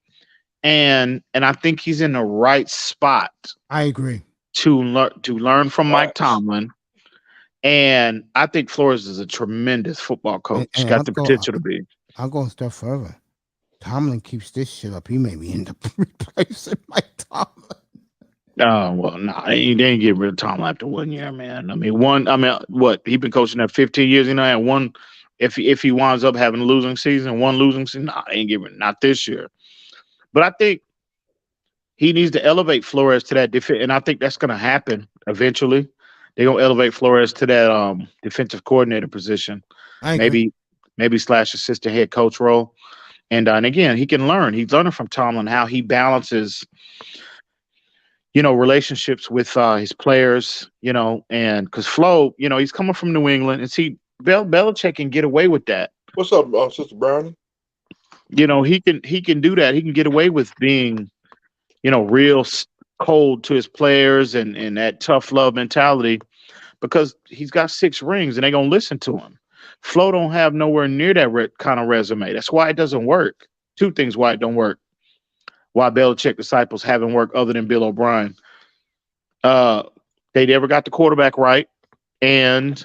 and I think he's in the right spot I agree. to learn from Mike Facts. Tomlin. And I think Flores is a tremendous football coach. And Got the potential to be. I'll go a step further. Tomlin keeps this shit up. He may be end up replacing Mike Tomlin. Oh well, nah, they ain't get rid of Tom after 1 year, man. I mean, what he been coaching there 15 years, and one. If he winds up having a losing season, one losing season, nah, they ain't giving not this year. But I think he needs to elevate Flores to that defense, and I think that's going to happen eventually. They're gonna elevate Flores to that defensive coordinator position, I agree. maybe slash assistant head coach role. And again, he can learn. He's learning from Tomlin how he balances relationships with his players, and because Flo, he's coming from New England, and see, Belichick can get away with that. What's up, Sister Brownie? He can do that. He can get away with being, real cold to his players and that tough love mentality because he's got 6 rings and they're gonna listen to him. Flo don't have nowhere near that kind of resume. That's why it doesn't work. Two things why it don't work. Why Belichick disciples haven't worked other than Bill O'Brien. Uh, they never got the quarterback right, and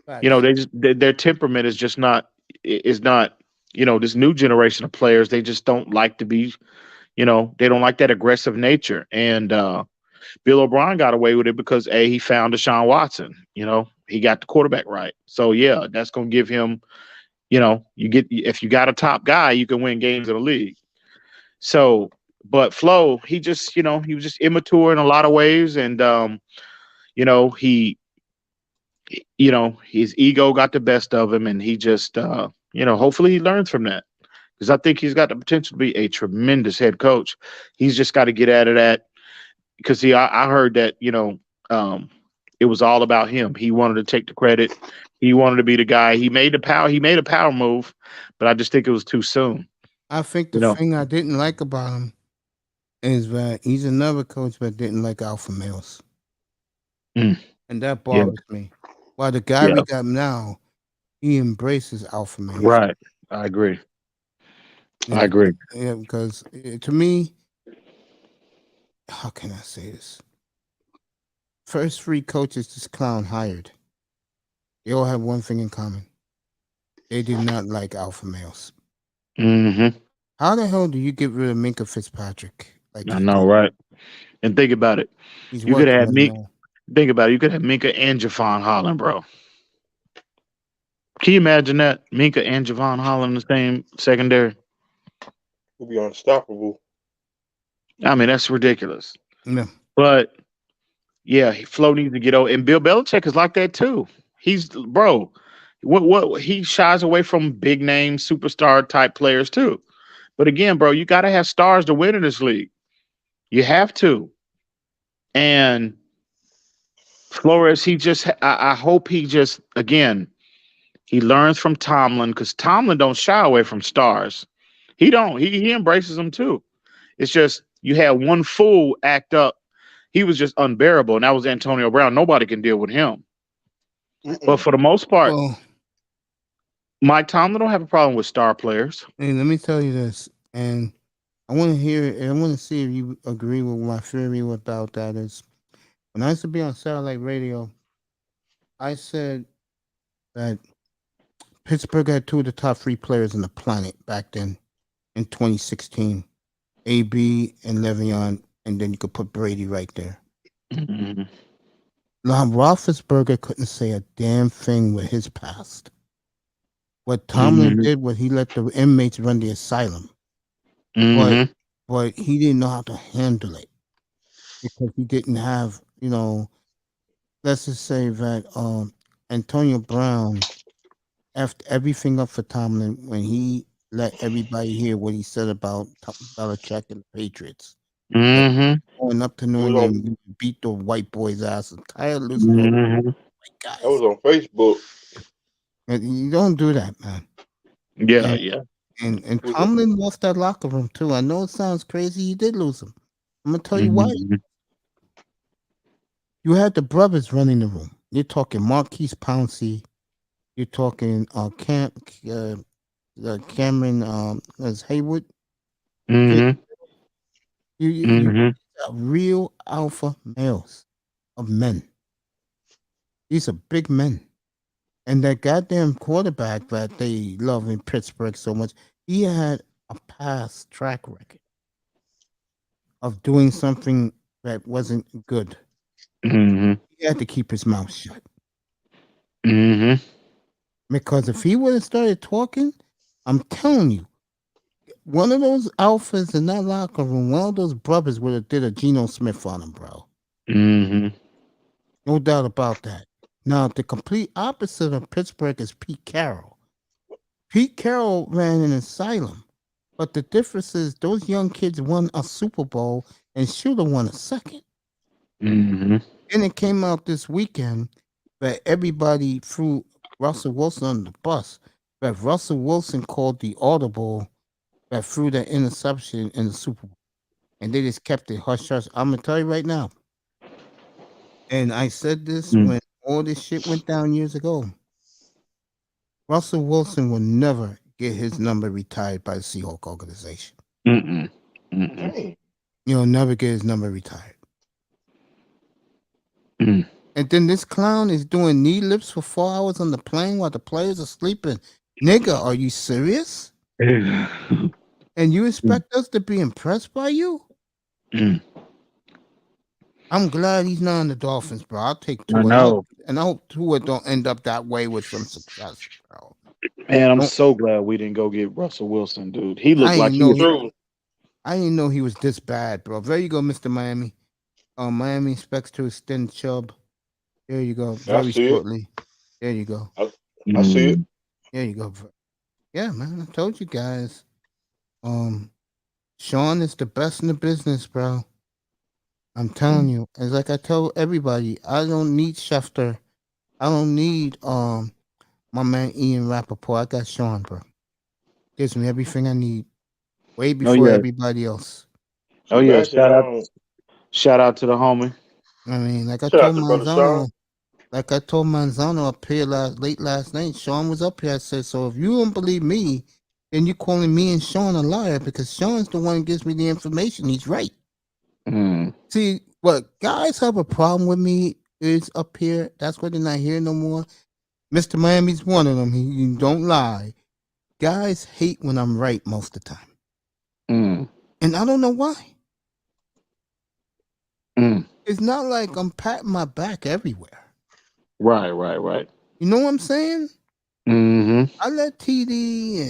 Facts. their temperament is not. This new generation of players, they just don't like to be. They don't like that aggressive nature, and Bill O'Brien got away with it because he found Deshaun Watson. He got the quarterback right. So yeah, that's gonna give him. If you got a top guy, you can win games in the league. So, but Flo, he was just immature in a lot of ways, and he, his ego got the best of him, and he just, hopefully he learns from that because I think he's got the potential to be a tremendous head coach. He's just got to get out of that because I heard that it was all about him. He wanted to take the credit. He wanted to be the guy. He made a power move, but I just think it was too soon. I think You the know. thing I didn't like about him is that he's another coach that didn't like alpha males, Mm, and that yeah. bothers me. While the guy Yeah. we got now, he embraces alpha males. Right. I agree. I Yeah, agree. yeah, because to me, how can I say this? First 3 coaches this clown hired, they all have one thing in common. They did not like alpha males. Mm-hmm. How the hell do you get rid of Minka Fitzpatrick? Like I he know, did? right? And think about it. He's You could working have right Mink. now. Think about it. You could have Minka and Javon Holland, bro. Can you imagine that? Minka and Javon Holland in the same secondary. We'll be unstoppable. I mean, that's ridiculous. Yeah. But yeah, Flo needs to get over. And Bill Belichick is like that too. He's bro. What he shies away from big name superstar type players too. But again, bro, you got to have stars to win in this league. You have to. And Flores, I hope he just again he learns from Tomlin because Tomlin don't shy away from stars. He don't. He embraces them too. It's just you had one fool act up. He was just unbearable, and that was Antonio Brown. Nobody can deal with him. But Mm-mm. for the most part, Well, Mike Tomlin don't have a problem with star players. hey, let me tell you this, and I want to hear. I want to see if you agree with my theory about that. Is when I used to be on satellite radio, I said that Pittsburgh had 2 of the top 3 players on the planet back then in 2016. AB and Le'Veon, and then you could put Brady right there. Mhm. Now, Roethlisberger couldn't say a damn thing with his past. What Tomlin Mhm. did was he let the inmates run the asylum, but Mhm. he didn't know how to handle it because he didn't have, let's just say that Antonio Brown effed everything up for Tomlin when he let everybody hear what he said about Belichick and the Patriots. That Mhm. going up to New It was on. England, you beat the white boys' ass. I'm tired of losing to Mhm. white That was guys. on Facebook. And you don't do that, man. Yeah. And, Yeah. And Who's that? Tomlin lost that locker room too. I know it sounds crazy. He did lose him. I'm gonna tell you why. Mhm. You had the brothers running the room. You're talking Marquise Pouncey. You're talking Cameron as Haywood. Okay, Mhm. you Mhm. got real alpha males of men. These are big men. And that goddamn quarterback that they love in Pittsburgh so much, he had a past track record of doing something that wasn't good. Mhm. He had to keep his mouth shut. Mhm. Because if he would have started talking, I'm telling you, one of those alphas in that locker room, one of those brothers would have did a Geno Smith on him, bro. Mhm. No doubt about that. Now, the complete opposite of Pittsburgh is Pete Carroll. Pete Carroll ran an asylum, but the difference is those young kids won a Super Bowl and should have won a second. Mhm. And it came out this weekend that everybody threw Russell Wilson on the bus, that Russell Wilson called the audible that threw the interception in the Super Bowl. And they just kept it hush hush. I'm going to tell you right now. And I said this Mm. when all this shit went down years ago. Russell Wilson will never get his number retired by the Seahawks organization. Mm-mm. Mm-mm. Dang. He'll never get his number retired. Mm. And then this clown is doing knee lifts for 4 hours on the plane while the players are sleeping. Nigga, are you serious? And you expect us to be impressed by you? Mm. I'm glad he's not on the Dolphins, bro. I'll take I Tua. know. And I hope Tua don't end up that way with some success, bro. Man, I'm Don't, so glad we didn't go get Russell Wilson, dude. He I looked like ain't he know was. he, True. I didn't know he was this bad, bro. There you go, Mr. Miami. Miami expects to extend Chubb. There you go. I Very see it. shortly. There you go. I see it. Mm. There you go. Yeah, man. I told you guys. Sean is the best in the business, bro. I'm telling you. It's like I tell everybody, I don't need Schefter. I don't need my man Ian Rappaport. I got Sean, bro. Gives me everything I need way Oh before yeah. everybody else. Oh yeah. Imagine Shout out to the homie. I mean, shout out to brother Sean. Like I told Manzano up here late last night, Sean was up here. I said, so if you don't believe me, then you're calling me and Sean a liar because Sean's the one who gives me the information. He's right. Mm. See, what guys have a problem with me is up here. That's why they're not here no more. Mr. Miami's one of them. He don't lie. Guys hate when I'm right most of the time. Mm. And I don't know why. Mm. It's not like I'm patting my back everywhere. Right. You know what I'm saying? Mm-hmm. I let TD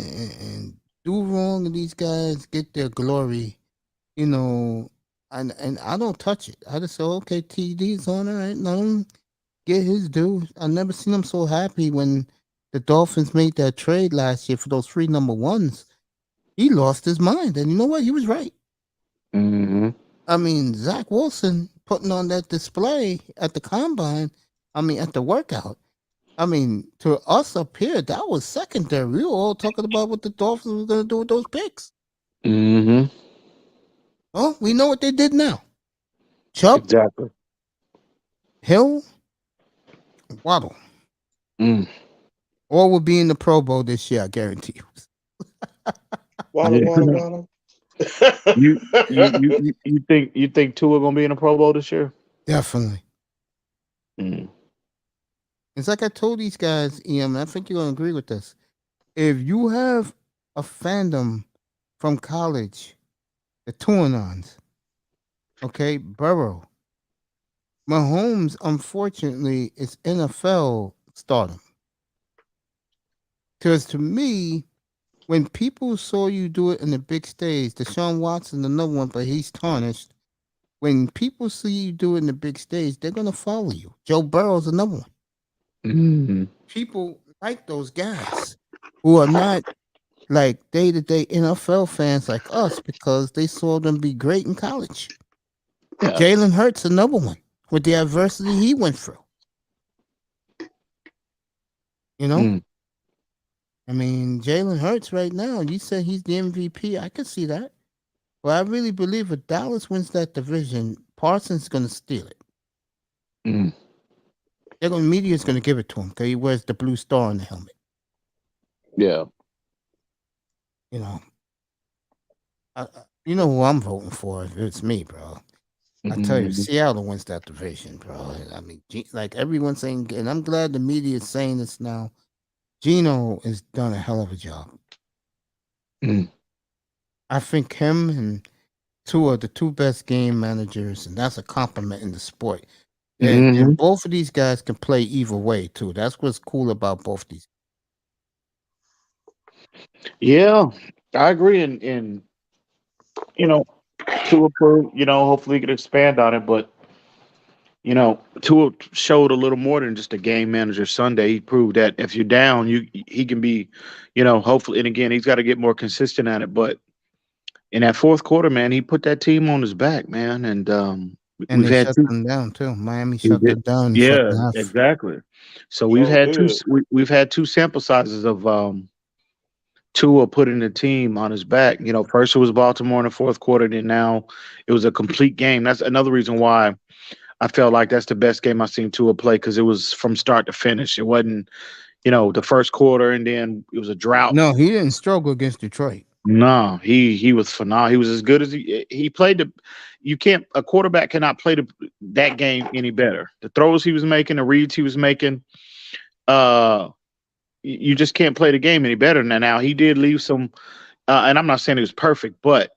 and do wrong and these guys get their glory, you know, and I don't touch it. I just say, okay, TD's on it, right? Let him get his due. I never seen him so happy when the Dolphins made that trade last year for those 3 number ones. He lost his mind. And you know what? He was right. Mm-hmm. I mean, Zach Wilson putting on that display at the combine, at the workout. I mean, to us up here, that was secondary. We were all talking about what the Dolphins were going to do with those picks. Mm-hmm. Well, we know what they did now. Chubb, Exactly. Hill, Waddle. Mm. All will be in the Pro Bowl this year, I guarantee you. Walla Yeah. walla walla. You think Tua gonna be in the Pro Bowl this year? Definitely. Mm. It's like I told these guys, Ian, I think you're going to agree with this. If you have a fandom from college, the Tuanons, okay, Burrow, Mahomes, unfortunately, is NFL stardom. Because to me, when people saw you do it in the big stage, Deshaun Watson, another one, but he's tarnished. When people see you do it in the big stage, they're going to follow you. Joe Burrow's another one. Mm-hmm. People like those guys who are not like day-to-day NFL fans like us because they saw them be great in college. Yeah. Jalen Hurts, another one, with the adversity he went through. You know? Mm. I mean, Jalen Hurts right now. You said he's the MVP. I can see that. But I really believe if Dallas wins that division, Parsons is going to steal it. Mm. Media's going to give it to him because he wears the blue star on the helmet. Yeah. You know, you know who I'm voting for if it's me, bro. I tell you, Mhm. Seattle wins that division, bro. I mean, like everyone's saying, and I'm glad the media is saying this now. Gino has done a hell of a job. Mm. I think him and Tua are the two best game managers, and that's a compliment in the sport. And Mhm. both of these guys can play either way too. That's what's cool about both these. Yeah, I agree. And you know, Tua, hopefully he could expand on it. But Tua showed a little more than just a game manager Sunday. He proved that if you're down, he can be, hopefully. And again, he's got to get more consistent at it. But in that fourth quarter, man, he put that team on his back, man. And And we've they had shut two. them down too. Miami He shut did. them down in the Yeah, second half. exactly. So we've Sure had two. did. We've had two sample sizes of Tua putting the team on his back. First it was Baltimore in the fourth quarter, then now it was a complete game. That's another reason why I felt like that's the best game I've seen Tua play because it was from start to finish. It wasn't, the first quarter and then it was a drought. No, he didn't struggle against Detroit. No, he was phenomenal. He was as good as he played the. You can't a quarterback cannot play that game any better. The throws he was making, the reads he was making, uh, you just can't play the game any better than that. Now he did leave some, and I'm not saying it was perfect, but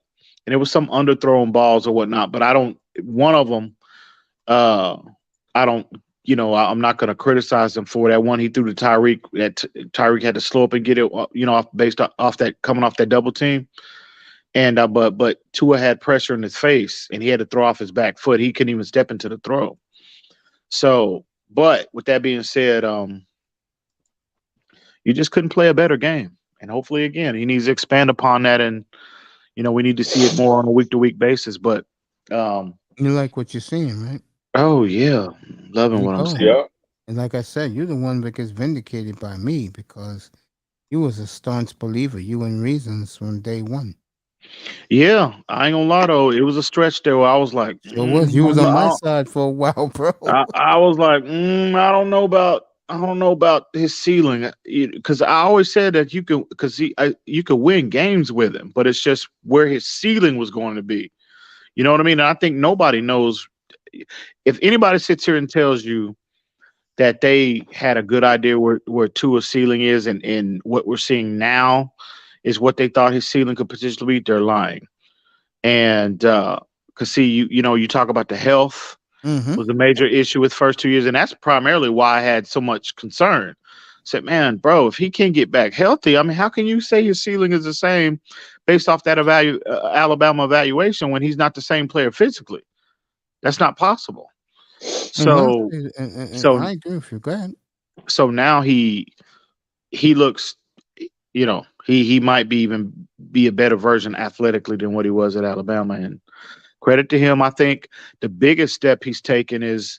and it was some underthrown balls or whatnot. But I don't. One of them, uh, I don't. I'm not going to criticize him for that one he threw to Tyreek. That Tyreek had to slow up and get it, off based off that coming off that double team. And but Tua had pressure in his face, and he had to throw off his back foot. He couldn't even step into the throw. So, but with that being said, you just couldn't play a better game. And hopefully, again, he needs to expand upon that, and we need to see it more on a week to week basis. But, You like what you're seeing, right? oh yeah, There loving you what I'm go. seeing. Yeah. And like I said, you're the one that gets vindicated by me because you was a staunch believer. You in reasons from day one. Yeah, I ain't gonna lie though, it was a stretch there where I was like, Sure was. You was on my side for a while, bro. I was like, I don't know about. I don't know about his ceiling because I always said that you could win games with him, but it's just where his ceiling was going to be. You know what I mean? And I think nobody knows if anybody sits here and tells you that they had a good idea where Tua's ceiling is and what we're seeing now is what they thought his ceiling could potentially be, they're lying. And cause see, you talk about the health Mm-hmm. was a major issue with first 2 years, and that's primarily why I had so much concern. Said, man, bro, if he can't get back healthy, I mean, how can you say his ceiling is the same based off that Alabama evaluation when he's not the same player physically? That's not possible. And So, honestly, and so, I agree with you. Go ahead. so now he looks, he might be even be a better version athletically than what he was at Alabama, and credit to him. I think the biggest step he's taken is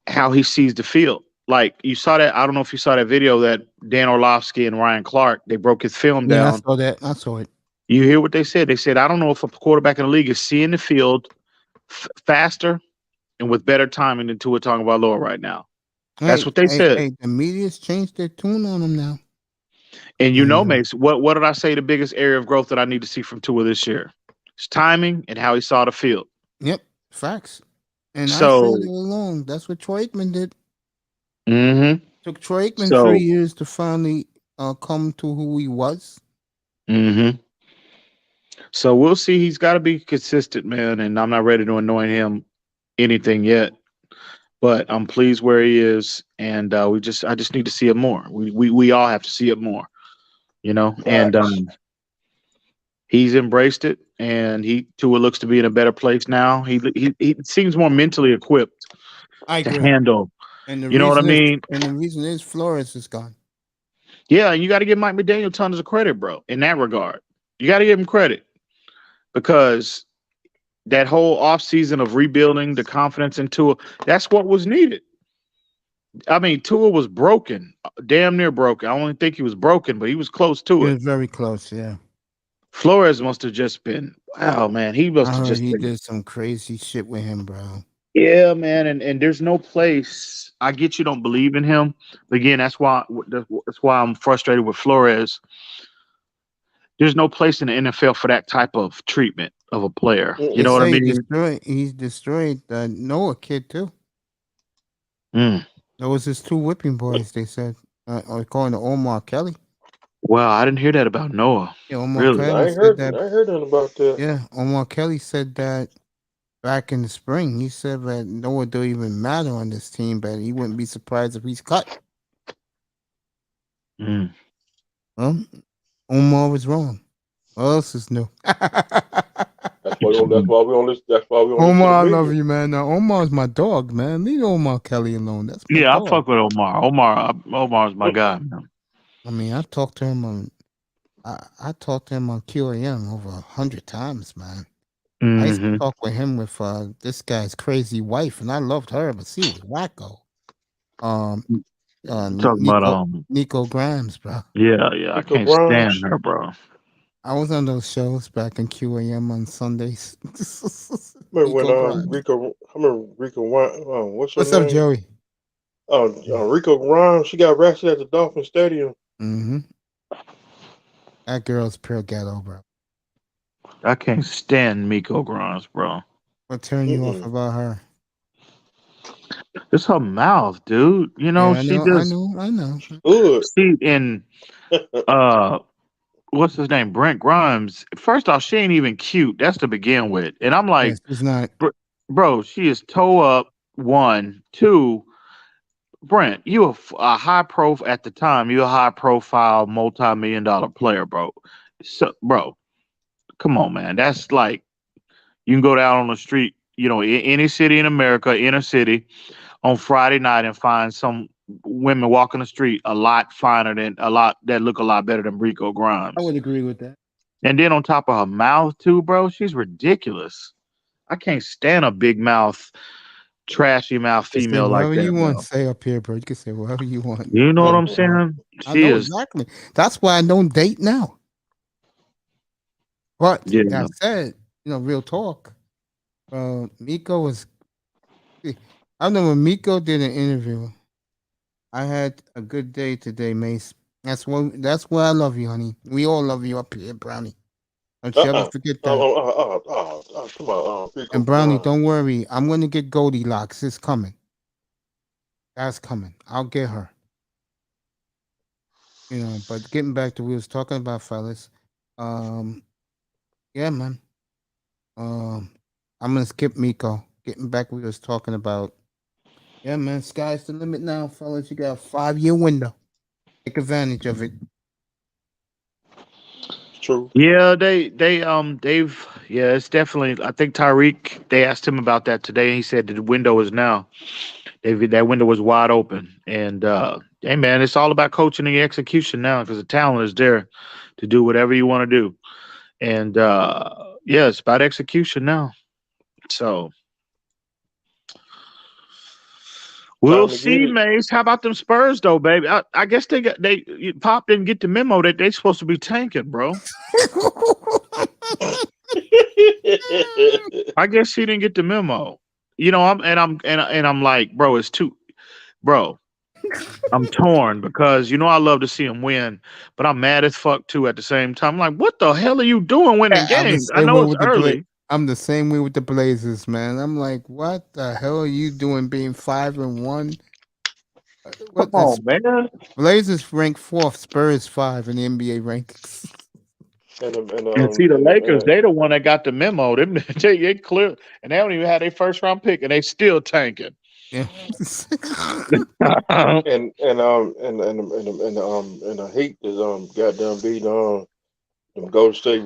how he sees the field. Like you saw that, I don't know if you saw that video that Dan Orlovsky and Ryan Clark, they broke his film Yeah, I down. saw that. I saw it. You hear what they said? They said, I don't know if a quarterback in the league is seeing the field faster and with better timing than Tua Tagovailoa right now. That's Hey, what they hey, said. hey, the media's changed their tune on him now. And And Mace, what did I say the biggest area of growth that I need to see from Tua this year? It's timing and how he saw the field. yep, facts. And I said So, it along. That's what Troy Aikman did. mm-hmm. Took Troy Aikman So, 3 years to finally come to who he was. mm-hmm. So we'll see. He's got to be consistent, man. And I'm not ready to anoint him anything yet, but I'm pleased where he is, and I just need to see it more. We all have to see it more, And Facts. he's embraced it, and Tua looks to be in a better place now. He seems more mentally equipped I to agree. handle. And the You know what I reason is, mean? Flores is gone. Yeah, and you got to give Mike McDaniel tons of credit, bro. In that regard, you got to give him credit because that whole offseason of rebuilding the confidence into that's what was needed. I mean, Tua was broken, damn near broken. I don't think he was broken, but he was close to He it. was very close. Yeah, Flores must have just been, wow, man. He must I have heard just he been, did some crazy shit with him, bro. yeah, man. And there's no place. I get you don't believe in him, but again, that's why I'm frustrated with Flores. There's no place in the NFL for that type of treatment of a player. You They know Mm-mm. what I say mean? he's destroyed the Noah kid too. Mm. That was his two whipping boys. They said, according to Omar Kelly. Well, I didn't hear that about Noah. Yeah, Omar Really? Kelly I ain't said heard. that. I ain't heard nothing about that. Yeah, Omar Kelly said that back in the spring. He said that Noah don't even matter on this team, but he wouldn't be surprised if he's cut. Mm. Well, Omar was wrong. What else is new? That's why. That's why we don't listen. That's why we don't listen to the Omar, I love media. you, man. Now, Omar's my dog, man. Leave Omar Kelly alone. That's my Yeah, I dog. fuck with Omar. Omar's my guy, man. I mean, I talked to him on I talked to him on QAM over 100 times, man. I used to Hmm. talk with him with this guy's crazy wife, and I loved her, but she was wacko. Um, Talking about Nico Grimes, bro. yeah, I Rico can't stand Grimes. her, bro. I was on those shows back in QAM on Sundays. Remember when Nico Grimes. Rico? I remember Rico. What's her What's up, name? Joey? Rico Grimes. She got arrested at the Dolphin Stadium. Mm-hmm. That girl's pure ghetto, bro. I can't stand Miko Grimes, bro. What turned you off Mm-mm. about her? It's her mouth, dude. You know, Yeah, I she know, I just know, I know. Good. she in uh what's his name? Brent Grimes. First off, she ain't even cute. That's to begin with. And I'm like, Yes, it's not. bro, she is toe up, one. Two, Brent, you a high profile at the time. You a high profile, multi-million-dollar player, bro. So, bro, come on, man. That's like you can go down on the street, you know, in any city in America, inner city, on Friday night and find some women walking the street a lot that look a lot better than Rico I Grimes. would agree with that. And then on top of her mouth too, bro, she's ridiculous. I can't stand a big mouth, trashy mouth You can say female like whatever that, you want. bro. Say up here, bro. You can say whatever you want. You know what I'm Mm-mm. saying? I She know is, exactly. That's why I don't date now. But yeah. that said, real talk. Miko was. I remember when Miko did an interview. I had a good day today, Mace. That's why I love you, honey. We all love you up here, Brownie. Don't you ever forget that. Come on, Rico And Brownie, Grimes. don't worry. I'm gonna get Goldilocks. It's coming. That's coming. I'll get her. But getting back to what we was talking about, fellas. Um, yeah, man. Um, I'm gonna skip Miko. Getting back to what we was talking about. Yeah, man. Sky's the limit now, fellas. You got a 5-year window. Take advantage of it. It's true. Yeah, they've yeah, it's definitely. I think Tyreek. They asked him about that today, and he said that the window is now. That window was wide open, and hey, man, it's all about coaching and execution now because the talent is there to do whatever you want to do, and yeah, it's about execution now. So we'll Time to get see, it. Mace. How about them Spurs, though, baby? I guess Pop didn't get the memo that they supposed to be tanking, bro. I guess he didn't get the memo. You know, I'm like, bro, it's too, bro. I'm torn because I love to see him win, but I'm mad as fuck too at the same time. I'm like, what the hell are you doing winning I'm the games? I same know way it's with early. I'm the same way with the Blazers, man. I'm like, what the hell are you doing being 5-1? Come What that's on, man. Blazers rank fourth, Spurs 5 in the NBA rankings. And see, the Lakers, they the one that got the memo. Them they clear, and they don't even have their first round pick, and they still tanking. Yeah. And I hate this goddamn beat them Golden State.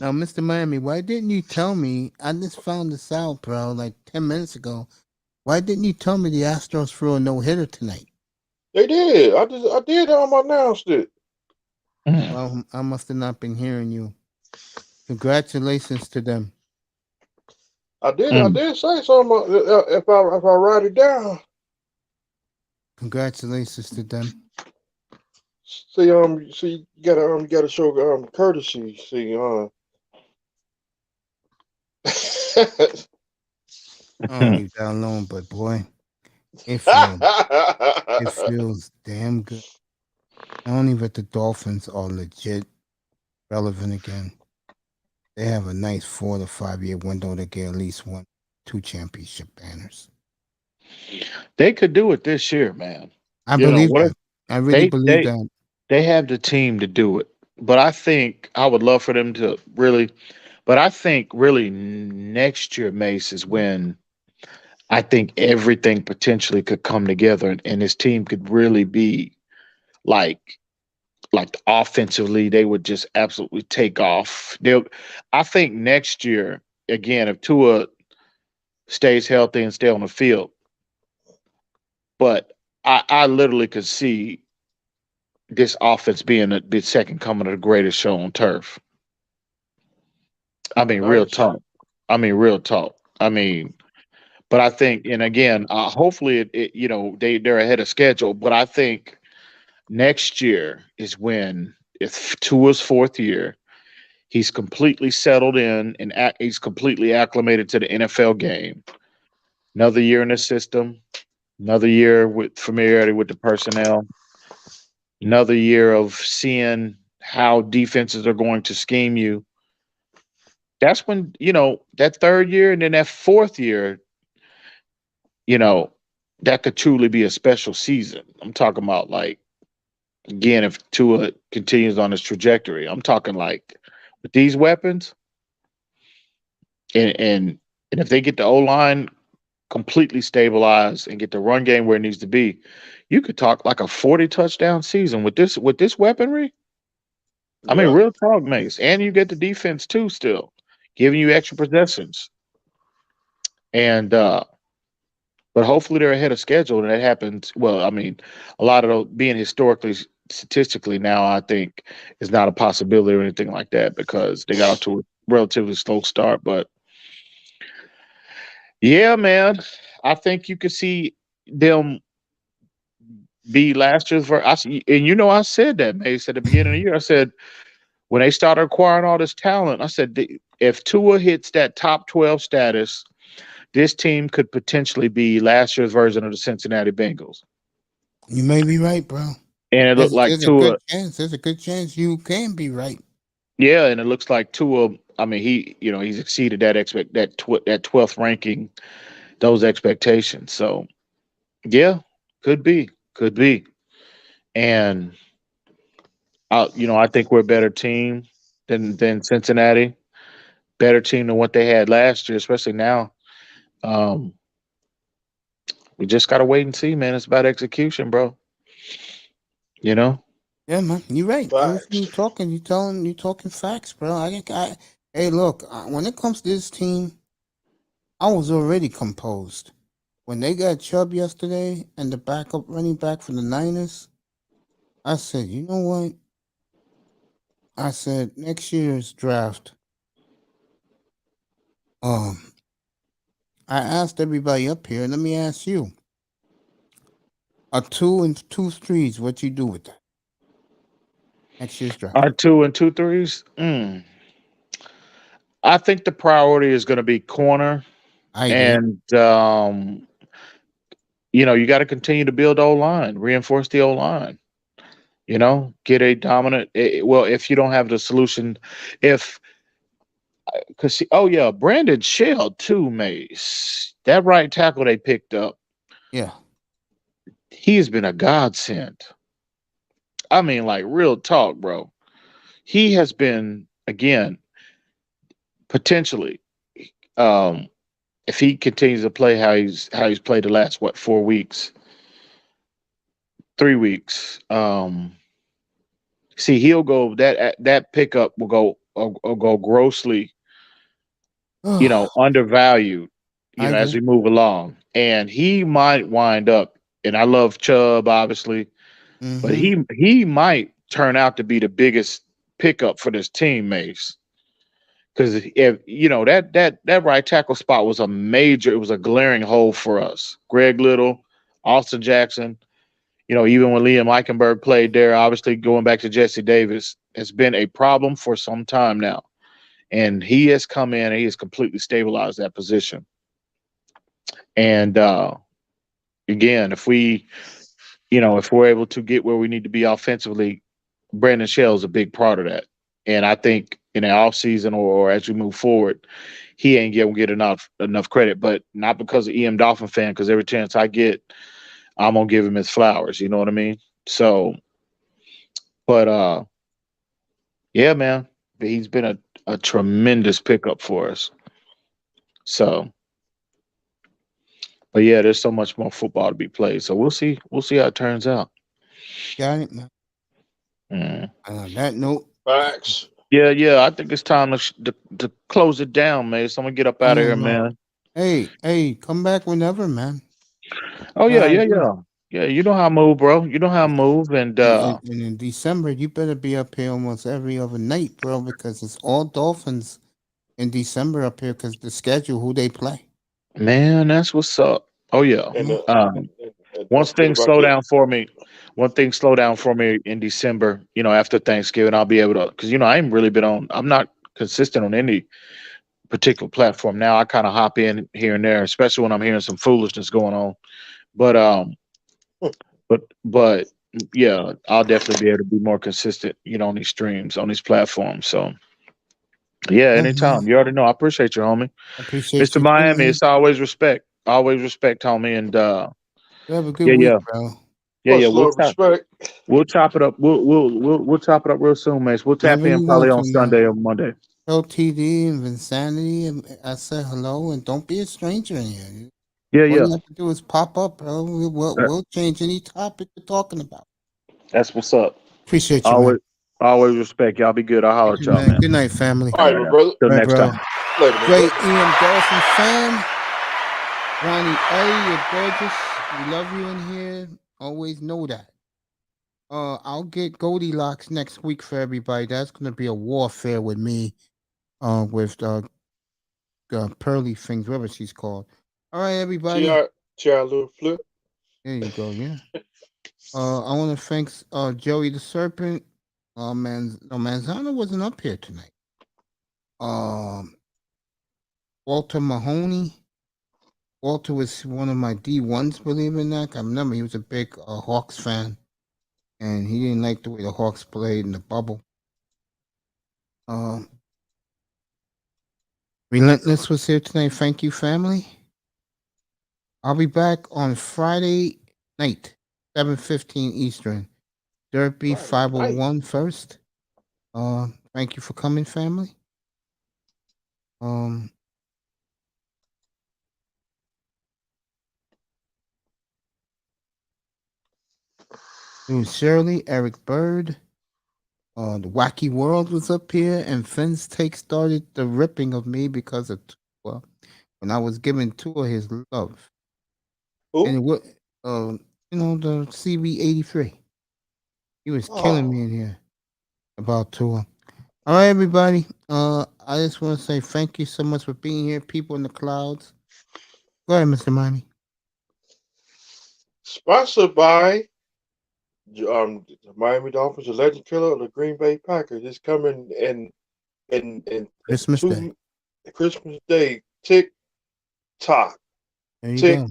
Now, Mr. Miami, why didn't you tell me? I just found this out, bro, like 10 minutes ago. Why didn't you tell me the Astros threw a no hitter tonight? They did. I did announced it. Mm. Well, I must have not been hearing you. Congratulations to them. I did say something if I write it down. Congratulations to them. See, you gotta show courtesy. See, I don't leave that alone, but boy, it feels it feels damn good. Not only that the Dolphins are legit relevant again, they have a nice 4 to 5 year window to get at least one, two championship banners. They could do it this year, man. I You know believe what? that. I really They believe they that. they have the team to do it. But I think I would love for them to really. But I think really next year, Mace, is when I think everything potentially could come together, and this team could really be like offensively, they would just absolutely take off. They'll. I think next year again, if Tua stays healthy and stay on the field, but I literally could see this offense being the second coming of the greatest show on turf. I mean, real nice. talk. I mean, real talk. I mean, but I think, and again, hopefully, they're ahead of schedule. But I think next year is when it's Tua's fourth year. He's completely settled in and he's completely acclimated to the NFL game. Another year in the system, another year with familiarity with the personnel, another year of seeing how defenses are going to scheme you. That's when, that third year and then that fourth year, you know, that could truly be a special season. I'm talking about like again, if Tua continues on his trajectory, I'm talking like with these weapons and and and if they get the O line completely stabilized and get the run game where it needs to be, you could talk like a 40 touchdown season with this weaponry. I mean, Yeah. real talk, Mace, and you get the defense too, still giving you extra possessions, and but hopefully they're ahead of schedule, and that happens. Well, I mean, a lot of those being historically, statistically now, I think is not a possibility or anything like that because they got off to a relatively slow start. But yeah, man, I think you could see them be last year's. And I said that, Mace, at the beginning of the year. I said when they started acquiring all this talent, I said if Tua hits that top 12 status, this team could potentially be last year's version of the Cincinnati Bengals. You may be right, bro. And it looked like There's a good Tua, chance. There's a good chance you can be right. yeah, and it looks like Tua. I mean, he's exceeded that 12th ranking, those expectations. So yeah, could be, and I think we're a better team than Cincinnati, better team than what they had last year, especially now. Um, we just gotta wait and see, man. It's about execution, bro. You know. Yeah, man. You're right. I listen to you Facts. talking. You talking facts, bro. Hey, look. When it comes to this team, I was already composed. When they got Chubb yesterday and the backup running back for the Niners, I said, you know what? I said next year's draft. Um, I asked everybody up here. Let me ask you: a 2 and 2 threes. What you do with that next year's draft? Our 2 and 2 threes. I think the priority is going to be corner, I agree. and you got to continue to build O line, reinforce the O line. Get a dominant. Well, if you don't have the solution, if because oh yeah, Brandon Shell too, Mace. That right tackle they picked up, Yeah. he has been a godsend. I mean, like real talk, bro. He has been again potentially. Um, if he continues to play how he's played the last 4 weeks, 3 weeks. See, he'll go that pickup will go grossly, I undervalued, as agree. we move along, and he might wind up. And I love Chubb, obviously, but Mm-hmm. he might turn out to be the biggest pickup for this team, Mace. Because if that right tackle spot was it was a glaring hole for us. Greg Little, Austin Jackson. even when Liam Eichenberg played there, obviously going back to Jesse Davis has been a problem for some time now. And he has come in and he has completely stabilized that position. And again, if we're able to get where we need to be offensively, Brandon Shell is a big part of that. And I think in the offseason or as we move forward, he ain't gonna get enough credit, but not because of EM Dolphin fan, because every chance I get, I'm gonna give him his flowers. You know what I mean? So, but yeah, man, he's been a tremendous pickup for us. So, but yeah, there's so much more football to be played. So we'll see. We'll see how it turns out. Got it, man. Mm. And on that note, Facts. Yeah. I think it's time to close it down, man. So I'm gonna get up out of yeah, here, man. man. Hey, come back whenever, man. Oh Know yeah, how I yeah, do. yeah. Yeah, you know how I move, bro. You know how I move, and And in December, you better be up here almost every other night, bro, because it's all Dolphins in December up here because the schedule, who they play. man, that's what's up. Oh yeah. And, Mhm. Once don't forget things about slow get. down for me, one thing slow down for me in December, after Thanksgiving, I'll be able to, because I ain't really been on. I'm not consistent on any particular platform now. I kind of hop in here and there, especially when I'm hearing some foolishness going on. But but yeah, I'll definitely be able to be more consistent, on these streams, on these platforms. So yeah, Yeah, anytime. man. You already know. I appreciate you, homie. I appreciate Mr. you too, Miami, man. it's always respect. Always respect, homie. And You have a good yeah, week, yeah. bro. Yeah. Much love, respect. We'll chop it up. We'll chop it up real soon, Mace. We'll tap Whenever in you probably want on to, man. Sunday or Monday. Tell TD and Vinsanity, and I said hello, and don't be a stranger in here. Yeah, All yeah. you have to do is pop up, bro. Uh, We'll change any topic you're talking about. That's what's up. Appreciate you, man. Always respect. Y'all be good. I'll holler at Hey, y'all, man. man. Good night, family. All right, my brother. Till Right, next bro. time. Later, my Great brother. Ian Dolphin fan. Ronnie A, you're gorgeous. We love you in here. Always know that. I'll get Goldilocks next week for everybody. That's gonna be a warfare with me. With Pearly Things, whatever she's called. All right, everybody. Chia little flip. There you go. Yeah. I want to thank Joey the Serpent. Manzano wasn't up here tonight. Um, Walter Mahoney. Walter was one of my D1s, believe it or not. I remember he was a big Hawks fan, and he didn't like the way the Hawks played in the bubble. Um, Relentless was here tonight. Thank you, family. I'll be back on Friday night, 7:15 Eastern. Derby Friday night. 501 first. Thank you for coming, family. Um, it was Shirley, Eric Bird. The Wacky World was up here, and Finn's take started the ripping of me because of well, when I was giving Tua his love, and Who? it was the CB83. He was killing me Oh, in here about Tua. All right, everybody. I just want to say thank you so much for being here, people in the clouds. Go ahead, Mr. Miami. sponsored by the Miami Dolphins, the Legend Killer of the Green Bay Packers. It's coming in Christmas Day. Christmas Day. Tick tock, There you tick go.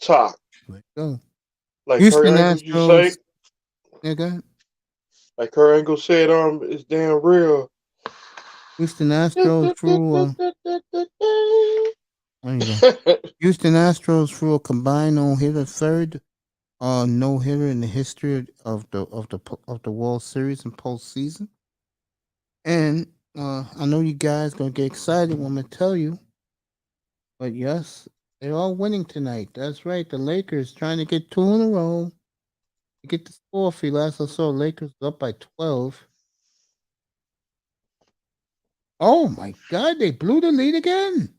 tock. There you go. Like Kurt Houston Angle you say, Astros. Yeah, go ahead. like Kurt Angle said, it's damn real. Houston Astros threw. There you go. Houston Astros threw a combined no hitter, third no hitter in the history of the World Series and postseason. And I know you guys gonna get excited when I tell you, but yes, they're all winning tonight. That's right. The Lakers trying to get two in a row. To get the score for you. Last I saw, Lakers was up by 12. Oh my God, they blew the lead again.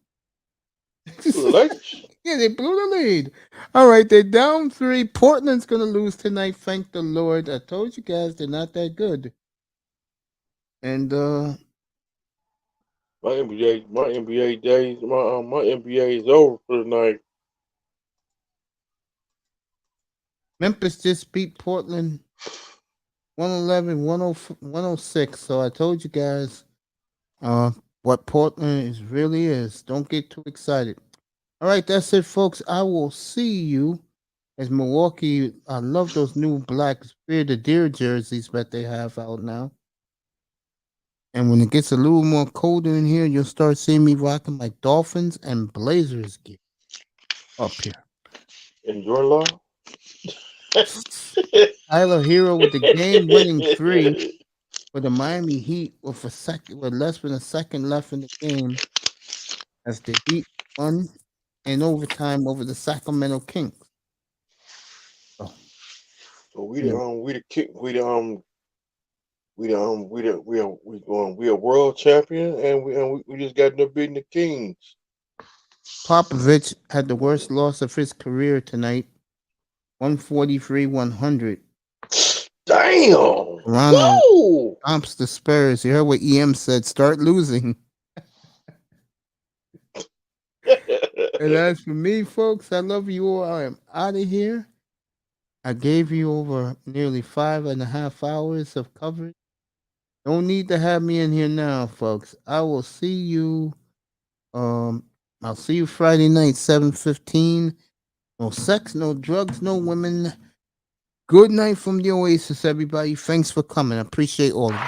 Who, the Lakers? Yeah, they blew the lead. All right, they're down 3. Portland's gonna lose tonight. Thank the Lord. I told you guys they're not that good. And My NBA days, my NBA is over for the night. Memphis just beat Portland 111, 106. So I told you guys what Portland really is. Don't get too excited. All right, that's it, folks. I will see you as Milwaukee. I love those new black Spear the Deer jerseys that they have out now. And when it gets a little more colder in here, you'll start seeing me rocking my Dolphins and Blazers gear up here. In your law? Tyler Hero with the game-winning 3 for the Miami Heat with less than a second left in the game, as the Heat won in overtime over the Sacramento Kings. Oh, So we yeah. we a world champion, and we just got done beating the Kings. Popovich had the worst loss of his career tonight, 143-100. Damn! Toronto Woo! stomps the Spurs. You heard what EM said, start losing. And as for me, folks, I love you all. I am out of here. I gave you over nearly 5.5 hours of coverage. Don't need to have me in here now, folks. I will see you. I'll see you Friday night, 7:15. No sex, no drugs, no women. Good night from the Oasis, everybody. Thanks for coming. I appreciate all of you.